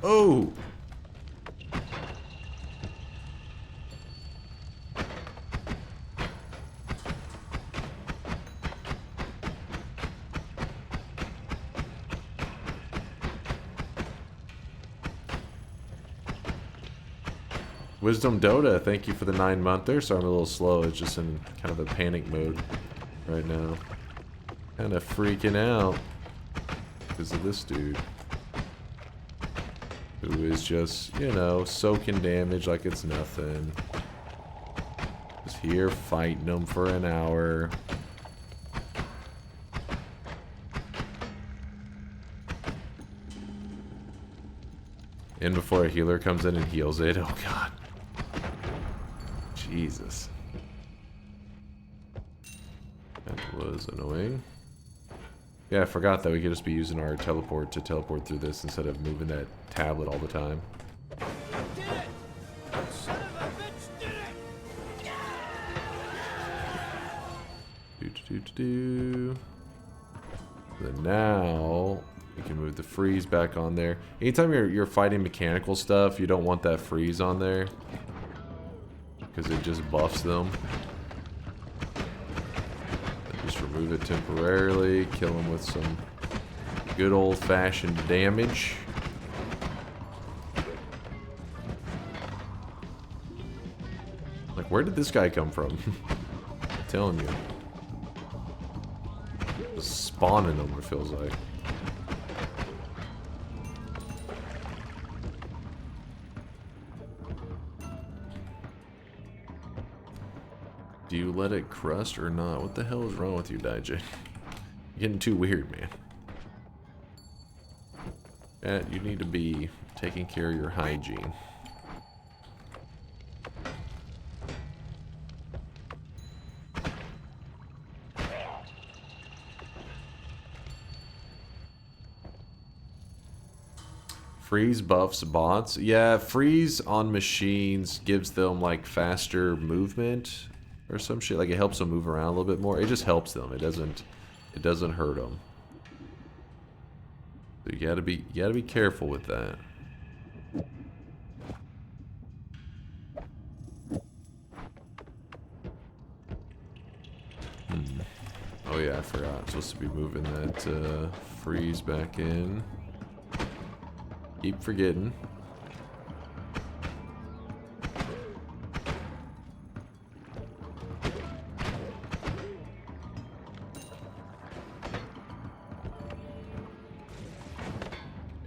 Oh! Wisdom Dota, thank you for the 9-monther. Sorry, I'm a little slow. It's just in kind of a panic mode right now. Kind of freaking out because of this dude. Who is just, you know, soaking damage like it's nothing. Just here fighting them for an hour. And before a healer comes in and heals it, oh god. Jesus. That was annoying. Yeah, I forgot that we could just be using our teleport to teleport through this instead of moving that tablet all the time. Then now we can move the freeze back on there. Anytime you're fighting mechanical stuff, you don't want that freeze on there because it just buffs them. Just remove it temporarily, kill them with some good old-fashioned damage. Like, where did this guy come from? I'm telling you. Just spawning them, it feels like. Do you let it crust or not? What the hell is wrong with you, DJ? You're getting too weird, man. Chat, you need to be taking care of your hygiene. Freeze buffs bots. Yeah, freeze on machines gives them like faster movement or some shit. Like it helps them move around a little bit more. It just helps them. It doesn't hurt them. So you gotta be careful with that. Oh yeah, I forgot. I'm supposed to be moving that freeze back in. Keep forgetting.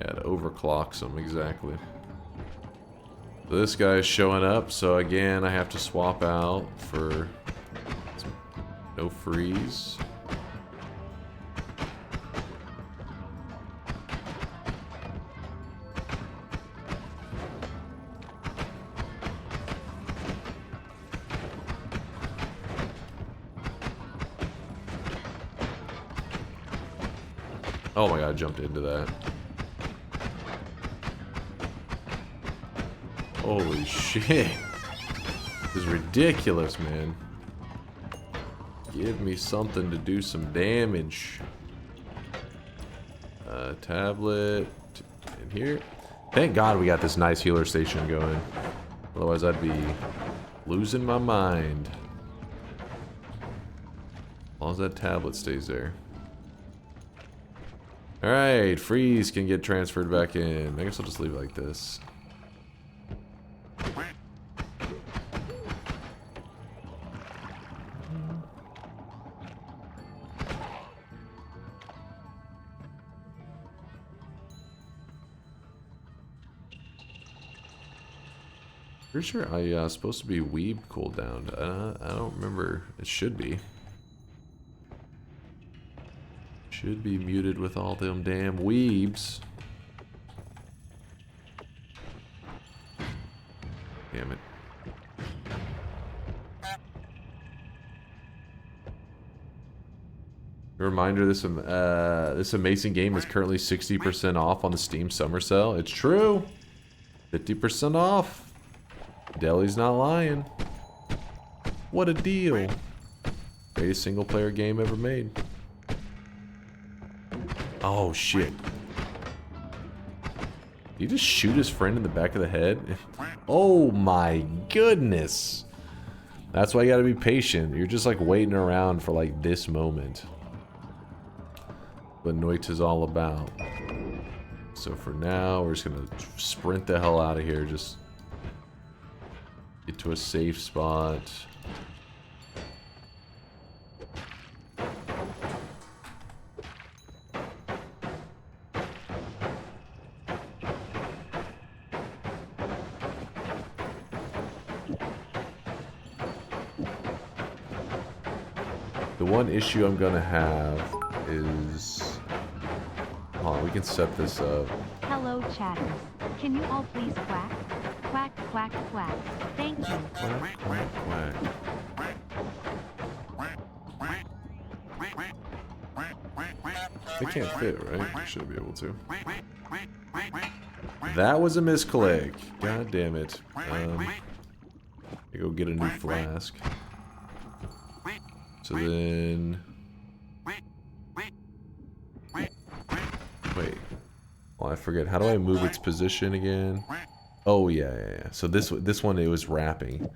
Yeah, it overclocks them, exactly. So this guy's showing up, so again, I have to swap out for no freeze. Oh my god, I jumped into that. Holy shit. This is ridiculous, man. Give me something to do some damage. Tablet in here. Thank God we got this nice healer station going. Otherwise I'd be losing my mind. As long as that tablet stays there. Alright, freeze can get transferred back in. I guess I'll just leave it like this. Pretty sure I supposed to be weeb cooldown. I don't remember. It should be. Should be muted with all them damn weebs. Damn it. A reminder, this amazing game is currently 60% off on the Steam Summer Sale. It's true. 50% off. Deli's not lying. What a deal. Greatest single player game ever made. Oh shit. Did he just shoot his friend in the back of the head? Oh my goodness. That's why you gotta be patient. You're just like waiting around for like this moment. What Noita's all about. So for now, we're just gonna sprint the hell out of here. Just get to a safe spot. The one issue I'm gonna have is... Hold on, we can set this up. Hello, chatters. Can you all please quack? Quack, quack, quack. Thank you. Quack, quack, quack. They can't fit, right? Should be able to. That was a misclick. God damn it. I go get a new flask. So then I forget. How do I move its position again? Oh, yeah. So this one, it was wrapping.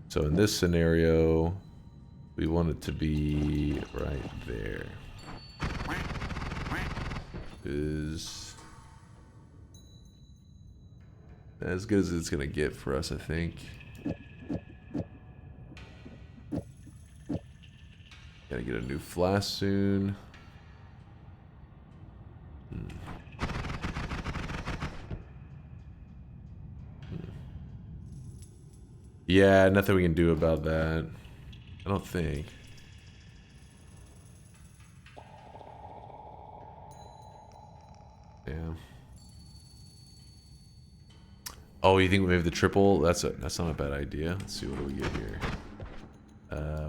So in this scenario, we want it to be right there. Is as good as it's gonna get for us, I think. Gotta get a new flask soon. Yeah, nothing we can do about that. I don't think. Yeah. Oh, you think we have the triple? That's not a bad idea. Let's see, what do we get here?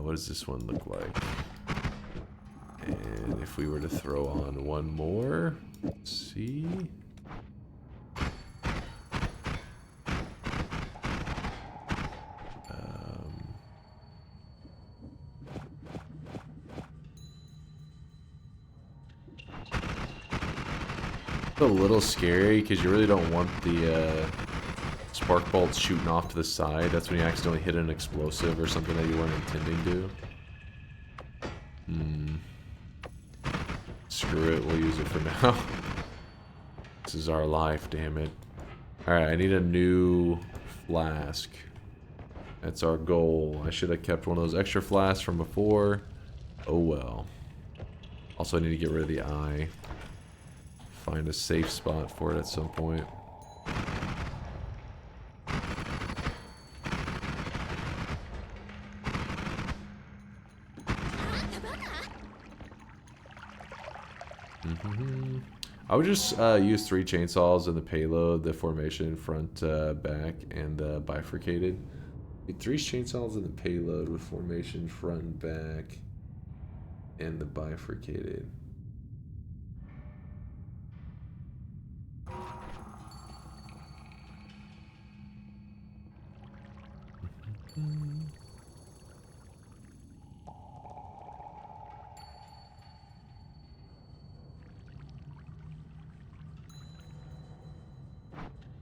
What does this one look like? And if we were to throw on one more, let's see. It's a little scary because you really don't want the spark bolts shooting off to the side. That's when you accidentally hit an explosive or something that you weren't intending to. Screw it, we'll use it for now. This is our life, damn it. Alright, I need a new flask. That's our goal. I should have kept one of those extra flasks from before. Oh well. Also, I need to get rid of the eye. Find a safe spot for it at some point. I would just use 3 chainsaws in the payload, the formation, front, back, and the bifurcated. 3 chainsaws in the payload with formation, front, and back, and the bifurcated.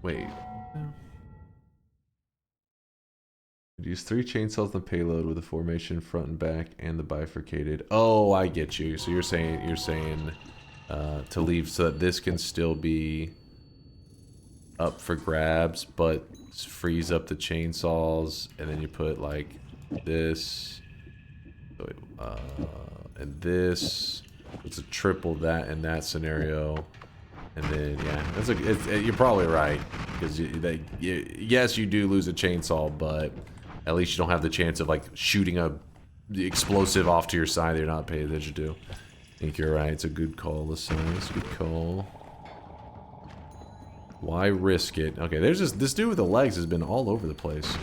Wait. Use 3 chainsaws in the payload with the formation front and back and the bifurcated. Oh, I get you. So you're saying to leave so that this can still be up for grabs, but freeze up the chainsaws, and then you put like this and this. It's a triple that in that scenario. And then, yeah, you're probably right. Because yes, you do lose a chainsaw, but at least you don't have the chance of, like, shooting the explosive off to your side that you're not paying attention to. I think you're right. It's a good call, this size. Good call. Why risk it? Okay, there's this dude with the legs has been all over the place.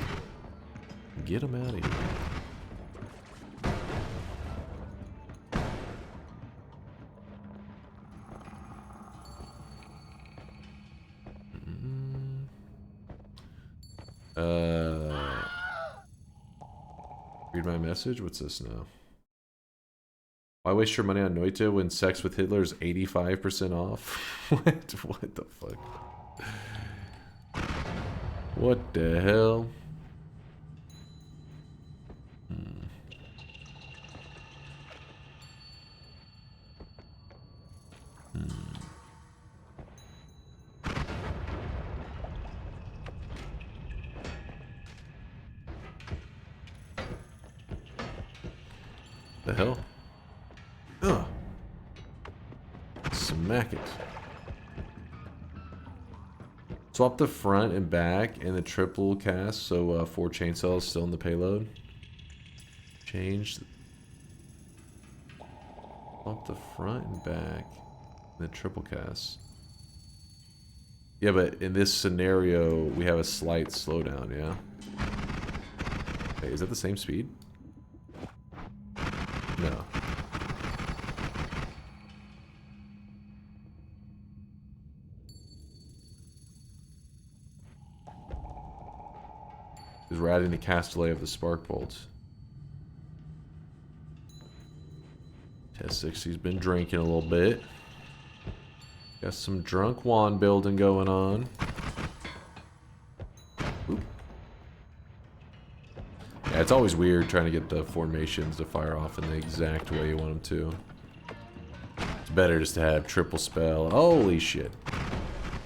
Get him out of here. Read my message? What's this now? Why waste your money on Noita when sex with Hitler is 85% off? What the fuck? What the hell? The hell? Ugh. Smack it. Swap the front and back and the triple cast, so 4 chainsaws still in the payload. Change. Swap the front and back and the triple cast. Yeah, but in this scenario, we have a slight slowdown, yeah? Hey, is that the same speed? No. Because we're adding the cast delay of the spark bolts. Test 60's been drinking a little bit. Got some drunk wand building going on. Oop. Yeah, it's always weird trying to get the formations to fire off in the exact way you want them to. It's better just to have triple spell. Holy shit.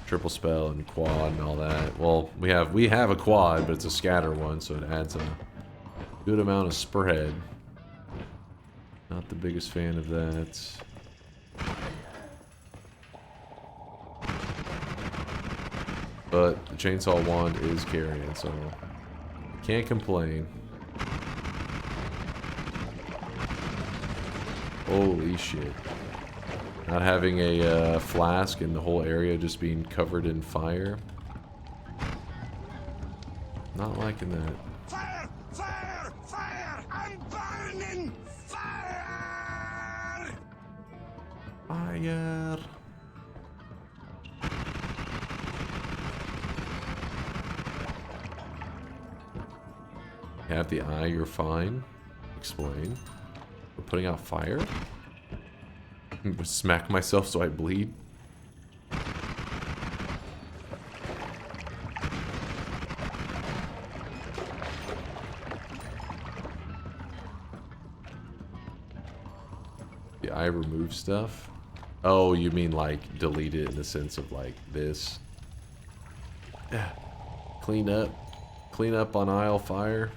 Triple spell and quad and all that. Well, we have a quad, but it's a scatter one, so it adds a good amount of spread. Not the biggest fan of that. But the chainsaw wand is carrying, so can't complain. Holy shit. Not having a flask and the whole area just being covered in fire. Not liking that. Fire! Fire! Fire! I'm burning! Fire! Fire! Have the eye, you're fine. Explain. We're putting out fire? Smack myself so I bleed? The eye remove stuff? Oh, you mean like delete it in the sense of like this? Yeah. Clean up. Clean up on aisle fire.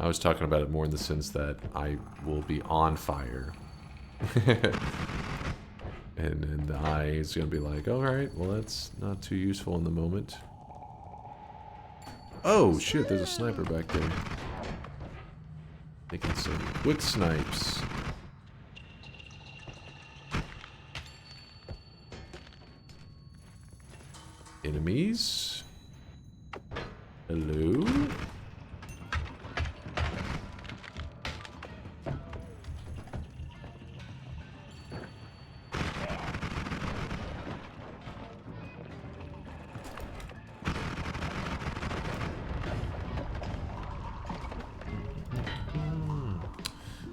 I was talking about it more in the sense that I will be on fire. And then the eye is going to be like, alright, well that's not too useful in the moment. Oh shit, there's a sniper back there. Making some quick snipes. Enemies? Hello?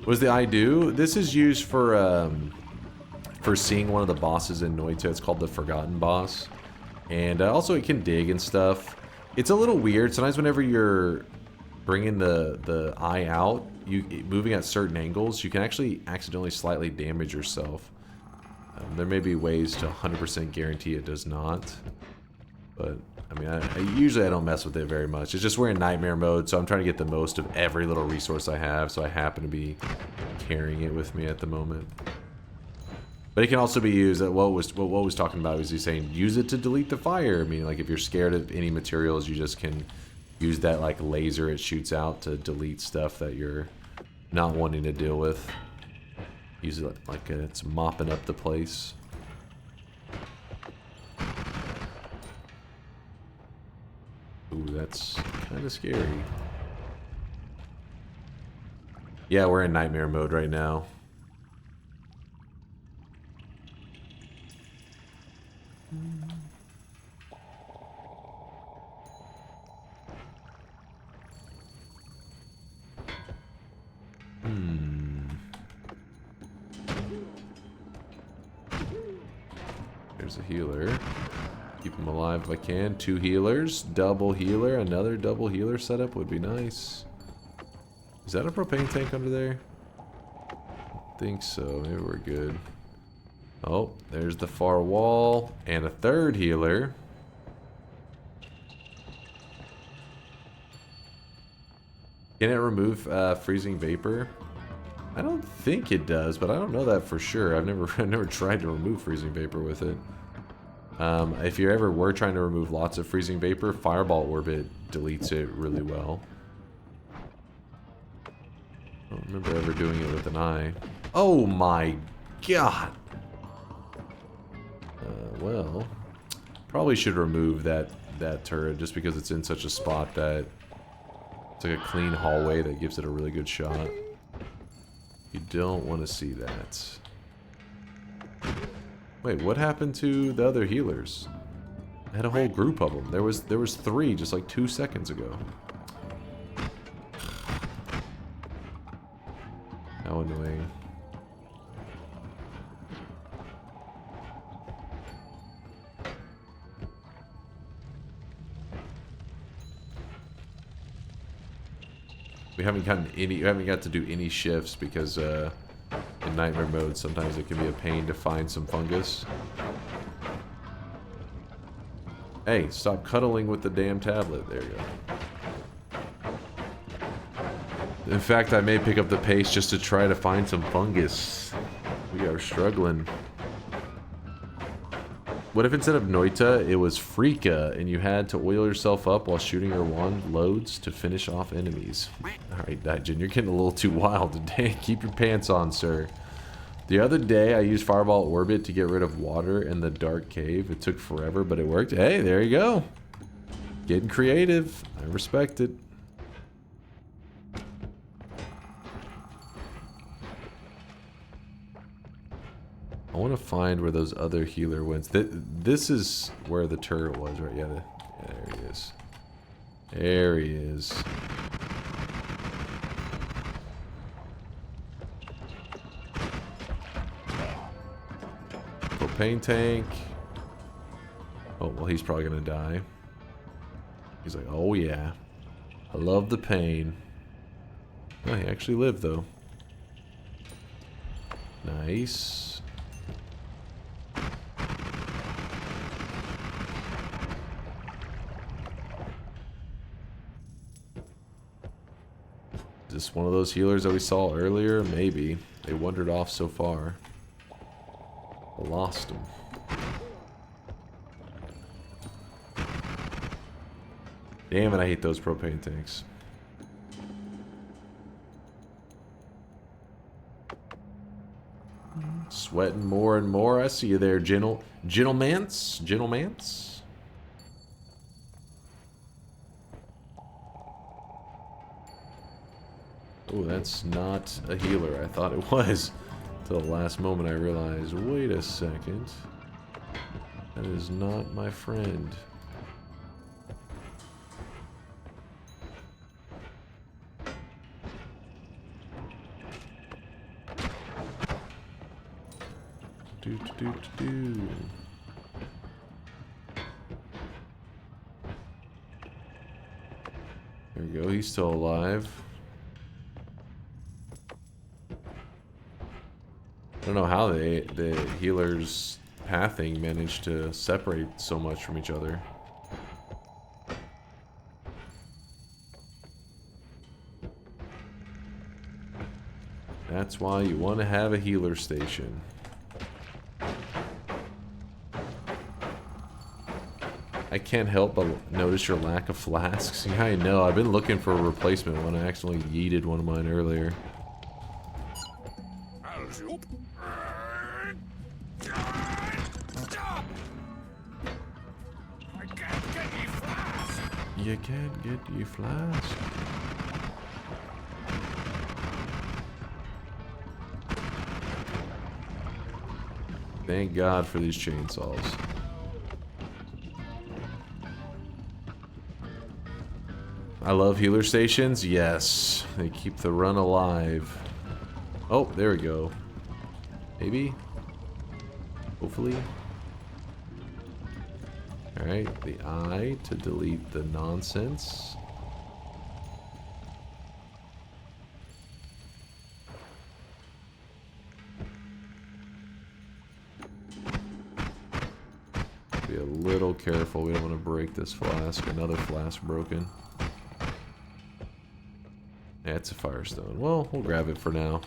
What does the eye do? This is used for seeing one of the bosses in Noita. It's called the Forgotten Boss. And also it can dig and stuff. It's a little weird. Sometimes whenever you're bringing the eye out, moving at certain angles, you can actually accidentally slightly damage yourself. There may be ways to 100% guarantee it does not. But, I mean, I usually don't mess with it very much. It's just we're in nightmare mode, so I'm trying to get the most of every little resource I have, so I happen to be carrying it with me at the moment. But it can also be used, what was talking about was he's saying, use it to delete the fire. I mean, like, if you're scared of any materials, you just can use that, like, laser it shoots out to delete stuff that you're not wanting to deal with. Use it like it's mopping up the place. Ooh, that's kind of scary. Yeah, we're in nightmare mode right now. There's a healer. Keep him alive if I can. 2 healers. Double healer. Another double healer setup would be nice. Is that a propane tank under there? I think so. Maybe we're good. Oh, there's the far wall. And a 3rd healer. Can it remove freezing vapor? I don't think it does, but I don't know that for sure. I've never tried to remove freezing vapor with it. If you ever were trying to remove lots of freezing vapor, Fireball Orbit deletes it really well. I don't remember ever doing it with an eye. Oh my god! Well, probably should remove that turret just because it's in such a spot that it's like a clean hallway that gives it a really good shot. You don't want to see that. Wait, what happened to the other healers? I had a whole group of them. There was 3 just like 2 seconds ago. We haven't got to do any shifts because in nightmare mode sometimes it can be a pain to find some fungus. Hey, stop cuddling with the damn tablet. There you go. In fact, I may pick up the pace just to try to find some fungus. We are struggling. What if instead of Noita, it was Freaka, and you had to oil yourself up while shooting your wand loads to finish off enemies? Alright, Daijin, you're getting a little too wild today. Keep your pants on, sir. The other day, I used Fireball Orbit to get rid of water in the dark cave. It took forever, but it worked. Hey, there you go. Getting creative. I respect it. I want to find where those other healer went. This is where the turret was, right? Yeah, there he is. There he is. Propane tank. Oh, well, he's probably gonna die. He's like, oh yeah. I love the pain. Oh, he actually lived, though. Nice. Is this one of those healers that we saw earlier? Maybe. They wandered off so far. I lost them. Damn it, I hate those propane tanks. Sweating more and more. I see you there, gentlemans. Oh, that's not a healer. I thought it was. Till the last moment I realized, wait a second. That is not my friend. There we go, he's still alive. I don't know how the healers' pathing managed to separate so much from each other. That's why you want to have a healer station. I can't help but notice your lack of flasks. Yeah, I know. I've been looking for a replacement one. I accidentally yeeted one of mine earlier. You can't get your flask. Thank God for these chainsaws. I love healer stations. Yes, they keep the run alive. Oh, there we go. Maybe. Hopefully. Alright, the I to delete the nonsense. Be a little careful, we don't want to break this flask. Another flask broken. Yeah, it's a firestone. Well, we'll grab it for now.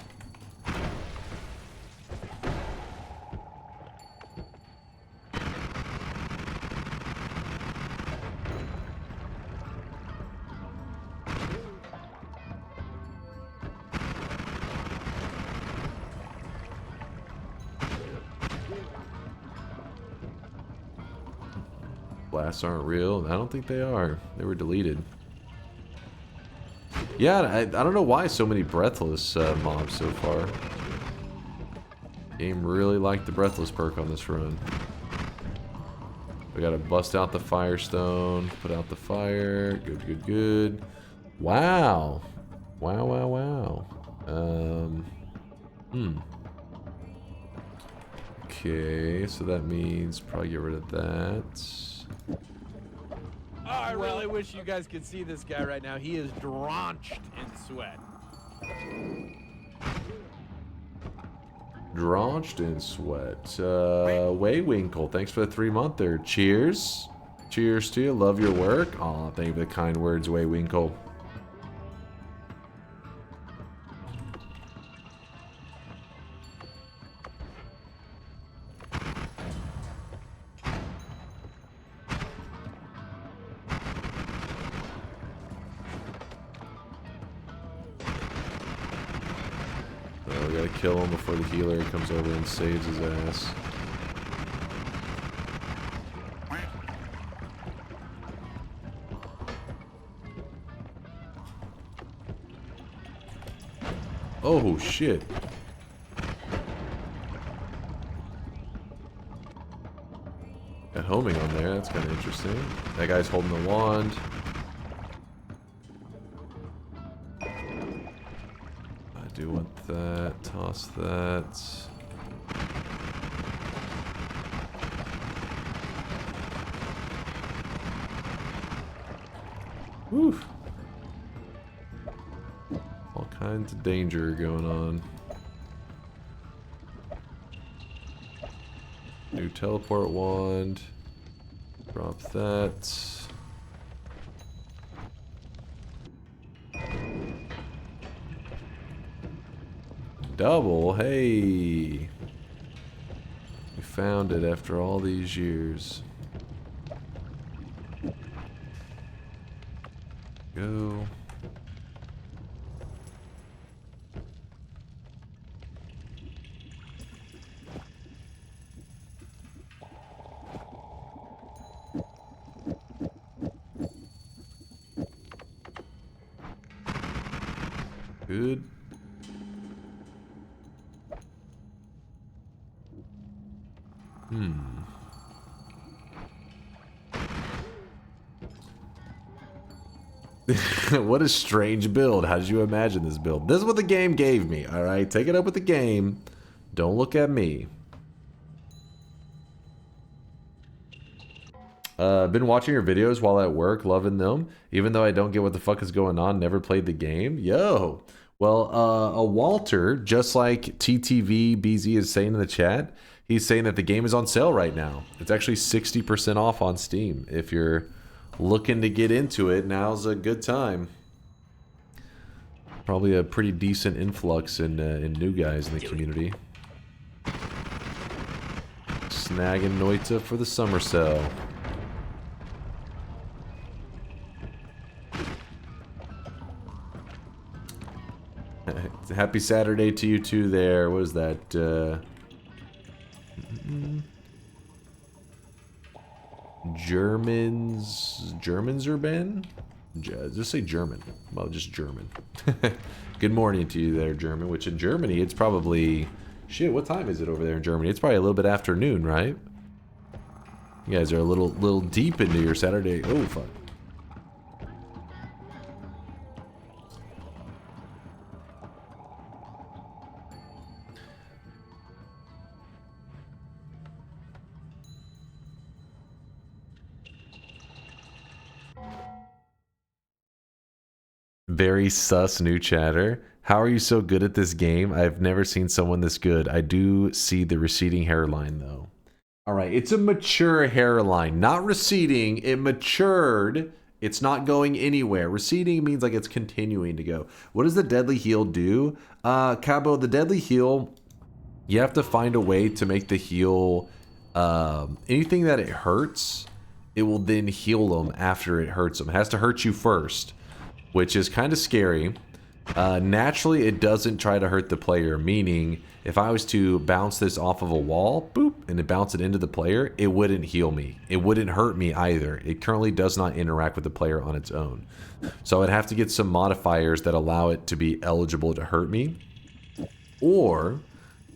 Blasts aren't real. I don't think they are. They were deleted. Yeah, I don't know why so many breathless mobs so far. Game really liked the breathless perk on this run. We gotta bust out the firestone, put out the fire. Good, good, good. Wow. Wow, wow, wow. Okay, so that means probably get rid of that. Oh, I really wish you guys could see this guy right now. He is drenched in sweat. Drenched in sweat. Waywinkle, thanks for the 3-monther. Cheers. Cheers to you. Love your work. Aw, thank you for the kind words, Waywinkle. Oh, we gotta kill him before the healer comes over and saves his ass. Oh, shit. Got homing on there, that's kind of interesting. That guy's holding the wand. I do want that, toss that. Whew. All kinds of danger going on. New teleport wand. Drop that. Double, hey! We found it after all these years. Go. Good. What a strange build. How did you imagine this build? This is what the game gave me, alright? Take it up with the game. Don't look at me. Been watching your videos while at work, loving them. Even though I don't get what the fuck is going on, never played the game. Yo! Well, a Walter, just like TTV BZ is saying in the chat, he's saying that the game is on sale right now. It's actually 60% off on Steam. If you're looking to get into it, now's a good time. Probably a pretty decent influx in new guys in the community. Snagging Noita for the summer sale. Happy Saturday to you too there. What is that? Germans are Ben? Just say German. Well, just German. Good morning to you there, German. Which in Germany, it's probably... Shit, what time is it over there in Germany? It's probably a little bit afternoon, right? You guys are a little deep into your Saturday. Oh, fuck. Very sus new chatter. How are you so good at this game? I've never seen someone this good. I do see the receding hairline though. All right, it's a mature hairline, not receding. It matured. It's not going anywhere. Receding means like it's continuing to go. What does the deadly heal do? Cabo, the deadly heal, you have to find a way to make the heal, anything that it hurts, it will then heal them after it hurts them. It has to hurt you first, which is kind of scary. Naturally, it doesn't try to hurt the player, meaning if I was to bounce this off of a wall, boop, and to bounce it into the player, it wouldn't heal me. It wouldn't hurt me either. It currently does not interact with the player on its own. So I'd have to get some modifiers that allow it to be eligible to hurt me. Or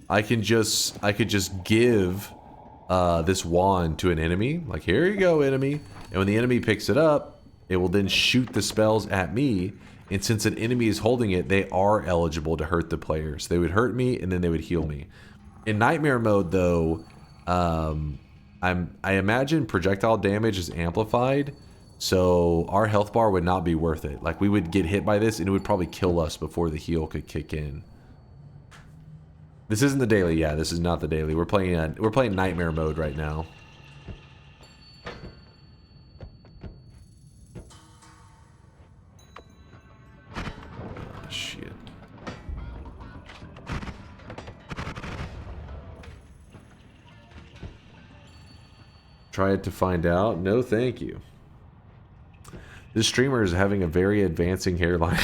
I could just give this wand to an enemy. Like, here you go, enemy. And when the enemy picks it up, it will then shoot the spells at me. And since an enemy is holding it, they are eligible to hurt the players. They would hurt me, and then they would heal me. In Nightmare mode, though, I imagine projectile damage is amplified. So our health bar would not be worth it. Like, we would get hit by this and it would probably kill us before the heal could kick in. This isn't the daily. Yeah, this is not the daily. We're playing nightmare mode right now. Oh, shit. Try it to find out. No, thank you. This streamer is having a very advancing hairline.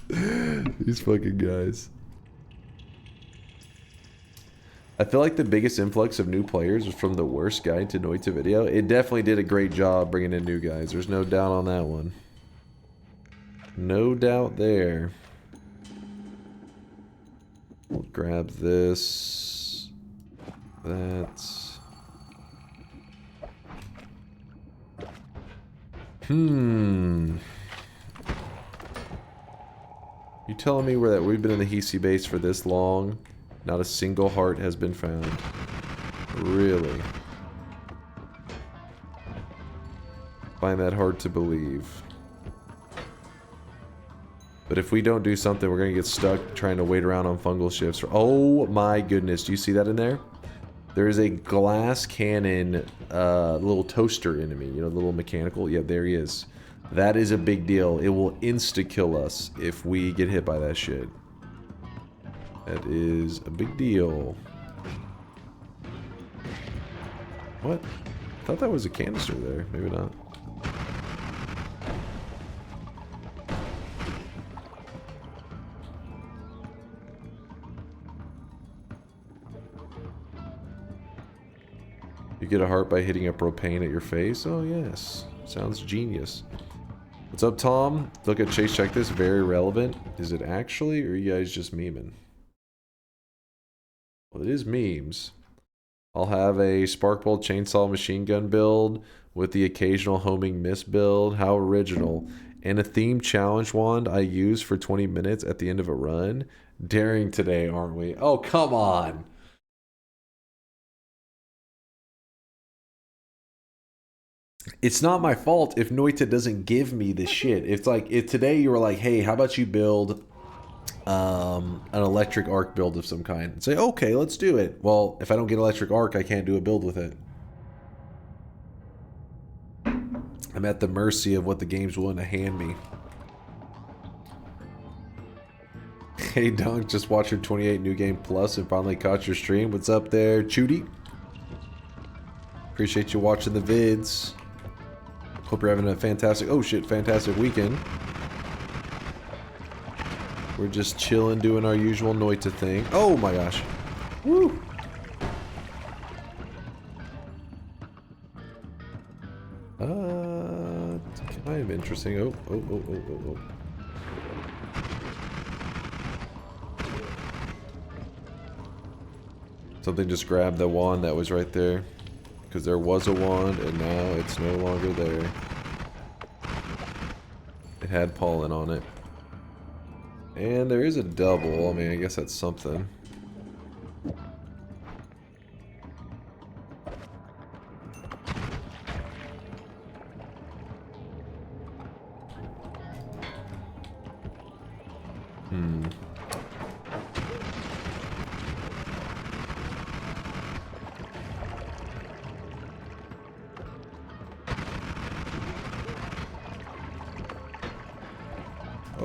These fucking guys. I feel like the biggest influx of new players was from the worst guide to Noita video. It definitely did a great job bringing in new guys. There's no doubt on that one. No doubt there. We'll grab this. That. You telling me that we've been in the Hisi base for this long? Not a single heart has been found. Really? Find that hard to believe. But if we don't do something, we're gonna get stuck trying to wait around on fungal shifts. Oh my goodness, do you see that in there? There is a glass cannon, little toaster enemy, you know, the little mechanical. Yeah, there he is. That is a big deal. It will insta-kill us if we get hit by that shit. That is a big deal. What? I thought that was a canister there. Maybe not. You get a heart by hitting a propane at your face? Oh, yes. Sounds genius. What's up, Tom? Look at Chase, check this. Very relevant. Is it actually, or are you guys just memeing? Well, it is memes. I'll have a Sparkbolt chainsaw machine gun build with the occasional homing miss build. How original. And a theme challenge wand I use for 20 minutes at the end of a run. Daring today, aren't we? Oh, come on. It's not my fault if Noita doesn't give me this shit. It's like, if today you were like, hey, how about you build an electric arc build of some kind? And say, okay, let's do it. Well, if I don't get electric arc, I can't do a build with it. I'm at the mercy of what the game's willing to hand me. Hey, Dunk, just watched your 28 New Game Plus and finally caught your stream. What's up there, Chudy? Appreciate you watching the vids. Hope you're having a fantastic, oh shit, fantastic weekend. We're just chilling, doing our usual Noita thing. Oh my gosh. Woo! Kind of interesting. Oh. Something just grabbed the wand that was right there. Because there was a wand, and now it's no longer there. It had pollen on it. And there is a double. I mean, I guess that's something.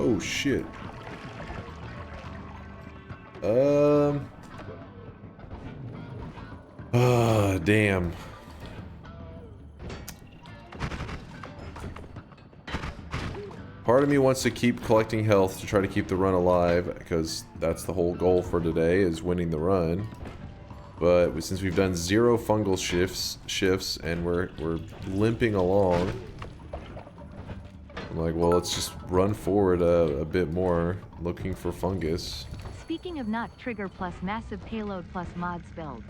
Oh shit. Damn. Part of me wants to keep collecting health to try to keep the run alive, because that's the whole goal for today, is winning the run. But since we've done 0 fungal shifts and we're limping along, I'm like, well, let's just run forward a bit more, looking for fungus. Speaking of not trigger plus massive payload plus mods builds,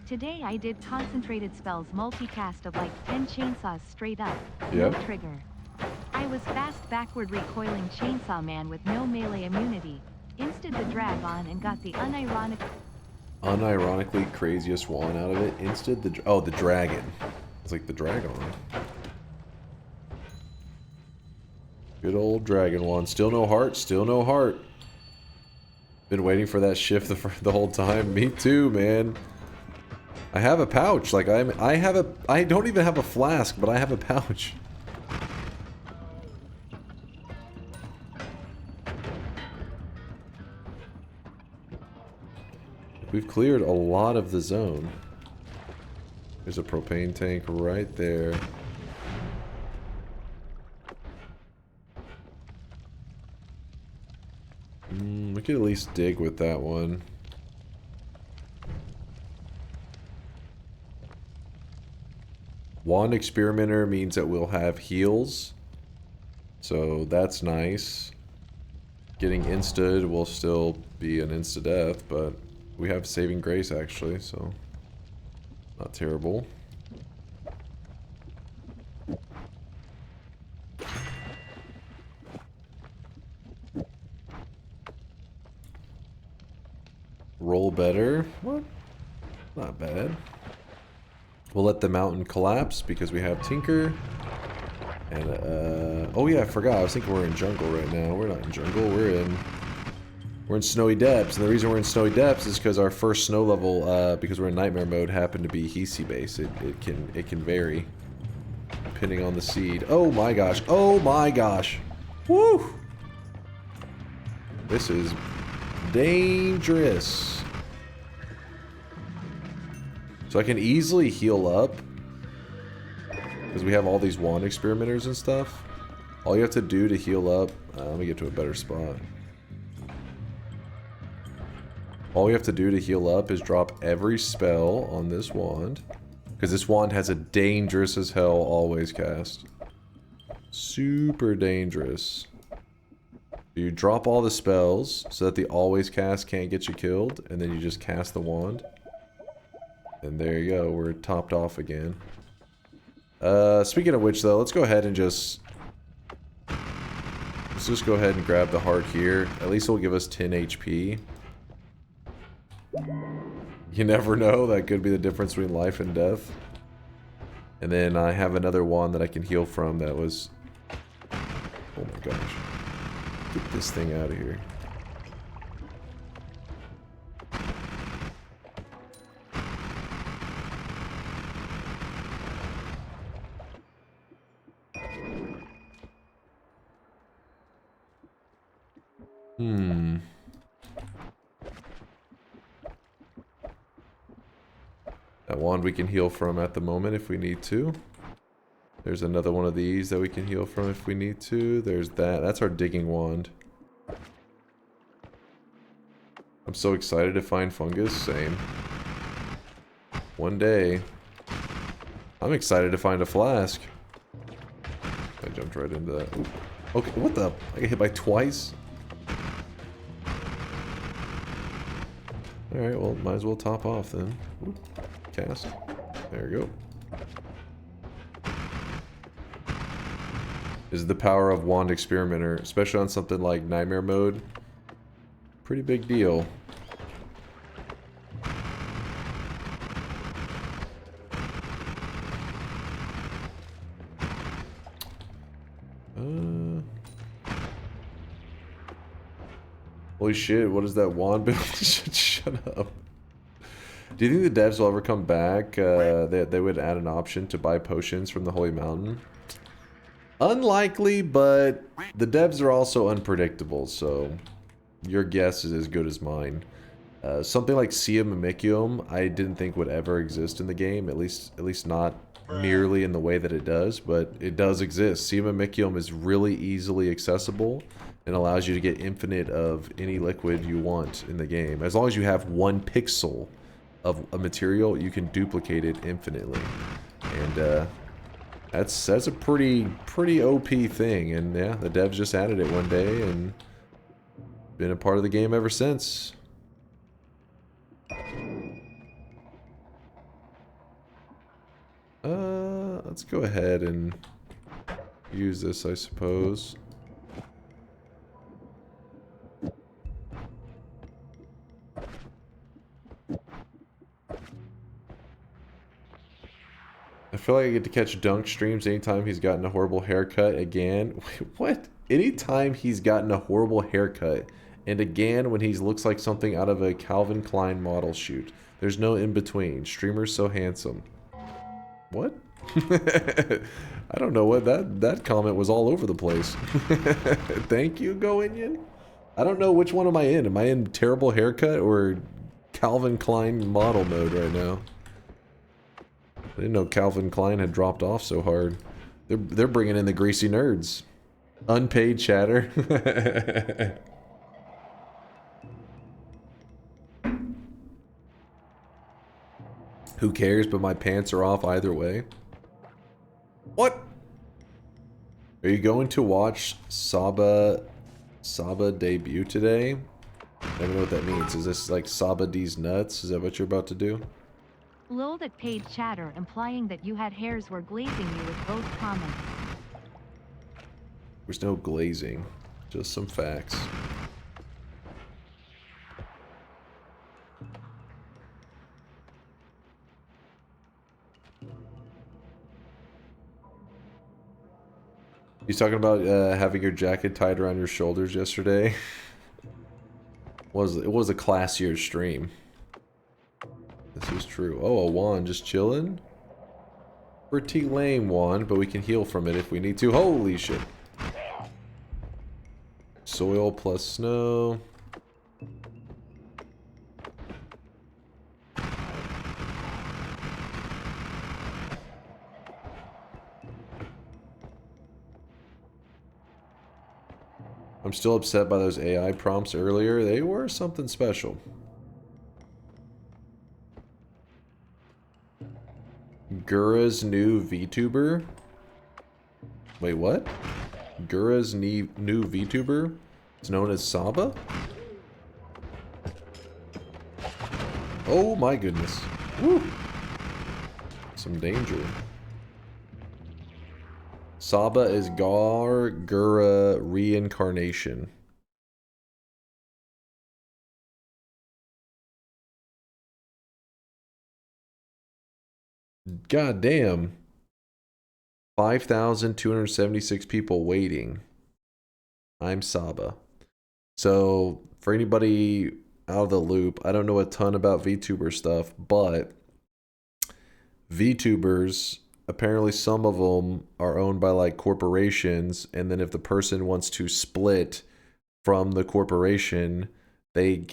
today I did concentrated spells multicast of like 10 chainsaws straight up, no trigger. I was fast backward recoiling chainsaw man with no melee immunity, insted the drag on and got the unironically craziest one out of it. Insted the, oh, the dragon. It's like the dragon. Good old dragon one. Still no heart. Still no heart. Been waiting for that shift the whole time. Me too, man. I have a pouch. Like I don't even have a flask, but I have a pouch. We've cleared a lot of the zone. There's a propane tank right there. We could at least dig with that one. Wand Experimenter means that we'll have heals. So that's nice. Getting insta'd will still be an insta-death, but we have Saving Grace actually, so not terrible. Roll better. What? Not bad. We'll let the mountain collapse because we have Tinker. And, oh yeah, I forgot. I was thinking we're in jungle right now. We're not in jungle. We're in Snowy Depths. And the reason we're in Snowy Depths is because our first snow level, because we're in Nightmare mode, happened to be Hisi base. It can vary depending on the seed. Oh my gosh. Oh my gosh. Woo! This is dangerous. So I can easily heal up because we have all these wand experimenters and stuff. All you have to do to heal up, let me get to a better spot. All you have to do to heal up is drop every spell on this wand, because this wand has a dangerous as hell always cast. Super dangerous. You drop all the spells so that the always cast can't get you killed, and then you just cast the wand. And there you go, we're topped off again. Speaking of which though, let's go ahead and let's just go ahead and grab the heart here. At least it'll give us 10 HP. You never know, that could be the difference between life and death. And then I have another wand that I can heal from that was... Oh my gosh. Get this thing out of here. That wand we can heal from at the moment if we need to. There's another one of these that we can heal from if we need to. There's that. That's our digging wand. I'm so excited to find fungus. Same. One day. I'm excited to find a flask. I jumped right into that. Ooh. Okay, what the? I get hit by twice? Alright, well, might as well top off then. Ooh. Cast. There we go. This is the power of Wand Experimenter, especially on something like Nightmare mode. Pretty big deal. Holy shit, what is that wand build? Shut up. Do you think the devs will ever come back? They would add an option to buy potions from the Holy Mountain. Unlikely, but the devs are also unpredictable, so your guess is as good as mine. Something like Sia Mimicium, I didn't think would ever exist in the game, at least not nearly in the way that it does, but it does exist. Sia Mimicium is really easily accessible and allows you to get infinite of any liquid you want in the game. As long as you have 1 pixel of a material, you can duplicate it infinitely. And that's a pretty OP thing. And yeah, the devs just added it one day and been a part of the game ever since. Let's go ahead and use this, I suppose. I feel like I get to catch Dunk streams anytime he's gotten a horrible haircut again. Wait, what? Anytime he's gotten a horrible haircut. And again when he looks like something out of a Calvin Klein model shoot. There's no in between. Streamer's so handsome. What? I don't know what that comment was all over the place. Thank you, Goinian. I don't know which one am I in. Am I in terrible haircut or Calvin Klein model mode right now? I didn't know Calvin Klein had dropped off so hard. They're bringing in the greasy nerds. Unpaid chatter. Who cares, but my pants are off either way. What? Are you going to watch Saba debut today? I don't know what that means. Is this like Saba D's nuts? Is that what you're about to do? Lol, that paid chatter implying that you had hairs were glazing you with both comments. There's no glazing, just some facts. He's talking about having your jacket tied around your shoulders yesterday. It was a classier stream. This is true. Oh, a wand just chilling. Pretty lame wand, but we can heal from it if we need to. Holy shit. Soil plus snow. I'm still upset by those AI prompts earlier. They were something special. Gura's new VTuber? Wait, what? Gura's new VTuber? It's known as Saba? Oh my goodness. Woo! Some danger. Saba is Gura reincarnation. God damn. 5,276 people waiting. I'm Saba. So, for anybody out of the loop, I don't know a ton about VTuber stuff, but VTubers, apparently some of them are owned by like corporations, and then if the person wants to split from the corporation, they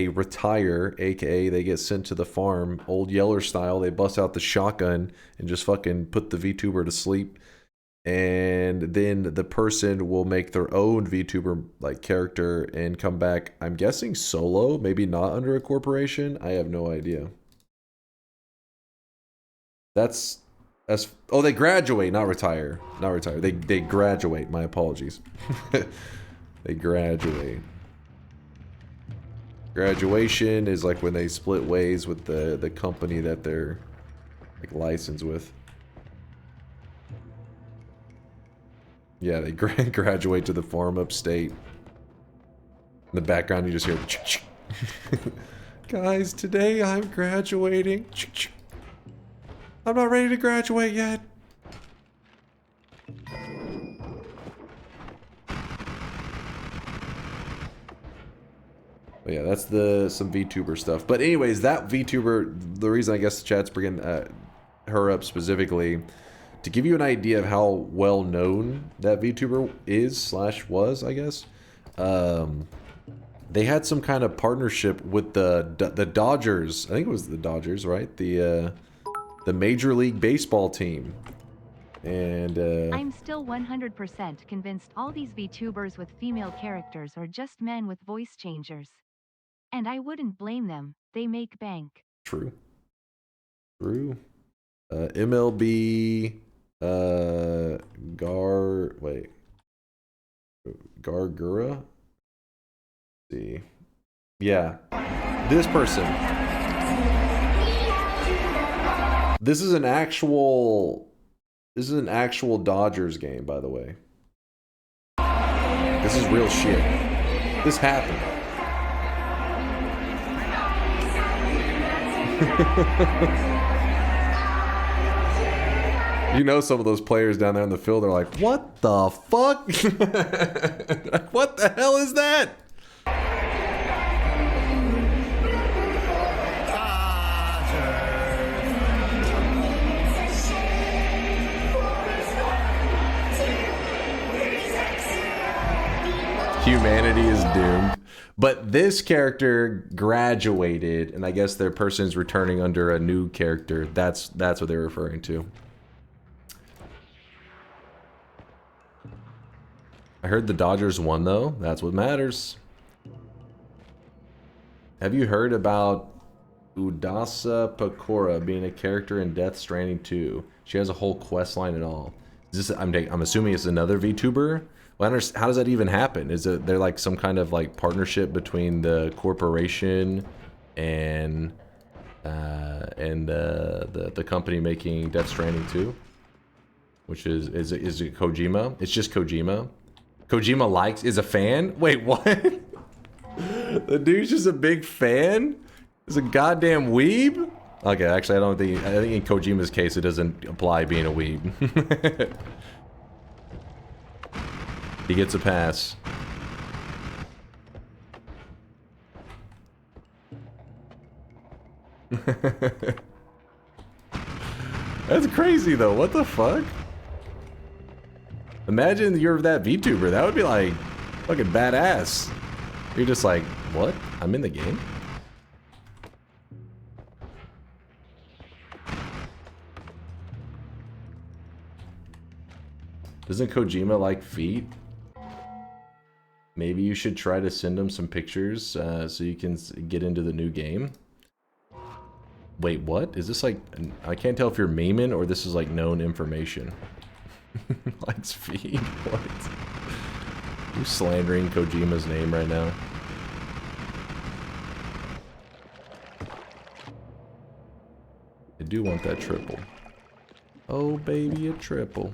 retire, aka they get sent to the farm, old Yeller style. They bust out the shotgun and just fucking put the VTuber to sleep, and then the person will make their own VTuber like character and come back, I'm guessing solo, maybe not under a corporation. I have no idea. That's oh, they graduate, not retire. Not retire. They graduate. My apologies. They graduate. Graduation is like when they split ways with the company that they're like licensed with. Yeah, they graduate to the farm upstate. In the background, you just hear. Guys, today I'm graduating. I'm not ready to graduate yet. But yeah, that's some VTuber stuff. But anyways, that VTuber, the reason I guess the chat's bringing her up specifically, to give you an idea of how well known that VTuber is / was, I guess. They had some kind of partnership with the Dodgers. I think it was the Dodgers, right? The Major League Baseball team. And I'm still 100% convinced all these VTubers with female characters are just men with voice changers. And I wouldn't blame them. They make bank. True. True. MLB Gargura? Let's see. Yeah. This person. This is an actual Dodgers game, by the way. This is real shit. This happened. You know, some of those players down there in the field are like, what the fuck? Like, what the hell is that? Humanity is doomed. But this character graduated, and I guess their person's returning under a new character. That's what they're referring to. I heard the Dodgers won, though. That's what matters. Have you heard about Udasa Pecora being a character in Death Stranding 2? She has a whole quest line and all. Is this, I'm assuming it's another VTuber? Well, how does that even happen? Is it there like some kind of like partnership between the corporation and the company making Death Stranding 2? Which is it Kojima? It's just Kojima. Kojima is a fan? Wait, what? The dude's just a big fan? Is a goddamn weeb? Okay, actually I think in Kojima's case it doesn't apply being a weeb. He gets a pass. That's crazy though, what the fuck? Imagine you're that VTuber, that would be like fucking badass. You're just like, what? I'm in the game? Doesn't Kojima like feet? Maybe you should try to send him some pictures so you can get into the new game. Wait, what? Is this like... I can't tell if you're memeing or this is like known information. Likes feet? What? You slandering Kojima's name right now. I do want that triple. Oh baby, a triple.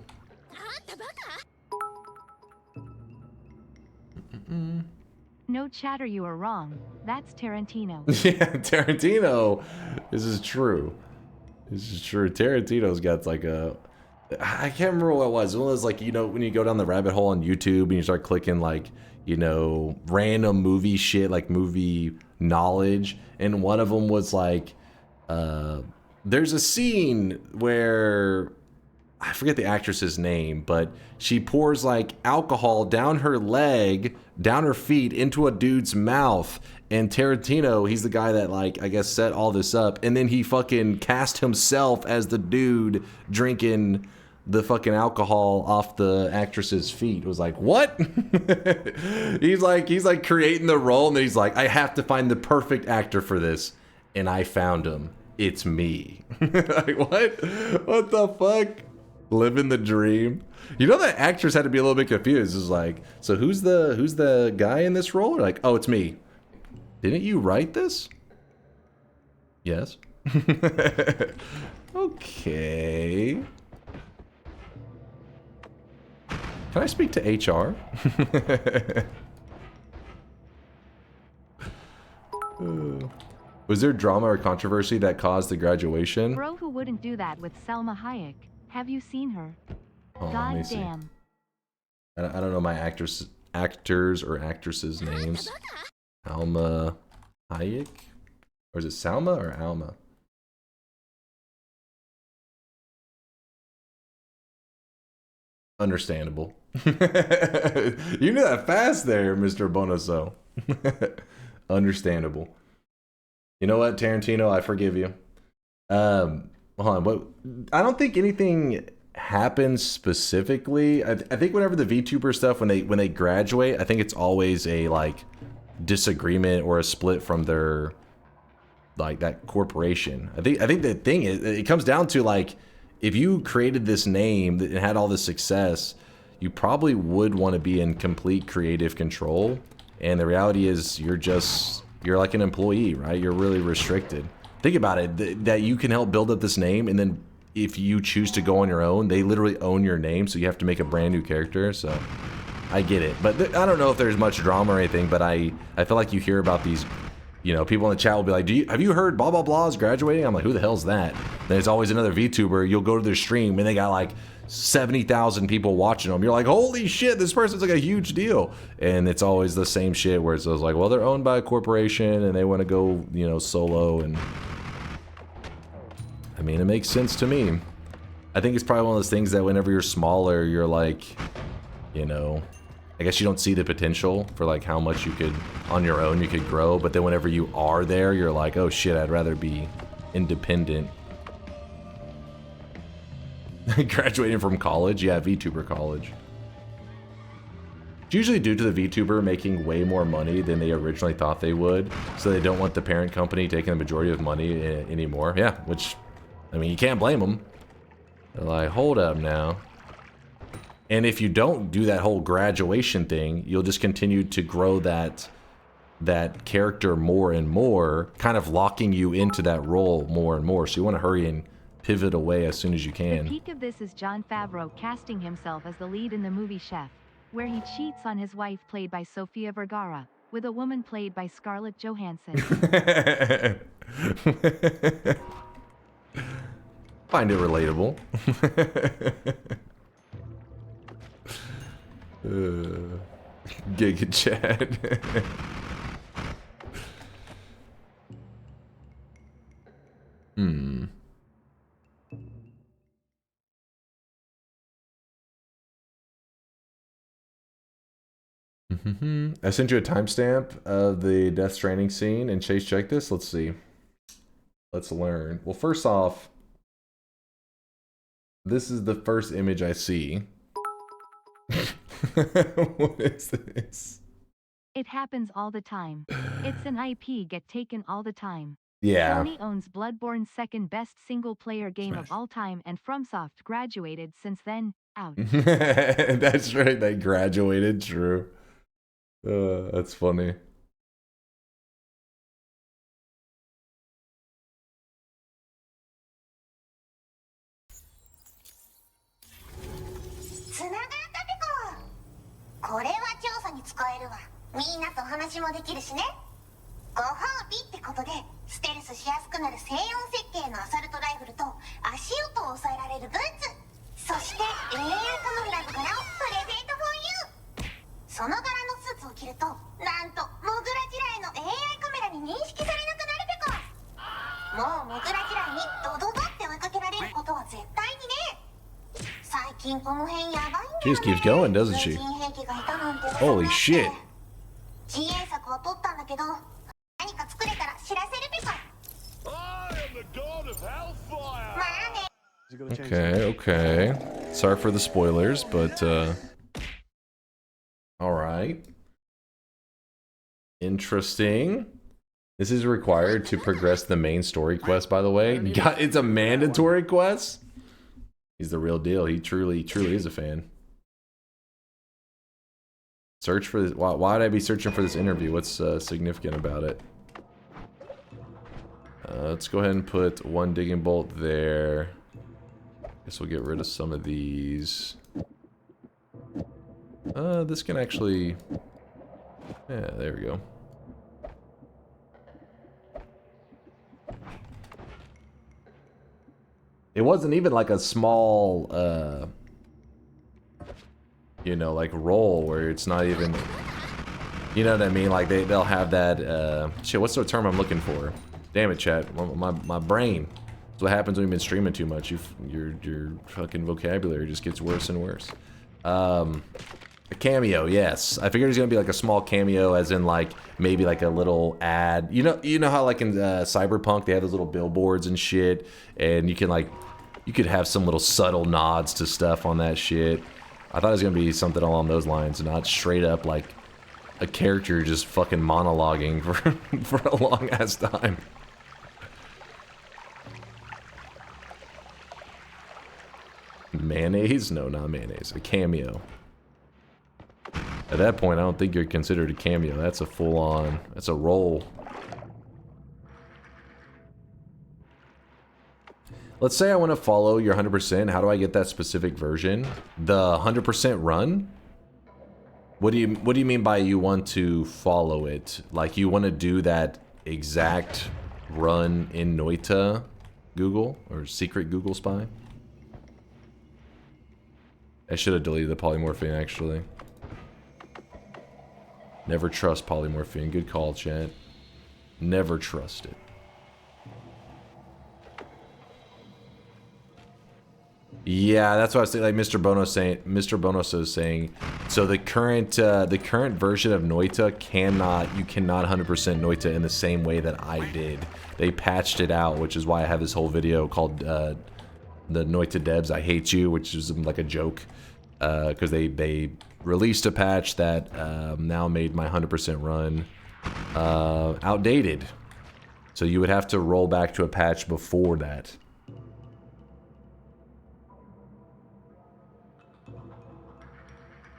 No chatter, you are wrong. That's Tarantino. Yeah, Tarantino. This is true. This is true. Tarantino's got like a... I can't remember what it was. It was like, you know, when you go down the rabbit hole on YouTube and you start clicking like, you know, random movie shit, like movie knowledge. And one of them was like, there's a scene where... I forget the actress's name, but she pours like alcohol down her leg, down her feet, into a dude's mouth. And Tarantino, he's the guy that like, I guess set all this up. And then he fucking cast himself as the dude drinking the fucking alcohol off the actress's feet. It was like, what? he's like creating the role, and then he's like, I have to find the perfect actor for this. And I found him. It's me. Like, what? What the fuck? Living the dream. You know, that actress had to be a little bit confused. It's like, so who's the guy in this role? Like, oh, it's me. Didn't you write this? Yes. Okay. Can I speak to HR? Was there drama or controversy that caused the graduation? Bro, who wouldn't do that with Selma Hayek? Have you seen her? Oh, God damn. I don't know my actors or actresses' names. Alma Hayek? Or is it Salma or Alma? Understandable. You knew that fast there, Mr. Bonoso. Understandable. You know what, Tarantino? I forgive you. Hold on, what? I don't think anything happens specifically. I think whenever the VTuber stuff, when they graduate, I think it's always a like disagreement or a split from their like that corporation. I think the thing is, it comes down to like, if you created this name and had all this success, you probably would want to be in complete creative control. And the reality is, you're like an employee, right? You're really restricted. Think about it, that you can help build up this name, and then if you choose to go on your own, they literally own your name, so you have to make a brand new character. So I get it, but I don't know if there's much drama or anything, but I feel like you hear about these you know, people in the chat will be like, have you heard blah blah blah is graduating? I'm like, who the hell's that? There's always another VTuber. You'll go to their stream and they got like 70,000 people watching them. You're like, holy shit, this person's like a huge deal. And it's always the same shit where it's like, well, they're owned by a corporation and they want to go, you know, solo. And I mean, it makes sense to me. I think it's probably one of those things that whenever you're smaller, you're like, you know, I guess you don't see the potential for like how much you could on your own you could grow. But then whenever you are there, you're like, oh shit, I'd rather be independent. Graduating from college? Yeah, VTuber college. It's usually due to the VTuber making way more money than they originally thought they would, so they don't want the parent company taking the majority of money anymore. Yeah, which, I mean, you can't blame them. They're like, hold up now. And if you don't do that whole graduation thing, you'll just continue to grow that character more and more, kind of locking you into that role more and more. So you want to hurry and pivot away as soon as you can. The peak of this is Jon Favreau casting himself as the lead in the movie Chef, where he cheats on his wife played by Sofia Vergara, with a woman played by Scarlett Johansson. Find it relatable. Giga chat. I sent you a timestamp of the Death Stranding scene, and Chase, check this. Let's see. Let's learn. Well, first off, this is the first image I see. What is this? It happens all the time. It's an IP get taken all the time. Yeah. Sony owns Bloodborne's second best single-player game of all time, and FromSoft graduated since then. Ouch. That's right, they graduated, true. That's funny. She just keeps going, doesn't she? Holy shit. Okay. Sorry for the spoilers, but alright. Interesting. This is required to progress the main story quest, by the way. God, it's a mandatory quest? He's the real deal. He truly is a fan. Search for this. Why would I be searching for this interview? What's significant about it? Let's go ahead and put one digging bolt there. Guess we'll get rid of some of these. This can actually... Yeah, there we go. It wasn't even like a small, you know, like roll where it's not even, you know what I mean? Like they'll have that, shit, what's the term I'm looking for? Damn it, chat, my brain. That's what happens when you've been streaming too much. Your fucking vocabulary just gets worse and worse. A cameo, yes. I figured it was gonna be like a small cameo, as in like maybe like a little ad. You know how like in Cyberpunk they have those little billboards and shit, and you can like, you could have some little subtle nods to stuff on that shit. I thought it was gonna be something along those lines, not straight up like a character just fucking monologuing for a long ass time. Mayonnaise? No, not mayonnaise. A cameo. At that point, I don't think you're considered a cameo. That's a full-on... That's a role. Let's say I want to follow your 100%. How do I get that specific version? The 100% run? What do you mean by you want to follow it? Like, you want to do that exact run in Noita Google or secret Google spy. I should have deleted the polymorphine actually. Never trust polymorphine. Good call, chat. Never trust it. Yeah, that's what I was saying. Like Mr. Bonos is saying. So the current version of Noita you cannot 100% Noita in the same way that I did. They patched it out, which is why I have this whole video called the Noita devs I hate you, which is like a joke, because they released a patch that now made my 100% run outdated. So you would have to roll back to a patch before that.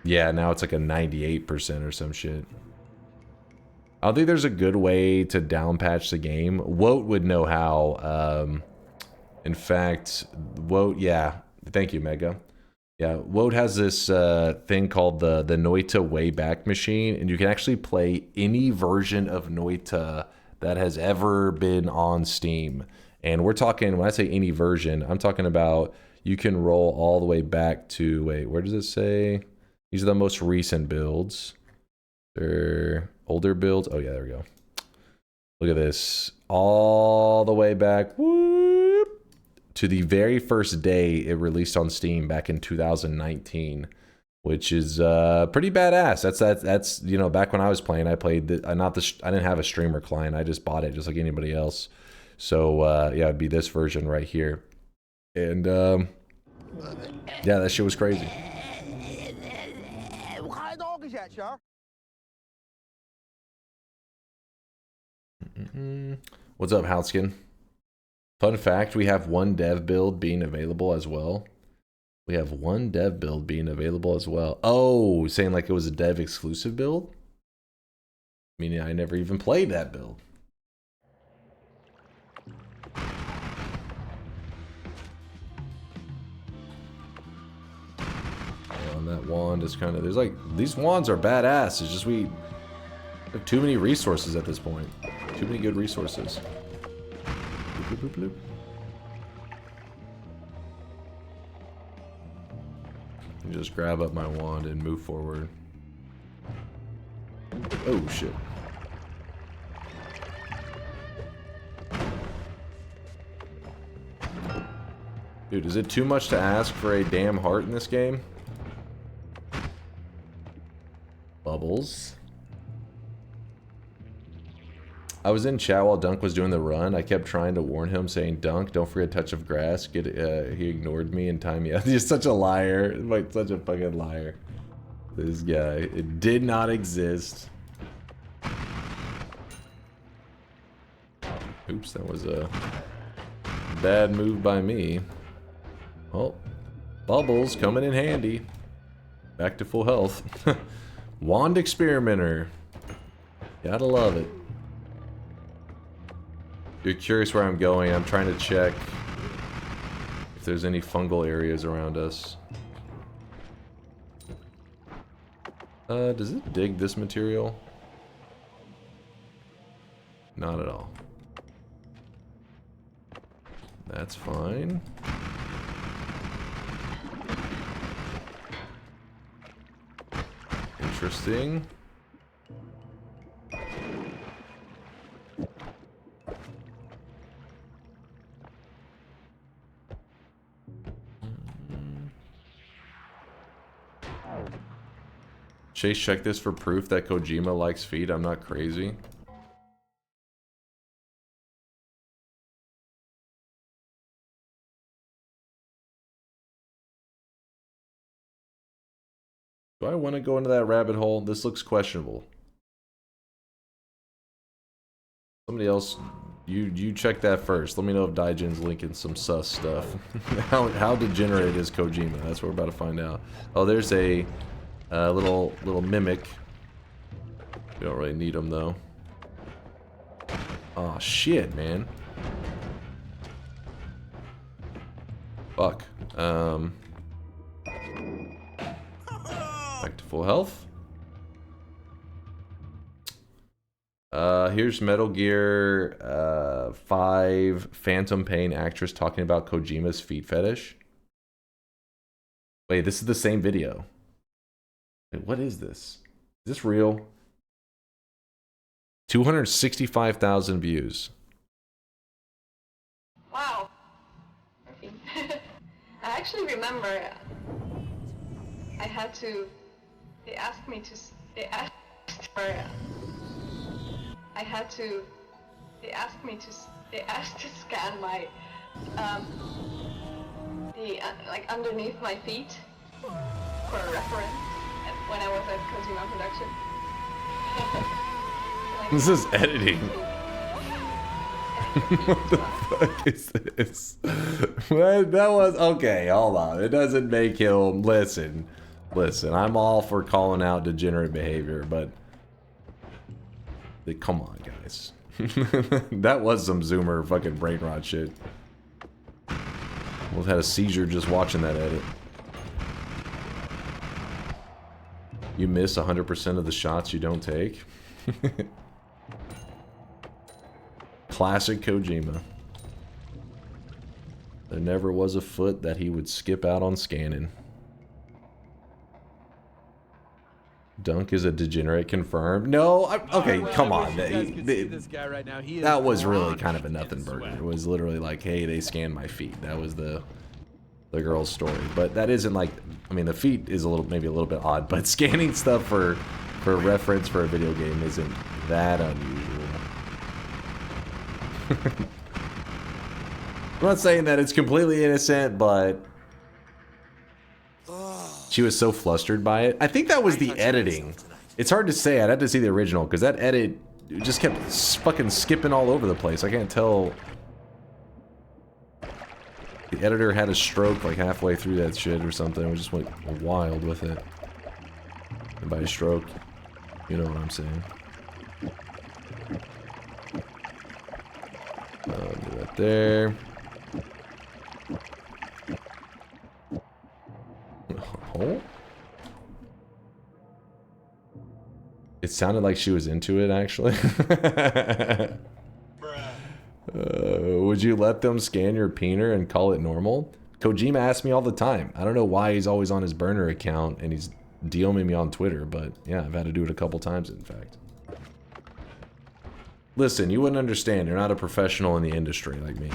Yeah, now it's like a 98% or some shit. I don't think there's a good way to down patch the game. Woat would know how. In fact, Woat, yeah. Thank you, Mega. Yeah, Woat has this thing called the Noita Wayback Machine, and you can actually play any version of Noita that has ever been on Steam. And we're talking, when I say any version, I'm talking about you can roll all the way back to, wait, where does it say? These are the most recent builds. They're older builds. Oh yeah, there we go. Look at this. All the way back, whoop, to the very first day it released on Steam back in 2019, which is pretty badass. That's you know, back when I was playing, I played I didn't have a streamer client. I just bought it just like anybody else. So yeah, it'd be this version right here. And yeah, that shit was crazy. What's up, Houtskin? Fun fact, we have one dev build being available as well. We have one dev build being available as well. Oh, saying like it was a dev exclusive build? Meaning I never even played that build. And that wand is kind of, there's like, these wands are badass. It's just we have too many resources at this point. Too many good resources. Bloop, bloop, bloop, bloop. Just grab up my wand and move forward. Oh shit. Dude, is it too much to ask for a damn heart in this game? Bubbles. I was in chat while Dunk was doing the run. I kept trying to warn him, saying, "Dunk, don't forget touch of grass." He ignored me and timed me out. He's such a liar. Like, such a fucking liar. This guy. It did not exist. Oops, that was a bad move by me. Oh, bubbles coming in handy. Back to full health. Wand experimenter. Gotta love it. If you're curious where I'm going, I'm trying to check if there's any fungal areas around us. Does it dig this material? Not at all. That's fine. Interesting. Chase, check this for proof that Kojima likes feet. I'm not crazy. Do I want to go into that rabbit hole? This looks questionable. Somebody else, you check that first. Let me know if Daijin's linking some sus stuff. how degenerate is Kojima? That's what we're about to find out. Oh, there's a little mimic. We don't really need them though. Oh shit, man. Fuck. Back to full health. Here's Metal Gear 5 Phantom Pain actress talking about Kojima's feet fetish. Wait, this is the same video. Wait, what is this? Is this real? 265,000 views. Wow. I actually remember I had to, they asked to scan my, like underneath my feet for a reference when I was at Kojima Production. This is editing. What the fuck is this? What? That was okay. Hold on. It doesn't make him listen. I'm all for calling out degenerate behavior, but come on, guys. That was some Zoomer fucking brain rot shit. Almost had a seizure just watching that edit. You miss 100% of the shots you don't take. Classic Kojima. There never was a foot that he would skip out on scanning. Dunk is a degenerate, confirmed. No, okay, come on. This guy right now, he is that was really kind of a nothing burger. It was literally like, hey, they scanned my feet. That was the girl's story. But that isn't like, I mean, the feet is maybe a little bit odd, but scanning stuff for reference for a video game isn't that unusual. I'm not saying that it's completely innocent, but she was so flustered by it. I think that was the editing. It's hard to say. I'd have to see the original because that edit just kept fucking skipping all over the place. I can't tell. The editor had a stroke like halfway through that shit or something. We just went wild with it. And by stroke, you know what I'm saying. Do that there. Oh. It sounded like she was into it, actually. Would you let them scan your peener and call it normal? Kojima asks me all the time. I don't know why he's always on his burner account and he's DMing me on Twitter, but yeah, I've had to do it a couple times, in fact. Listen, you wouldn't understand. You're not a professional in the industry like me.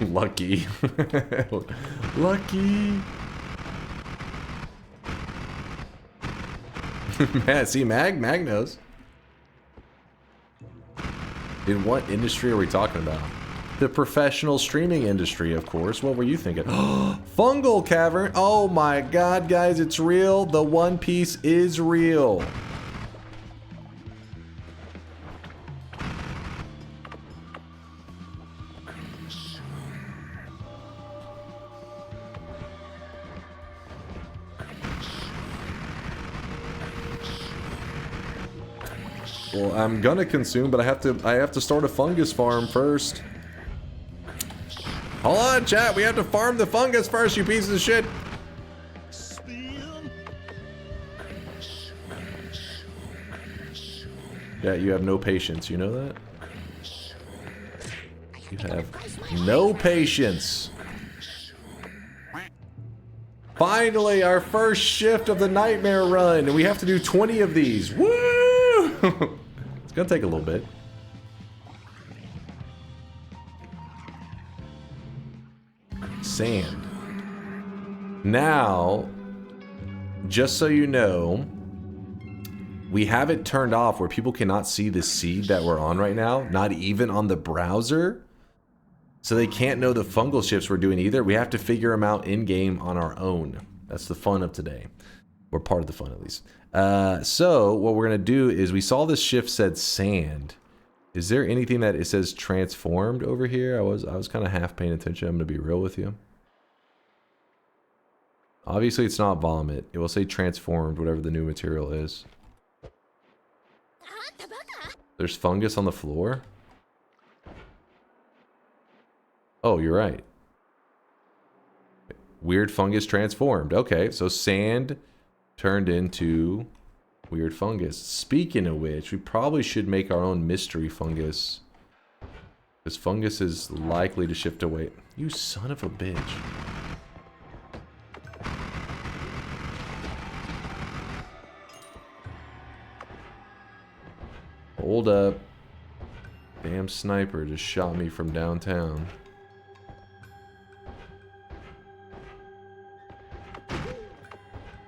Lucky. Lucky. See, Mag knows. In what industry are we talking about? The professional streaming industry, of course. What were you thinking? Fungal Cavern. Oh my god, guys, it's real. The One Piece is real. Well, I'm gonna consume, but I have to start a fungus farm first. Hold on, chat. We have to farm the fungus first, you pieces of shit. Yeah, you have no patience. You know that? You have no patience. Finally, our first shift of the nightmare run, and we have to do 20 of these. Woo! It's gonna take a little bit. Sand. Now, just so you know, we have it turned off where people cannot see the seed that we're on right now, not even on the browser. So they can't know the fungal shifts we're doing either. We have to figure them out in-game on our own. That's the fun of today. Or part of the fun, at least. So what we're gonna do is we saw this shift said sand. Is there anything that it says transformed over here? I was kind of half paying attention. I'm gonna be real with you. Obviously it's not vomit. It will say transformed, whatever the new material is. There's fungus on the floor. Oh, you're right. Weird fungus transformed. Okay, so sand turned into Weird fungus. Speaking of which, we probably should make our own mystery fungus. This fungus is likely to shift away. You son of a bitch. Hold up. Damn sniper just shot me from downtown.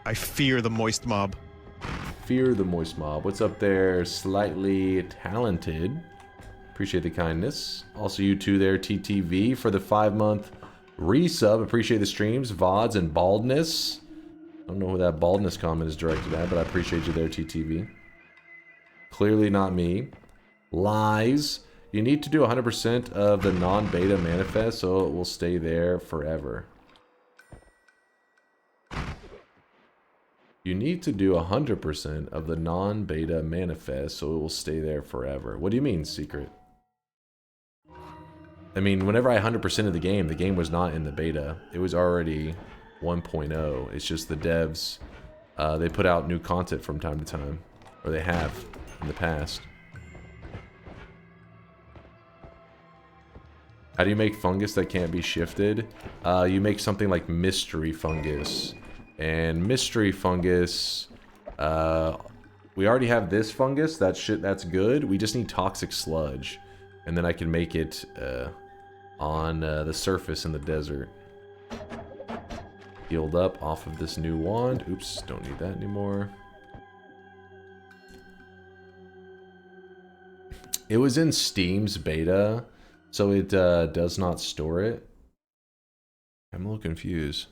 I fear the moist mob. Fear the moist mob. What's up there? Slightly talented. Appreciate the kindness. Also you two there, TTV, for the 5-month resub. Appreciate the streams, VODs, and baldness. I don't know who that baldness comment is directed at, but I appreciate you there, TTV. Clearly not me. Lies. You need to do 100% of the non-beta manifest so it will stay there forever. You need to do 100% of the non-beta manifest so it will stay there forever. What do you mean, Secret? I mean, whenever I 100% of the game was not in the beta. It was already 1.0. It's just the devs, they put out new content from time to time. Or they have in the past. How do you make fungus that can't be shifted? You make something like mystery fungus. And mystery fungus, we already have this fungus. That's good. We just need toxic sludge. And then I can make it on the surface in the desert. Healed up off of this new wand. Oops, don't need that anymore. It was in Steam's beta, so it does not store it. I'm a little confused.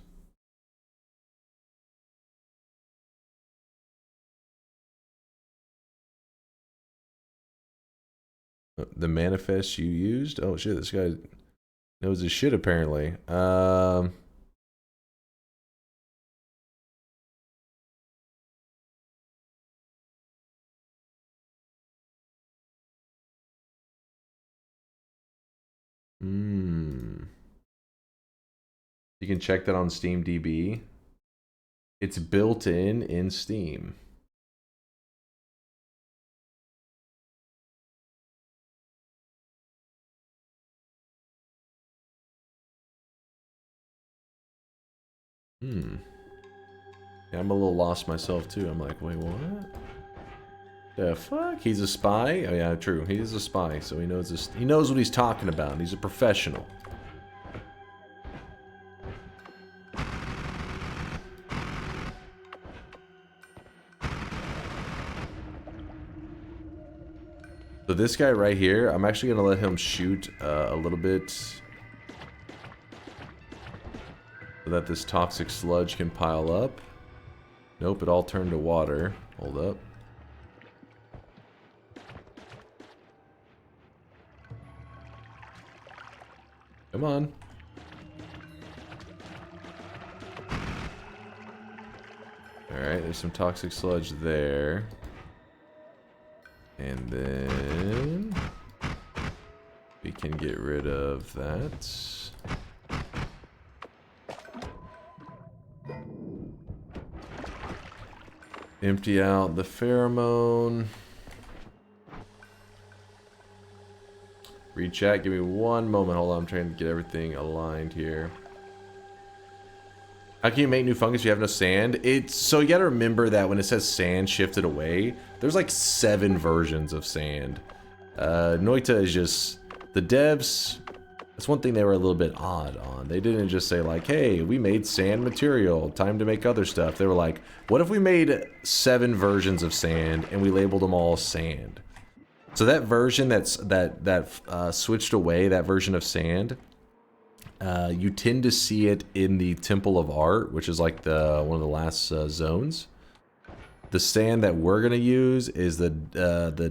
The manifest you used? Oh shit, this guy knows his shit apparently. You can check that on SteamDB. It's built in Steam. Yeah, I'm a little lost myself too. I'm like, wait, what? The fuck? He's a spy? Oh yeah, true. He is a spy, so he knows this. He knows what he's talking about. He's a professional. So this guy right here, I'm actually gonna let him shoot a little bit so that this toxic sludge can pile up. Nope, it all turned to water. Hold up. Come on. Alright, there's some toxic sludge there. And then we can get rid of that. Empty out the pheromone. Read chat, give me one moment. Hold on, I'm trying to get everything aligned here. How can you make new fungus if you have no sand? So you gotta remember that when it says sand shifted away, there's like 7 versions of sand. Noita is just, the devs, that's one thing they were a little bit odd on. They didn't just say like, hey, we made sand material, time to make other stuff. They were like, what if we made 7 versions of sand and we labeled them all sand? So that version that switched away, that version of sand, you tend to see it in the Temple of Art, which is like one of the last zones. The sand that we're gonna use is the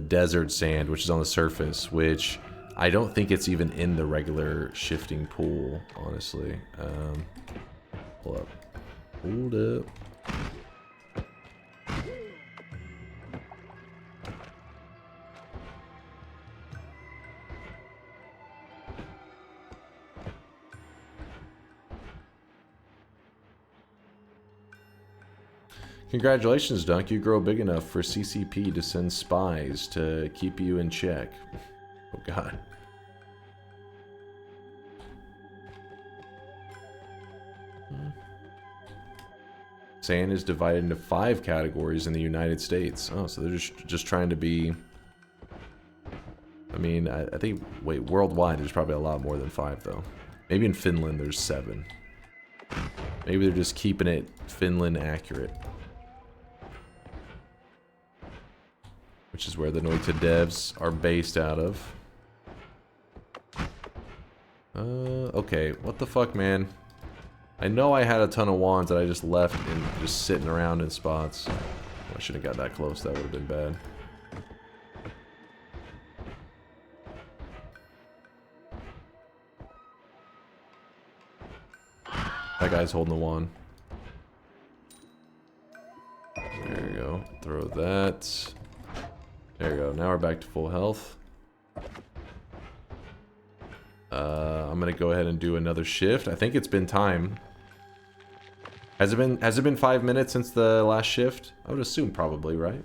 desert sand, which is on the surface, which I don't think it's even in the regular shifting pool, honestly. Hold up. Hold up. Congratulations, Dunk. You grow big enough for CCP to send spies to keep you in check. Oh, God. Sand is divided into 5 categories in the United States. Oh, so they're just trying to be... I mean, I think... Wait, worldwide there's probably a lot more than 5, though. Maybe in Finland there's 7. Maybe they're just keeping it Finland accurate. Which is where the Noita devs are based out of. Okay. What the fuck, man? I know I had a ton of wands that I just left and just sitting around in spots. Oh, I shouldn't have got that close. That would have been bad. That guy's holding the wand. There you go. Throw that. There you go. Now we're back to full health. I'm gonna go ahead and do another shift. I think it's been time. Has it been 5 minutes since the last shift? I would assume probably, right?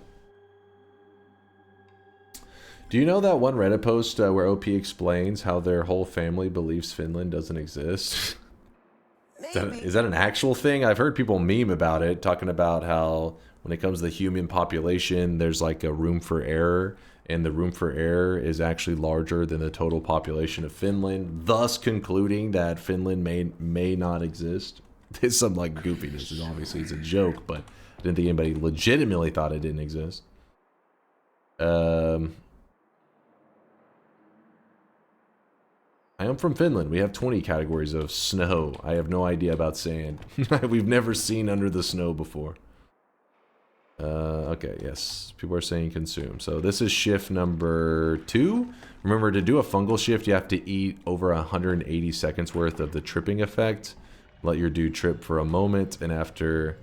Do you know that one Reddit post where OP explains how their whole family believes Finland doesn't exist? Is that an actual thing? I've heard people meme about it, talking about how when it comes to the human population, there's like a room for error, and the room for error is actually larger than the total population of Finland, thus concluding that Finland may not exist. There's some like goofiness, and obviously it's a joke, but I didn't think anybody legitimately thought it didn't exist. I am from Finland. We have 20 categories of snow. I have no idea about sand. We've never seen under the snow before. Okay, yes. People are saying consume. So this is shift number 2. Remember, to do a fungal shift, you have to eat over 180 seconds worth of the tripping effect. Let your dude trip for a moment, and after...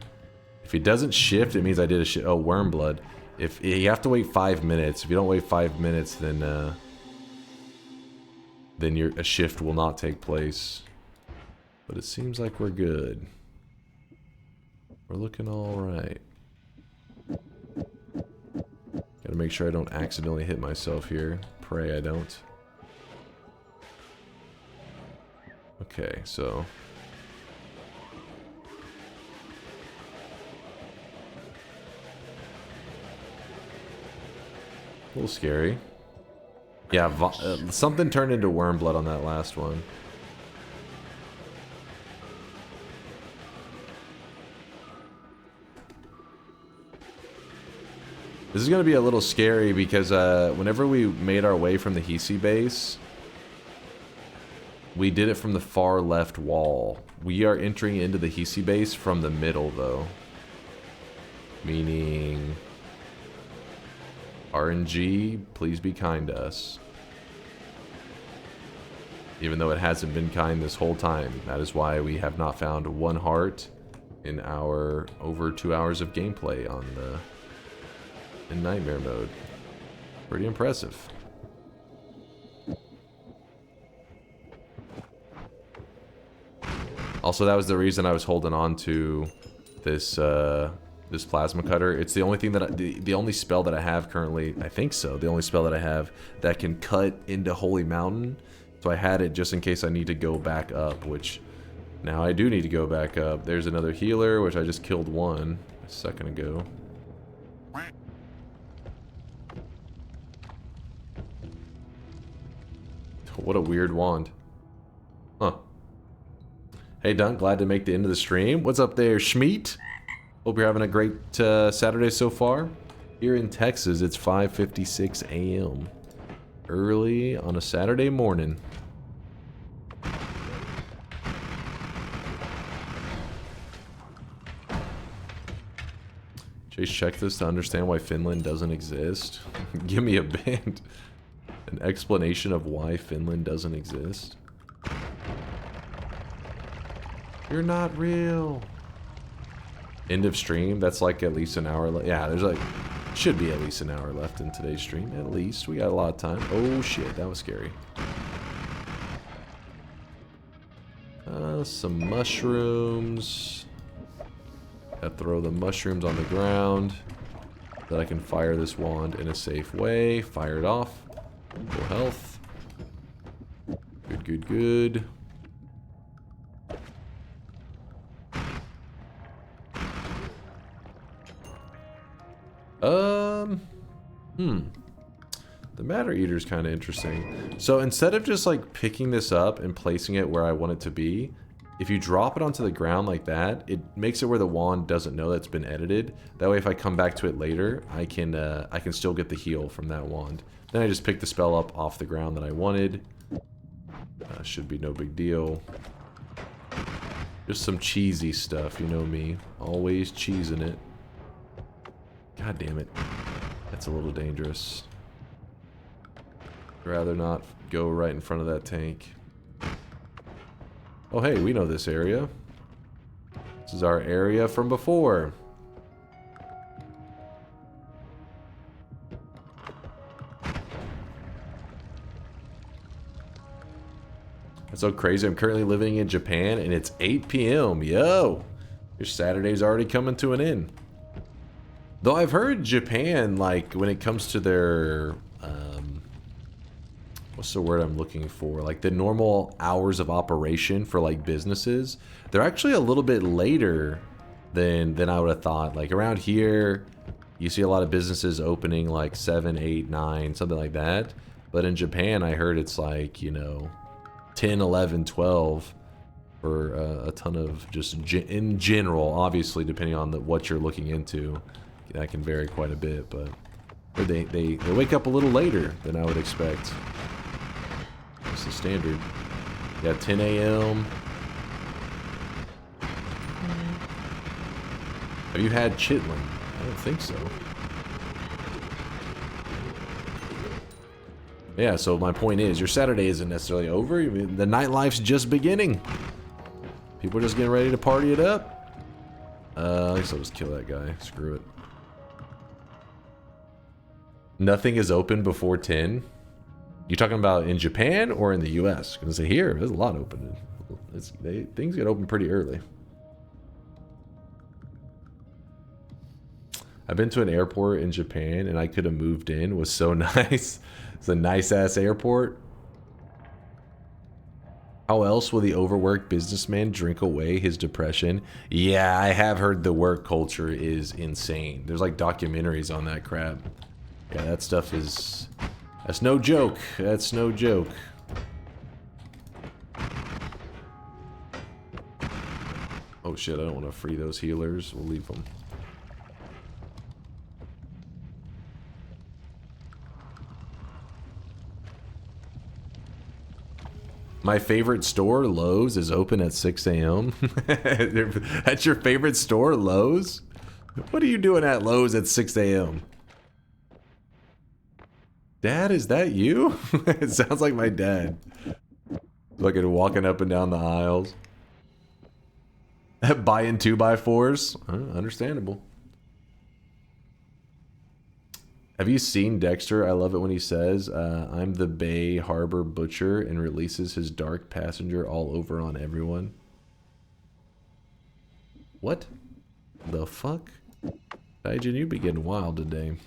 If he doesn't shift, it means I did a shift. Oh, worm blood. If you have to wait 5 minutes. If you don't wait 5 minutes, then a shift will not take place. But it seems like we're good. We're looking all right. Gotta make sure I don't accidentally hit myself here. Pray I don't. Okay, so... a little scary. Yeah, something turned into worm blood on that last one. This is going to be a little scary because whenever we made our way from the Hisi base, we did it from the far left wall. We are entering into the Hisi base from the middle, though. Meaning... RNG, please be kind to us. Even though it hasn't been kind this whole time. That is why we have not found 1 heart in our over 2 hours of gameplay on the... in nightmare mode. Pretty impressive. Also, that was the reason I was holding on to this this plasma cutter. It's the only thing that the only spell that I have currently, I think so, the only spell that I have that can cut into Holy Mountain. So I had it just in case I need to go back up, which now I do need to go back up. There's another healer, which I just killed one a second ago. What a weird wand. Huh. Hey Dunk, glad to make the end of the stream. What's up there, Schmeat? Hope you're having a great Saturday so far. Here in Texas, it's 5:56 a.m. Early on a Saturday morning. Chase, check this to understand why Finland doesn't exist. Give me a bit. An explanation of why Finland doesn't exist. You're not real. End of stream. That's like at least an hour left. Yeah, there's like should be at least an hour left in today's stream. At least we got a lot of time. Oh shit, that was scary. Some mushrooms. Gotta throw the mushrooms on the ground so that I can fire this wand in a safe way. Fire it off. Full health. Good, good, good. The Matter Eater is kind of interesting. So instead of just like picking this up and placing it where I want it to be, if you drop it onto the ground like that, it makes it where the wand doesn't know that's been edited. That way if I come back to it later, I can still get the heal from that wand. Then I just pick the spell up off the ground that I wanted. Should be no big deal. Just some cheesy stuff, you know me. Always cheesing it. God damn it. That's a little dangerous. I'd rather not go right in front of that tank. Oh hey, we know this area. This is our area from before. That's so crazy. I'm currently living in Japan and it's 8 p.m. Yo! Your Saturday's already coming to an end. Though I've heard Japan, like, when it comes to their, what's the word I'm looking for? Like, the normal hours of operation for, like, businesses, they're actually a little bit later than I would have thought. Like, around here, you see a lot of businesses opening, like, 7, 8, 9, something like that. But in Japan, I heard it's, like, you know, 10, 11, 12 for a ton of just in general, obviously, depending on what you're looking into. That can vary quite a bit, but they wake up a little later than I would expect. That's the standard. Yeah, 10 a.m. Have you had chitlin? I don't think so. Yeah, so my point is, your Saturday isn't necessarily over. I mean, the nightlife's just beginning. People are just getting ready to party it up. I guess I'll just kill that guy. Screw it. Nothing is open before 10. You talking about in Japan or in the U.S.? Because here, there's a lot open. Things get open pretty early. I've been to an airport in Japan and I could have moved in. It was so nice. It's a nice ass airport. How else will the overworked businessman drink away his depression? Yeah, I have heard the work culture is insane. There's like documentaries on that crap. Yeah, that stuff is... That's no joke. That's no joke. Oh shit, I don't want to free those healers. We'll leave them. My favorite store, Lowe's, is open at 6 a.m. That's your favorite store, Lowe's? What are you doing at Lowe's at 6 a.m.? Dad, is that you? It sounds like my dad. Looking, walking up and down the aisles. Buying 2x4s? Understandable. Have you seen Dexter? I love it when he says, I'm the Bay Harbor Butcher, and releases his dark passenger all over on everyone. What the fuck? Daijin, you be getting wild today.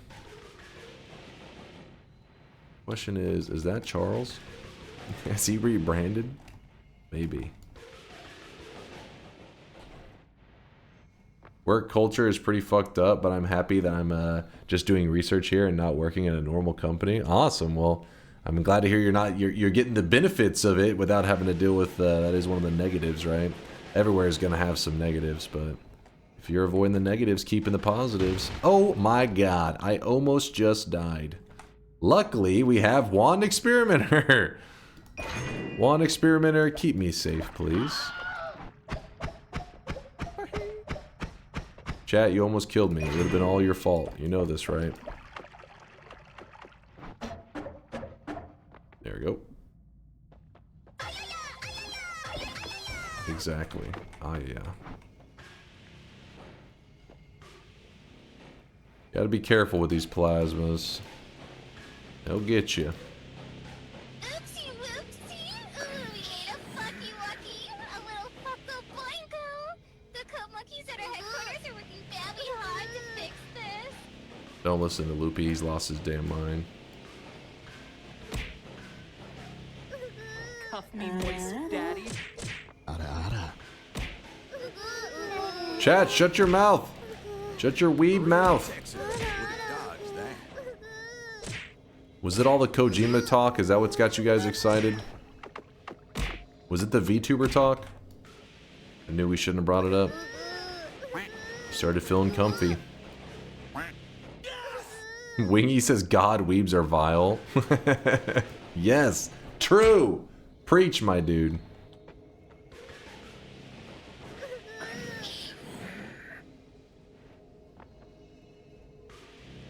Question is that Charles? Is he rebranded? Maybe. Work culture is pretty fucked up, but I'm happy that I'm just doing research here and not working at a normal company. Awesome. Well, I'm glad to hear you're getting the benefits of it without having to deal with that is one of the negatives, right? Everywhere is going to have some negatives, but if you're avoiding the negatives, keeping the positives. Oh my god, I almost just died. Luckily, we have Wand Experimenter. Wand Experimenter, keep me safe, please. Chat, you almost killed me. It would have been all your fault. You know this, right? There we go. Exactly. Ah, yeah. Gotta be careful with these plasmas. They'll get you. Oopsie whoopsie. Ooh, we ate a fucky wucky. A little fucko boingo. The code monkeys at our headquarters are working Don't listen to Loopy, he's lost his damn mind. Cuff me, moist daddy. Chat, shut your mouth. Shut your weeb mouth. Was it all the Kojima talk? Is that what's got you guys excited? Was it the VTuber talk? I knew we shouldn't have brought it up. Started feeling comfy. Wingy says God weebs are vile. Yes, true. Preach, my dude.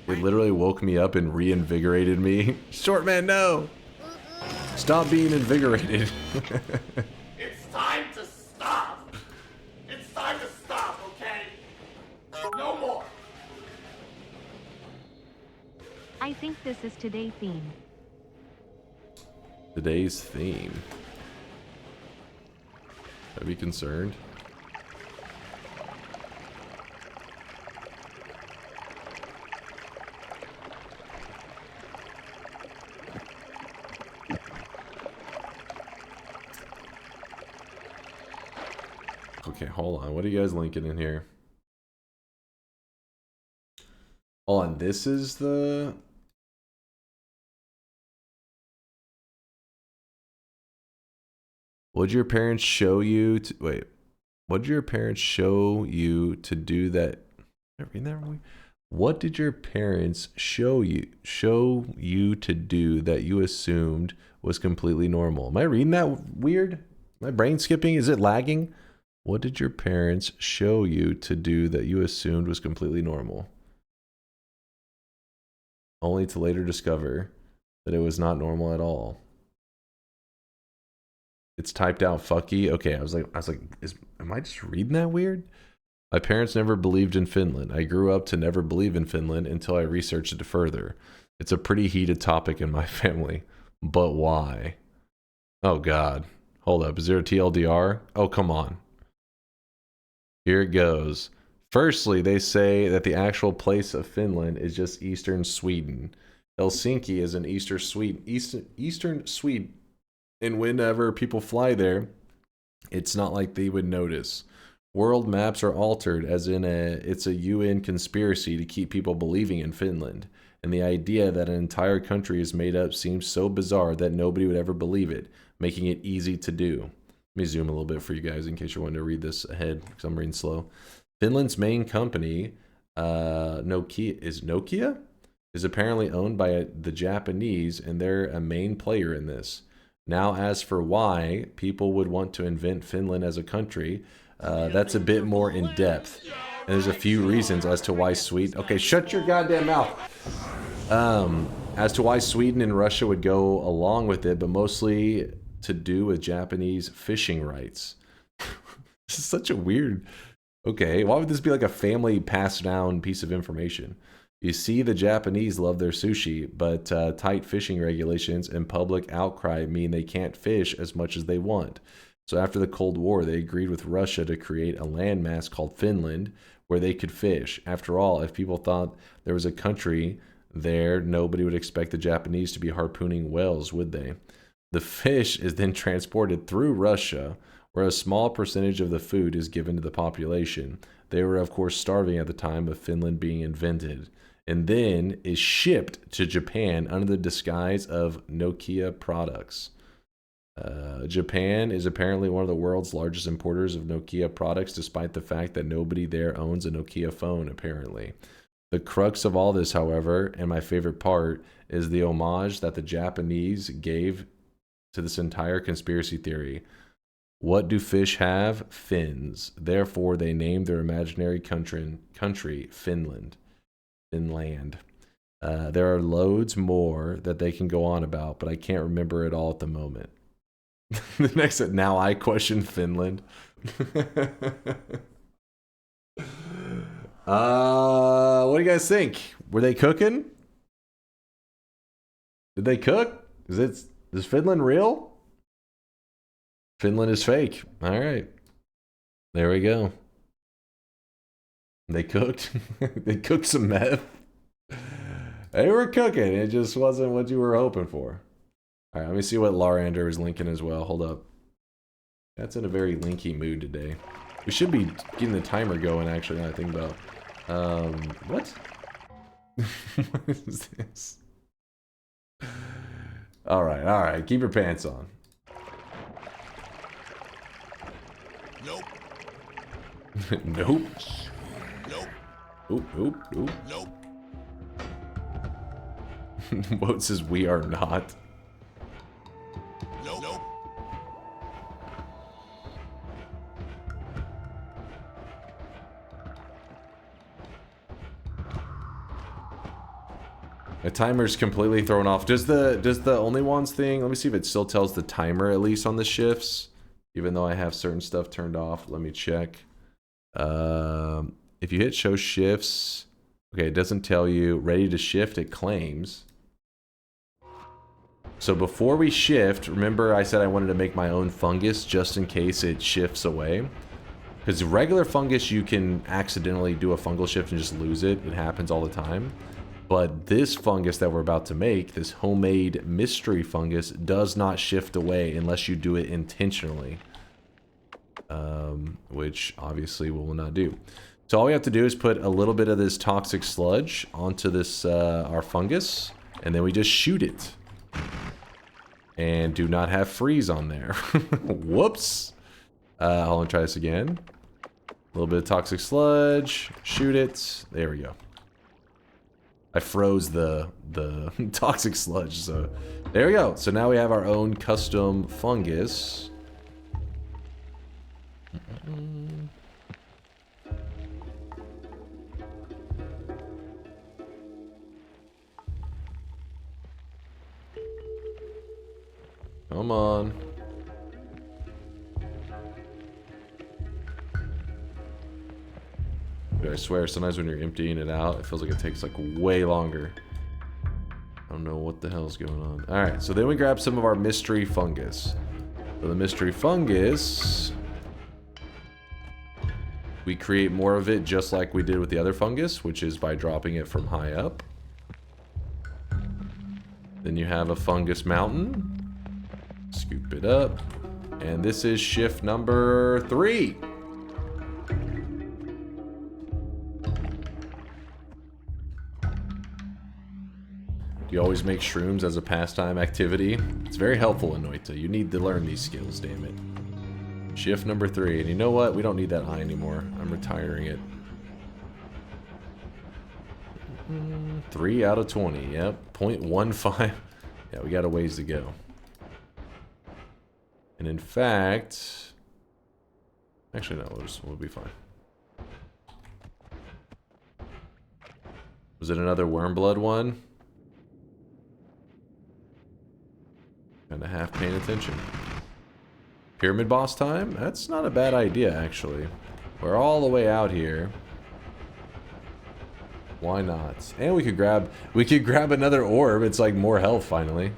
It literally woke me up and reinvigorated me. Short man, no. Stop being invigorated. It's time to stop. It's time to stop, okay? No more. I think this is today's theme. Today's theme. Should I be concerned? Okay, hold on. What are you guys linking in here? Hold on. This is the... Would your parents show you to... Wait. What did your parents show you to do that... Did I read that wrong? What did your parents show you to do that you assumed was completely normal? Am I reading that weird? Am my brain skipping? Is it lagging? What did your parents show you to do that you assumed was completely normal? Only to later discover that it was not normal at all. It's typed out fucky. Okay, I was like, am I just reading that weird? My parents never believed in Finland. I grew up to never believe in Finland until I researched it further. It's a pretty heated topic in my family. But why? Oh God. Hold up. Is there a TLDR? Oh, come on. Here it goes. Firstly, they say that the actual place of Finland is just eastern Sweden. Helsinki is in eastern Sweden. And whenever people fly there, it's not like they would notice. World maps are altered, as in it's a UN conspiracy to keep people believing in Finland. And the idea that an entire country is made up seems so bizarre that nobody would ever believe it, making it easy to do. Let me zoom a little bit for you guys in case you're wanting to read this ahead, because I'm reading slow. Finland's main company, Nokia, is apparently owned by the Japanese, and they're a main player in this. Now, as for why people would want to invent Finland as a country, that's a bit more in depth. And there's a few reasons as to why Sweden... Okay, shut your goddamn mouth! As to why Sweden and Russia would go along with it, but mostly to do with Japanese fishing rights. This is such a weird... Okay, why would this be like a family passed down piece of information? You see, the Japanese love their sushi, but tight fishing regulations and public outcry mean they can't fish as much as they want. So after the Cold War, they agreed with Russia to create a landmass called Finland where they could fish. After all, if people thought there was a country there, nobody would expect the Japanese to be harpooning whales, would they? The fish is then transported through Russia, where a small percentage of the food is given to the population. They were, of course, starving at the time of Finland being invented, and then is shipped to Japan under the disguise of Nokia products. Japan is apparently one of the world's largest importers of Nokia products, despite the fact that nobody there owns a Nokia phone, apparently. The crux of all this, however, and my favorite part, is the homage that the Japanese gave to this entire conspiracy theory. What do fish have? Fins. Therefore, they named their imaginary country Finland. Finland. There are loads more that they can go on about, but I can't remember it all at the moment. The next, now I question Finland. What do you guys think? Were they cooking? Did they cook? Is Finland real? Finland is fake. All right. There we go. They cooked. They cooked some meth. They were cooking. It just wasn't what you were hoping for. All right, let me see what Larander is linking as well. Hold up. That's in a very linky mood today. We should be getting the timer going, actually, now I think about. What? What is this? Alright. Keep your pants on. Nope. Nope. Nope. Nope. Nope. What says we are not? Nope. Nope. The timer's completely thrown off. Does the only ones thing? Let me see if it still tells the timer at least on the shifts, even though I have certain stuff turned off. Let me check. If you hit show shifts, okay, it doesn't tell you ready to shift. It claims. So before we shift, remember I said I wanted to make my own fungus just in case it shifts away. Because regular fungus, you can accidentally do a fungal shift and just lose it. It happens all the time. But this fungus that we're about to make, this homemade mystery fungus, does not shift away unless you do it intentionally. Which obviously we will not do. So all we have to do is put a little bit of this toxic sludge onto this our fungus, and then we just shoot it. And do not have freeze on there. Whoops. Hold on, try this again. A little bit of toxic sludge, shoot it. There we go. I froze the toxic sludge, so there we go. So now we have our own custom fungus. Come on. Dude, I swear, sometimes when you're emptying it out, it feels like it takes like way longer. I don't know what the hell's going on. Alright, so then we grab some of our mystery fungus. For the mystery fungus, we create more of it just like we did with the other fungus, which is by dropping it from high up. Then you have a fungus mountain. Scoop it up. And this is shift number 3. Do you always make shrooms as a pastime activity? It's very helpful in Noita. You need to learn these skills, damn it. Shift number 3. And you know what? We don't need that eye anymore. I'm retiring it. 3 out of 20. Yep. 0.15. Yeah, we got a ways to go. And in fact... Actually, no. We'll be fine. Was it another worm blood one? Kind of half paying attention. Pyramid boss time? That's not a bad idea, actually. We're all the way out here. Why not? And we could grab another orb. It's like more health finally.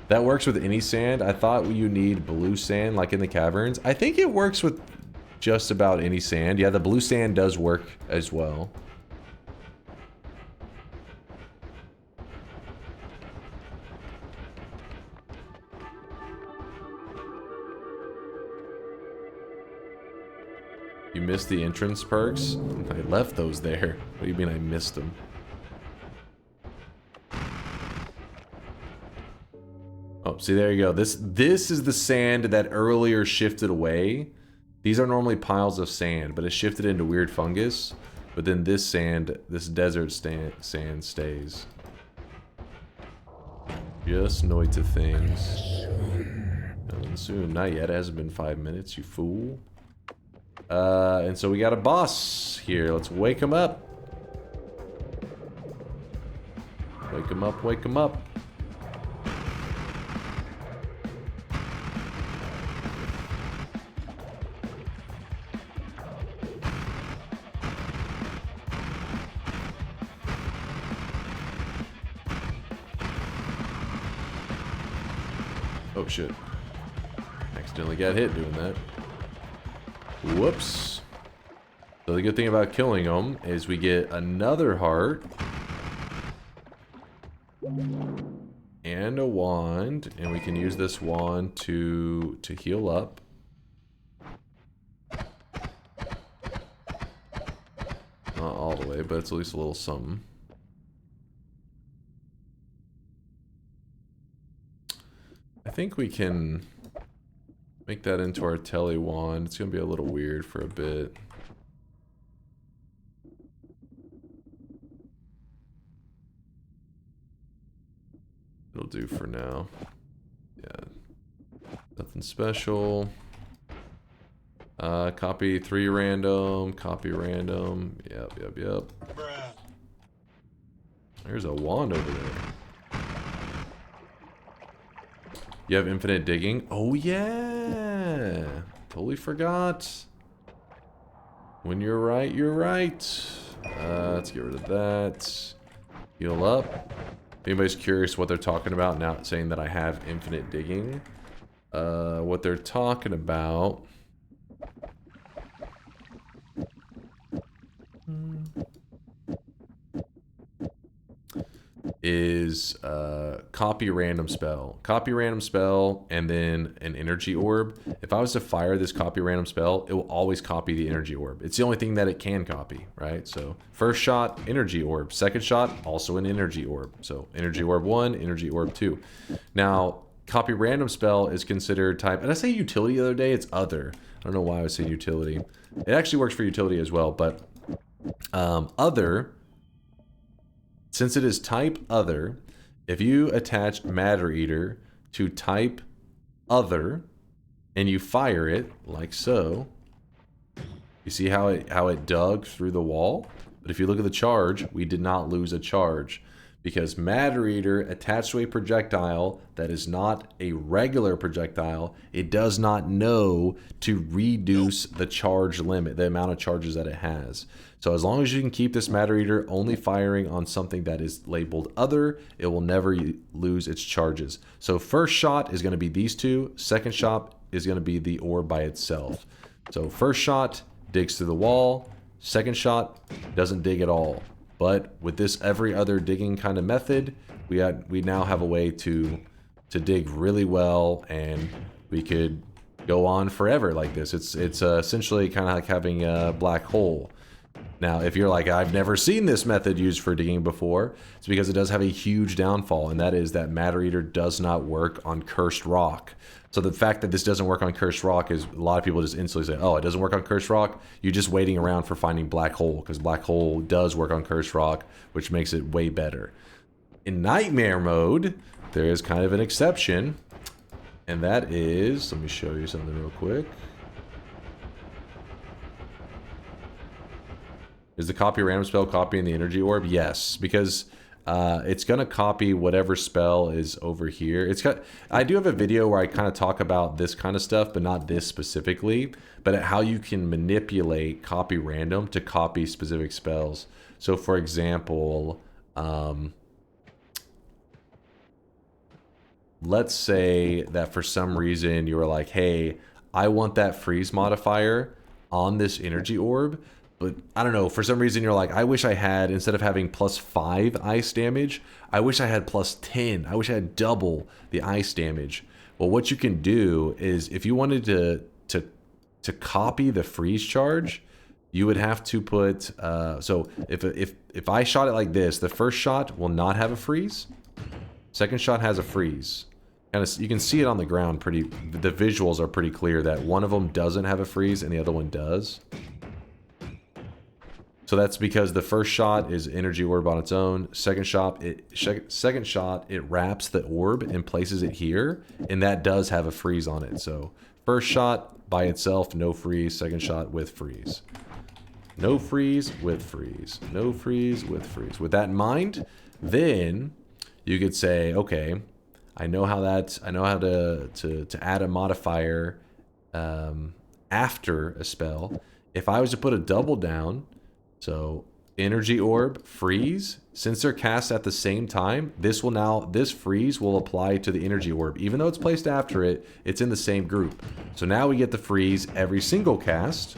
That works with any sand. I thought you need blue sand like in the caverns. I think it works with just about any sand. Yeah, the blue sand does work as well. You missed the entrance perks? I left those there. What do you mean I missed them? Oh, see, there you go. This is the sand that earlier shifted away. These are normally piles of sand, but it shifted into weird fungus. But then this sand, this desert sand stays. Just Noita things. Coming soon. Not yet. It hasn't been 5 minutes, you fool. And so we got a boss here. Let's wake him up. Wake him up, wake him up. Oh shit. Accidentally got hit doing that. Whoops. So the good thing about killing them is we get another heart. and a wand, and we can use this wand to heal up. Not all the way, but it's at least a little something. I think we can make that into our tele wand. It's gonna be a little weird for a bit. It'll do for now. Yeah. Nothing special. Copy 3 random. Copy random. Yep. There's a wand over there. You have infinite digging? Oh yeah! Totally forgot. When you're right, you're right. Let's get rid of that. Heal up. If anybody's curious what they're talking about now, saying that I have infinite digging. What they're talking about is copy random spell. Copy random spell and then an energy orb. If I was to fire this copy random spell, it will always copy the energy orb. It's the only thing that it can copy, right? So first shot, energy orb. Second shot, also an energy orb. So energy orb 1, energy orb 2. Now, copy random spell is considered type, and I say utility the other day, it's other. I don't know why I was saying utility. It actually works for utility as well, but other, since it is type other, if you attach Matter Eater to type other and you fire it like so, you see how it dug through the wall? But if you look at the charge, we did not lose a charge because Matter Eater attached to a projectile that is not a regular projectile, it does not know to reduce the charge limit, the amount of charges that it has. So as long as you can keep this Matter Eater only firing on something that is labeled other, it will never lose its charges. So first shot is going to be these two. Second shot is going to be the orb by itself. So first shot digs through the wall. Second shot doesn't dig at all. But with this every other digging kind of method, we now have a way to dig really well, and we could go on forever like this. It's essentially kind of like having a black hole. Now, if you're like, I've never seen this method used for digging before, it's because it does have a huge downfall, and that is that Matter Eater does not work on cursed rock. So the fact that this doesn't work on cursed rock is a lot of people just instantly say, oh, it doesn't work on cursed rock. You're just waiting around for finding black hole, because black hole does work on cursed rock, which makes it way better. In nightmare mode, there is kind of an exception, and that is, let me show you something real quick. Is the copy random spell copying the energy orb? Yes, because it's gonna copy whatever spell is over here. I do have a video where I kind of talk about this kind of stuff, but not this specifically, but how you can manipulate copy random to copy specific spells. So for example, let's say that for some reason you were like, hey, I want that freeze modifier on this energy orb. But I don't know, for some reason you're like, I wish I had, instead of having +5 ice damage, I wish I had +10. I wish I had double the ice damage. Well, what you can do is, if you wanted to copy the freeze charge, you would have to put, so if I shot it like this, the first shot will not have a freeze. Second shot has a freeze. Kind of, you can see it on the ground the visuals are pretty clear that one of them doesn't have a freeze and the other one does. So that's because the first shot is energy orb on its own. Second shot, it wraps the orb and places it here, and that does have a freeze on it. So first shot by itself, no freeze. Second shot with freeze. No freeze with freeze. No freeze with freeze. With that in mind, then you could say, okay, I know how to add a modifier after a spell. If I was to put a double down. So energy orb, freeze, since they're cast at the same time, this freeze will apply to the energy orb. Even though it's placed after it, it's in the same group. So now we get the freeze every single cast.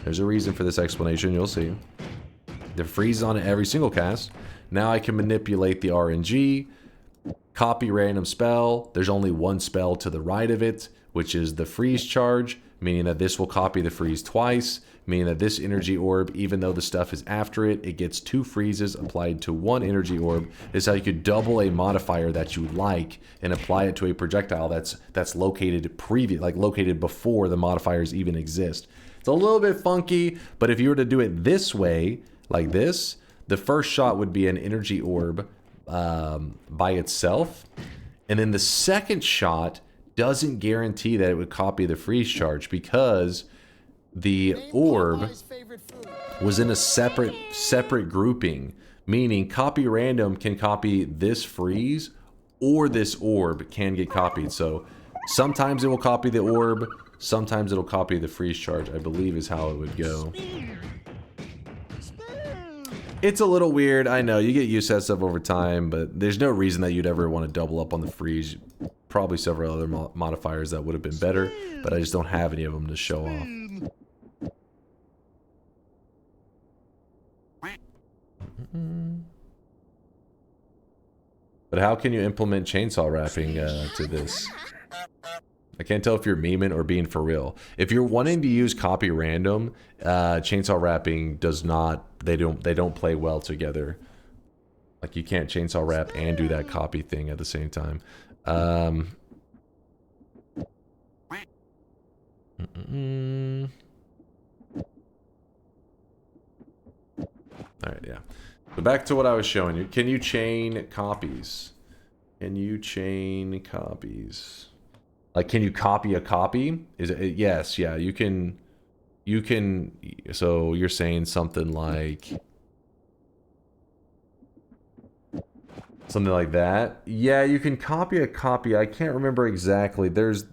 There's a reason for this explanation, you'll see. The freeze is on it every single cast. Now I can manipulate the RNG Copy random spell. There's only one spell to the right of it, which is the freeze charge, meaning that this will copy the freeze twice, meaning that this energy orb, even though the stuff is after it, it gets 2 freezes applied to 1 energy orb. This is how you could double a modifier that you like and apply it to a projectile that's located located before the modifiers even exist. It's a little bit funky, but if you were to do it this way, like this, the first shot would be an energy orb by itself, and then the second shot doesn't guarantee that it would copy the freeze charge because the orb was in a separate grouping, meaning copy random can copy this freeze or this orb can get copied. So sometimes it will copy the orb, sometimes it'll copy the freeze charge, I believe is how it would go. It's a little weird, I know, you get used to that stuff over time, but there's no reason that you'd ever want to double up on the freeze. Probably several other modifiers that would have been better, but I just don't have any of them to show off. But how can you implement chainsaw wrapping to this? I can't tell if you're memeing or being for real. If you're wanting to use copy random, chainsaw wrapping does not. They don't play well together. Like you can't chainsaw wrap and do that copy thing at the same time. All right, yeah. So back to what I was showing you. Can you chain copies? Can you chain copies? Like, can you copy a copy? Is it yes? Yeah, you can. You can. So you're saying something like that. Yeah, you can copy a copy. I can't remember exactly. There's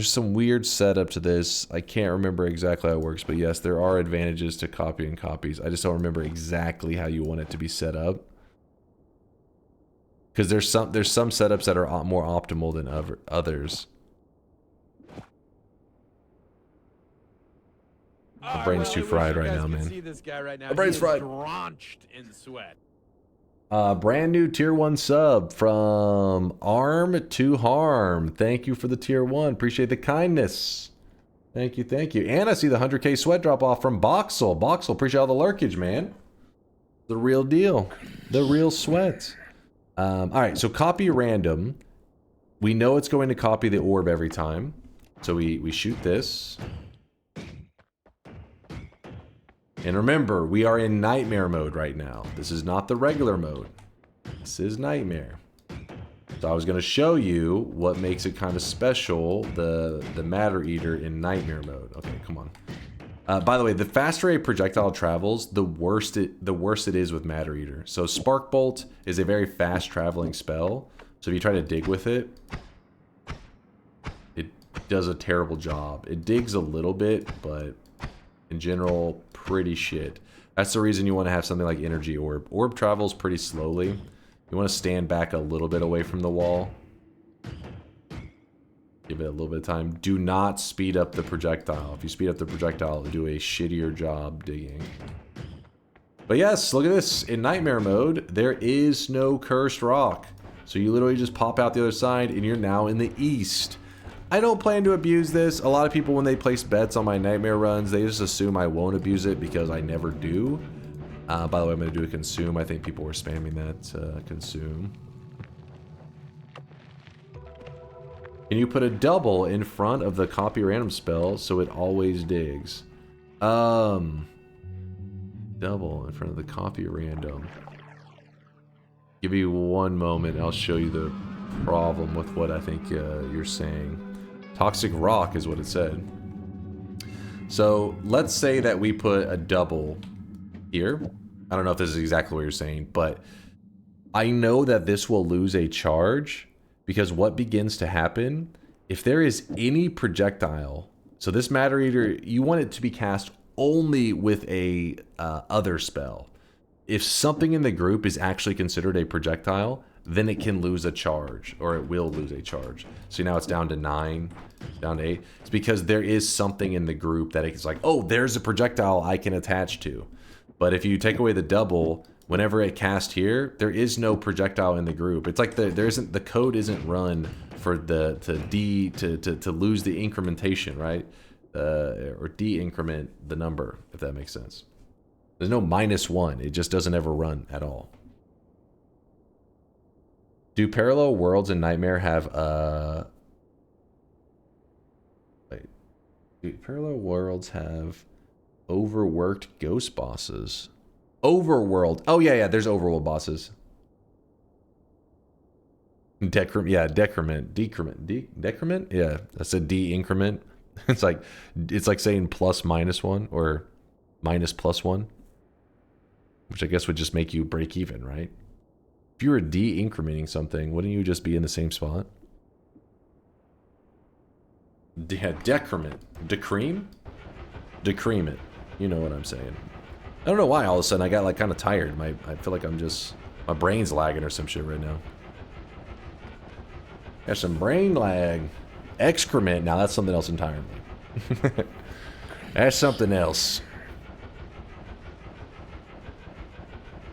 some weird setup to this. I can't remember exactly how it works, but yes, there are advantages to copying copies. I just don't remember exactly how you want it to be set up. Because there's some setups that are more optimal than others. My brain's too fried right now, man. See this guy right now. My brain's fried. Drenched in sweat. Brand new tier 1 sub from Arm to Harm. Thank you for the tier 1. Appreciate the kindness. Thank you, thank you. And I see the 100k sweat drop off from Boxel. Boxel, appreciate all the lurkage, man. The real deal. The real sweat. All right, so copy random. We know it's going to copy the orb every time. So we shoot this. And remember, we are in nightmare mode right now. This is not the regular mode. This is nightmare. So I was going to show you what makes it kind of special, the Matter Eater in nightmare mode. Okay, come on. By the way, the faster a projectile travels, the worse it is with Matter Eater. So Spark Bolt is a very fast traveling spell. So if you try to dig with it, it does a terrible job. It digs a little bit, but in general, pretty shit. That's the reason you want to have something like Energy Orb. Orb travels pretty slowly. You want to stand back a little bit away from the wall. Give it a little bit of time. Do not speed up the projectile. If you speed up the projectile, it'll do a shittier job digging. But yes, look at this. In Nightmare mode, there is no Cursed Rock. So you literally just pop out the other side and you're now in the east. I don't plan to abuse this. A lot of people, when they place bets on my Nightmare runs, they just assume I won't abuse it because I never do. By the way, I'm going to do a consume. I think people were spamming that consume. Can you put a double in front of the copy random spell so it always digs? Double in front of the copy random. Give me one moment. I'll show you the problem with what I think you're saying. Toxic Rock is what it said. So let's say that we put a double here. I don't know if this is exactly what you're saying, but I know that this will lose a charge because what begins to happen if there is any projectile. So this Matter Eater, you want it to be cast only with a other spell. If something in the group is actually considered a projectile, then it can lose a charge, or it will lose a charge. So now it's down to 9, down to 8. It's because there is something in the group that it's like, oh, there's a projectile I can attach to. But if you take away the double, whenever it cast here, there is no projectile in the group. It's like the code isn't run for to lose the incrementation, right? Or de-increment the number, if that makes sense. There's no -1. It just doesn't ever run at all. Do Parallel Worlds and Nightmare have wait. Do Parallel Worlds have overworked ghost bosses? Overworld. Oh yeah, there's overworld bosses. Decrement. Yeah, that's a de-increment. It's like saying +-1 or -+1, which I guess would just make you break even, right? If you were de-incrementing something, wouldn't you just be in the same spot? Yeah, decrement. Decream? Decream it. You know what I'm saying. I don't know why all of a sudden I got like kind of tired. I feel like my brain's lagging or some shit right now. Got some brain lag. Excrement. Now that's something else entirely. That's something else.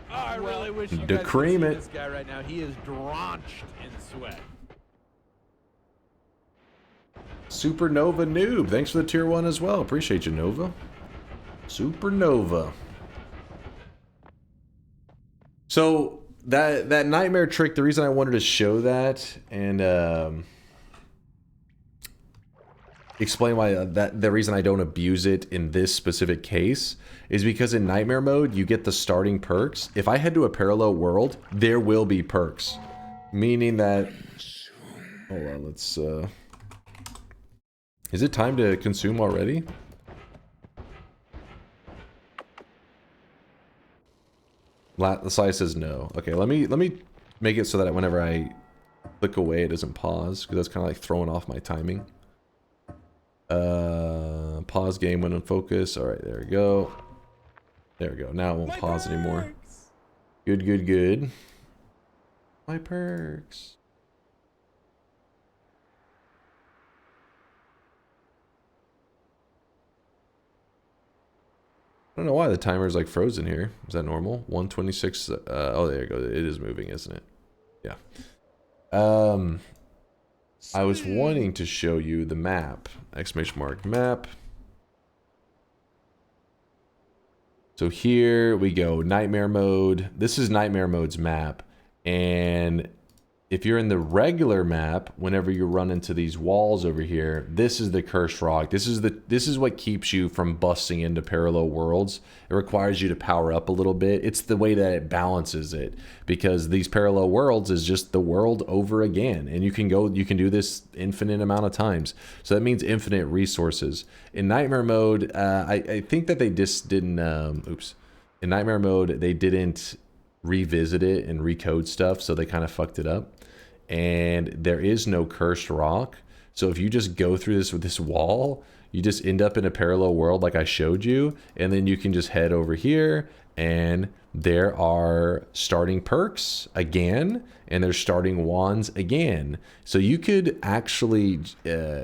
I really wish you guys could Decream see it. this guy right now. He is drenched in sweat. Supernova Noob. Thanks for the tier 1 as well. Appreciate you, Nova. Supernova. So that nightmare trick, the reason I wanted to show that and explain why the reason I don't abuse it in this specific case is because in nightmare mode you get the starting perks. If I head to a parallel world, there will be perks, meaning that hold on, let's is it time to consume already? The slice says no. Okay, let me make it so that whenever I click away it doesn't pause, because that's kind of like throwing off my timing. Pause game when in focus. All right, there we go. There we go. Now it won't pause anymore. Good. My perks. I don't know why the timer is like frozen here. Is that normal? 126. Oh, there you go. It is moving, isn't it? Yeah. I was wanting to show you the map. Exclamation mark map. So here we go. Nightmare mode. This is nightmare mode's map. And if you're in the regular map, whenever you run into these walls over here, this is the cursed rock. This is what keeps you from busting into parallel worlds. It requires you to power up a little bit. It's the way that it balances it, because these parallel worlds is just the world over again, and you can do this infinite amount of times. So that means infinite resources. In nightmare mode, I think that they just didn't. In nightmare mode, they didn't revisit it and recode stuff, so they kind of fucked it up. And there is no cursed rock, so if you just go through this wall, you just end up in a parallel world like I showed you, and then you can just head over here, and there are starting perks again, and there's starting wands again. So you could actually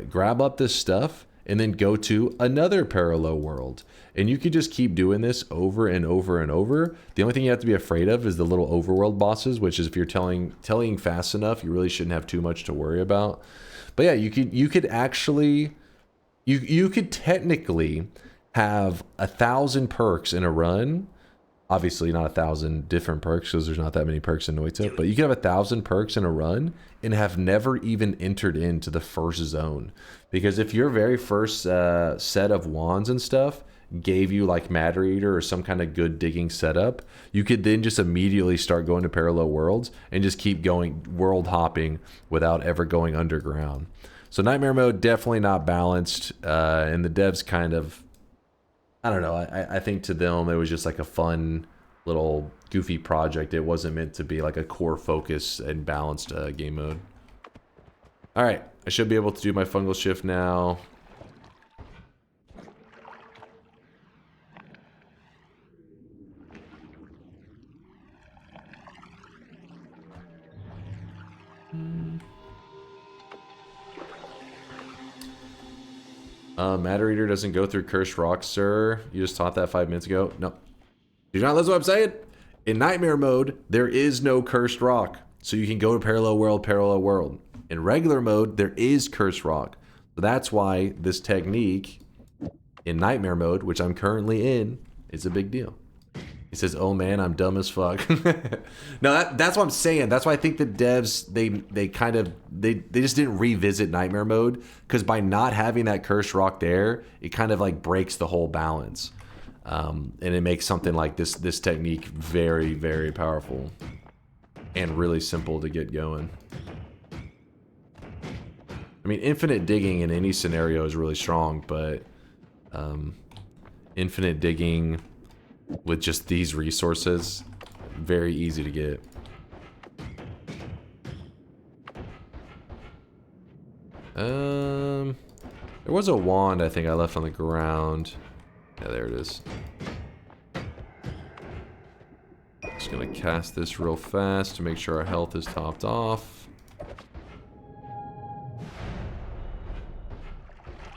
grab up this stuff and then go to another parallel world. And you could just keep doing this over and over and over. The only thing you have to be afraid of is the little overworld bosses, which is if you're telling fast enough, you really shouldn't have too much to worry about. But yeah, you could actually, you could technically have 1,000 perks in a run. Obviously not 1,000 different perks, because there's not that many perks in Noita, but you could have 1,000 perks in a run and have never even entered into the first zone. Because if your very first set of wands and stuff gave you like Matter Eater or some kind of good digging setup, you could then just immediately start going to parallel worlds and just keep going world hopping without ever going underground. So nightmare mode definitely not balanced, and the devs kind of, I don't know, I think to them it was just like a fun little goofy project. It wasn't meant to be like a core focus and balanced game mode. All right, I should be able to do my fungal shift now. Matter Eater doesn't go through cursed rocks, sir. You just taught that 5 minutes ago. No. Did you not listen to what I'm saying? In Nightmare mode, there is no cursed rock. So you can go to parallel world, parallel world. In regular mode, there is cursed rock. So that's why this technique in Nightmare mode, which I'm currently in, is a big deal. He says, "Oh man, I'm dumb as fuck." No, that's what I'm saying. That's why I think the devs they just didn't revisit Nightmare mode, because by not having that cursed rock there, it kind of like breaks the whole balance, and it makes something like this technique very, very powerful and really simple to get going. I mean, infinite digging in any scenario is really strong, but infinite digging with just these resources, very easy to get. There was a wand I think I left on the ground. Yeah, there it is. Just gonna cast this real fast to make sure our health is topped off.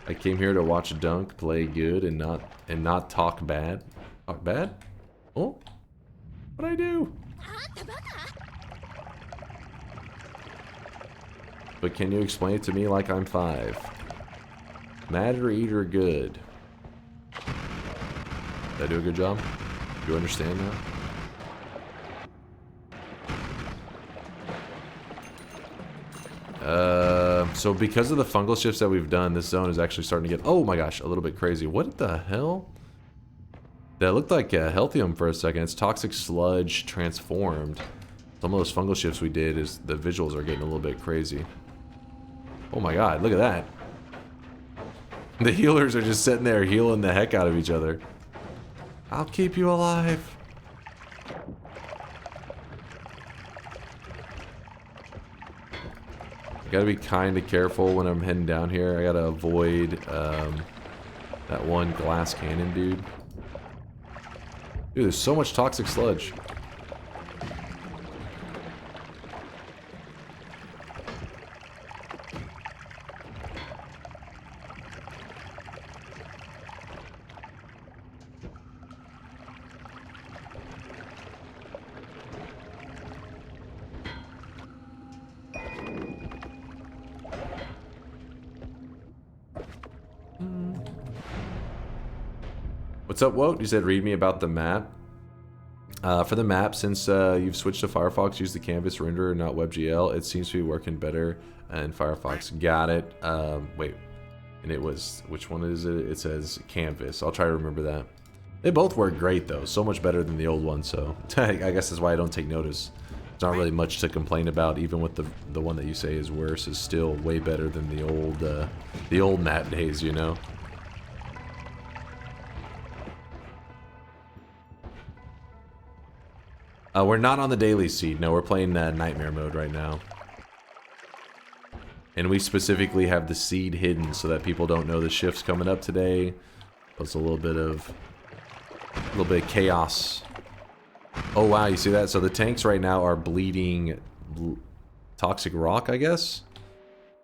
I came here to watch Dunk play good and not talk bad. Talk bad? Oh, what'd I do? But can you explain it to me like I'm 5? Mad or eat or good? Did I do a good job? Do you understand now? So because of the fungal shifts that we've done, this zone is actually starting to get, oh my gosh, a little bit crazy. What the hell? That looked like Healthium for a second. It's toxic sludge transformed. Some of those fungal shifts we did is the visuals are getting a little bit crazy. Oh my god, look at that. The healers are just sitting there healing the heck out of each other. I'll keep you alive. Gotta be kind of careful when I'm heading down here. I gotta avoid that one glass cannon dude. Dude, there's so much toxic sludge. What's up, Woat? You said read me about the map. For the map, since you've switched to Firefox, use the canvas renderer, not WebGL. It seems to be working better in Firefox. Got it. Wait. And it was, which one is it? It says canvas. I'll try to remember that. They both work great, though. So much better than the old one, so I guess that's why I don't take notice. There's not really much to complain about, even with the one that you say is worse is still way better than the old map days, you know? We're not on the daily seed. No, we're playing Nightmare mode right now. And we specifically have the seed hidden so that people don't know the shift's coming up today. Plus a little bit of chaos. Oh wow, you see that? So the tanks right now are bleeding toxic rock, I guess?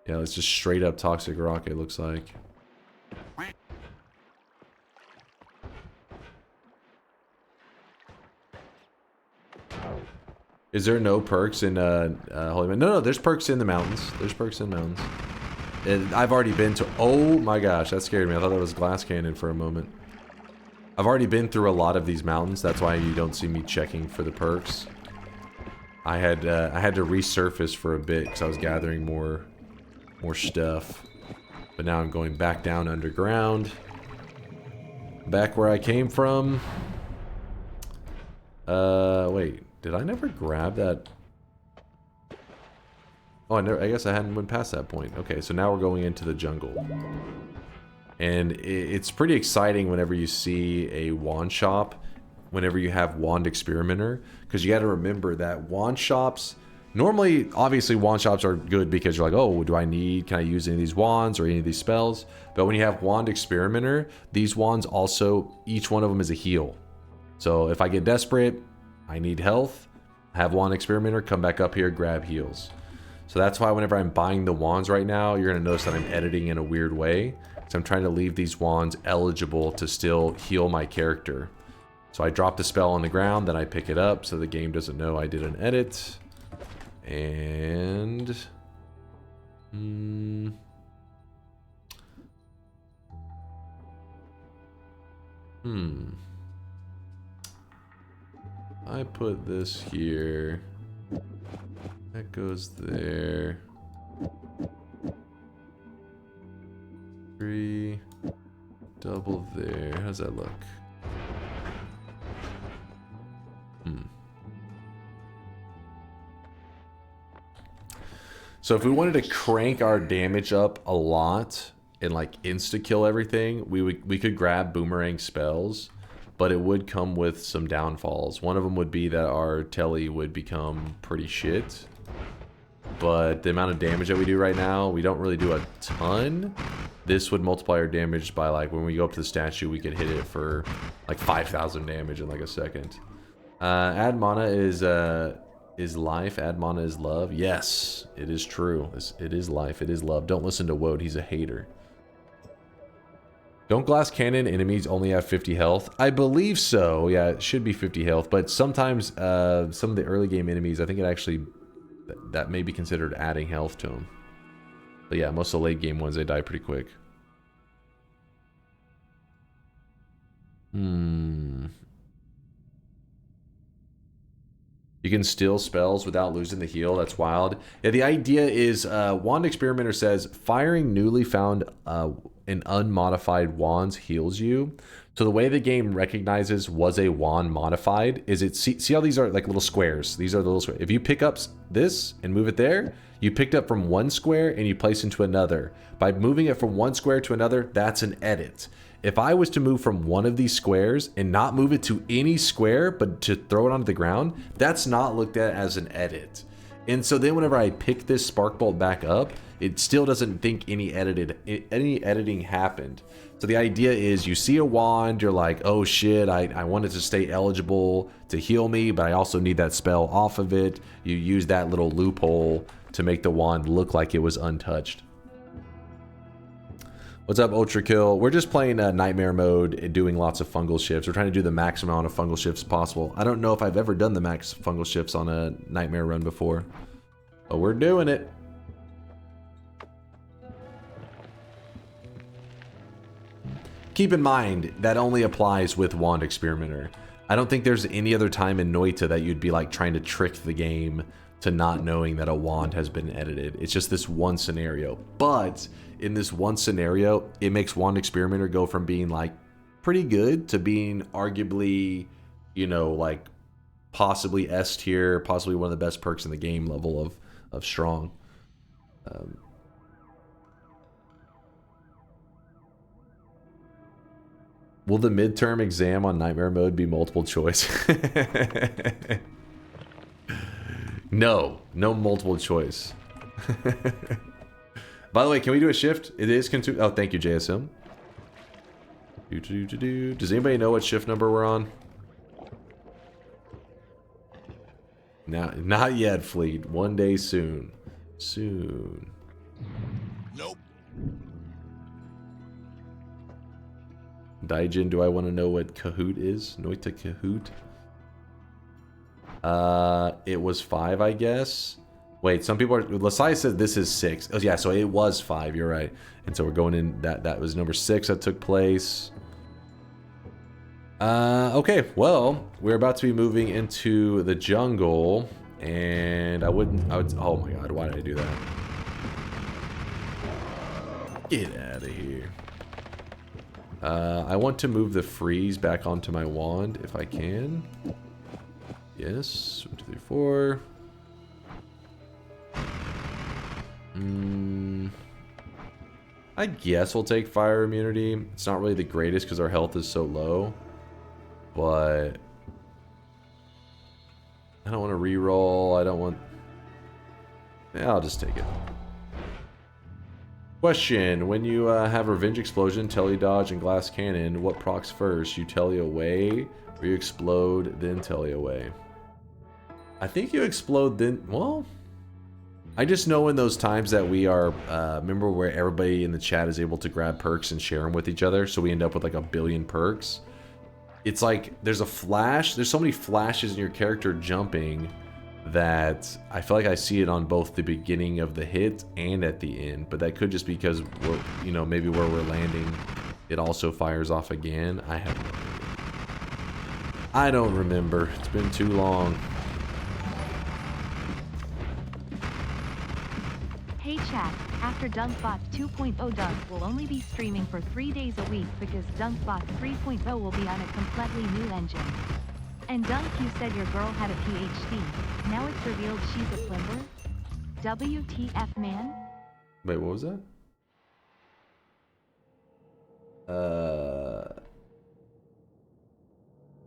Yeah, it's just straight up toxic rock, it looks like. Is there no perks in Holy Man? No, there's perks in the mountains. There's perks in the mountains. And I've already been to... Oh my gosh, that scared me. I thought that was glass cannon for a moment. I've already been through a lot of these mountains. That's why you don't see me checking for the perks. I had to resurface for a bit because I was gathering more stuff. But now I'm going back down underground. Back where I came from. Wait. Did I never grab that? Oh, I guess I hadn't went past that point. Okay, so now we're going into the jungle. And it's pretty exciting whenever you see a wand shop, whenever you have wand experimenter, because you got to remember that wand shops, normally, obviously wand shops are good because you're like, oh, can I use any of these wands or any of these spells? But when you have wand experimenter, these wands also, each one of them is a heal. So if I get desperate, I need health, have wand experimenter, come back up here, grab heals. So that's why whenever I'm buying the wands right now, you're going to notice that I'm editing in a weird way. So I'm trying to leave these wands eligible to still heal my character. So I drop the spell on the ground, then I pick it up so the game doesn't know I did an edit. And... I put this here. That goes there. 3. Double there. How's that look? So if we wanted to crank our damage up a lot and like insta-kill everything, we could grab boomerang spells, but it would come with some downfalls. One of them would be that our telly would become pretty shit. But the amount of damage that we do right now, we don't really do a ton. This would multiply our damage by, like, when we go up to the statue, we could hit it for like 5,000 damage in like a second. Add mana is life, add mana is love. Yes, it is true. It is life, it is love. Don't listen to Woad, he's a hater. Don't glass cannon enemies only have 50 health? I believe so. Yeah, it should be 50 health, but sometimes some of the early game enemies, I think it actually, that may be considered adding health to them. But yeah, most of the late game ones, they die pretty quick. You can steal spells without losing the heal. That's wild. Yeah, the idea is, Wand Experimenter says, firing newly found and unmodified wands heals you. So the way the game recognizes was a wand modified is it, see how these are like little squares? These are the little squares. If you pick up this and move it there, you picked up from one square and you place into another. By moving it from one square to another, that's an edit. If I was to move from one of these squares and not move it to any square, but to throw it onto the ground, that's not looked at as an edit. And so then whenever I pick this spark bolt back up, it still doesn't think any editing happened. So the idea is you see a wand, you're like, oh shit, I wanted to stay eligible to heal me, but I also need that spell off of it. You use that little loophole to make the wand look like it was untouched. What's up, Ultra Kill? We're just playing Nightmare mode and doing lots of fungal shifts. We're trying to do the max amount of fungal shifts possible. I don't know if I've ever done the max fungal shifts on a Nightmare run before, but we're doing it. Keep in mind, that only applies with Wand Experimenter. I don't think there's any other time in Noita that you'd be like trying to trick the game to not knowing that a wand has been edited. It's just this one scenario. But in this one scenario, it makes Wand Experimenter go from being like pretty good to being arguably, you know, like possibly S tier, possibly one of the best perks in the game level of strong. Will the midterm exam on Nightmare mode be multiple choice? No multiple choice. By the way, can we do a shift? It is oh, thank you, JSM. Does anybody know what shift number we're on? Not yet, Fleet. One day soon. Soon. Nope. Daijin, do I want to know what Kahoot is? Noita Kahoot? It was 5, I guess. Wait, some people are... Lasai said this is 6. Oh, yeah, so it was 5. You're right. And so we're going in... That was number 6 that took place. Okay, well, we're about to be moving into the jungle. And I would... Oh, my God. Why did I do that? Get out of here. I want to move the freeze back onto my wand if I can. Yes. 1, 2, 3, 4. I guess we'll take fire immunity. It's not really the greatest because our health is so low. But I don't want to re-roll. I don't want... Yeah, I'll just take it. Question. When you have Revenge Explosion, Telly Dodge, and Glass Cannon, what procs first? You Telly away, or you explode, then Telly away? I think you explode, then... Well... I just know in those times that we are... remember where everybody in the chat is able to grab perks and share them with each other, so we end up with like 1 billion perks? it's like there's a flash. There's so many flashes in your character jumping that I feel like I see it on both the beginning of the hit and at the end. But that could just be because we're, you know, maybe where we're landing, it also fires off again. I have no idea. I don't remember. It's been too long. Hey chat, after DunkVods 2.0 Dunk will only be streaming for 3 days a week because DunkVods 3.0 will be on a completely new engine. And Dunk, you said your girl had a PhD. Now it's revealed she's a Plimber? WTF, man? Wait, what was that?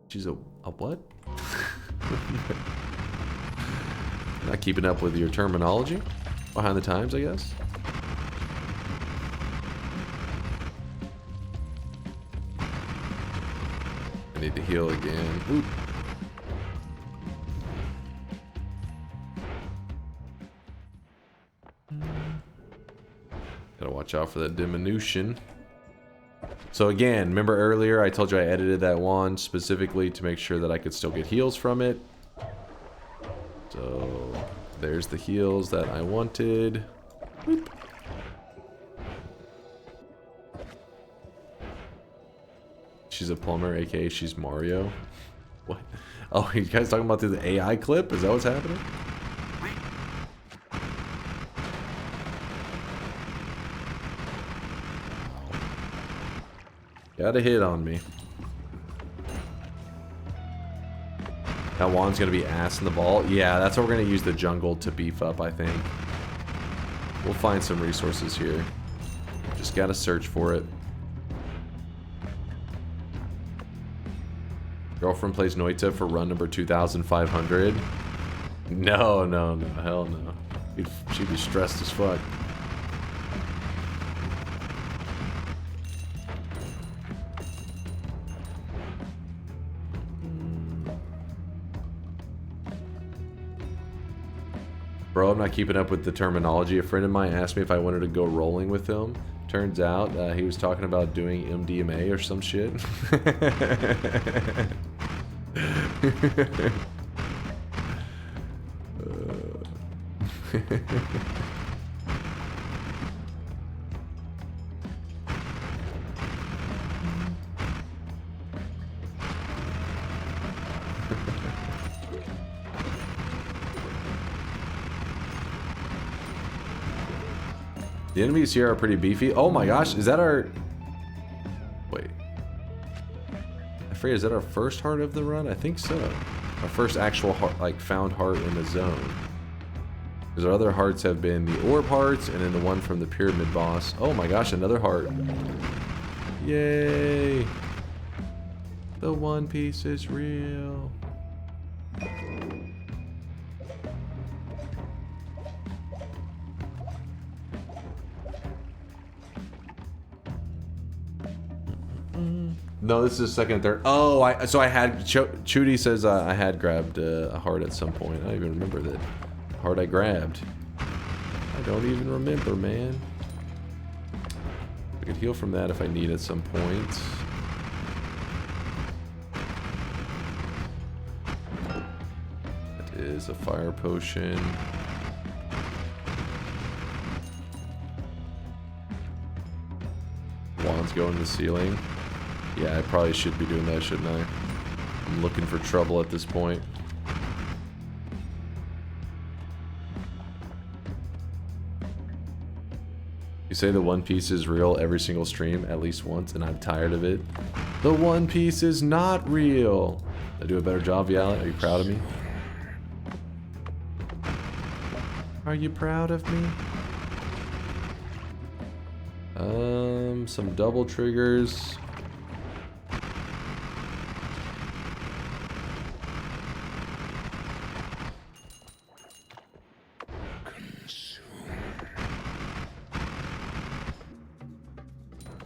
She's a what? Not keeping up with your terminology? Behind the times, I guess? I need to heal again. Oop. Gotta watch out for that diminution. So again, remember earlier I told you I edited that wand specifically to make sure that I could still get heals from it. So there's the heals that I wanted. Boop. She's a plumber, aka she's Mario. What? Oh, you guys talking about the AI clip? Is that what's happening? Got a hit on me. That wand's gonna be ass in the ball. Yeah, that's what we're gonna use the jungle to beef up, I think. We'll find some resources here. Just gotta search for it. Girlfriend plays Noita for run number 2500. No, no, no, hell no. She'd be stressed as fuck. Bro, I'm not keeping up with the terminology. A friend of mine asked me if I wanted to go rolling with him. Turns out he was talking about doing MDMA or some shit. The enemies here are pretty beefy. Oh my gosh, is that our... Wait. I forget, is that our first heart of the run? I think so. Our first actual heart, like, found heart in the zone. Because our other hearts have been the orb hearts and then the one from the pyramid boss. Oh my gosh, another heart. Yay! The One Piece is real. No, this is second and third. Oh, so I had... Chudy says I had grabbed a heart at some point. I don't even remember that heart I grabbed. I don't even remember, man. I could heal from that if I need at some point. That is a fire potion. Wands go in the ceiling. Yeah, I probably should be doing that, shouldn't I? I'm looking for trouble at this point. You say the One Piece is real every single stream at least once, and I'm tired of it. The One Piece is not real. Did I do a better job, Vialet? Are you proud of me? Are you proud of me? Some double triggers.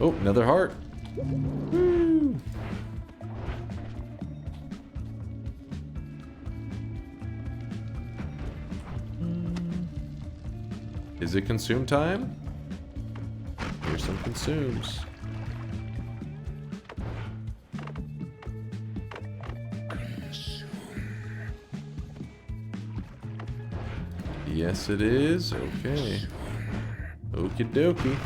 Oh, another heart. Woo. Is it consume time? Here's some consumes. Yes, it is. Okay. Okie dokie.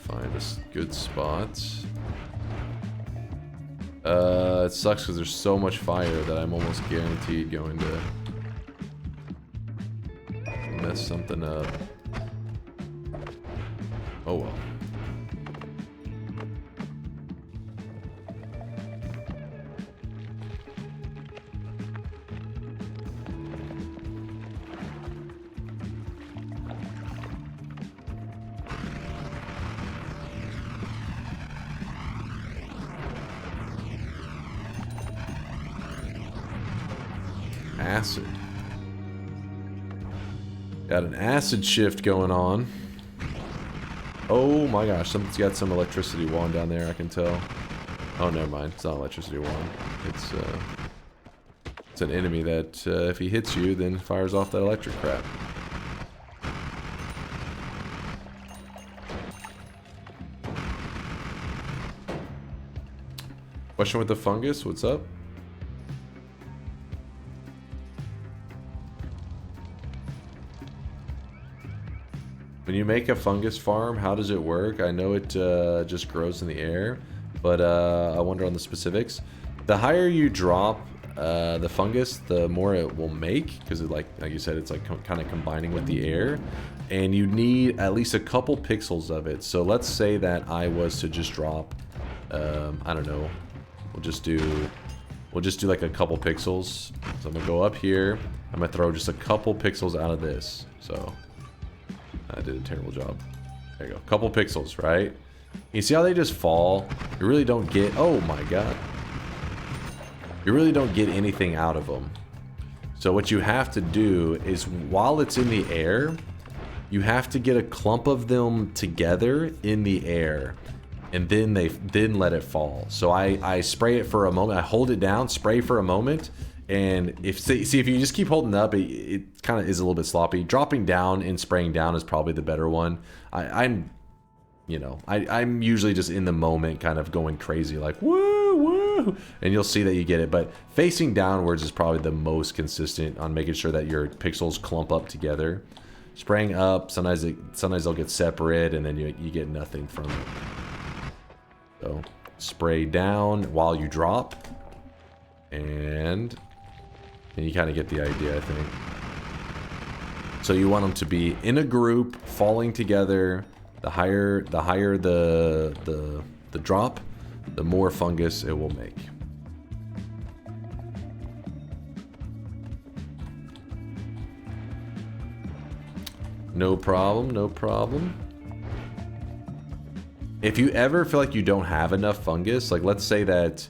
Find a good spot. It sucks because there's so much fire that I'm almost guaranteed going to mess something up. Oh well. Acid. Got an acid shift going on. Oh my gosh, something's got some electricity wand down there, I can tell. Oh, never mind. It's not electricity wand. It's an enemy that, if he hits you, then fires off that electric crap. Question with the fungus, what's up? When you make a fungus farm, how does it work? I know it just grows in the air, but I wonder on the specifics. The higher you drop the fungus, the more it will make, because like you said, it's like kind of combining with the air, and you need at least a couple pixels of it. So let's say that I was to just drop, I don't know, we'll just do like a couple pixels. So I'm gonna go up here. I'm gonna throw just a couple pixels out of this. So I did a terrible job. There you go. Couple pixels, right? You see how they just fall? You really don't get... Oh my god. You really don't get anything out of them. So what you have to do is, while it's in the air, you have to get a clump of them together in the air. And then let it fall. So I spray it for a moment. I hold it down, spray for a moment. And if you just keep holding up, it kind of is a little bit sloppy. Dropping down and spraying down is probably the better one. I'm usually just in the moment, kind of going crazy, like woo woo, and you'll see that you get it. But facing downwards is probably the most consistent on making sure that your pixels clump up together. Spraying up, sometimes they'll get separate, and then you get nothing from it. So spray down while you drop, and you kind of get the idea, I think. So you want them to be in a group, falling together. The higher the drop, the more fungus it will make. No problem, no problem. If you ever feel like you don't have enough fungus, like let's say that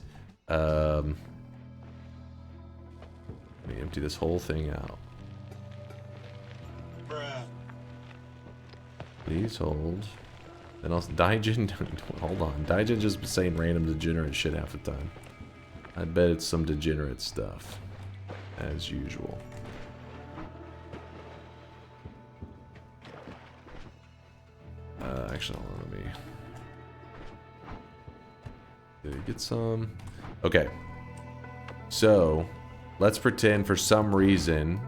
let me empty this whole thing out. Bruh. Please hold. Then also Daigen. Hold on. Daigen just saying random degenerate shit half the time. I bet it's some degenerate stuff, as usual. Actually, hold on, let me. Did he get some? Okay. So, let's pretend for some reason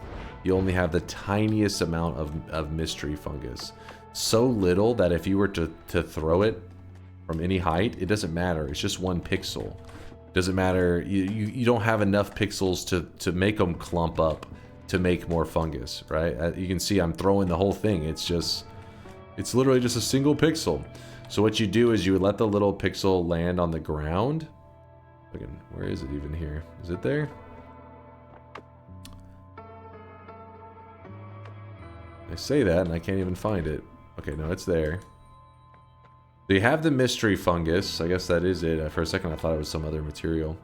you only have the tiniest amount of mystery fungus. So little that if you were to throw it from any height, it doesn't matter. It's just 1 pixel. Doesn't matter. You don't have enough pixels to make them clump up to make more fungus, right? You can see I'm throwing the whole thing. It's literally just a single pixel. So what you do is you let the little pixel land on the ground. Again, where is it even here? Is it there? I say that and I can't even find it. Okay, no, it's there. So you have the mystery fungus. I guess that is it. For a second I thought it was some other material.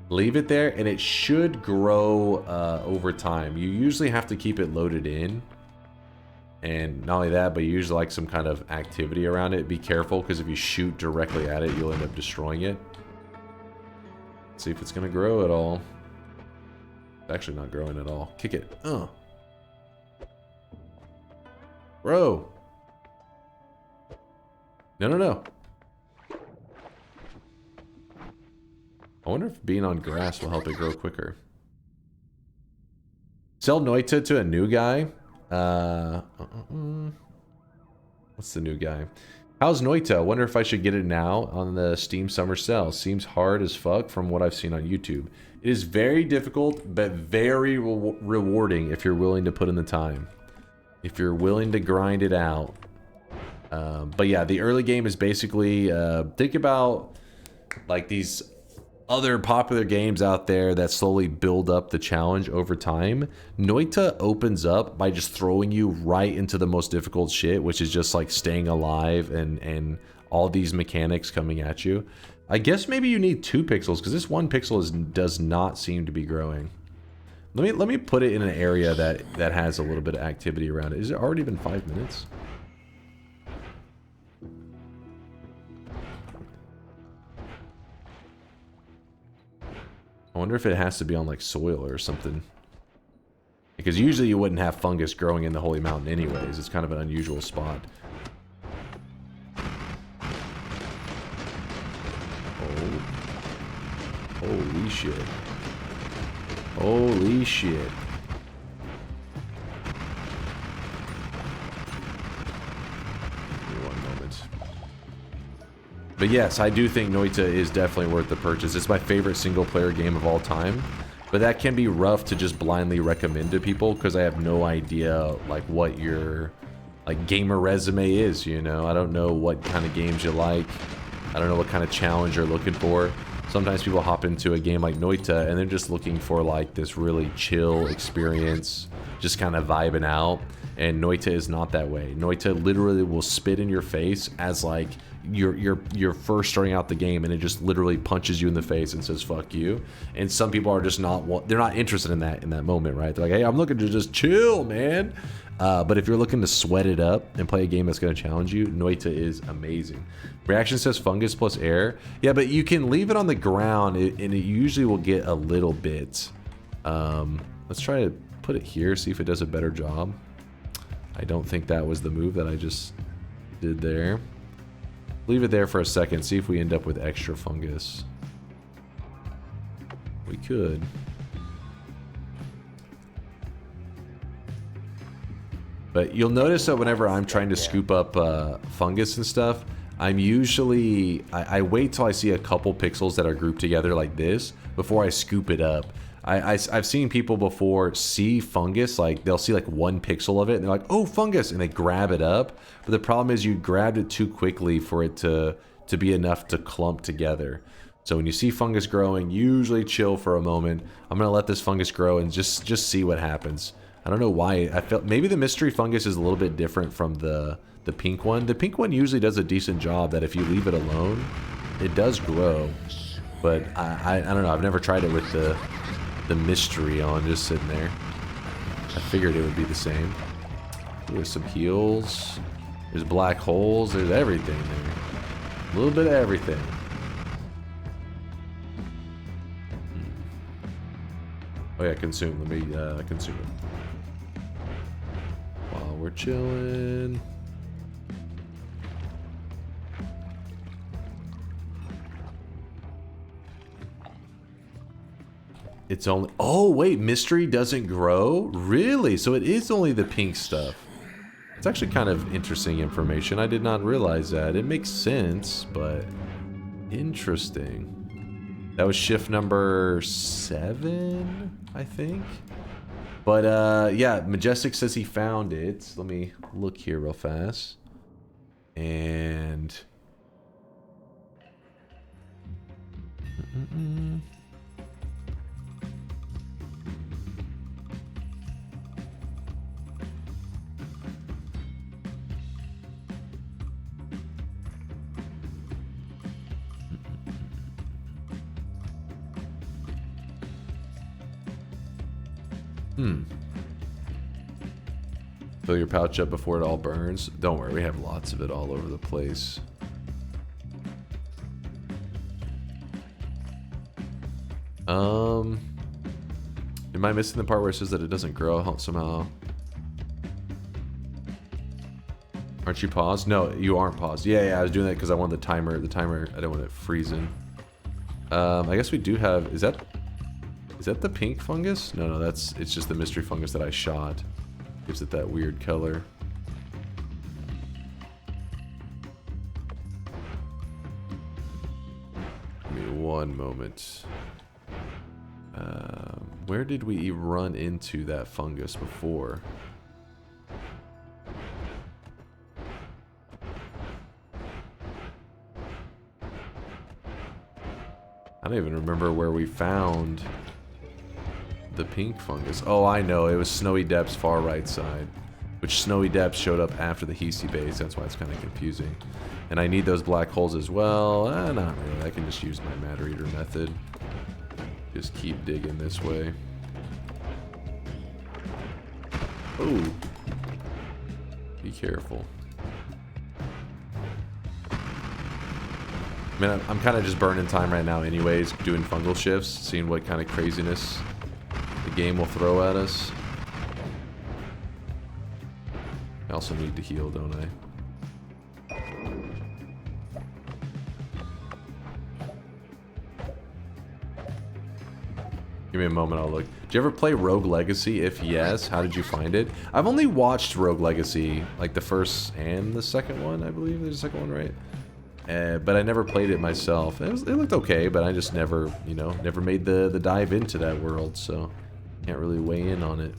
Leave it there and it should grow over time. You usually have to keep it loaded in. And not only that, but you usually like some kind of activity around it. Be careful, because if you shoot directly at it, you'll end up destroying it. Let's see if it's going to grow at all. It's actually not growing at all. Kick it. Bro. No. I wonder if being on grass will help it grow quicker. Sell Noita to a new guy. What's the new guy? How's Noita? Wonder if I should get it now on the Steam Summer Sale. Seems hard as fuck from what I've seen on YouTube. It is very difficult, but very rewarding if you're willing to put in the time. If you're willing to grind it out. But yeah, the early game is basically, think about like these other popular games out there that slowly build up the challenge over time. Noita opens up by just throwing you right into the most difficult shit, which is just like staying alive and all these mechanics coming at you. I guess maybe you need 2 pixels because this 1 pixel does not seem to be growing. Let me put it in an area that has a little bit of activity around it. Is it already been 5 minutes? I wonder if it has to be on like soil or something. Because usually you wouldn't have fungus growing in the Holy Mountain anyways. It's kind of an unusual spot. Oh. Holy shit. Holy shit. Give me 1 moment. But yes, I do think Noita is definitely worth the purchase. It's my favorite single-player game of all time. But that can be rough to just blindly recommend to people because I have no idea like what your like gamer resume is, you know? I don't know what kind of games you like. I don't know what kind of challenge you're looking for. Sometimes people hop into a game like Noita and they're just looking for like this really chill experience, just kind of vibing out. And Noita is not that way. Noita literally will spit in your face as like you're first starting out the game, and it just literally punches you in the face and says fuck you. And some people are just they're not interested in that moment, right? They're like, hey, I'm looking to just chill, man. But if you're looking to sweat it up and play a game that's going to challenge you, Noita is amazing. Reaction says fungus plus air. Yeah, but you can leave it on the ground and it usually will get a little bit. Let's try to put it here, see if it does a better job. I don't think that was the move that I just did there. Leave it there for a second, see if we end up with extra fungus. We could. But you'll notice that whenever I'm trying to scoop up fungus and stuff, I'm usually, I wait till I see a couple pixels that are grouped together like this before I scoop it up. I've seen people before see fungus, like they'll see like 1 pixel of it and they're like, oh, fungus, and they grab it up. But the problem is you grabbed it too quickly for it to be enough to clump together. So when you see fungus growing, usually chill for a moment. I'm gonna let this fungus grow and just see what happens. I don't know why. I felt maybe the mystery fungus is a little bit different from the pink one. The pink one usually does a decent job that if you leave it alone, it does grow. But I don't know. I've never tried it with the mystery on, just sitting there. I figured it would be the same. There's some heals. There's black holes. There's everything there. A little bit of everything. Oh yeah, consume. Let me consume it. While we're chilling. It's only... Oh, wait. Mystery doesn't grow? Really? So it is only the pink stuff. It's actually kind of interesting information. I did not realize that. It makes sense, but... Interesting. That was shift number 7, I think. But, yeah. Majestic says he found it. Let me look here real fast. And... Fill your pouch up before it all burns. Don't worry, we have lots of it all over the place. Am I missing the part where it says that it doesn't grow somehow? Aren't you paused? No, you aren't paused. Yeah, I was doing that because I wanted the timer. I don't want it freezing. I guess we do have... Is that... Is that the pink fungus? No, no, it's just the mystery fungus that I shot. Gives it that weird color. Give me one moment. Where did we run into that fungus before? I don't even remember where we found the pink fungus. Oh, I know. It was Snowy Depths' far right side. Which Snowy Depths showed up after the Hisi base. That's why it's kind of confusing. And I need those black holes as well. Not really. I can just use my Matter Eater method. Just keep digging this way. Oh. Be careful. I mean, I'm kind of just burning time right now anyways, doing fungal shifts, seeing what kind of craziness the game will throw at us. I also need to heal, don't I? Give me a moment, I'll look. Did you ever play Rogue Legacy? If yes, how did you find it? I've only watched Rogue Legacy, like the first and the second one, I believe. There's a second one, right? But I never played it myself. It looked okay, but I just never, you know, never made the dive into that world, so can't really weigh in on it.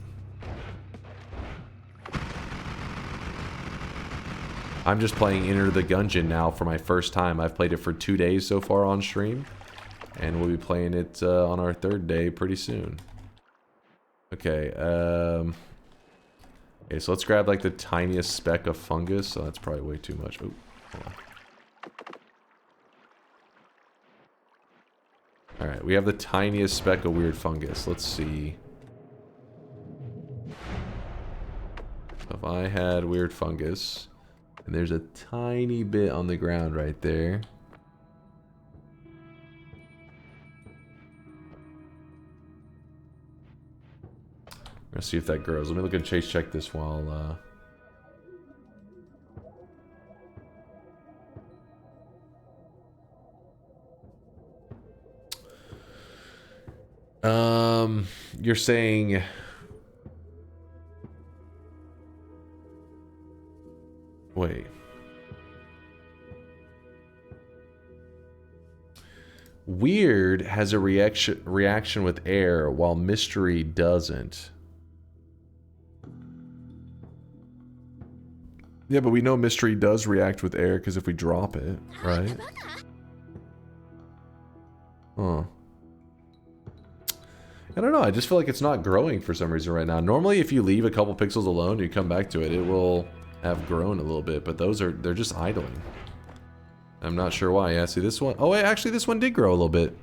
I'm just playing Enter the Gungeon now for my first time. I've played it for 2 days so far on stream, and we'll be playing it on our 3rd day pretty soon. Okay, okay, so let's grab like the tiniest speck of fungus. So that's probably way too much. Oh, hold on. Alright, we have the tiniest speck of weird fungus. Let's see. So if I had weird fungus, and there's a tiny bit on the ground right there. Let's see if that grows. Let me look and chase check this while... You're saying... Wait. Weird has a reaction with air, while mystery doesn't. Yeah, but we know mystery does react with air, because if we drop it, right? Huh. I don't know, I just feel like it's not growing for some reason right now. Normally if you leave a couple pixels alone and you come back to it, it will have grown a little bit, but they're just idling. I'm not sure why. Yeah, see this one? Oh wait, actually this one did grow a little bit.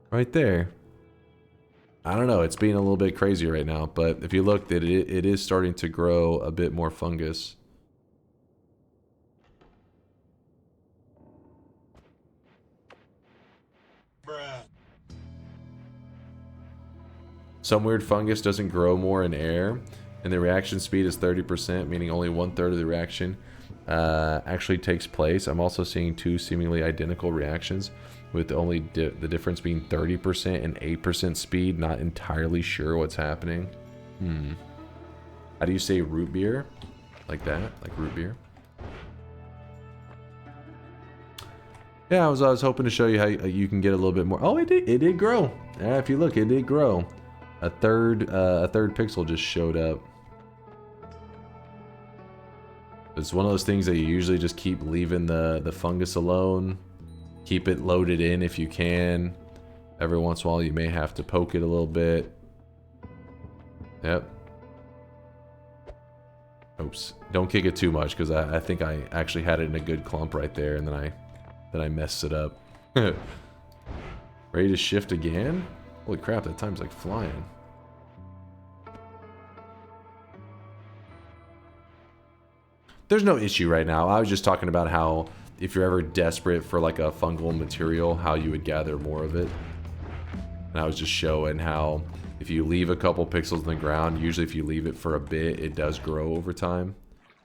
Right there. I don't know, it's being a little bit crazy right now, but if you look, it is starting to grow a bit more fungus. Some weird fungus doesn't grow more in air, and the reaction speed is 30%, meaning only 1/3 of the reaction actually takes place. I'm also seeing 2 seemingly identical reactions, with only the difference being 30% and 8% speed. Not entirely sure what's happening. How do you say root beer? Like that? Like root beer? Yeah, I was hoping to show you how you can get a little bit more. Oh, it did grow. Yeah, if you look, it did grow. A third pixel just showed up. It's one of those things that you usually just keep leaving the fungus alone. Keep it loaded in if you can. Every once in a while you may have to poke it a little bit. Yep. Oops. Don't kick it too much, because I think I actually had it in a good clump right there, and then I messed it up. Ready to shift again? Holy crap, that time's like flying. There's no issue right now. I was just talking about how if you're ever desperate for like a fungal material, how you would gather more of it. And I was just showing how if you leave a couple pixels in the ground, usually if you leave it for a bit, it does grow over time.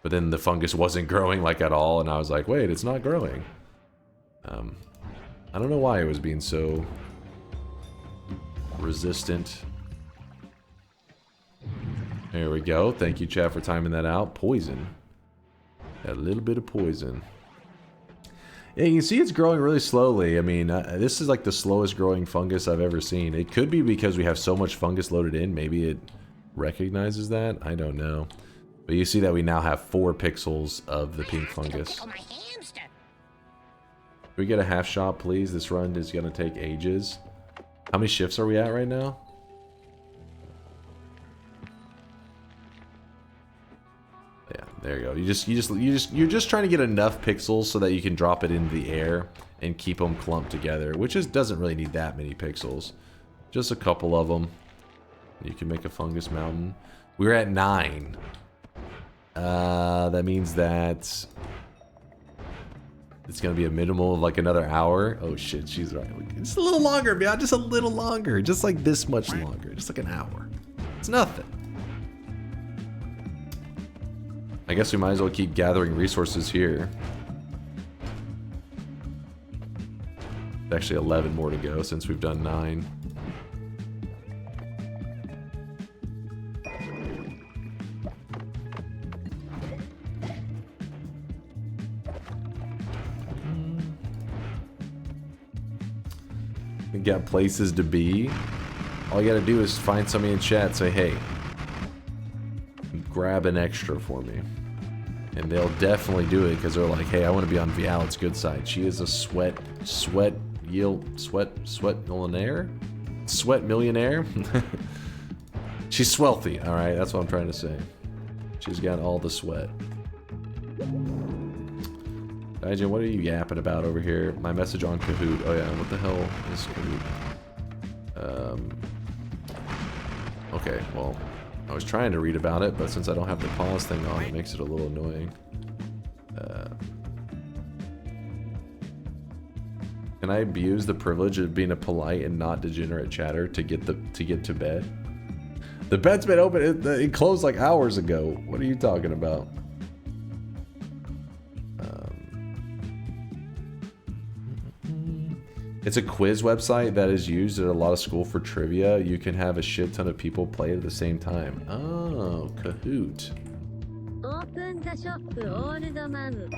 But then the fungus wasn't growing like at all, and I was like, wait, it's not growing. I don't know why it was being so resistant. There we go. Thank you, chat, for timing that out. Poison. A little bit of poison. Yeah, you can see it's growing really slowly. I mean, this is like the slowest growing fungus I've ever seen. It could be because we have so much fungus loaded in. Maybe it recognizes that. I don't know. But you see that we now have 4 pixels of the pink fungus. Can we get a half shot, please? This run is going to take ages. How many shifts are we at right now? Yeah, there you go. You're just trying to get enough pixels so that you can drop it into the air and keep them clumped together, which doesn't really need that many pixels. Just a couple of them. You can make a fungus mountain. We're at 9. That means that it's gonna be a minimum of like another hour. Oh shit, she's right. Just a little longer, man. Just a little longer. Just like this much longer. Just like an hour. It's nothing. I guess we might as well keep gathering resources here. Actually 11 more to go since we've done 9. We got places to be. All you gotta do is find somebody in chat, say, hey, grab an extra for me. And they'll definitely do it because they're like, hey, I want to be on Vialet's good side. She is a sweat millionaire? Sweat millionaire? She's swelthy, alright? That's what I'm trying to say. She's got all the sweat. Daijin, what are you yapping about over here? My message on Kahoot. Oh yeah, what the hell is Kahoot? Okay, well, I was trying to read about it, but since I don't have the pause thing on, it makes it a little annoying. Can I abuse the privilege of being a polite and not degenerate chatter to get to bed? The bed's been open. It closed like hours ago. What are you talking about? It's a quiz website that is used at a lot of school for trivia. You can have a shit ton of people play at the same time. Oh, Kahoot. Open the shop, old man.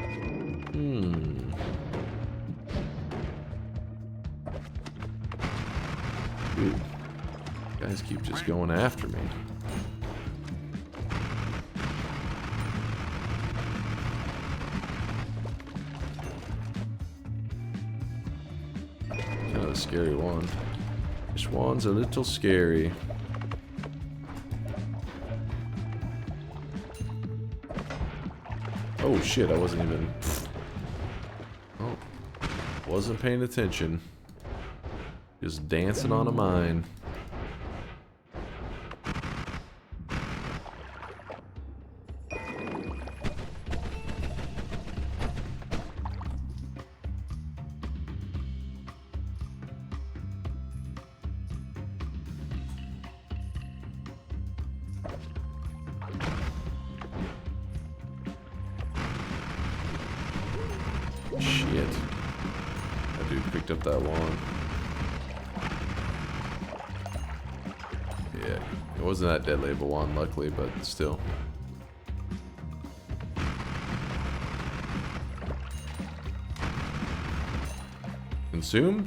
Dude, you guys keep just going after me. Kind of a scary one. This one's a little scary. Oh shit, I wasn't even... Oh, wasn't paying attention. Just dancing on a mine. Shit. That dude picked up that wand. Yeah, it wasn't that deadly of a wand, luckily, but still. Consume?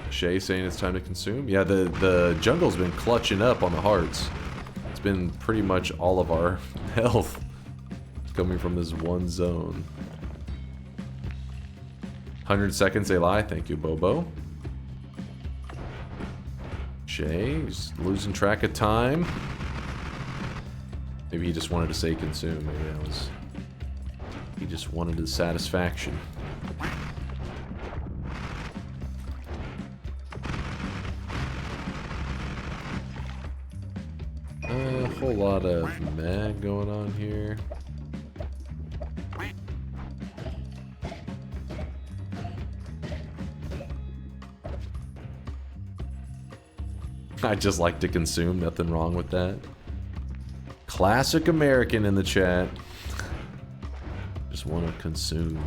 Shay saying it's time to consume? Yeah, the jungle's been clutching up on the hearts. It's been pretty much all of our health coming from this one zone. 100 seconds they lie. Thank you, Bobo. Shay, he's losing track of time. Maybe he just wanted to say consume. Maybe that was... He just wanted the satisfaction. A whole lot of mag going on here. I just like to consume, nothing wrong with that. Classic American in the chat. Just want to consume.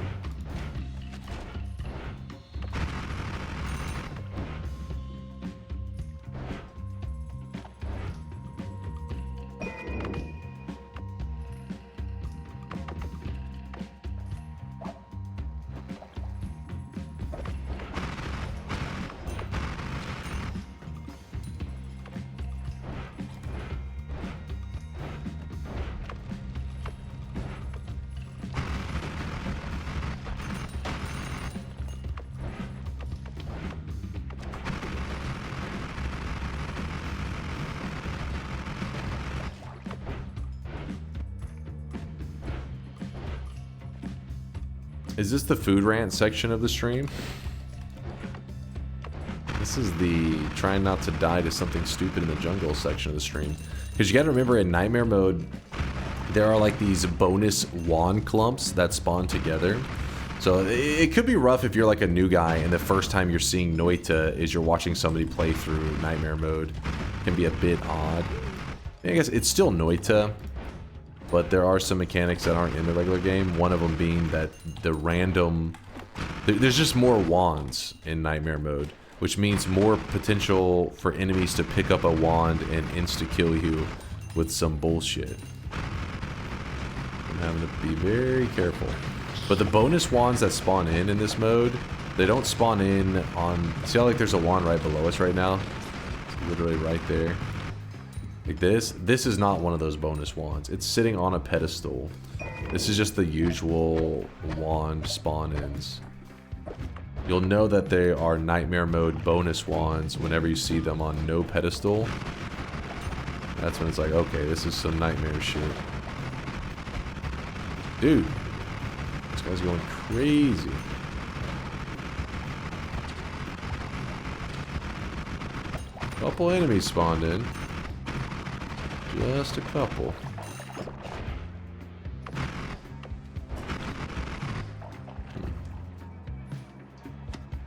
Is this the food rant section of the stream? This is the trying not to die to something stupid in the jungle section of the stream. Because you gotta remember in Nightmare mode, there are like these bonus wand clumps that spawn together. So it could be rough if you're like a new guy and the first time you're seeing Noita is you're watching somebody play through Nightmare mode. It can be a bit odd. I guess it's still Noita, but there are some mechanics that aren't in the regular game. One of them being that the random... There's just more wands in Nightmare mode, which means more potential for enemies to pick up a wand and insta-kill you with some bullshit. I'm having to be very careful. But the bonus wands that spawn in this mode, they don't spawn in on... See how like there's a wand right below us right now? It's literally right there. Like this. This is not one of those bonus wands. It's sitting on a pedestal. This is just the usual wand spawn-ins. You'll know that they are Nightmare mode bonus wands whenever you see them on no pedestal. That's when it's like, okay, this is some Nightmare shit. Dude. This guy's going crazy. Couple enemies spawned in. Just a couple.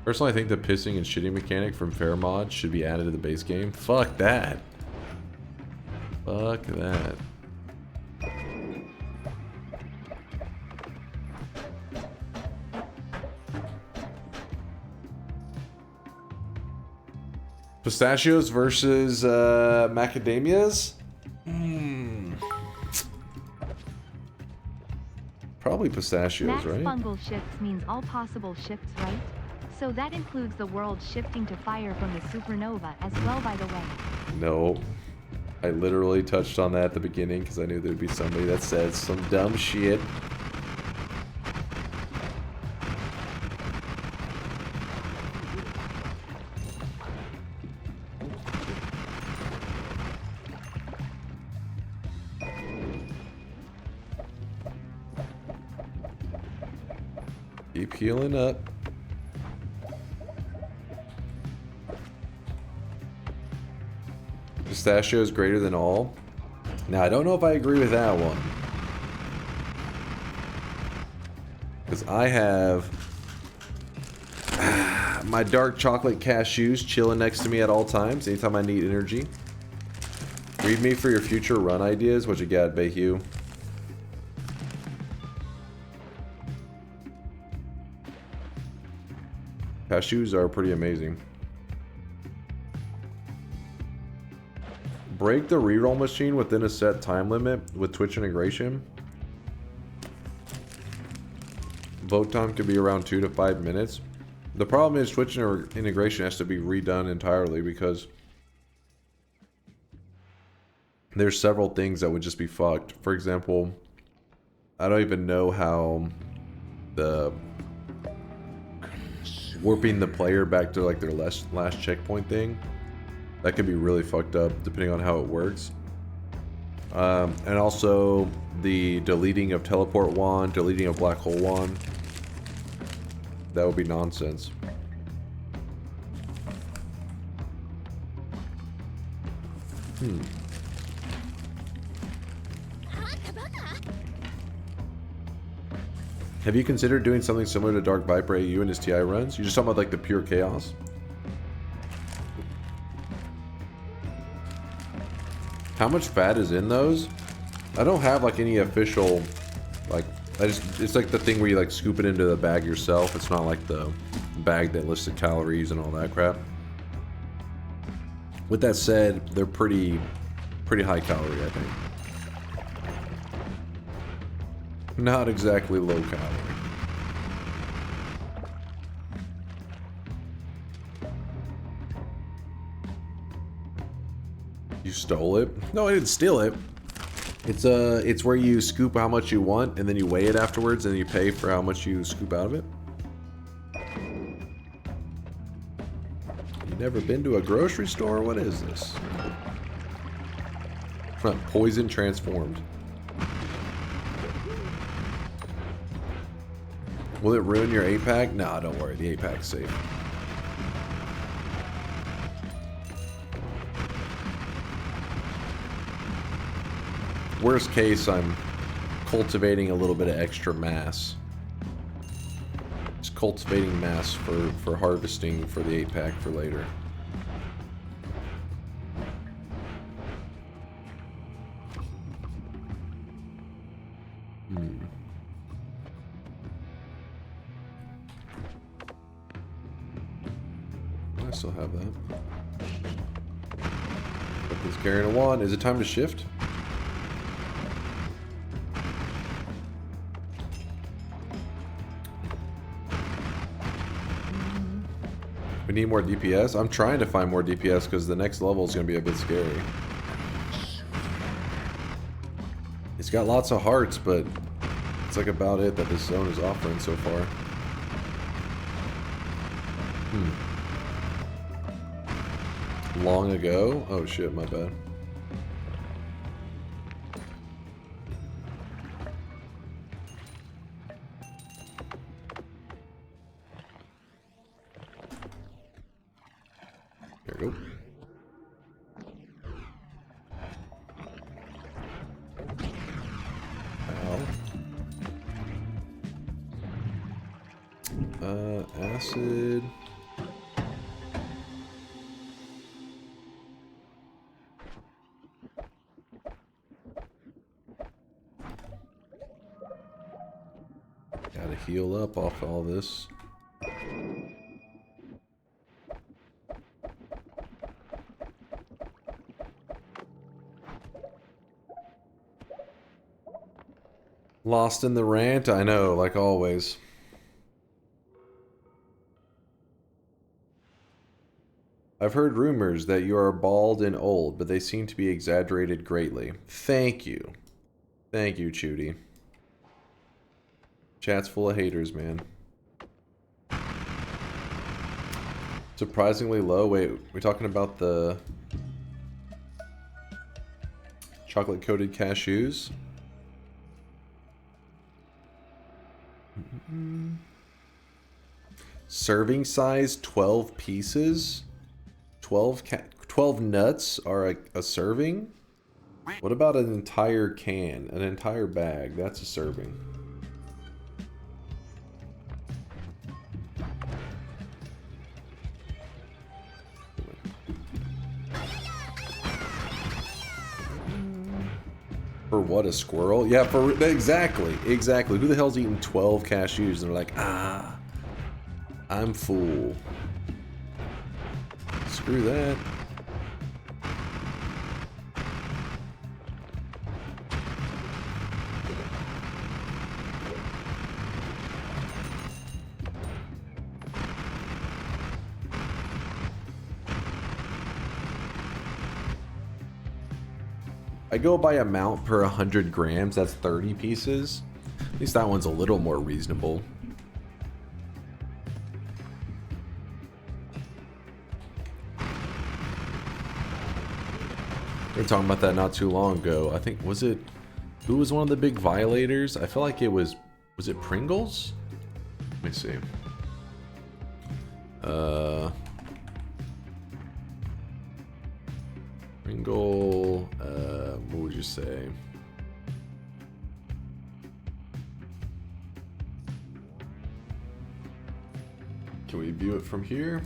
Personally, I think the pissing and shitting mechanic from Fair Mod should be added to the base game. Fuck that. Fuck that. Pistachios versus macadamias? Probably pistachios, Max right? fungal shifts means all possible shifts, right? So that includes the world shifting to fire from the supernova as well, by the way. No. I literally touched on that at the beginning because I knew there'd be somebody that said some dumb shit. Keep healing up. Pistachio is greater than all. Now, I don't know if I agree with that one. Because I have my dark chocolate cashews chilling next to me at all times, anytime I need energy. Read me for your future run ideas. What you got, Bayhue? Cashews are pretty amazing. Break the reroll machine within a set time limit with Twitch integration. Vote time could be around 2 to 5 minutes. The problem is Twitch integration has to be redone entirely because there's several things that would just be fucked. For example, I don't even know how the warping the player back to like their last checkpoint thing. That could be really fucked up depending on how it works. And also the deleting of teleport wand, deleting of black hole wand. That would be nonsense. Have you considered doing something similar to Dark Viper AU and his TI runs? You're just talking about like the pure chaos? How much fat is in those? I don't have like any official, like, it's like the thing where you like scoop it into the bag yourself. It's not like the bag that lists the calories and all that crap. With that said, they're pretty high calorie, I think. Not exactly low calorie. You stole it? No, I didn't steal it. It's where you scoop how much you want and then you weigh it afterwards and you pay for how much you scoop out of it. You never been to a grocery store? What is this? Poison transformed. Will it ruin your 8-pack? Nah, don't worry. The 8-pack's safe. Worst case, I'm cultivating a little bit of extra mass. Just cultivating mass for harvesting for the 8-pack for later. I still have that. Put this carrying a wand. Is it time to shift? We need more DPS. I'm trying to find more DPS because the next level is going to be a bit scary. It's got lots of hearts, but it's like about it that this zone is offering so far. Long ago? Oh shit, my bad. There we go. Ow. Acid. Gotta heal up off all this. Lost in the rant? I know, like always. I've heard rumors that you are bald and old, but they seem to be exaggerated greatly. Thank you. Thank you, Chudy. Chat's full of haters, man. Surprisingly low. Wait, we're talking about the chocolate-coated cashews? Serving size 12 pieces? 12 nuts are a serving? What about an entire can? An entire bag? That's a serving. For what, a squirrel? Yeah, for exactly. Who the hell's eating 12 cashews and they're like, ah, I'm full. Screw that. I go by amount per 100 grams. That's 30 pieces. At least that one's a little more reasonable. We were talking about that not too long ago. I think, was it, who was one of the big violators? I feel like it was it Pringles? Let me see. Pringle, what would you say? Can we view it from here?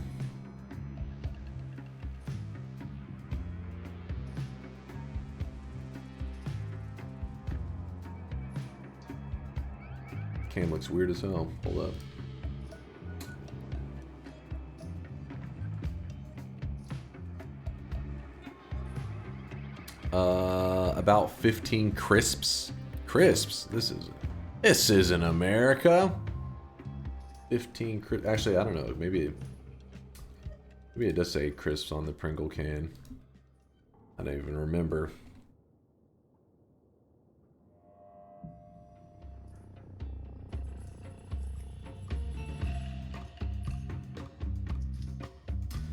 Can looks weird as hell. Hold up. About 15 crisps. Crisps? This isn't America. 15 crisps. Actually, I don't know. Maybe it does say crisps on the Pringle can. I don't even remember.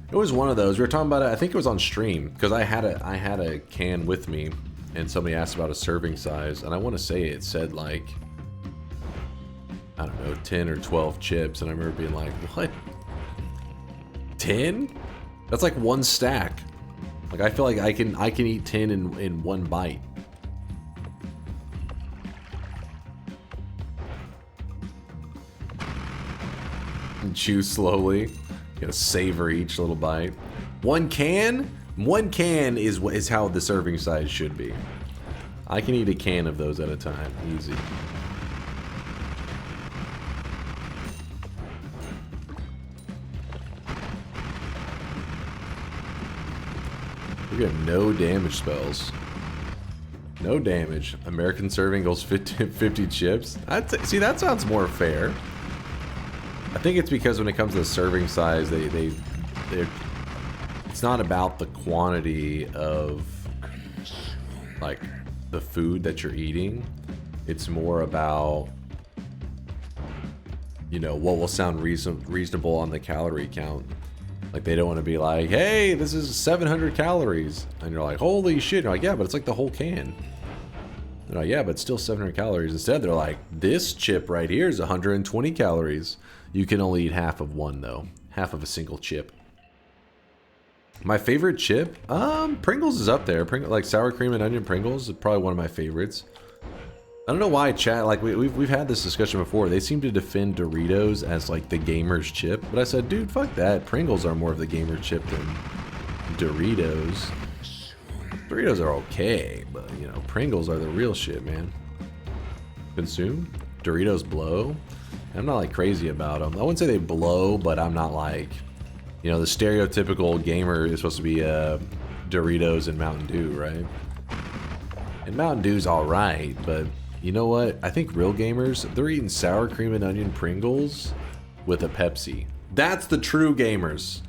It was one of those. We were talking about it. I think it was on stream because I had a can with me, and somebody asked about a serving size, and I want to say it said like, I don't know, 10 or 12 chips, and I remember being like, what? 10? That's like one stack. Like, I feel like I can eat 10 in one bite. And chew slowly. You gotta savor each little bite. One can is how the serving size should be. I can eat a can of those at a time, easy. We got no damage spells. No damage. American serving goes 50 chips. See, that sounds more fair. I think it's because when it comes to the serving size, they're it's not about the quantity of like the food that you're eating. It's more about, you know, what will sound reasonable on the calorie count. Like, they don't want to be like, hey, this is 700 calories. And you're like, holy shit. And you're like, yeah, but it's like the whole can. They're like, yeah, but it's still 700 calories. Instead, they're like, this chip right here is 120 calories. You can only eat half of one, though. Half of a single chip. My favorite chip? Pringles is up there. Like sour cream and onion Pringles is probably one of my favorites. I don't know why chat, like we've had this discussion before. They seem to defend Doritos as like the gamer's chip, but I said, dude, fuck that. Pringles are more of the gamer chip than Doritos. Doritos are okay, but you know, Pringles are the real shit, man. Consume? Doritos blow? I'm not like crazy about them. I wouldn't say they blow, but I'm not like, you know, the stereotypical gamer is supposed to be Doritos and Mountain Dew, right? And Mountain Dew's alright, but you know what? I think real gamers, they're eating sour cream and onion Pringles with a Pepsi. That's the true gamers.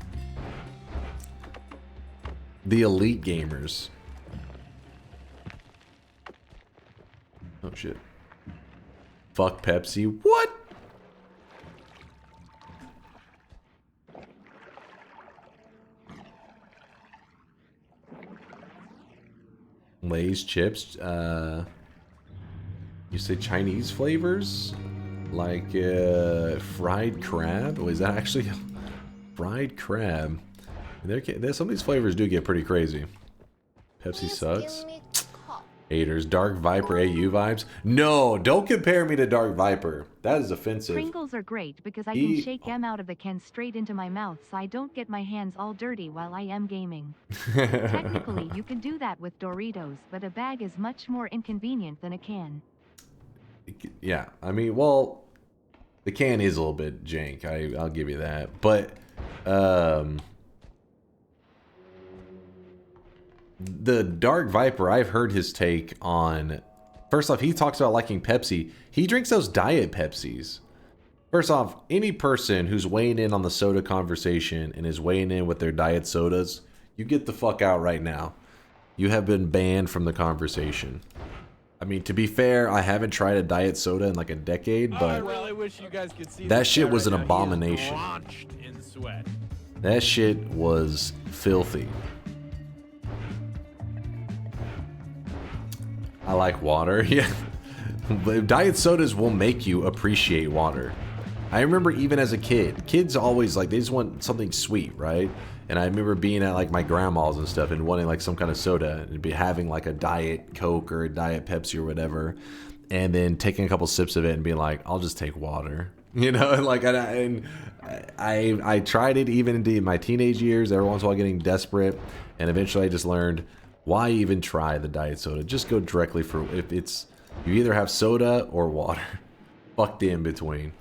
The elite gamers. Oh shit. Fuck Pepsi. What? Lay's chips. You say Chinese flavors? Like fried crab? Oh, is that actually fried crab? Some of these flavors do get pretty crazy. Pepsi sucks. Haters. Dark Viper AU vibes? No, don't compare me to Dark Viper. That is offensive. Pringles are great because I can shake them out of the can straight into my mouth so I don't get my hands all dirty while I am gaming. Technically, you can do that with Doritos, but a bag is much more inconvenient than a can. Yeah, I mean, well, the can is a little bit jank. I'll give you that. But the Dark Viper, I've heard his take on. First off, he talks about liking Pepsi. He drinks those diet Pepsis. First off, any person who's weighing in on the soda conversation and is weighing in with their diet sodas, you get the fuck out right now. You have been banned from the conversation. I mean, to be fair, I haven't tried a diet soda in like a decade, but I really wish you guys could see that shit was an right abomination. In sweat. That shit was filthy. I like water, yeah. Diet sodas will make you appreciate water. I remember even as a kid, kids always like, they just want something sweet, right? And I remember being at like my grandma's and stuff and wanting like some kind of soda and be having like a diet Coke or a diet Pepsi or whatever, and then taking a couple sips of it and being like, I'll just take water, you know? And like, I tried it even into my teenage years, every once in a while getting desperate, and eventually I just learned, why even try the diet soda? Just go directly for, if it's, you either have soda or water. Fuck the in between.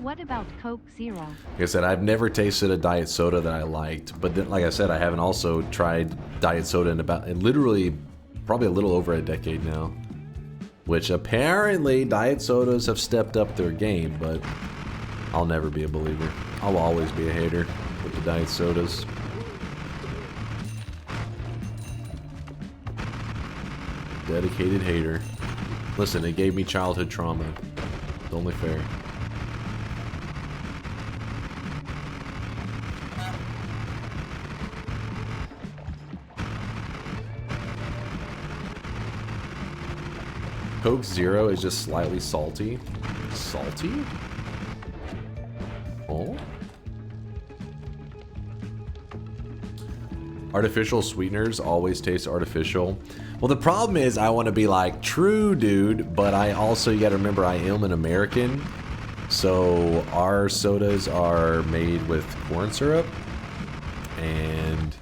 What about Coke Zero? Like I said, I've never tasted a diet soda that I liked, but then, like I said, I haven't also tried diet soda in literally probably a little over a decade now. Which apparently diet sodas have stepped up their game, but I'll never be a believer. I'll always be a hater with the diet sodas. Dedicated hater. Listen, it gave me childhood trauma. It's only fair. Coke Zero is just slightly salty. Salty? Oh? Artificial sweeteners always taste artificial. Well, the problem is I want to be like, true, dude, but I also, you got to remember, I am an American. So our sodas are made with corn syrup. And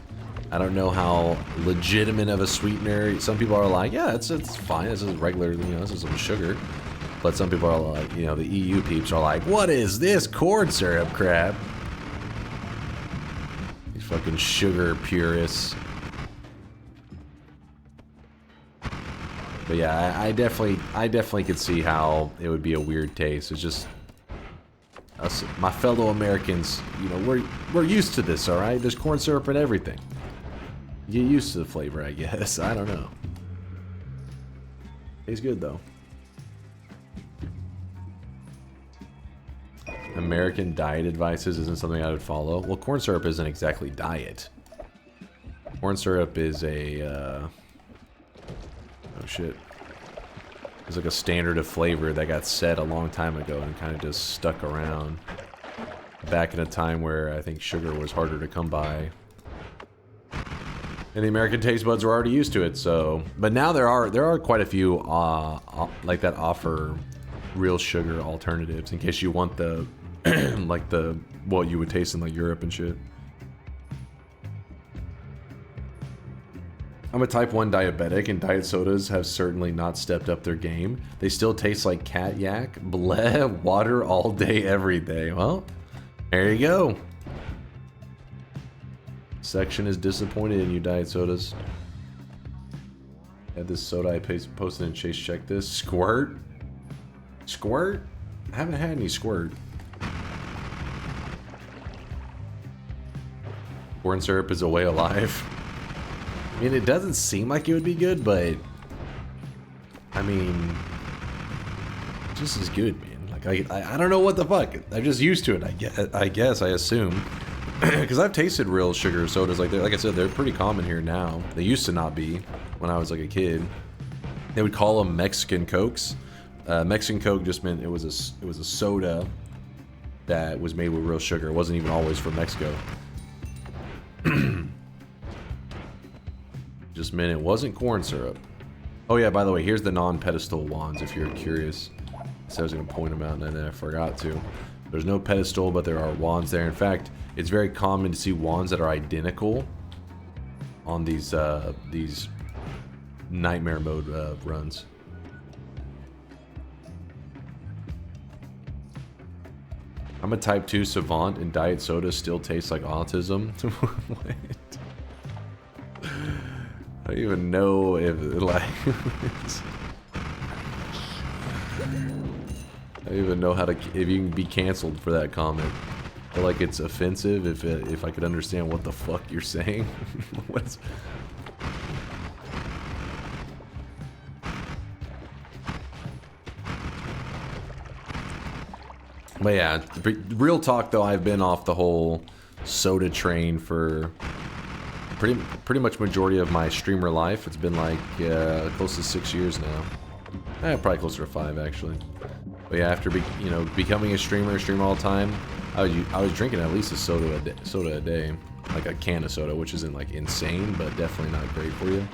I don't know how legitimate of a sweetener. Some people are like, yeah, it's fine. This is regular, you know, this is some sugar. But some people are like, you know, the EU peeps are like, what is this corn syrup crap? These fucking sugar purists. But yeah, I definitely could see how it would be a weird taste. It's just us, my fellow Americans, you know, we're used to this, all right? There's corn syrup in everything. You get used to the flavor, I guess. I don't know. Tastes good though. American diet advices isn't something I would follow. Well, corn syrup isn't exactly diet. Corn syrup is a oh shit. It's like a standard of flavor that got set a long time ago and kind of just stuck around. Back in a time where I think sugar was harder to come by. And the American taste buds were already used to it, so. But now there are quite a few like that offer real sugar alternatives in case you want the like the what you would taste in like Europe and shit. I'm a type 1 diabetic, and diet sodas have certainly not stepped up their game. They still taste like cat yak, bleh, water all day, every day. Well, there you go. Section is disappointed in you, diet sodas. Had this soda I posted in Chase. Check this. Squirt? Squirt? I haven't had any squirt. Corn syrup is a way of life. I mean, it doesn't seem like it would be good, but I mean, just as good, man. Like I don't know what the fuck. I'm just used to it. I guess I assume, because I've tasted real sugar sodas like I said, they're pretty common here now. They used to not be when I was like a kid. They would call them Mexican Cokes. Mexican Coke just meant it was a soda that was made with real sugar. It wasn't even always from Mexico. Just meant it wasn't corn syrup. Oh yeah, by the way, here's the non-pedestal wands if you're curious. So I was going to point them out and then I forgot to. There's no pedestal, but there are wands there. In fact, it's very common to see wands that are identical on these nightmare mode runs. I'm a type 2 savant and diet soda still tastes like autism. What? I don't even know if like I don't even know how to if you can be canceled for that comment. I feel like it's offensive if I could understand what the fuck you're saying. What's But yeah, real talk though, I've been off the whole soda train for pretty much majority of my streamer life. It's been like close to 6 years now. Probably closer to 5 actually. But yeah, after becoming a streamer all the time, I was drinking at least a soda a day, like a can of soda, which isn't like insane, but definitely not great for you.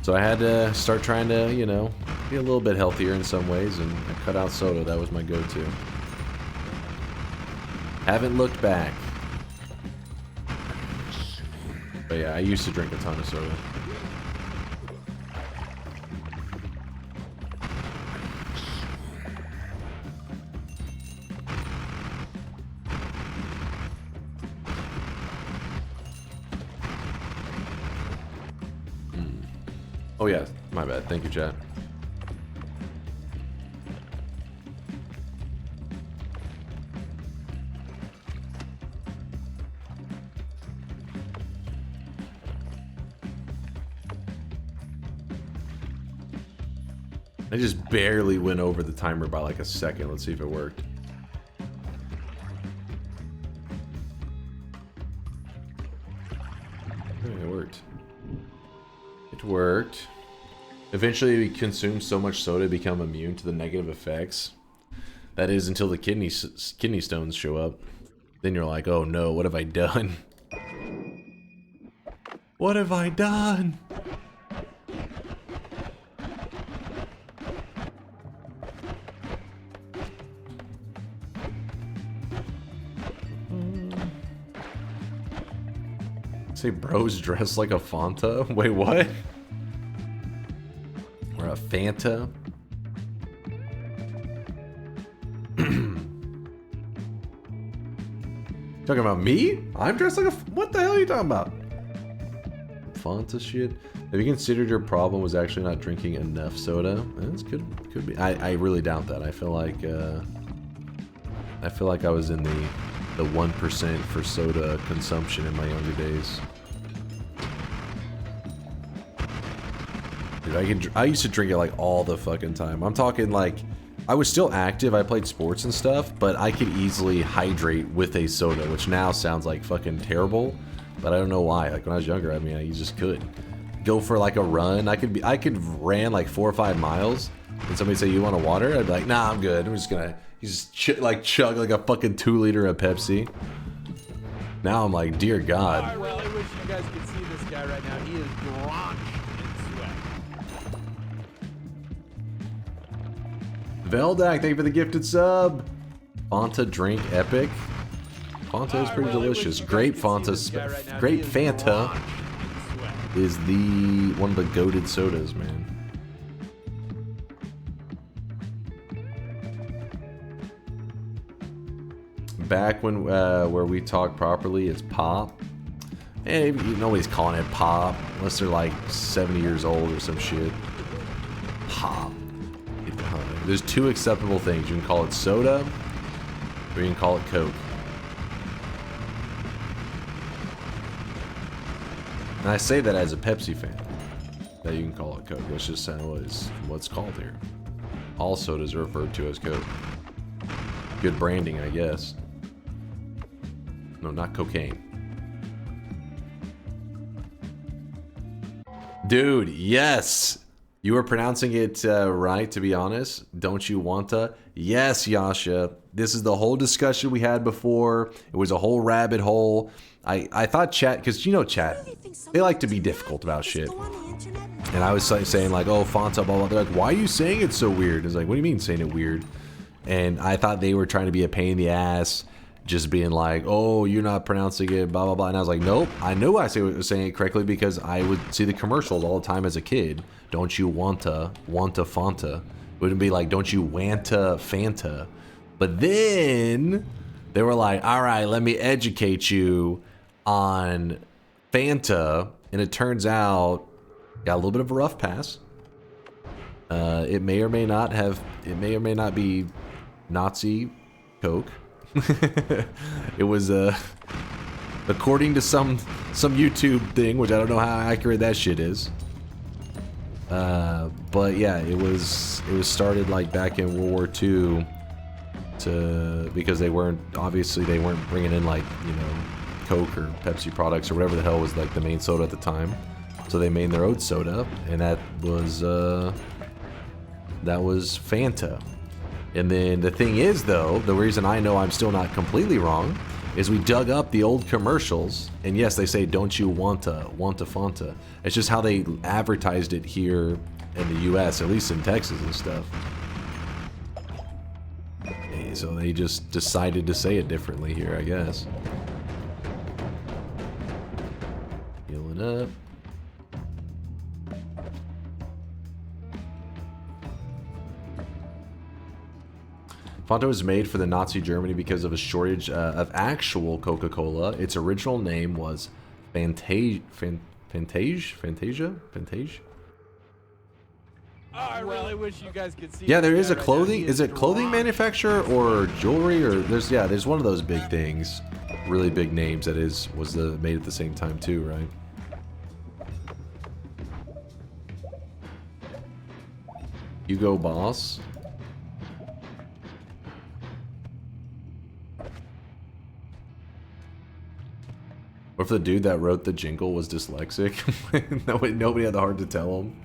So I had to start trying to, you know, be a little bit healthier in some ways, and I cut out soda. That was my go-to. Haven't looked back. But yeah, I used to drink a ton of soda. Oh yeah, my bad. Thank you, chat. I just barely went over the timer by like a second. Let's see if it worked. It worked. It worked. Eventually, we consume so much soda, become immune to the negative effects. That is until the kidney stones show up. Then you're like, oh no, what have I done? What have I done? Say bros dressed like a Fanta? Wait, what? Or a Fanta? Talking about me? I'm dressed like a... What the hell are you talking about? Fanta shit? Have you considered your problem was actually not drinking enough soda? That's could be. I really doubt that. I feel like I was in the 1% for soda consumption in my younger days. Dude, I used to drink it like all the fucking time. I'm talking like I was still active. I played sports and stuff, but I could easily hydrate with a soda, which now sounds like fucking terrible. But I don't know why. Like when I was younger, I mean, you just could go for like a run. I could ran like 4 or 5 miles, and somebody say, "You want a water?" I'd be like, "Nah, I'm good. I'm just gonna." Chug like a fucking 2 liter of Pepsi. Now I'm like, dear God. I really wish you guys could see this guy right now. He is drenched in sweat. Veldak, thank you for the gifted sub. Fanta drink epic. Fanta is pretty delicious. Grape Fanta, Grape Fanta is one of the goated sodas, man. Back when where we talk properly, it's pop. Hey, nobody's calling it pop unless they're like 70 years old or some shit. Pop. There's 2 acceptable things. You can call it soda, or you can call it Coke. And I say that as a Pepsi fan, that you can call it Coke. That's just what's called here. All sodas are referred to as Coke. Good branding, I guess. No, not cocaine. Dude, yes! You were pronouncing it right, to be honest. Don't you want to? Yes, Yasha. This is the whole discussion we had before. It was a whole rabbit hole. I thought chat, because you know chat, they like to be difficult about shit. And I was saying like, oh, Fanta, blah, blah. They're like, why are you saying it so weird? It's like, what do you mean saying it weird? And I thought they were trying to be a pain in the ass, just being like, oh, you're not pronouncing it, blah, blah, blah. And I was like, nope, I know I was saying it correctly because I would see the commercials all the time as a kid. Don't you wanta Fanta? It wouldn't be like, don't you wanta Fanta? But then they were like, all right, let me educate you on Fanta. And it turns out, got a little bit of a rough pass. It may or may not be Nazi Coke. It was according to some YouTube thing, which I don't know how accurate that shit is. But yeah, it was started like back in World War II because they weren't bringing in like, you know, Coke or Pepsi products or whatever the hell was like the main soda at the time. So they made their own soda, and that was Fanta. And then the thing is, though, the reason I know I'm still not completely wrong is we dug up the old commercials, and yes, they say, don't you wanta Fanta. It's just how they advertised it here in the US, at least in Texas and stuff. So they just decided to say it differently here, I guess. Healing up. Fanta was made for the Nazi Germany because of a shortage of actual Coca-Cola. Its original name was Fantasia? I really wish you guys could see. Yeah, there is a clothing. Is it clothing manufacturer or jewelry or there's one of those big things, really big names that was made at the same time too, right? Hugo Boss. What if the dude that wrote the jingle was dyslexic? Nobody had the heart to tell him.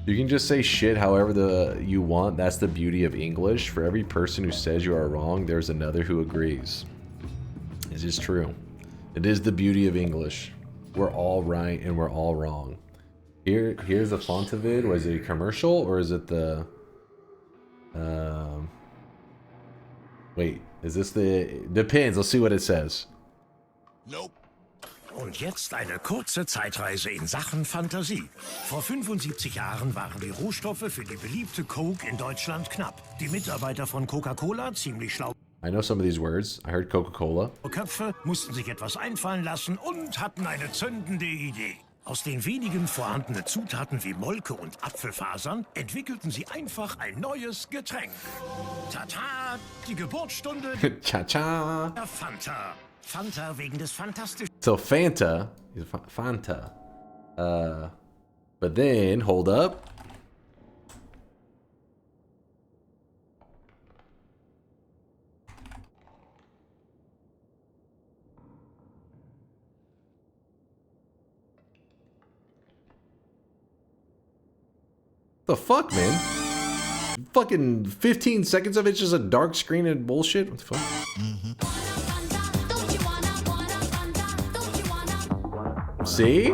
You can just say shit however you want. That's the beauty of English. For every person who says you are wrong, there's another who agrees. This is true. It is the beauty of English. We're all right and we're all wrong. Here's a Fontavid. Was it a commercial or is it the... Wait, is this the... Depends. Let's see what it says. Nope. Und jetzt eine kurze Zeitreise in Sachen Fantasie. Vor 75 Jahren waren die Rohstoffe für die beliebte Coke in Deutschland knapp. Die Mitarbeiter von Coca-Cola, ziemlich schlau. I know some of these words. I heard Coca-Cola. Köpfe mussten sich etwas einfallen lassen und hatten eine zündende Idee. Aus den wenigen vorhandenen Zutaten wie Molke und Apfelfasern entwickelten sie einfach ein neues Getränk. Tata, die Geburtsstunde Cha-cha. der Fanta. Fanta wegen des fantastischen... So Fanta is Fanta. But then, hold up. The fuck, man? Fucking 15 seconds of it's just a dark screen and bullshit? What the fuck? See?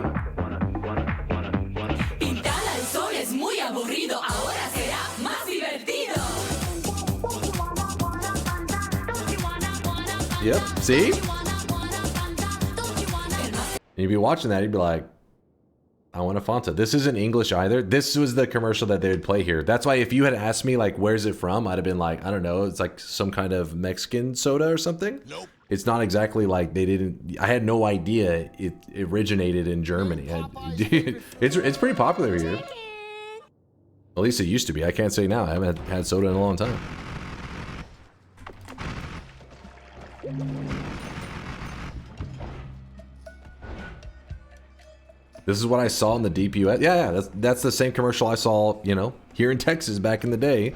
Yep, see? And you'd be watching that, you'd be like, I want a Fanta. This isn't English either. This was the commercial that they would play here. That's why if you had asked me, like, where's it from? I'd have been like, I don't know. It's like some kind of Mexican soda or something. Nope. It's not exactly like they didn't... I had no idea it originated in Germany. It's pretty popular here. At least it used to be. I can't say now. I haven't had soda in a long time. This is what I saw in the DPUS. Yeah, that's the same commercial I saw, you know, here in Texas back in the day.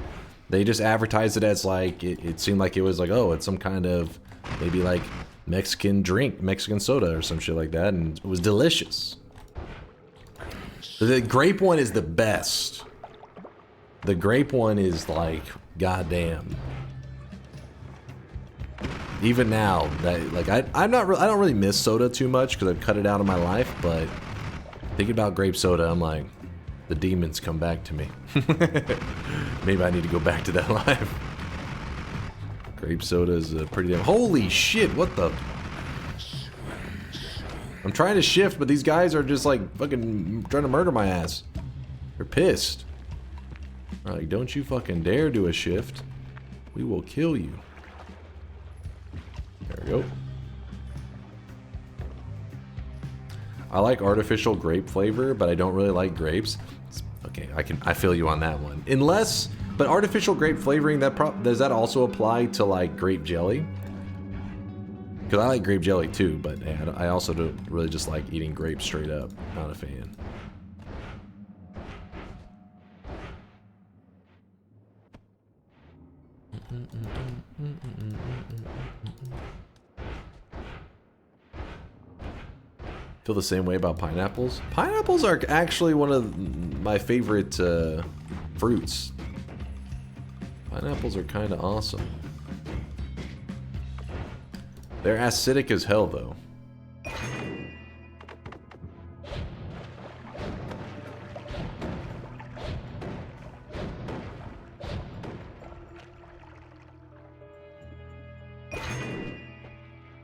They just advertised it as like, it seemed like it was like, oh, it's some kind of, maybe like Mexican drink, Mexican soda or some shit like that. And it was delicious. The grape one is the best. The grape one is like, goddamn. Even now, that like I don't really miss soda too much because I've cut it out of my life, but thinking about grape soda, I'm like, the demons come back to me. Maybe I need to go back to that life. Grape soda is pretty damn... Holy shit, what the... I'm trying to shift, but these guys are just like fucking trying to murder my ass. They're pissed. Like, don't you fucking dare do a shift. We will kill you. There we go. I like artificial grape flavor, but I don't really like grapes. Okay, I feel you on that one. Unless, but artificial grape flavoring, does that also apply to like grape jelly? Because I like grape jelly too, but yeah, I also don't really just like eating grapes straight up. Not a fan. Feel the same way about pineapples? Pineapples are actually one of my favorite fruits. Pineapples are kind of awesome. They're acidic as hell, though.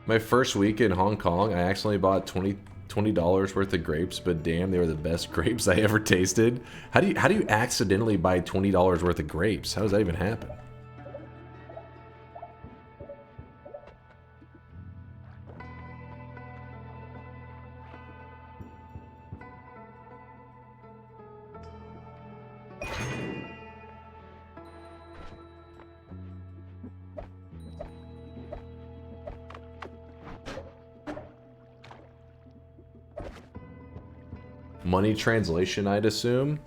My first week in Hong Kong, I accidentally bought $20 worth of grapes, but damn, they were the best grapes I ever tasted. How do you accidentally buy $20 worth of grapes? How does that even happen? Money translation, I'd assume.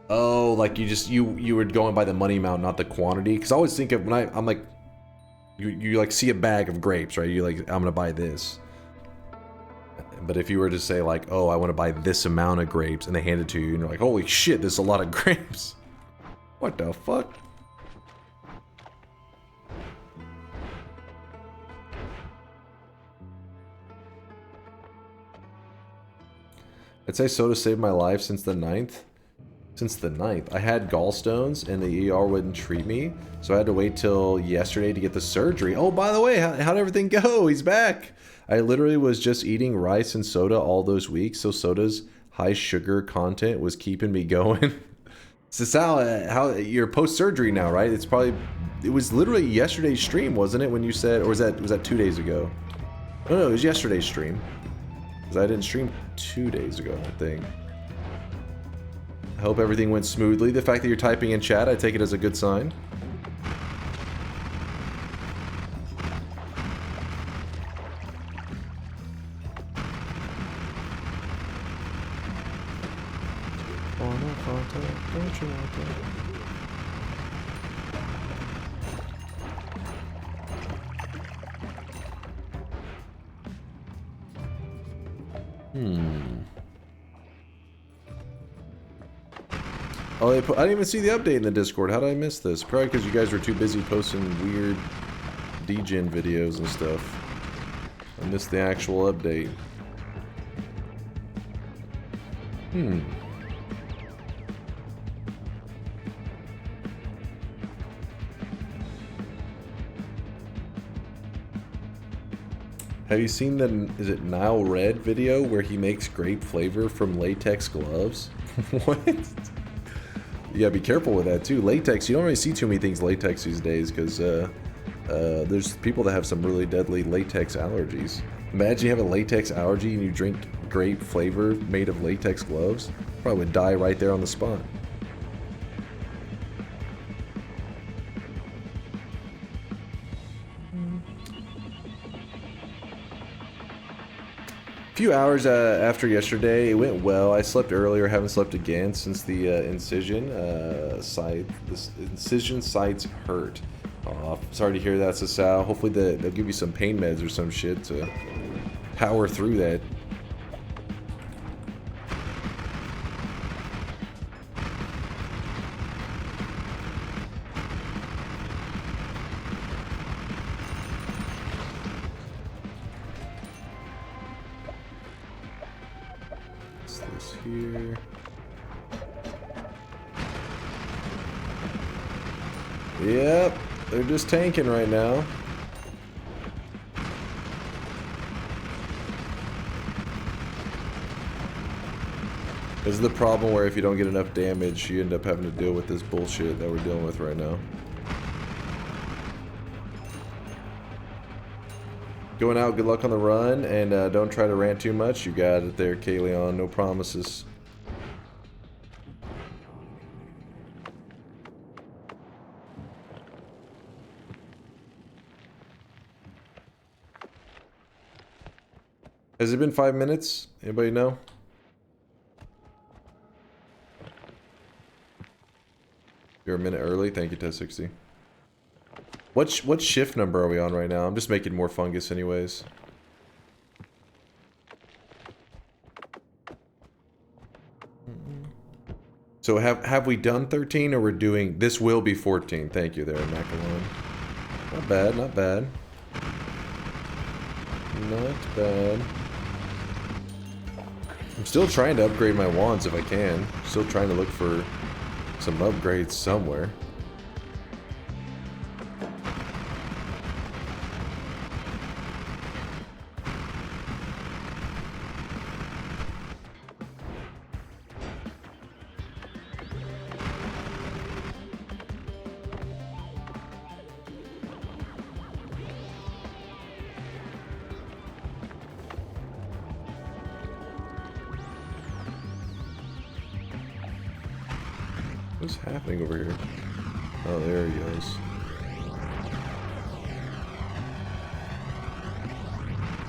Oh, like you were going by the money amount, not the quantity. Because I always think of when I'm like, you like see a bag of grapes, right? You like, I'm gonna buy this. But if you were to say like, oh, I want to buy this amount of grapes, and they hand it to you, and you're like, holy shit, this is a lot of grapes. What the fuck? I'd say soda saved my life since the 9th. Since the 9th. I had gallstones and the ER wouldn't treat me, so I had to wait till yesterday to get the surgery. Oh, by the way, how'd everything go? He's back. I literally was just eating rice and soda all those weeks, so soda's high sugar content was keeping me going. So Sal, how you're post-surgery now, right? It was literally yesterday's stream, wasn't it, when you said, or was that 2 days ago? No, it was yesterday's stream. Because I didn't stream 2 days ago, I think. I hope everything went smoothly. The fact that you're typing in chat, I take it as a good sign. Oh, I didn't even see the update in the Discord. How did I miss this? Probably because you guys were too busy posting weird degen videos and stuff. I missed the actual update. Have you seen the, is it Nile Red video where he makes grape flavor from latex gloves? What? You gotta be careful with that too. Latex, you don't really see too many things latex these days because there's people that have some really deadly latex allergies. Imagine you have a latex allergy and you drink grape flavor made of latex gloves. Probably would die right there on the spot. Few hours after yesterday, it went well. I slept earlier, haven't slept again since the incision site. This incision sites hurt. Sorry to hear that, Sasal. Hopefully they'll give you some pain meds or some shit to power through that. Here. Yep, they're just tanking right now. This is the problem where if you don't get enough damage, you end up having to deal with this bullshit that we're dealing with right now. Going out, good luck on the run, and don't try to rant too much. You got it there, Kaleon. No promises. Has it been 5 minutes? Anybody know? You're a minute early. Thank you, Test 60. What shift number are we on right now? I'm just making more fungus anyways. So have we done 13 or we're doing... This will be 14. Thank you there, Macaron. Not bad, not bad. Not bad. I'm still trying to upgrade my wands if I can. Still trying to look for some upgrades somewhere. What's happening over here? Oh, there he goes.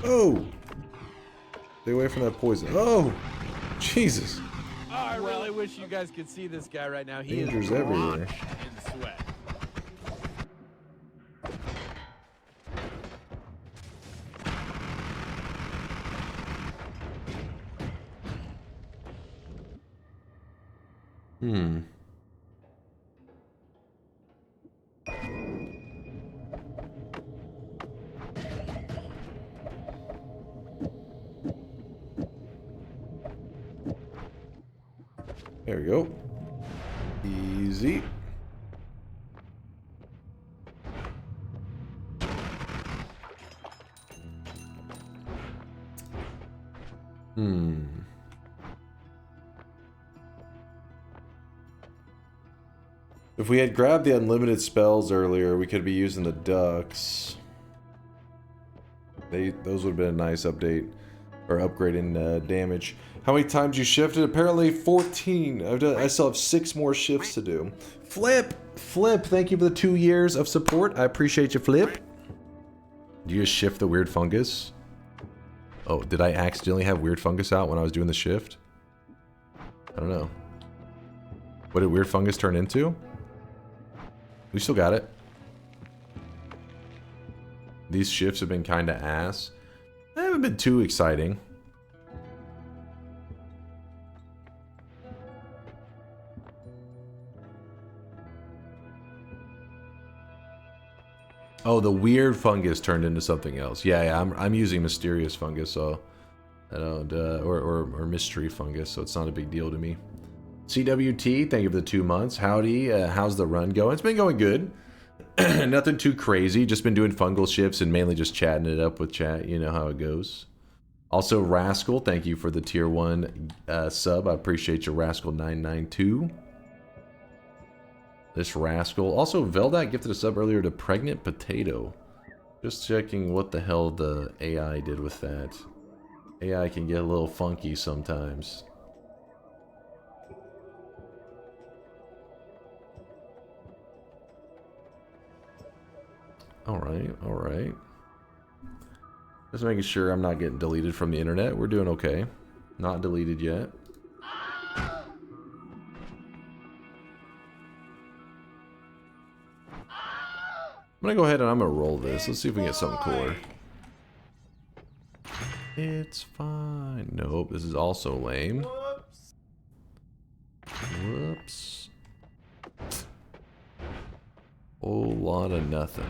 Oh! Stay away from that poison. Oh! Jesus! Oh, I really wish you guys could see this guy right now. He Danger's is everywhere. in sweat. Hmm. There we go. Easy. Hmm. If we had grabbed the unlimited spells earlier, we could be using the ducks. Those would have been a nice update. Or upgrade in damage. How many times you shifted? Apparently 14. I still have 6 more shifts to do. Flip! Flip, thank you for the 2 years of support. I appreciate you, Flip. Do you just shift the weird fungus? Oh, did I accidentally have weird fungus out when I was doing the shift? I don't know. What did weird fungus turn into? We still got it. These shifts have been kind of ass. They haven't been too exciting. Oh, the weird fungus turned into something else. Yeah, I'm using mysterious fungus, so I don't or mystery fungus, so it's not a big deal to me. CWT, thank you for the 2 months. Howdy, how's the run going? It's been going good. Nothing too crazy. Just been doing fungal shifts and mainly just chatting it up with chat. You know how it goes. Also, Rascal, thank you for the tier 1 sub. I appreciate you, Rascal992. This Rascal. Also, Veldak gifted a sub earlier to Pregnant Potato. Just checking what the hell the AI did with that. AI can get a little funky sometimes. Alright, alright. Just making sure I'm not getting deleted from the internet. We're doing okay. Not deleted yet. I'm gonna go ahead and I'm gonna roll this. Let's see if we can get something cooler. It's fine. Nope, this is also lame. Whoops. Whole lot of nothing.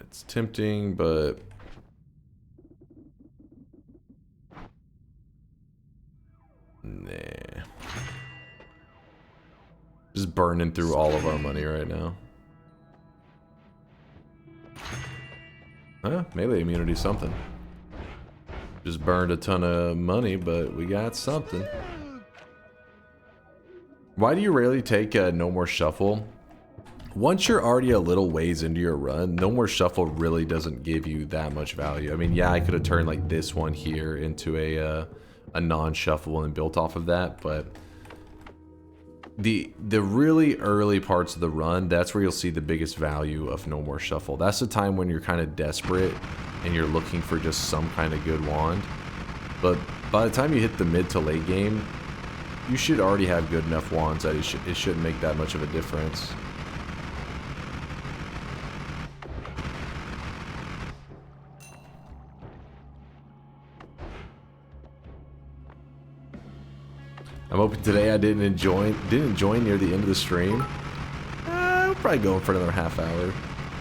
It's tempting, but nah. Just burning through all of our money right now. Huh? Melee immunity, something. Just burned a ton of money, but we got something. Why do you rarely take a No More Shuffle? Once you're already a little ways into your run, No More Shuffle really doesn't give you that much value. I mean, yeah, I could have turned like this one here into a non-shuffle and built off of that, but the really early parts of the run, that's where you'll see the biggest value of No More Shuffle. That's the time when you're kind of desperate and you're looking for just some kind of good wand. But by the time you hit the mid to late game, you should already have good enough wands that it shouldn't make that much of a difference. I'm hoping today I didn't join near the end of the stream. I'll probably go for another half hour,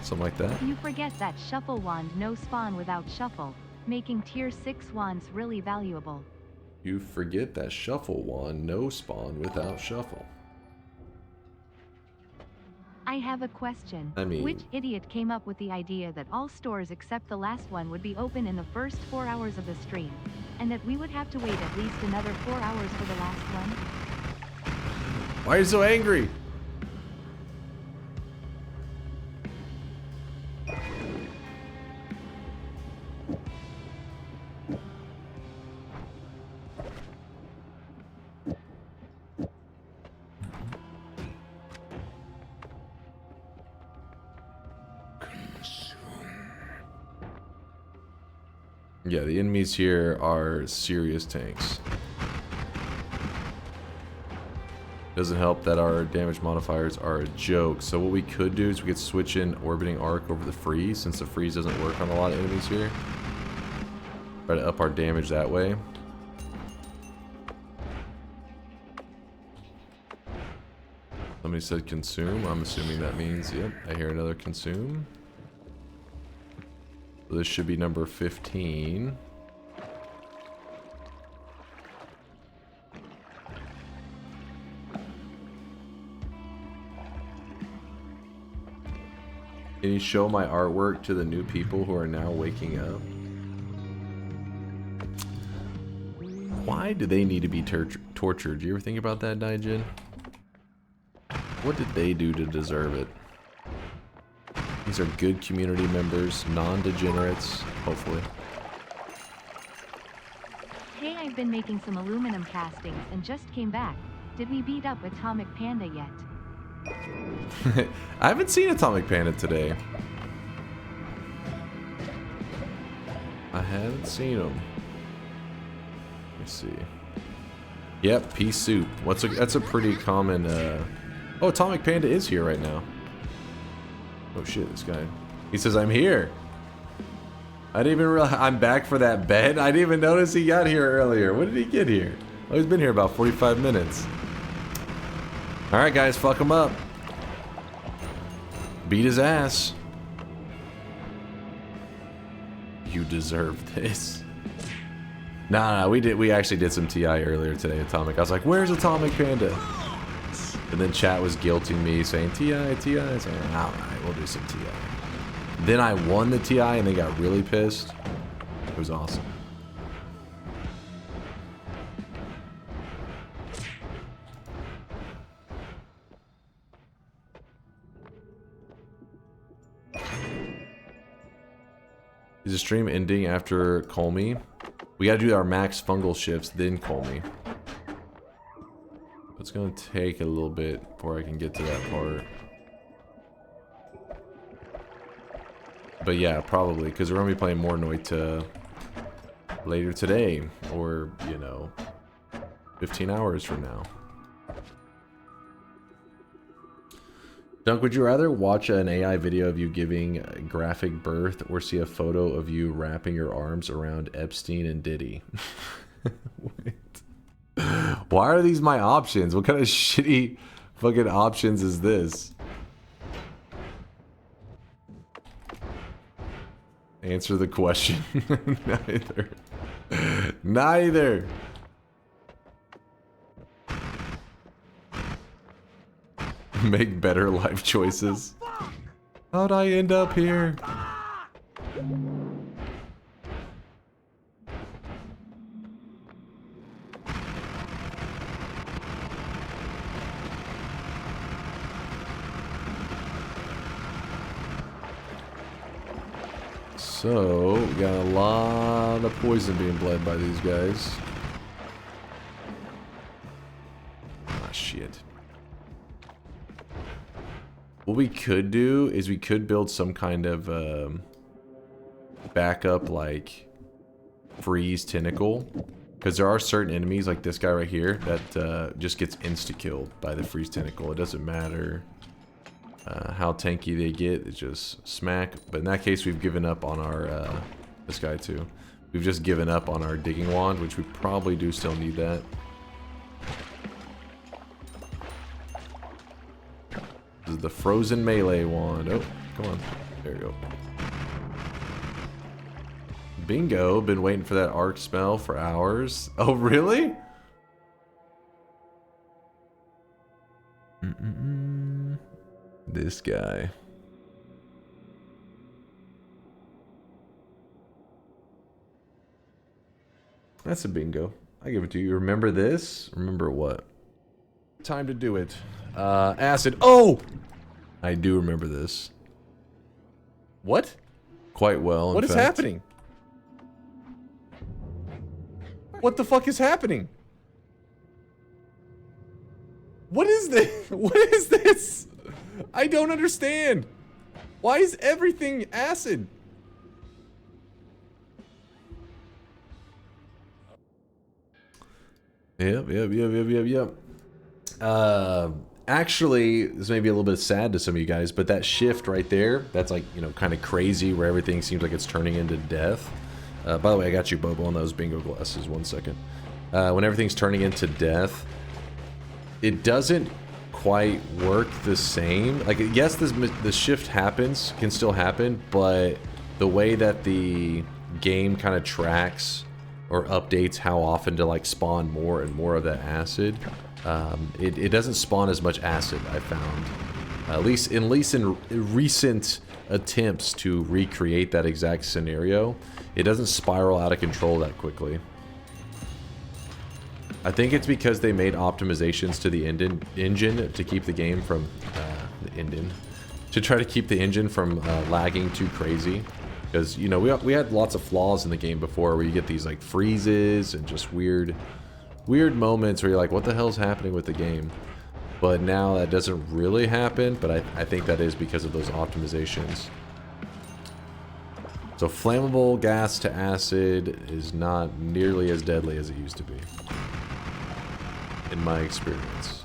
something like that. You forget that shuffle wand no spawn without shuffle, making tier 6 wands really valuable. You forget that shuffle wand no spawn without shuffle. I have a question. I mean, which idiot came up with the idea that all stores except the last one would be open in the first 4 hours of the stream, and that we would have to wait at least another 4 hours for the last one? Why are you so angry? Yeah, the enemies here are serious tanks. Doesn't help that our damage modifiers are a joke. So what we could do is we could switch in orbiting arc over the freeze, since the freeze doesn't work on a lot of enemies here. Try to up our damage that way. Somebody said consume. I'm assuming that means, yep, I hear another consume. So this should be number 15. Can you show my artwork to the new people who are now waking up? Why do they need to be tortured? Do you ever think about that, Daijin? What did they do to deserve it? These are good community members, non-degenerates, hopefully. Hey, I've been making some aluminum castings and just came back. Did we beat up Atomic Panda yet? I haven't seen Atomic Panda today. I haven't seen him. Let me see. Yep, pea soup. That's a pretty common. Oh, Atomic Panda is here right now. Oh shit, this guy. He says I'm here. I didn't even realize I'm back for that bed. I didn't even notice he got here earlier. When did he get here? Oh, he's been here about 45 minutes. Alright guys, fuck him up. Beat his ass. You deserve this. Nah, we actually did some TI earlier today, Atomic. I was like, where's Atomic Panda? And then chat was guilting me, saying TI. So alright, we'll do some TI. Then I won the TI and they got really pissed. It was awesome. Is the stream ending after Call Me? We gotta do our max fungal shifts, then Call Me. It's gonna take a little bit before I can get to that part. But yeah, probably, because we're gonna be playing more Noita later today, or, you know, 15 hours from now. Dunk, would you rather watch an AI video of you giving graphic birth or see a photo of you wrapping your arms around Epstein and Diddy? Wait. Why are these my options? What kind of shitty fucking options is this? Answer the question. Neither. Neither. Make better life choices. How'd I end up here? So, we got a lot of poison being bled by these guys. Ah, shit. What we could do is we could build some kind of backup, like, freeze tentacle. Because there are certain enemies, like this guy right here, that just gets insta-killed by the freeze tentacle. It doesn't matter how tanky they get, it's just smack. But in that case, we've given up on our, this guy too. We've just given up on our digging wand, which we probably do still need that. This is the frozen melee wand. Oh, come on. There we go. Bingo. Been waiting for that arc spell for hours. Oh, really? This guy. That's a bingo. I give it to you. Remember this? Remember what? Time to do it. Acid. Oh! I do remember this. What? Quite well, What is happening? What the fuck is happening? What is this? What is this? I don't understand. Why is everything acid? Yep. actually, this may be a little bit sad to some of you guys, but that shift right there, that's like, you know, kind of crazy where everything seems like it's turning into death. By the way, I got you, Bobo, on those bingo glasses. 1 second. When everything's turning into death, it doesn't quite work the same. Like, yes, the shift happens, can still happen, but the way that the game kind of tracks or updates how often to like spawn more and more of that acid, it doesn't spawn as much acid, I found. At least in recent attempts to recreate that exact scenario, it doesn't spiral out of control that quickly. I think it's because they made optimizations to the engine to keep the game from to try to keep the engine from lagging too crazy. Because, you know, we had lots of flaws in the game before where you get these like freezes and just weird moments where you're like, what the hell's happening with the game? But now that doesn't really happen, but I think that is because of those optimizations. So flammable gas to acid is not nearly as deadly as it used to be, in my experience.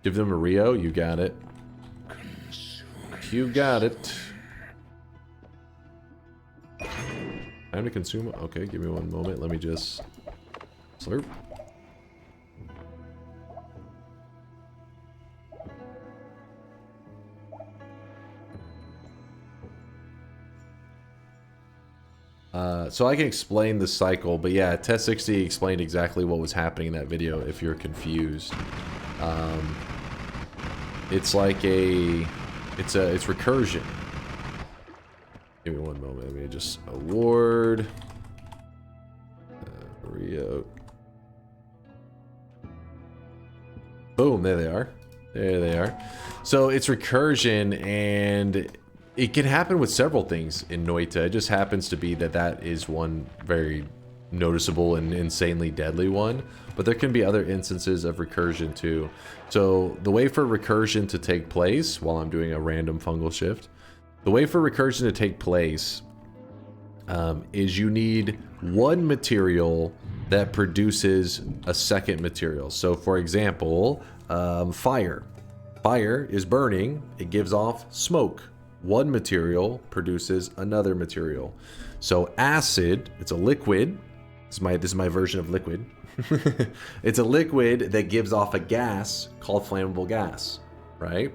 Give them a Rio, you got it. You got it. Time to consume. Okay, give me 1 moment. Let me just slurp. So I can explain the cycle, but yeah, Test60 explained exactly what was happening in that video if you're confused. It's like it's recursion. Give me 1 moment. Let me just award. Rio. Boom, there they are. There they are. So it's recursion, and it can happen with several things in Noita. It just happens to be that is one very noticeable and insanely deadly one. But there can be other instances of recursion too. So the way for recursion to take place, while I'm doing a random fungal shift, the way for recursion to take place is you need one material that produces a second material. So for example, fire. Fire is burning, it gives off smoke. One material produces another material. So acid, it's a liquid. This is my version of liquid. It's a liquid that gives off a gas called flammable gas, right?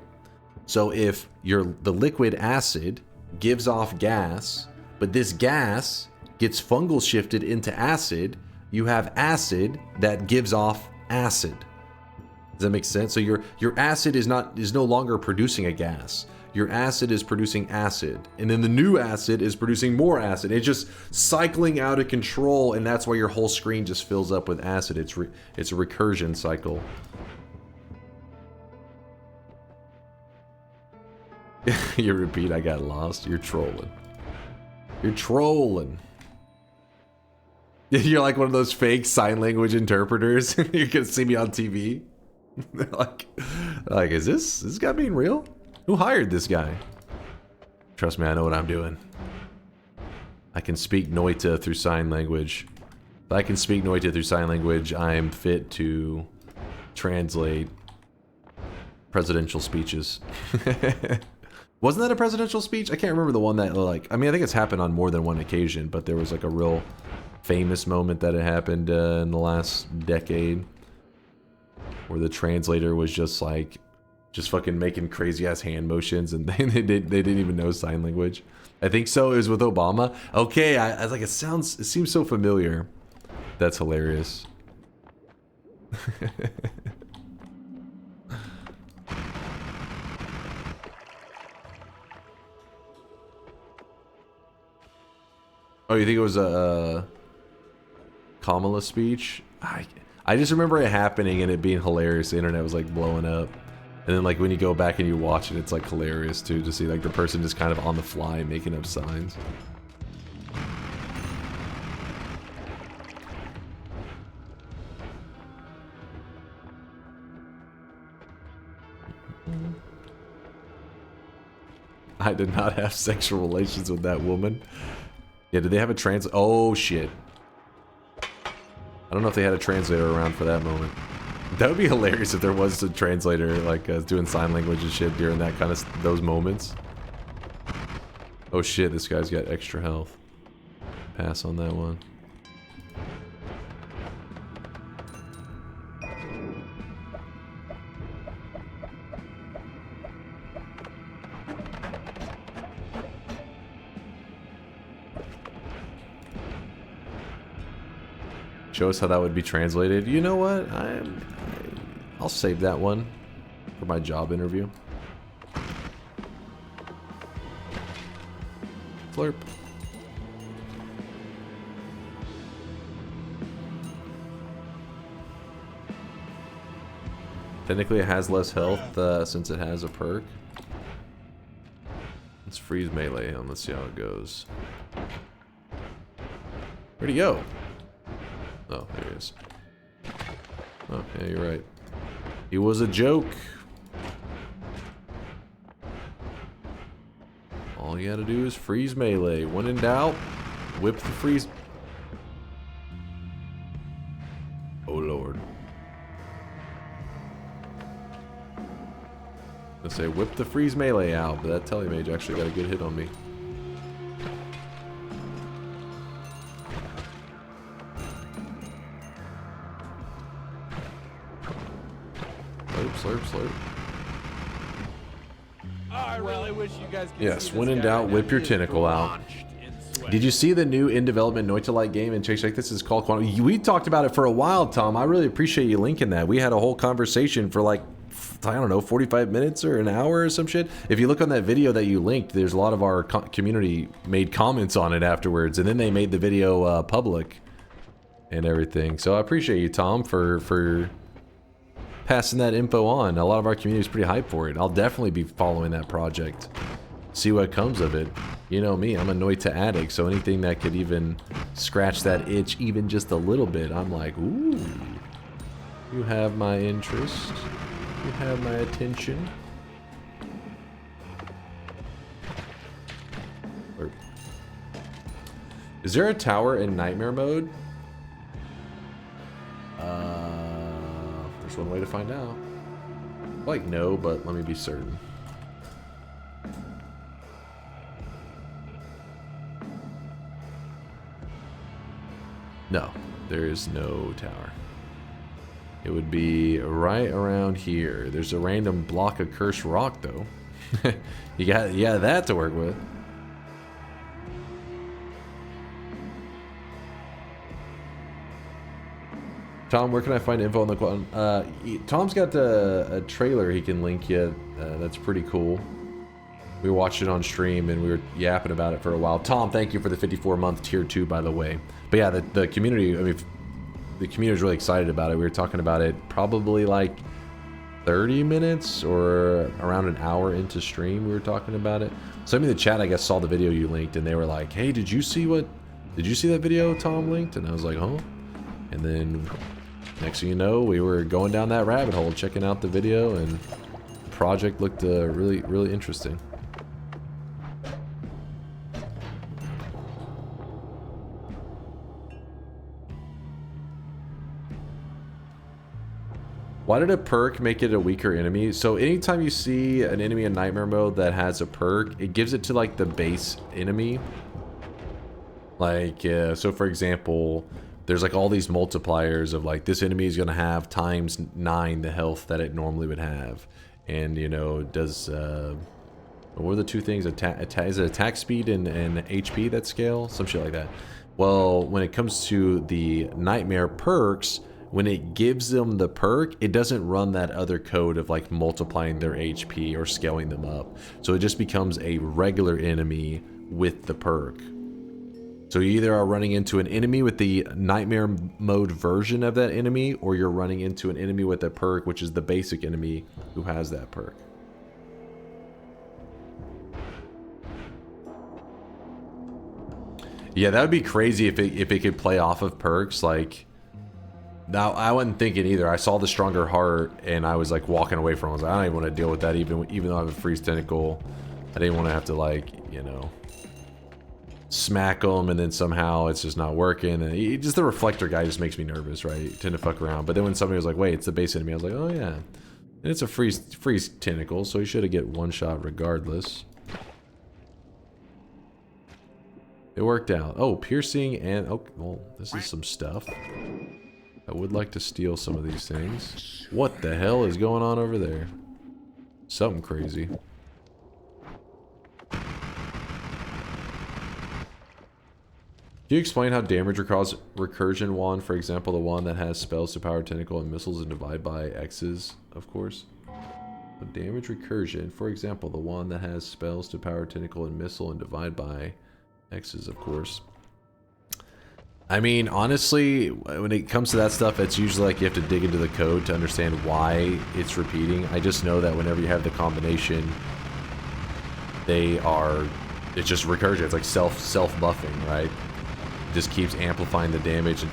So if the liquid acid gives off gas, but this gas gets fungal shifted into acid, you have acid that gives off acid. Does that make sense? So your acid is no longer producing a gas. Your acid is producing acid, and then the new acid is producing more acid. It's just cycling out of control, and that's why your whole screen just fills up with acid. It's a recursion cycle. You repeat, I got lost. You're trolling. You're trolling. You're like one of those fake sign language interpreters. You're gonna see me on TV. like, is this guy being real? Who hired this guy? Trust me, I know what I'm doing. I can speak Noita through sign language. If I can speak Noita through sign language, I am fit to translate presidential speeches. Wasn't that a presidential speech? I can't remember the one that, like, I mean, I think it's happened on more than one occasion, but there was like a real famous moment that it happened in the last decade where the translator was just like, just fucking making crazy ass hand motions, and they didn't even know sign language. I think so. It was with Obama. Okay, I was like, it seems so familiar. That's hilarious. Oh, you think it was a Kamala speech? I just remember it happening and it being hilarious. The internet was like blowing up. And then like when you go back and you watch it, it's like hilarious too to see like the person just kind of on the fly making up signs. I did not have sexual relations with that woman. Yeah, did they have a trans? Oh shit. I don't know if they had a translator around for that moment. That would be hilarious if there was a translator like doing sign language and shit during that kind of those moments. Oh shit, this guy's got extra health. Pass on that one. Show us how that would be translated. You know what? I'll save that one for my job interview. Flurp. Technically, it has less health since it has a perk. Let's freeze melee and let's see how it goes. Where'd he go? Oh, there he is. Oh, yeah, you're right. He was a joke. All you gotta do is freeze melee. When in doubt, whip the freeze. Oh, Lord. I say whip the freeze melee out, but that telemage actually got a good hit on me. Slurp, slurp. I really wish you guys could Yes, see when this in guy doubt, right whip now. your He is tentacle out. drenched in sweat. Did you see the new in development Noita-like game? And check this is called Quantum. We talked about it for a while, Tom. I really appreciate you linking that. We had a whole conversation for like, I don't know, 45 minutes or an hour or some shit. If you look on that video that you linked, there's a lot of our community made comments on it afterwards, and then they made the video public and everything. So I appreciate you, Tom, for passing that info on. A lot of our community is pretty hyped for it. I'll definitely be following that project. See what comes of it. You know me, I'm a Noita addict, so anything that could even scratch that itch even just a little bit, I'm like, ooh. You have my interest. You have my attention. Is there a tower in nightmare mode? There's one way to find out. Like no, but let me be certain. No, there is no tower. It would be right around here. There's a random block of cursed rock though. you got that to work with. Tom, where can I find info on the quantum? Tom's got a trailer he can link you. That's pretty cool. We watched it on stream and we were yapping about it for a while. Tom, thank you for the 54-month tier 2, by the way. But yeah, the community, I mean, the community is really excited about it. We were talking about it probably like 30 minutes or around an hour into stream. We were talking about it. Somebody in the chat, I guess, saw the video you linked and they were like, hey, did you see that video Tom linked? And I was like, huh? And then next thing you know, we were going down that rabbit hole, checking out the video, and the project looked really, really interesting. Why did a perk make it a weaker enemy? So anytime you see an enemy in nightmare mode that has a perk, it gives it to like the base enemy. Like, so for example, there's like all these multipliers of like this enemy is going to have times 9 the health that it normally would have. And you know, does, what are the two things? Is it attack speed and HP that scale? Some shit like that. Well, when it comes to the nightmare perks, when it gives them the perk, it doesn't run that other code of like multiplying their HP or scaling them up. So it just becomes a regular enemy with the perk. So you either are running into an enemy with the nightmare mode version of that enemy, or you're running into an enemy with a perk, which is the basic enemy who has that perk. Yeah, that would be crazy if it could play off of perks. Like, now I wasn't thinking either. I saw the stronger heart and I was like walking away from it. I was like, I don't even want to deal with that, even though I have a freeze tentacle. I didn't want to have to, like, you know, smack them, and then somehow it's just not working. And just the reflector guy just makes me nervous, right? You tend to fuck around. But then when somebody was like, wait, it's the base enemy, I was like, oh yeah. And it's a freeze tentacle, so you should have get one shot regardless. It worked out. Oh, piercing and... oh, well, this is some stuff. I would like to steal some of these things. What the hell is going on over there? Something crazy. Can you explain how damage recursion wand, for example, the wand that has spells to power tentacle and missiles and divide by X's, of course? So damage recursion, for example, the wand that has spells to power tentacle and missile and divide by X's, of course. I mean, honestly, when it comes to that stuff, it's usually like you have to dig into the code to understand why it's repeating. I just know that whenever you have the combination, it's just recursion. It's like self-buffing, right? It just keeps amplifying the damage.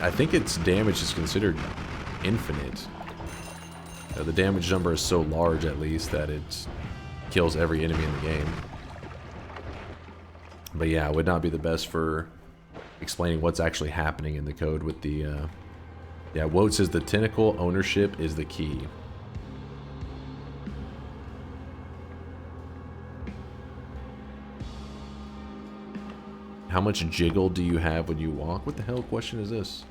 I think its damage is considered infinite. The damage number is so large, at least, that it kills every enemy in the game. But yeah, it would not be the best for explaining what's actually happening in the code with the... yeah, Wote says the tentacle ownership is the key. How much jiggle do you have when you walk? What the hell question is this?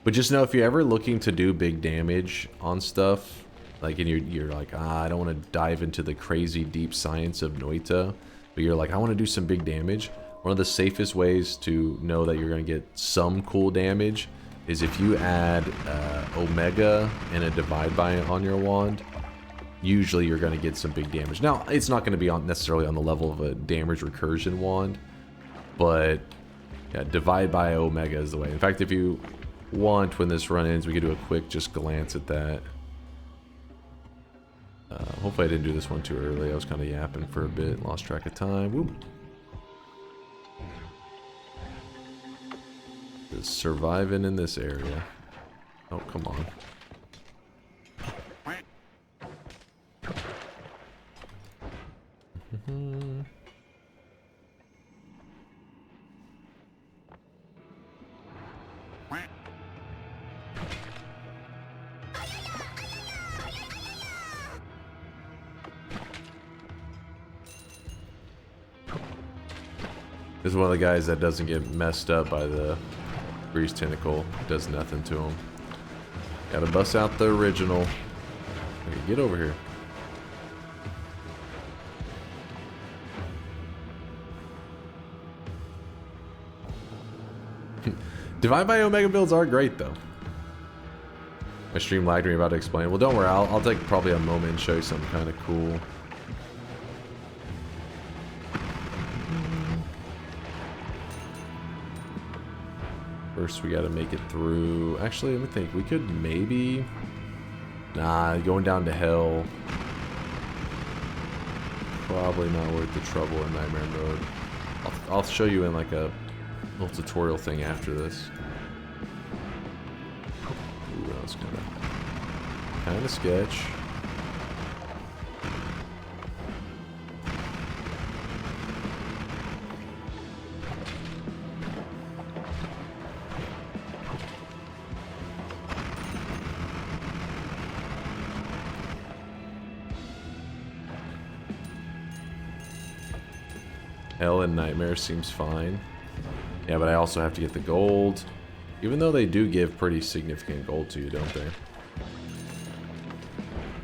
But just know, if you're ever looking to do big damage on stuff, like, and you're like, I don't want to dive into the crazy deep science of Noita, but you're like, I want to do some big damage. One of the safest ways to know that you're going to get some cool damage is if you add Omega and a divide by on your wand. Usually you're going to get some big damage. Now, it's not going to be necessarily on the level of a damage recursion wand, but yeah, divide by Omega is the way. In fact, if you want, when this run ends, we could do a quick just glance at that. Hopefully I didn't do this one too early. I was kind of yapping for a bit, lost track of time. Whoop. Just surviving in this area. Oh, come on. This is one of the guys that doesn't get messed up by the grease tentacle. Does nothing to him. Gotta bust out the original. Okay, get over here. Divide by Omega builds are great though. My stream lagged me about to explain. Well, don't worry. I'll take probably a moment and show you something kind of cool. First, we got to make it through. Actually, let me think. We could maybe... Nah, going down to hell. Probably not worth the trouble in Nightmare mode. I'll show you in like a little tutorial thing after this. Ooh, that was kind of sketch. Hell and Nightmare seems fine. Yeah, but I also have to get the gold. Even though they do give pretty significant gold to you, don't they?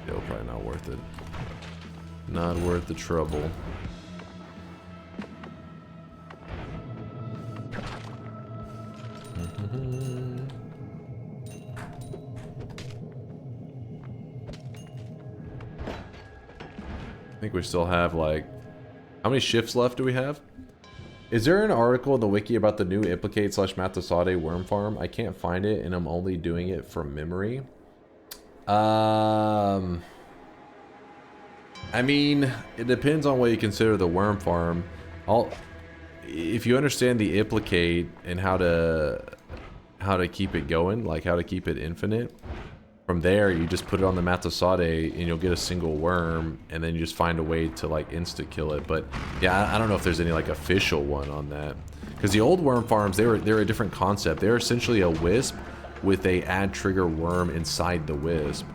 Still probably not worth it. Not worth the trouble. I think we still have like... How many shifts left do we have? Is there an article in the wiki about the new Implicate / Matasade worm farm? I can't find it, and I'm only doing it from memory. I mean, it depends on what you consider the worm farm. If you understand the Implicate and how to keep it going, like how to keep it infinite, from there, you just put it on the Matasade and you'll get a single worm, and then you just find a way to like insta-kill it. But yeah, I don't know if there's any like official one on that. Because the old worm farms, they're a different concept. They're essentially a wisp with a add trigger worm inside the wisp,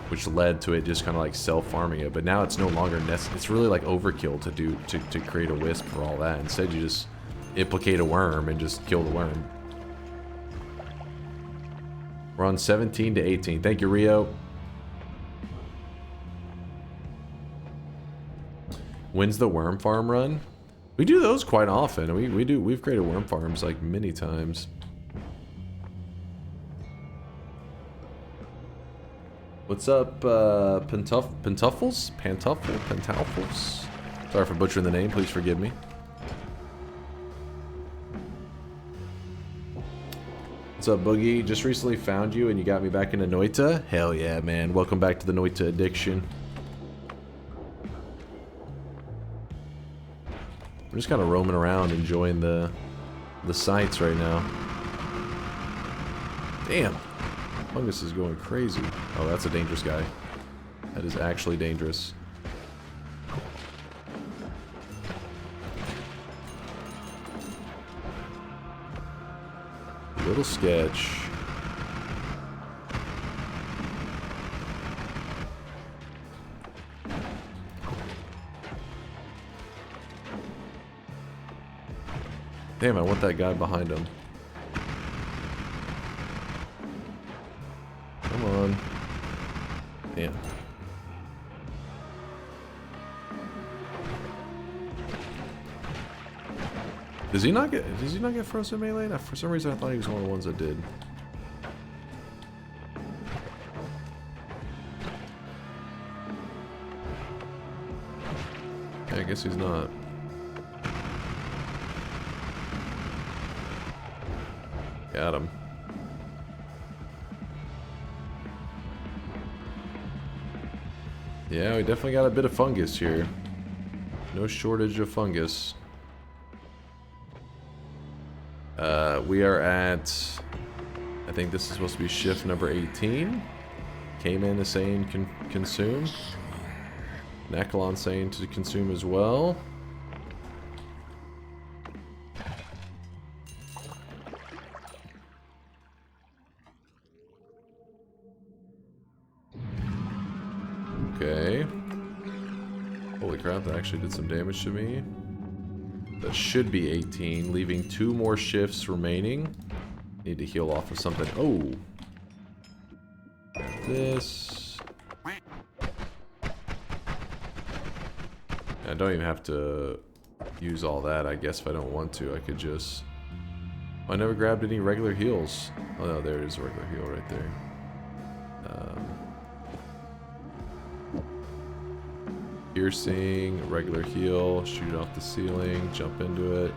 which led to it just kind of like self-farming it. But now it's no longer necessary. It's really like overkill to create a wisp for all that. Instead, you just implicate a worm and just kill the worm. We're on 17 to 18. Thank you, Rio. When's the worm farm run? We do those quite often. We've created worm farms like many times. What's up, Pantuffles? Pantuffles? Sorry for butchering the name. Please forgive me. What's up, Boogie? Just recently found you and you got me back into Noita. Hell yeah, man. Welcome back to the Noita addiction. I'm just kind of roaming around enjoying the sights right now. Damn. Fungus is going crazy. Oh, that's a dangerous guy. That is actually dangerous. Little sketch. Damn, I want that guy behind him. Come on. Damn. Does he not get frozen melee? For some reason I thought he was one of the ones that did. Yeah, I guess he's not. Got him. Yeah, we definitely got a bit of fungus here. No shortage of fungus. We are at, I think this is supposed to be shift number 18. Cayman is saying consume. Nakalon saying to consume as well. Okay. Holy crap, that actually did some damage to me. That should be 18, leaving 2 more shifts remaining. Need to heal off of something. Oh! This. I don't even have to use all that, I guess, if I don't want to. I could just... I never grabbed any regular heals. Oh, no, there is a regular heal right there. Piercing, regular heal, shoot off the ceiling, jump into it.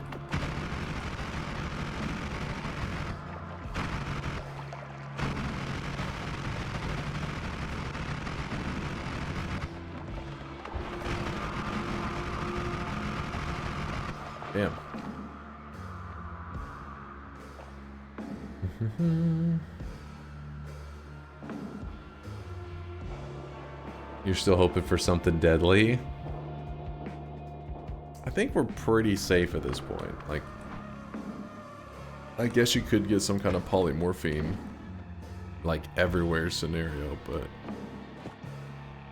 Damn. You're still hoping for something deadly? I think we're pretty safe at this point. Like, I guess you could get some kind of polymorphine, like, everywhere scenario, but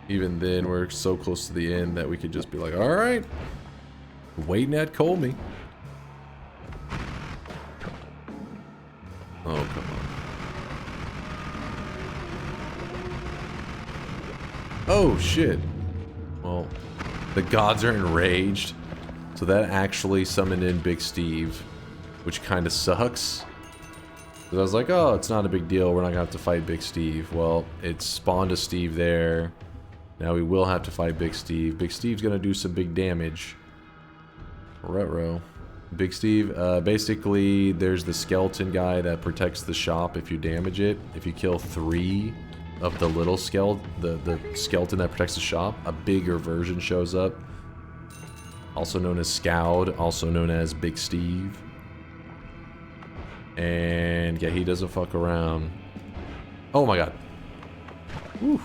even then, we're so close to the end that we could just be like, alright, waiting at Colmy. Oh, come on. Oh, shit. Well, the gods are enraged. So that actually summoned in Big Steve, which kind of sucks. Because I was like, oh, it's not a big deal. We're not going to have to fight Big Steve. Well, it spawned a Steve there. Now we will have to fight Big Steve. Big Steve's going to do some big damage. Ruh-roh. Big Steve, basically, there's the skeleton guy that protects the shop if you damage it. If you kill 3 of the little skeleton, the skeleton that protects the shop, a bigger version shows up. Also known as Scoud, also known as Big Steve. And yeah, he doesn't fuck around. Oh my god. Whew.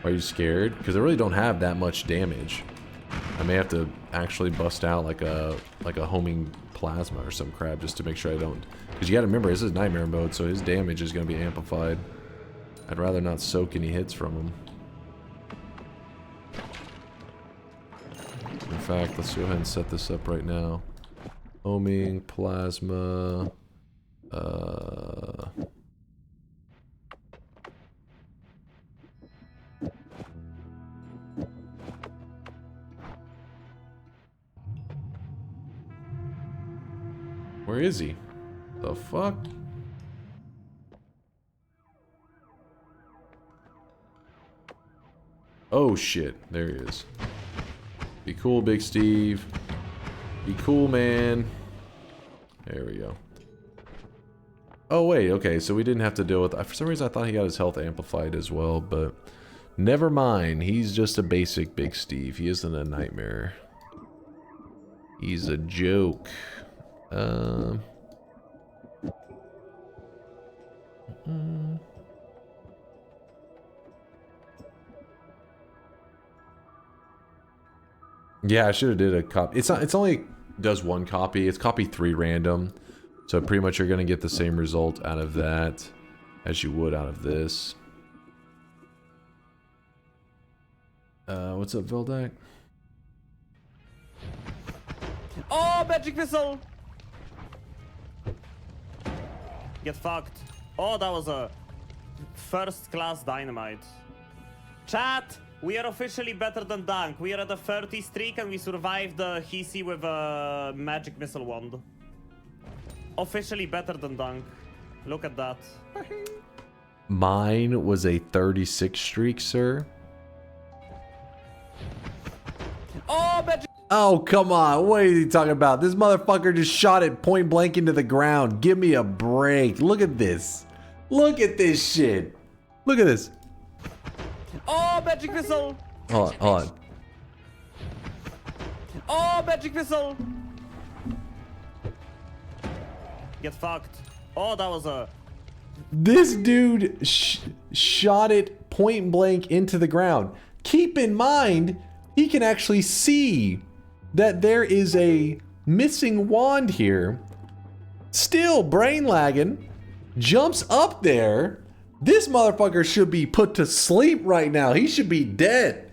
Are you scared? Because I really don't have that much damage. I may have to actually bust out like a homing plasma or some crap just to make sure I don't. Because you got to remember, this is nightmare mode, so his damage is going to be amplified. I'd rather not soak any hits from him. In fact, let's go ahead and set this up right now. Homing plasma. Where is he? The fuck? Oh shit, there he is. Be cool, Big Steve. Be cool, man. There we go. Oh wait, okay, so we didn't have to deal with... For some reason I thought he got his health amplified as well, but... Never mind, he's just a basic Big Steve. He isn't a nightmare. He's a joke. Yeah, I should have did a copy. It's not. It's only does one copy. It's copy 3 random, so pretty much you're gonna get the same result out of that as you would out of this. What's up, Veldak? Oh, magic missile! Get fucked. Oh, that was a first-class dynamite. Chat, we are officially better than Dunk. We are at a 30 streak and we survived the Hisi with a magic missile wand. Officially better than Dunk. Look at that. Mine was a 36 streak, sir. Oh, magic. Oh, come on. What are you talking about? This motherfucker just shot it point blank into the ground. Give me a break. Look at this. Look at this shit. Look at this. Oh, magic missile. Hold on, hold on. Oh, magic missile. Get fucked. Oh, that was a... This dude shot it point blank into the ground. Keep in mind, he can actually see that there is a missing wand here. Still brain lagging. Jumps up there. This motherfucker should be put to sleep right now. He should be dead.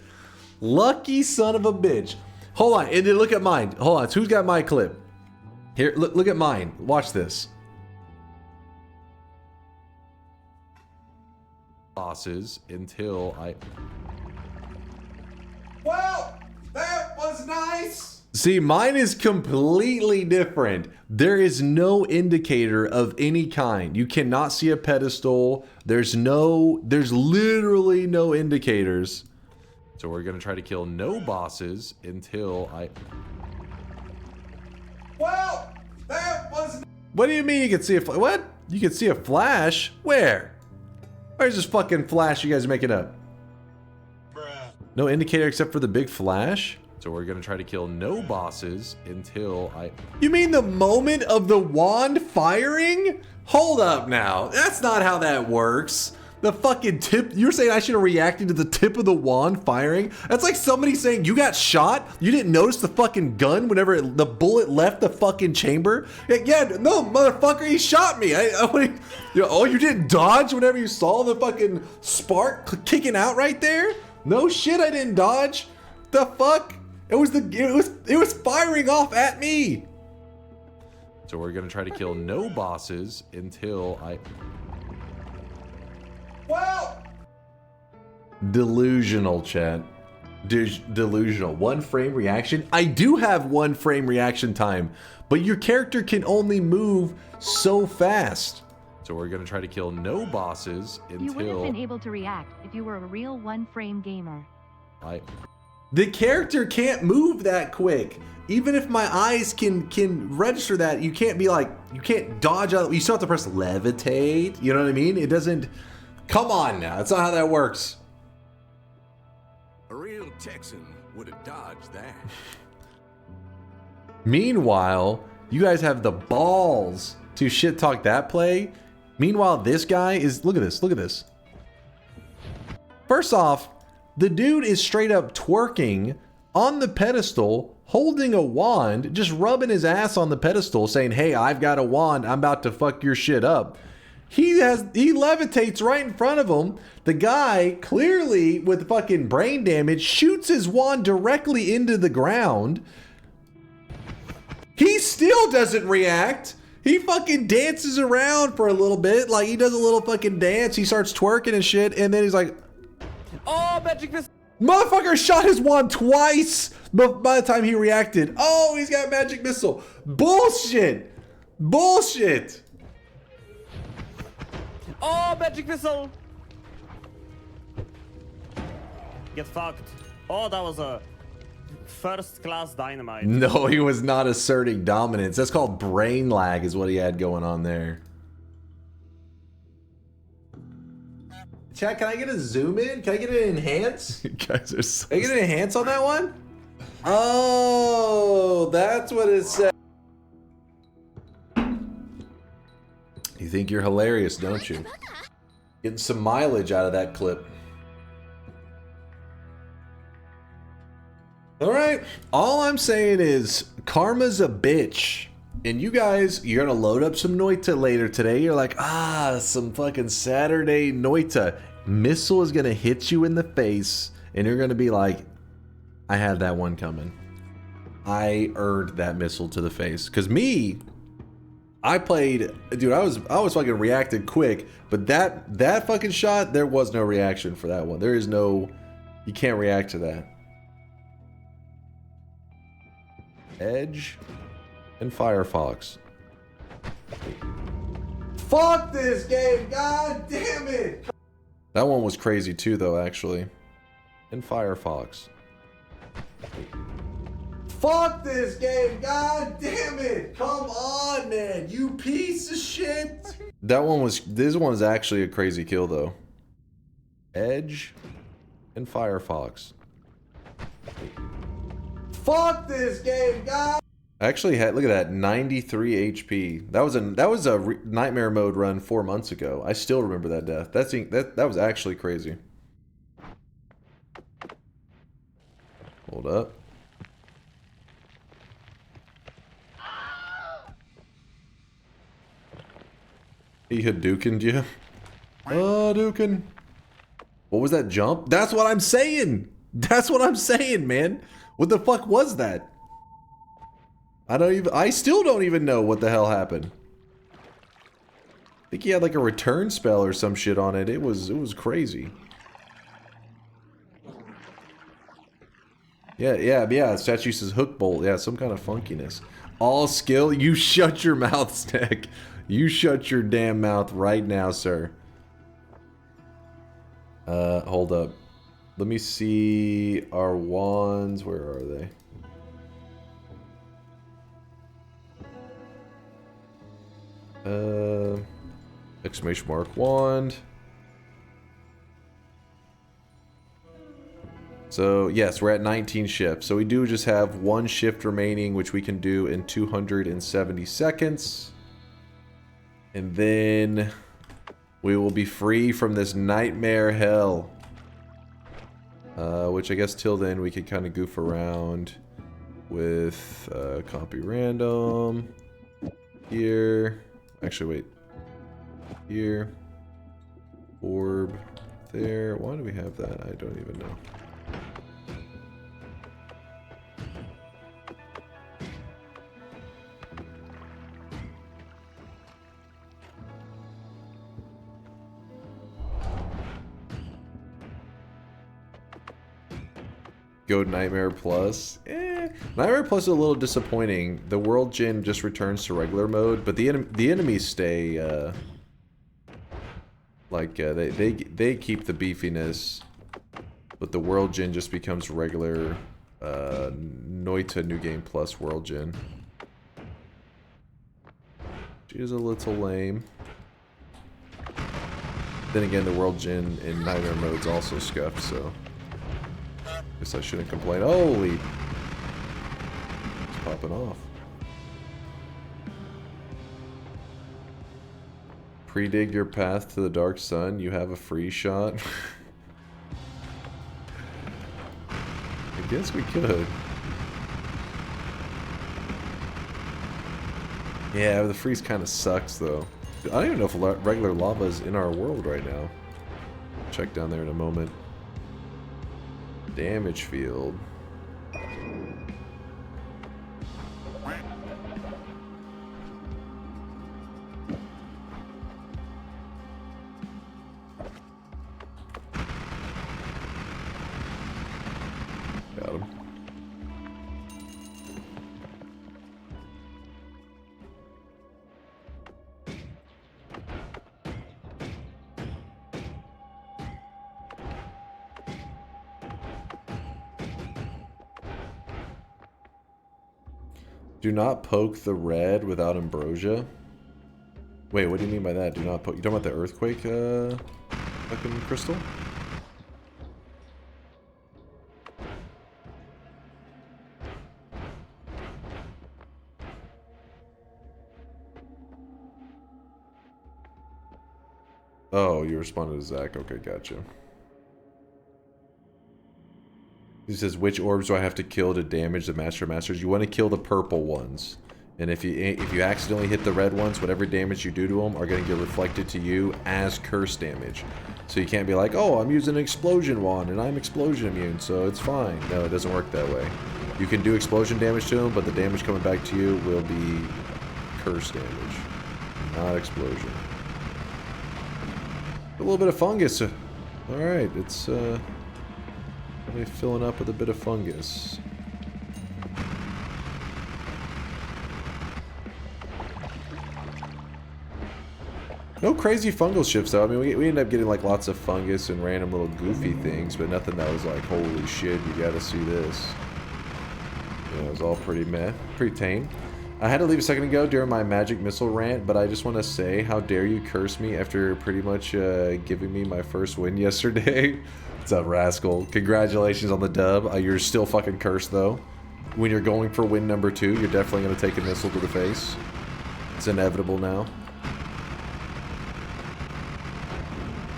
Lucky son of a bitch. Hold on, and then look at mine. Hold on, so who's got my clip? Here, look at mine. Watch this. Bosses until I... Well, that was nice. See, mine is completely different. There is no indicator of any kind. You cannot see a pedestal. There's literally no indicators. So we're gonna try to kill no bosses until I... Well, that was... What do you mean you can see a... What? You can see a flash? Where? Where's this fucking flash you guys are making up? No indicator except for the big flash? So we're gonna try to kill no bosses until I... You mean the moment of the wand firing? Hold up now. That's not how that works. The fucking tip... You're saying I should have reacted to the tip of the wand firing? That's like somebody saying you got shot, you didn't notice the fucking gun whenever the bullet left the fucking chamber? Yeah, no, motherfucker, he shot me. Oh, you didn't dodge whenever you saw the fucking spark kicking out right there? No shit, I didn't dodge. The fuck? It was firing off at me. So we're gonna try to kill no bosses until I... Well... Delusional, chat. Delusional. 1 frame reaction? I do have 1 frame reaction time, but your character can only move so fast. So we're gonna try to kill no bosses until... You would have been able to react if you were a real 1-frame gamer. The character can't move that quick. Even if my eyes can register that, you can't be like, you can't dodge out. You still have to press levitate. You know what I mean? It doesn't... Come on now. That's not how that works. A real Texan would have dodged that. Meanwhile, you guys have the balls to shit talk that play. Meanwhile, this guy is, look at this, look at this. First off, the dude is straight up twerking on the pedestal, holding a wand, just rubbing his ass on the pedestal, saying, hey, I've got a wand, I'm about to fuck your shit up. He levitates right in front of him. The guy, clearly with fucking brain damage, shoots his wand directly into the ground. He still doesn't react. He fucking dances around for a little bit, like he does a little fucking dance. He starts twerking and shit, and then he's like, oh, magic missile. Motherfucker shot his wand twice by the time he reacted. Oh, he's got magic missile. Bullshit. Bullshit. Oh, magic missile. Get fucked. Oh, that was a first class dynamite. No, he was not asserting dominance. That's called brain lag is what he had going on there. Chat, can I get a zoom in? Can I get an enhance? You guys are so... Can I get an enhance on that one? Oh, that's what it said. You think you're hilarious, don't you? Getting some mileage out of that clip. All right. All I'm saying is karma's a bitch. And you guys, you're going to load up some Noita later today. You're like, some fucking Saturday Noita. Missile is going to hit you in the face. And you're going to be like, I had that one coming. I earned that missile to the face. Because me... I played, dude, I was fucking reacted quick, but that fucking shot, there was no reaction for that one. There is no, you can't react to that. Edge and Firefox. Fuck this game, god damn it! That one was crazy too though, actually. And Firefox. Fuck this game, god damn it! Come on, man, you piece of shit! That one was, this one is actually a crazy kill though. Edge and Firefox. Fuck this game, god! I actually had, look at that, 93 HP. That was a nightmare mode run 4 months ago. I still remember that death. That was actually crazy. Hold up. He Hadoukened you. Hadouken. What was that jump? That's what I'm saying. That's what I'm saying, man. What the fuck was that? I still don't even know what the hell happened. I think he had like a return spell or some shit on it. It was crazy. Yeah. Statue says hook bolt. Yeah, some kind of funkiness. All skill. You shut your mouth, Stack. You shut your damn mouth right now, sir. Hold up. Let me see our wands. Where are they? Exclamation mark wand. So yes, we're at 19 shifts. So we do just have 1 shift remaining, which we can do in 270 seconds. And then we will be free from this nightmare hell. Which I guess till then we could kind of goof around with copy random. Here. Actually, wait. Here. Orb. There. Why do we have that? I don't even know. Go Nightmare Plus. Nightmare Plus is a little disappointing. The World Gin just returns to regular mode, but the enemies stay they keep the beefiness, but the World Gin just becomes regular Noita New Game Plus World Gin. She is a little lame. Then again, the World Gin in Nightmare mode's also scuffed, so guess I shouldn't complain. Holy! It's popping off. Pre-dig your path to the dark sun. You have a free shot. I guess we could. Yeah, the freeze kind of sucks though. I don't even know if regular lava is in our world right now. Check down there in a moment. Damage field. Got him. Do not poke the red without ambrosia. Wait, what do you mean by that? Do not poke. You talking about the earthquake fucking crystal? Oh, you responded to Zach. Okay, gotcha. He says, which orbs do I have to kill to damage the Master of Masters? You want to kill the purple ones. And if you accidentally hit the red ones, whatever damage you do to them are going to get reflected to you as curse damage. So you can't be like, oh, I'm using an explosion wand and I'm explosion immune, so it's fine. No, it doesn't work that way. You can do explosion damage to them, but the damage coming back to you will be curse damage, not explosion. A little bit of fungus. Alright, it's really filling up with a bit of fungus. No crazy fungal shifts though. I mean, we end up getting like lots of fungus and random little goofy things, but nothing that was like, holy shit, you gotta see this. Yeah, it was all pretty meh, pretty tame. I had to leave a second ago during my magic missile rant, but I just want to say, how dare you curse me after pretty much giving me my first win yesterday? What's up, rascal? Congratulations on the dub. You're still fucking cursed though. When you're going for win number 2, you're definitely going to take a missile to the face. It's inevitable now.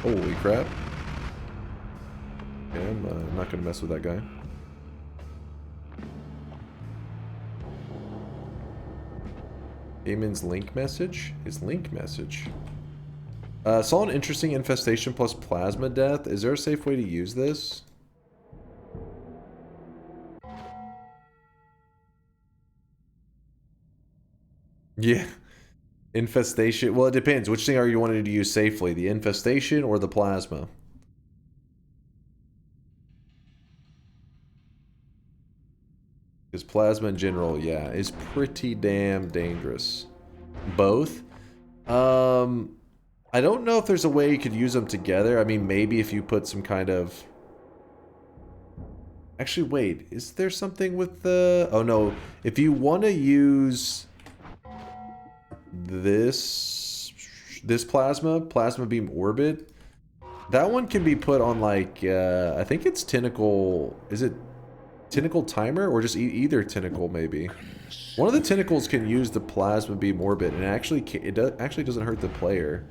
Holy crap. Okay, I'm not going to mess with that guy. Eamon's link message? His link message. Saw an interesting infestation plus plasma death. Is there a safe way to use this? Yeah. Infestation. Well, it depends. Which thing are you wanting to use safely? The infestation or the plasma? Because plasma in general, yeah, is pretty damn dangerous. Both. I don't know if there's a way you could use them together. I mean, maybe if you put some kind of... Actually, wait. Is there something with the... Oh, no. If you want to use this plasma beam orbit, that one can be put on like, I think it's tentacle... Is it tentacle timer or just either tentacle maybe? One of the tentacles can use the plasma beam orbit, and it actually doesn't hurt the player.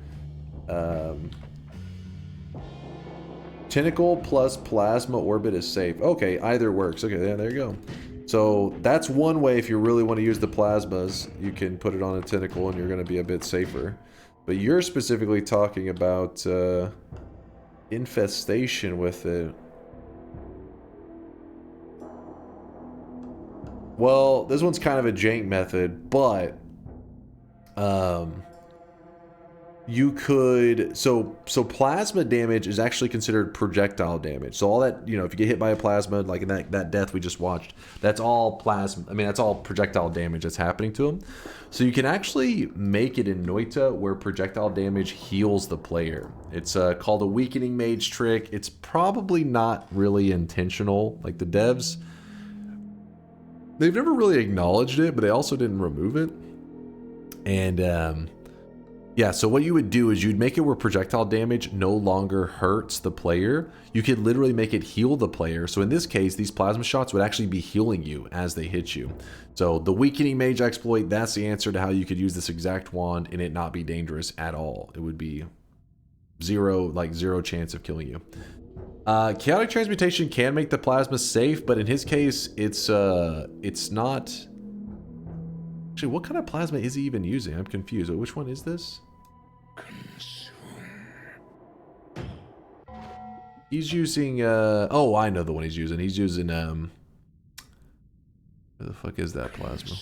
Tentacle plus plasma orbit is safe. Okay, either works. Okay, yeah, there you go. So that's one way if you really want to use the plasmas, you can put it on a tentacle and you're going to be a bit safer. But you're specifically talking about infestation with it. Well, this one's kind of a jank method, but you could, so plasma damage is actually considered projectile damage. So all that, you know, if you get hit by a plasma, like in that death we just watched, that's all plasma. I mean, that's all projectile damage that's happening to them. So you can actually make it in Noita where projectile damage heals the player. It's called a weakening mage trick. It's probably not really intentional. Like the devs, they've never really acknowledged it, but they also didn't remove it. And Yeah, so what you would do is you'd make it where projectile damage no longer hurts the player. You could literally make it heal the player. So in this case, these plasma shots would actually be healing you as they hit you. So the weakening mage exploit, that's the answer to how you could use this exact wand and it not be dangerous at all. It would be zero chance of killing you. Chaotic transmutation can make the plasma safe, but in his case, it's not. Actually, what kind of plasma is he even using? I'm confused. Which one is this? He's using, oh, I know the one he's using. He's using, where the fuck is that plasma?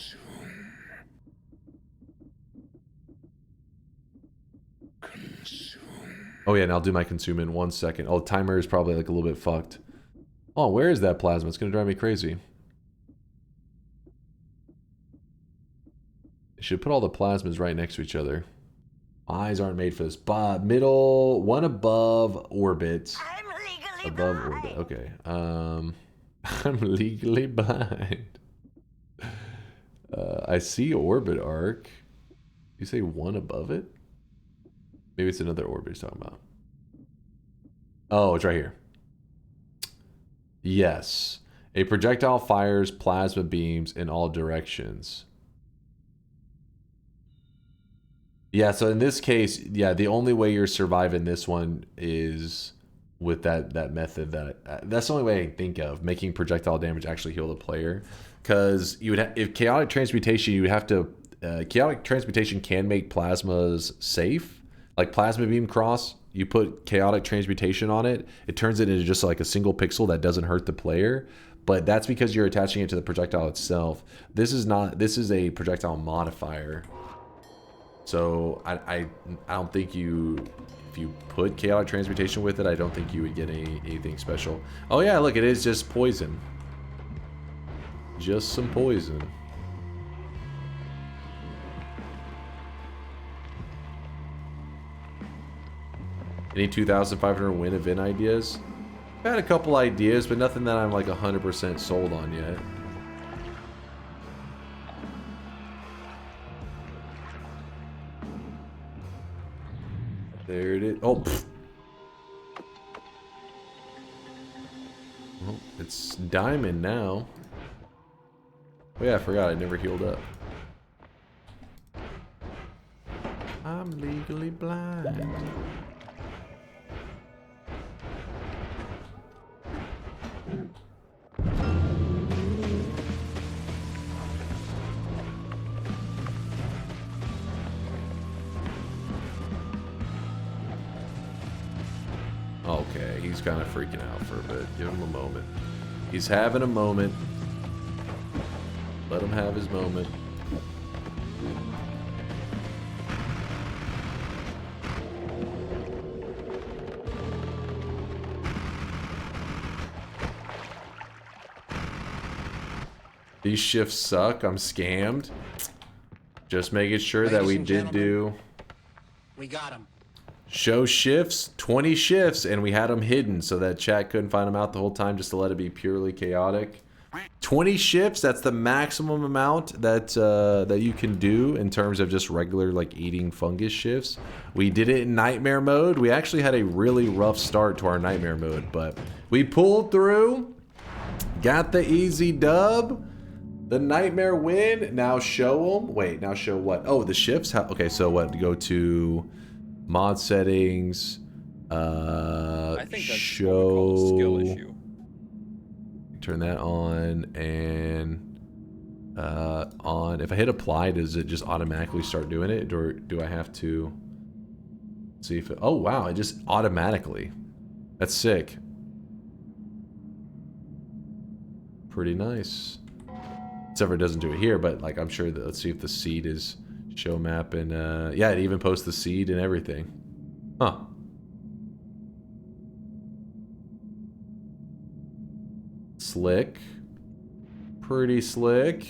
Oh yeah, and I'll do my consume in 1 second. Oh, timer is probably like a little bit fucked. Oh, where is that plasma? It's gonna drive me crazy. I should put all the plasmas right next to each other. My eyes aren't made for this. Middle, one above orbit. I'm legally above blind. Orbit. Okay. I'm legally blind. I see orbit arc. You say one above it? Maybe it's another orbit he's talking about. Oh, it's right here. Yes. A projectile fires plasma beams in all directions. Yeah, so in this case, yeah, the only way you're surviving this one is with that method. That's the only way I can think of, making projectile damage actually heal the player. Because you would if chaotic transmutation, you would have to chaotic transmutation can make plasmas safe, like plasma beam cross. You put chaotic transmutation on it, it turns it into just like a single pixel that doesn't hurt the player. But that's because you're attaching it to the projectile itself. This is not. This is a projectile modifier. So I don't think if you put chaotic transmutation with it, I don't think you would get anything special. Oh yeah, look, it is just poison. Just some poison. Any 2,500 win event ideas? I've had a couple ideas, but nothing that I'm like 100% sold on yet. There it is. Oh, pfft. Well, it's diamond now. Oh yeah, I forgot I never healed up. I'm legally blind. Okay, he's kind of freaking out for a bit. Give him a moment. He's having a moment. Let him have his moment. These shifts suck. I'm scammed. Just making sure that we did do... We got him. Show shifts, 20 shifts, and we had them hidden so that chat couldn't find them out the whole time just to let it be purely chaotic. 20 shifts, that's the maximum amount that that you can do in terms of just regular like eating fungus shifts. We did it in nightmare mode. We actually had a really rough start to our nightmare mode, but we pulled through, got the easy dub, the nightmare win. Now show them. Wait, now show what? Oh, the shifts? Okay, so what? Go to... mod settings, I think that's show, what we call a skill issue. Turn that on, and on. If I hit apply, does it just automatically start doing it, or do I have to see if it, oh wow, it just automatically. That's sick. Pretty nice. Except for it doesn't do it here, but like I'm sure that, let's see if the seed is show map, and yeah, it even posts the seed and everything. Huh. Slick. Pretty slick.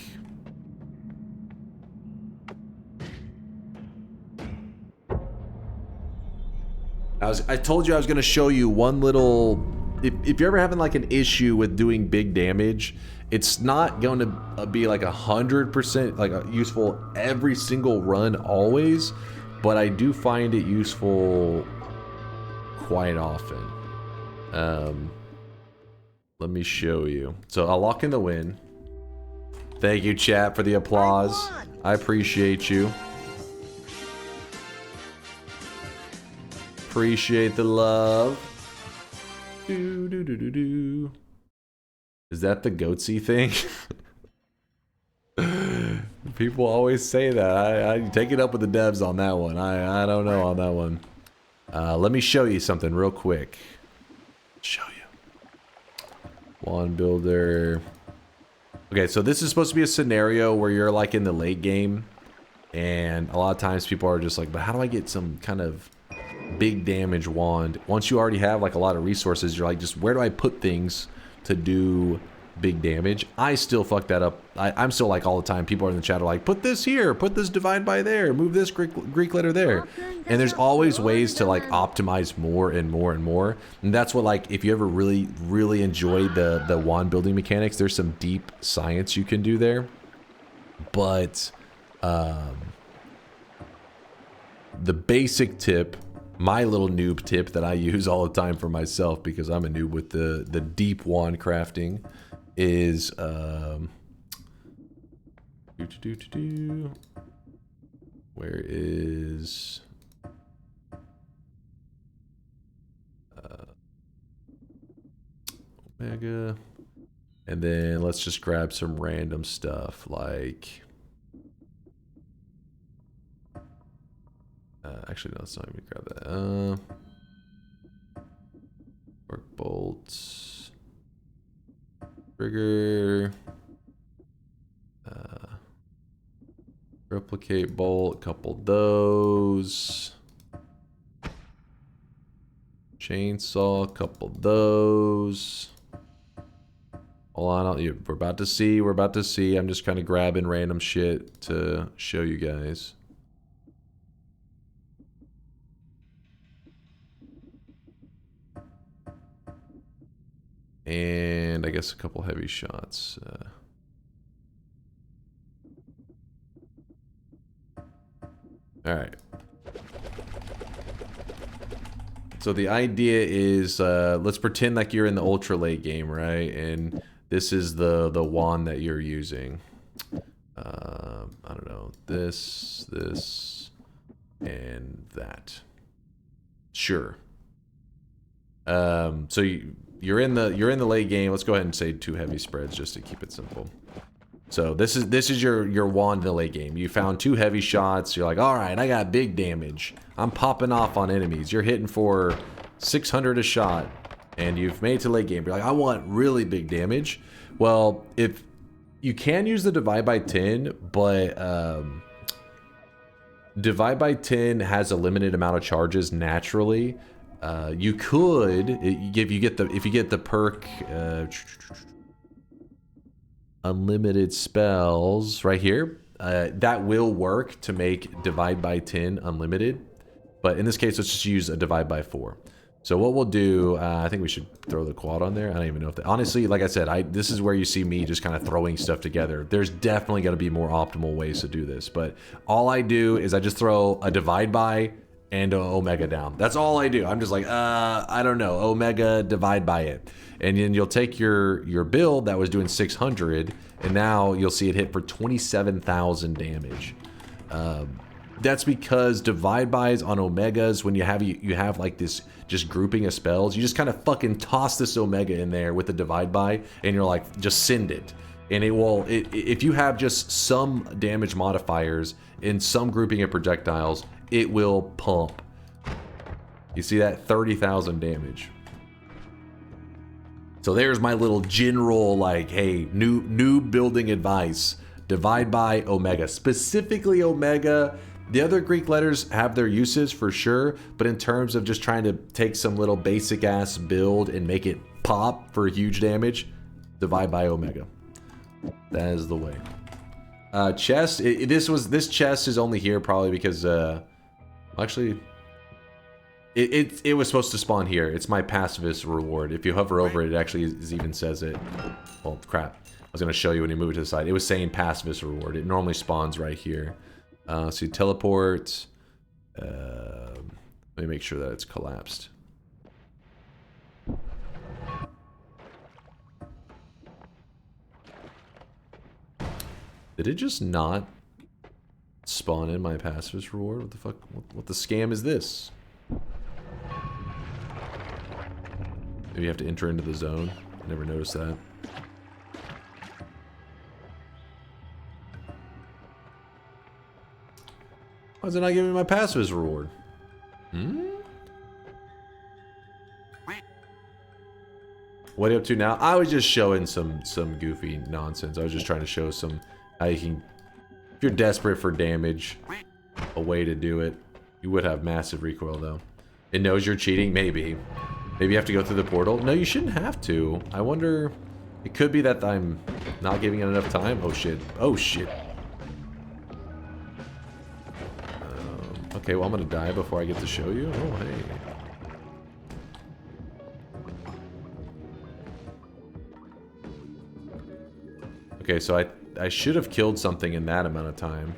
I told you I was going to show you one little... If you're ever having like an issue with doing big damage, it's not going to be like 100% like useful every single run always. but I do find it useful quite often. Let me show you. So I'll lock in the win. Thank you, chat, for the applause. I appreciate you. Appreciate the love. Do do do do do. Is that the goatsy thing? People always say that. I take it up with the devs on that one. I don't know on that one. Let me show you something real quick. Show you. Wand builder. Okay, so this is supposed to be a scenario where you're like in the late game, and a lot of times people are just like, but how do I get some kind of big damage wand? Once you already have like a lot of resources, you're like, just where do I put things to do big damage? I still fuck that up. I'm still like all the time, people are in the chat are like, put this here, put this divide by there, move this Greek letter there. And there's always ways to like optimize more and more and more. And that's what, like, if you ever really enjoyed the wand building mechanics, there's some deep science you can do there. But the basic tip, my little noob tip that I use all the time for myself, because I'm a noob with the deep wand crafting, is where is Omega, and then let's just grab some random stuff like actually no, let's not even grab that. Arc bolts, trigger, replicate bolt, couple those, chainsaw, couple those. Hold on, we're about to see. I'm just kind of grabbing random shit to show you guys. And I guess a couple heavy shots. All right. So the idea is, let's pretend like you're in the ultra late game, right? And this is the wand that you're using. I don't know, this, and that. Sure. So you're in the late game. Let's go ahead and say 2 heavy spreads just to keep it simple. So this is your wand in the late game. You found 2 heavy shots. You're like, all right, I got big damage. I'm popping off on enemies. You're hitting for 600 a shot, and you've made it to late game. You're like, I want really big damage. Well, if you can use the divide by 10, but divide by 10 has a limited amount of charges naturally. You could, if you get the perk unlimited spells right here, that will work to make divide by 10 unlimited. But in this case, let's just use a divide by 4. So what we'll do, I think we should throw the quad on there. I don't even know if that, honestly, like I said, this is where you see me just kind of throwing stuff together. There's definitely going to be more optimal ways to do this, but all I do is I just throw a divide by and an omega down. That's all I do. I'm just like, I don't know, omega, divide by it. And then you'll take your build that was doing 600, and now you'll see it hit for 27,000 damage. That's because divide bys on omegas, when you have like this just grouping of spells, you just kind of fucking toss this omega in there with the divide by, and you're like, just send it. And it will, if you have just some damage modifiers in some grouping of projectiles, it will pump. You see that? 30,000 damage. So there's my little general, like, hey, new building advice. Divide by omega. Specifically omega. The other Greek letters have their uses for sure, but in terms of just trying to take some little basic ass build and make it pop for huge damage, divide by omega. That is the way. Chest. This chest is only here probably because actually it was supposed to spawn here. It's my pacifist reward. If you hover over it, it actually even says it. Oh crap! I was gonna show you when you move it to the side. It was saying pacifist reward. It normally spawns right here. So you teleport. Let me make sure that it's collapsed. Did it just not spawn in my pacifist reward? What the fuck? What the scam is this? Maybe you have to enter into the zone. I never noticed that. Why is it not giving me my pacifist reward? Hmm? What are you up to now? I was just showing some goofy nonsense. I was just trying to show some how you can, if you're desperate for damage, a way to do it. You would have massive recoil though. It knows you're cheating, maybe. Maybe you have to go through the portal. No, you shouldn't have to. I wonder, it could be that I'm not giving it enough time. Oh shit. Oh shit. Okay, well I'm gonna die before I get to show you. Oh hey. Okay, so I should have killed something in that amount of time.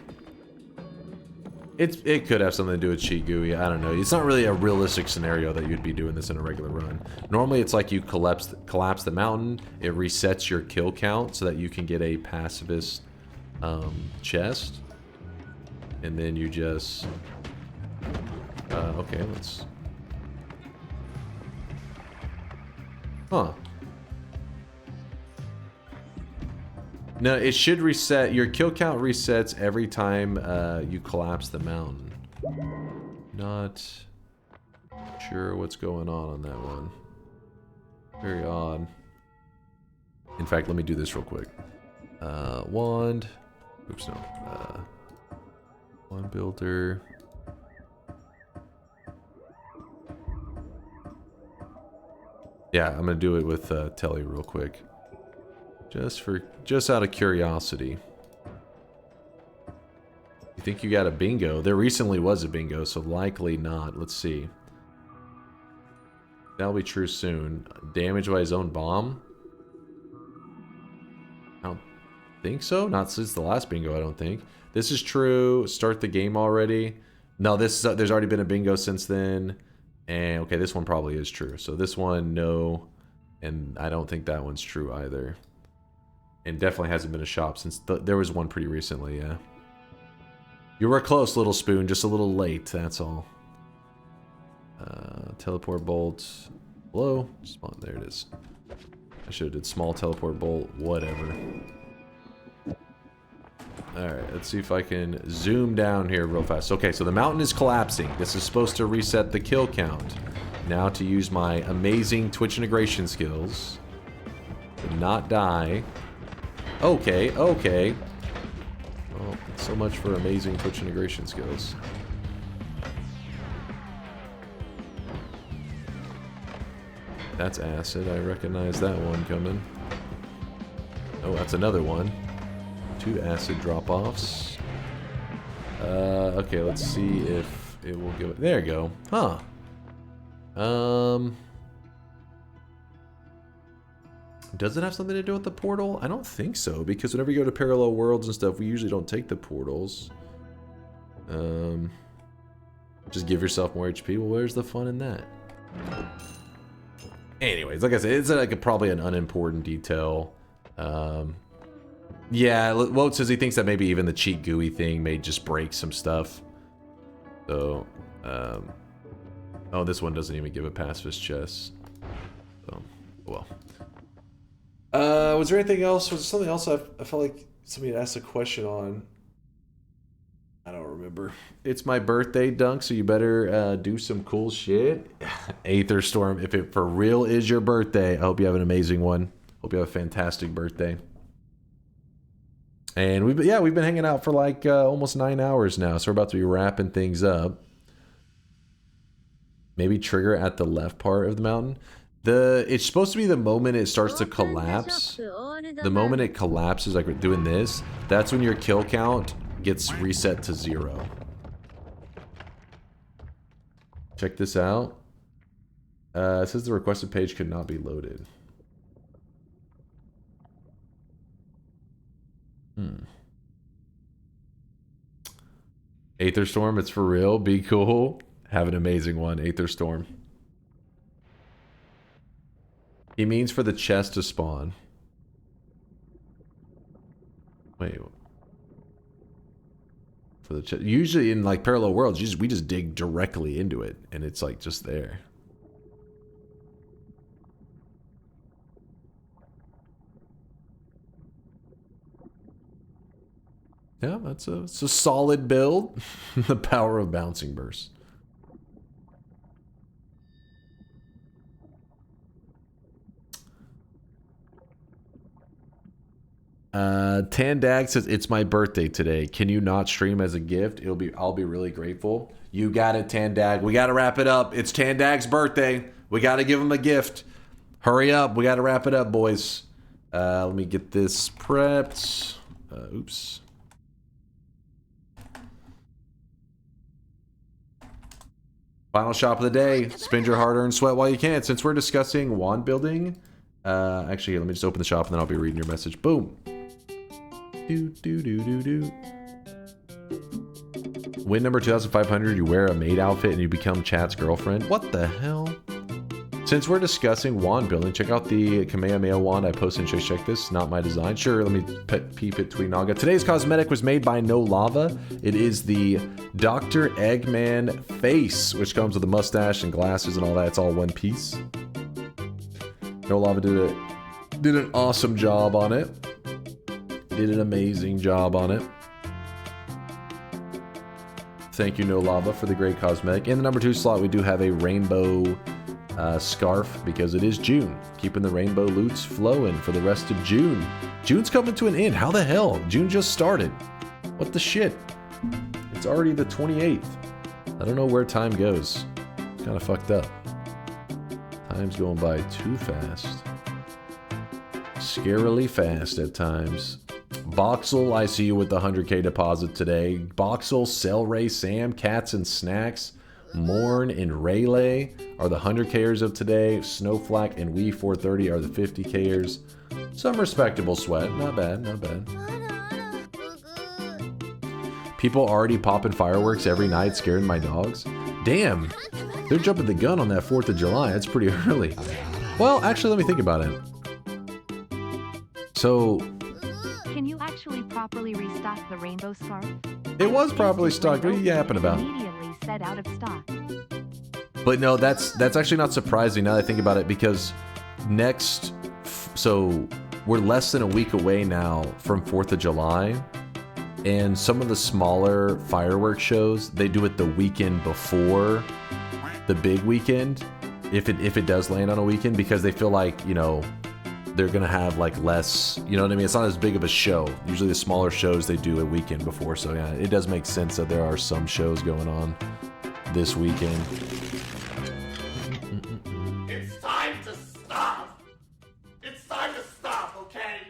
It could have something to do with cheat GUI. I don't know. It's not really a realistic scenario that you'd be doing this in a regular run. Normally, it's like you collapse the mountain. It resets your kill count so that you can get a pacifist chest, and then you just okay. Let's. Huh. No, it should reset. Your kill count resets every time you collapse the mountain. Not sure what's going on that one. Very odd. In fact, let me do this real quick. Wand. Oops, no. Wand builder. Yeah, I'm gonna do it with Telly real quick. Just out of curiosity. You think you got a bingo? There recently was a bingo, so likely not. Let's see. That'll be true soon. Damaged by his own bomb? I don't think so. Not since the last bingo, I don't think. This is true. Start the game already. No, this there's already been a bingo since then. And okay, this one probably is true. So this one, no. And I don't think that one's true either. And definitely hasn't been a shop since there was one pretty recently, yeah. You were close, Little Spoon, just a little late, that's all. Teleport bolt. Hello? Spawn, there it is. I should have did small teleport bolt, whatever. Alright, let's see if I can zoom down here real fast. Okay, so the mountain is collapsing. This is supposed to reset the kill count. Now to use my amazing Twitch integration skills to not die. Okay, okay. Well, so much for amazing Twitch integration skills. That's acid. I recognize that one coming. Oh, that's another one. 2 acid drop-offs. Okay, let's see if it will give it. There you go. Huh. Does it have something to do with the portal? I don't think so, because whenever you go to parallel worlds and stuff, we usually don't take the portals. Just give yourself more HP. Well, where's the fun in that? Anyways, like I said, it's like probably an unimportant detail. Yeah, Wout says he thinks that maybe even the cheat GUI thing may just break some stuff. So, oh, this one doesn't even give a pacifist chest. So, well. Was there anything else? Was there something else I felt like somebody had asked a question on? I don't remember. It's my birthday, Dunk, so you better do some cool shit. Aether Storm, if it for real is your birthday, I hope you have an amazing one. Hope you have a fantastic birthday. And we've been hanging out for like almost 9 hours now, so we're about to be wrapping things up. Maybe trigger at the left part of the mountain. It's supposed to be the moment it starts to collapse. The moment it collapses, like we're doing this, that's when your kill count gets reset to 0. Check this out. It says the requested page could not be loaded. Aether Storm, it's for real. Be cool. Have an amazing one, Aether Storm. He means for the chest to spawn. Wait. For the chest. Usually in like parallel worlds, we just dig directly into it, and it's like just there. Yeah, it's a solid build. The power of bouncing bursts. Tandag says it's my birthday today. Can you not stream as a gift? I'll be really grateful. You got it, Tandag. We gotta wrap it up. It's Tandag's birthday. We gotta give him a gift. Hurry up. We gotta wrap it up, boys. Let me get this prepped. Oops. Final shop of the day. Spend your hard-earned sweat while you can. Since we're discussing wand building, actually, let me just open the shop and then I'll be reading your message. Boom. Win number 2500. You wear a maid outfit and you become chat's girlfriend. What the hell? Since we're discussing wand building, check out the Kamehameha wand I posted. Check this. Not my design. Sure, let me peep it, Tweetnaga. Today's cosmetic was made by No Lava. It is the Dr. Eggman face, which comes with a mustache and glasses and all that. It's all one piece. No Lava did an awesome job on it. Did an amazing job on it. Thank you, No Lava, for the great cosmetic. In the number 2 slot, we do have a rainbow scarf because it is June. Keeping the rainbow loots flowing for the rest of June. June's coming to an end. How the hell? June just started. What the shit? It's already the 28th. I don't know where time goes. It's kind of fucked up. Time's going by too fast. Scarily fast at times. Boxel, I see you with the 100k deposit today. Boxel, Cellray, Sam, Cats and Snacks, Morn and Raylay are the 100kers of today. Snowflake and Wee430 are the 50kers. Some respectable sweat. Not bad, not bad. People already popping fireworks every night, scaring my dogs. Damn, they're jumping the gun on that 4th of July. That's pretty early. Well, actually, let me think about it. So, can you actually properly restock the rainbow scarf? It was properly stocked. What are you yapping about? Immediately said out of stock. But no, that's actually not surprising now that I think about it, because so we're less than a week away now from 4th of July, and some of the smaller fireworks shows, they do it the weekend before the big weekend, if it does land on a weekend, because they feel like, you know, they're gonna have like less, you know what I mean? It's not as big of a show. Usually the smaller shows they do a weekend before, so yeah, it does make sense that there are some shows going on this weekend. It's time to stop. It's time to stop, okay?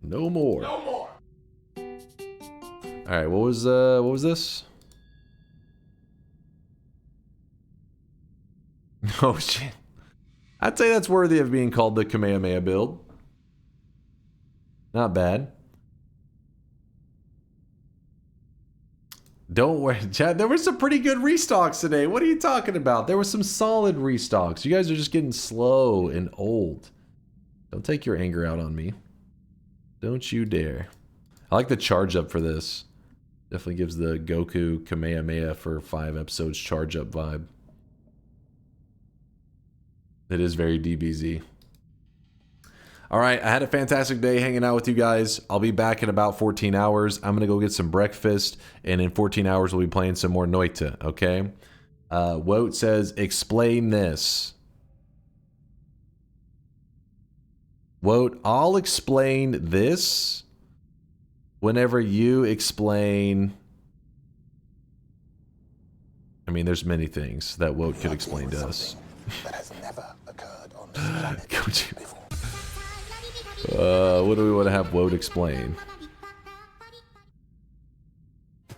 No more. No more. All right, what was this? Oh shit. I'd say that's worthy of being called the Kamehameha build. Not bad. Don't worry, Chad. There were some pretty good restocks today. What are you talking about? There were some solid restocks. You guys are just getting slow and old. Don't take your anger out on me. Don't you dare. I like the charge up for this. Definitely gives the Goku Kamehameha for 5 episodes charge up vibe. It is very DBZ. All right, I had a fantastic day hanging out with you guys. I'll be back in about 14 hours. I'm going to go get some breakfast, and in 14 hours, we'll be playing some more Noita, okay? Woat says, explain this. Woat, I'll explain this whenever you explain... I mean, there's many things that Woat could explain to us. That has never occurred on this planet before. What do we want to have Woat explain?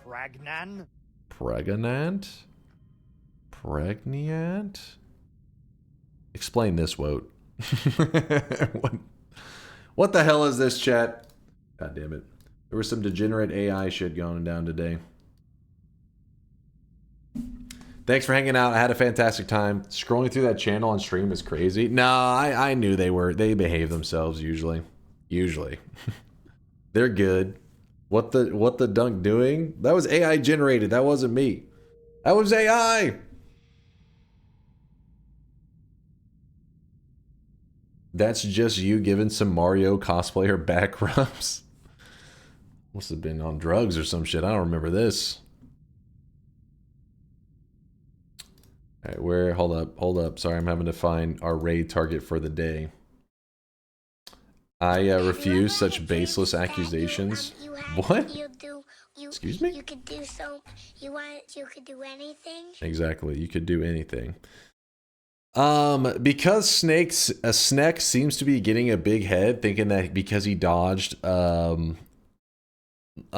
Pragnan? Pregnant? Pregnant? Explain this, Woat. What the hell is this, chat? God damn it. There was some degenerate AI shit going down today. Thanks for hanging out. I had a fantastic time. Scrolling through that channel on stream is crazy. No, I knew they behave themselves usually. Usually. They're good. What the dunk doing? That was AI generated. That wasn't me. That was AI. That's just you giving some Mario cosplayer back rubs. Must have been on drugs or some shit. I don't remember this. All right, where? Hold up. Sorry, I'm having to find our raid target for the day. I refuse such baseless accusations. What? Excuse me? You could do so. You could do anything. Exactly. You could do anything. Because Sneck seems to be getting a big head, thinking that because he dodged a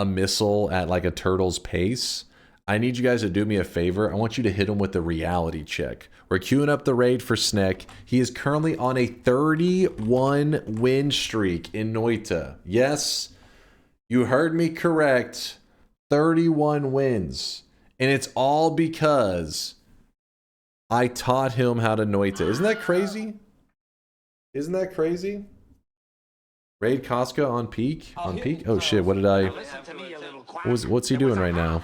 missile at like a turtle's pace, I need you guys to do me a favor. I want you to hit him with the reality check. We're queuing up the raid for Sneck. He is currently on a 31 win streak in Noita. Yes, you heard me correct. 31 wins. And it's all because I taught him how to Noita. Isn't that crazy? Isn't that crazy? Raid Casca on peak? On peak? Oh shit, what did I... What's he doing right now?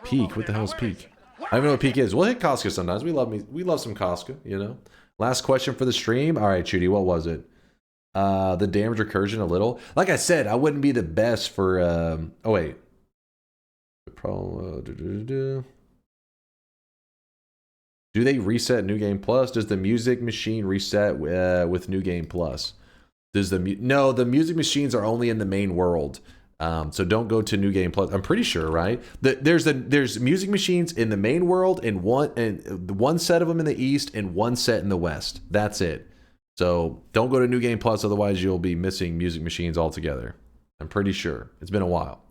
Peak? What the hell is peak? I don't know what peak is. We'll hit Casca sometimes. We love some Casca, you know? Last question for the stream. All right, Chudy, what was it? The damage recursion a little. Like I said, I wouldn't be the best for... oh, wait. Do they reset New Game Plus? Does the music machine reset with New Game Plus? No, the music machines are only in the main world. So don't go to New Game Plus. I'm pretty sure, right? There's music machines in the main world and one set of them in the east and one set in the west. That's it. So don't go to New Game Plus, otherwise you'll be missing music machines altogether. I'm pretty sure. It's been a while.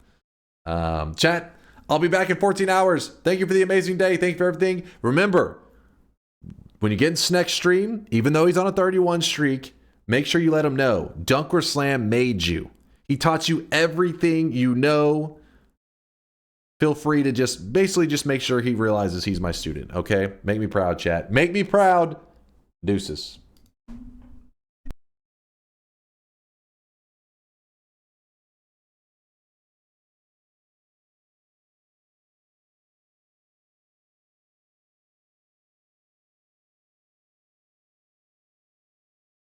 Chat, I'll be back in 14 hours. Thank you for the amazing day. Thank you for everything. Remember, when you get in Sneck's stream, even though he's on a 31 streak, make sure you let him know DunkOrSlam made you. He taught you everything you know. Feel free to just make sure he realizes he's my student, okay? Make me proud, chat. Make me proud. Deuces.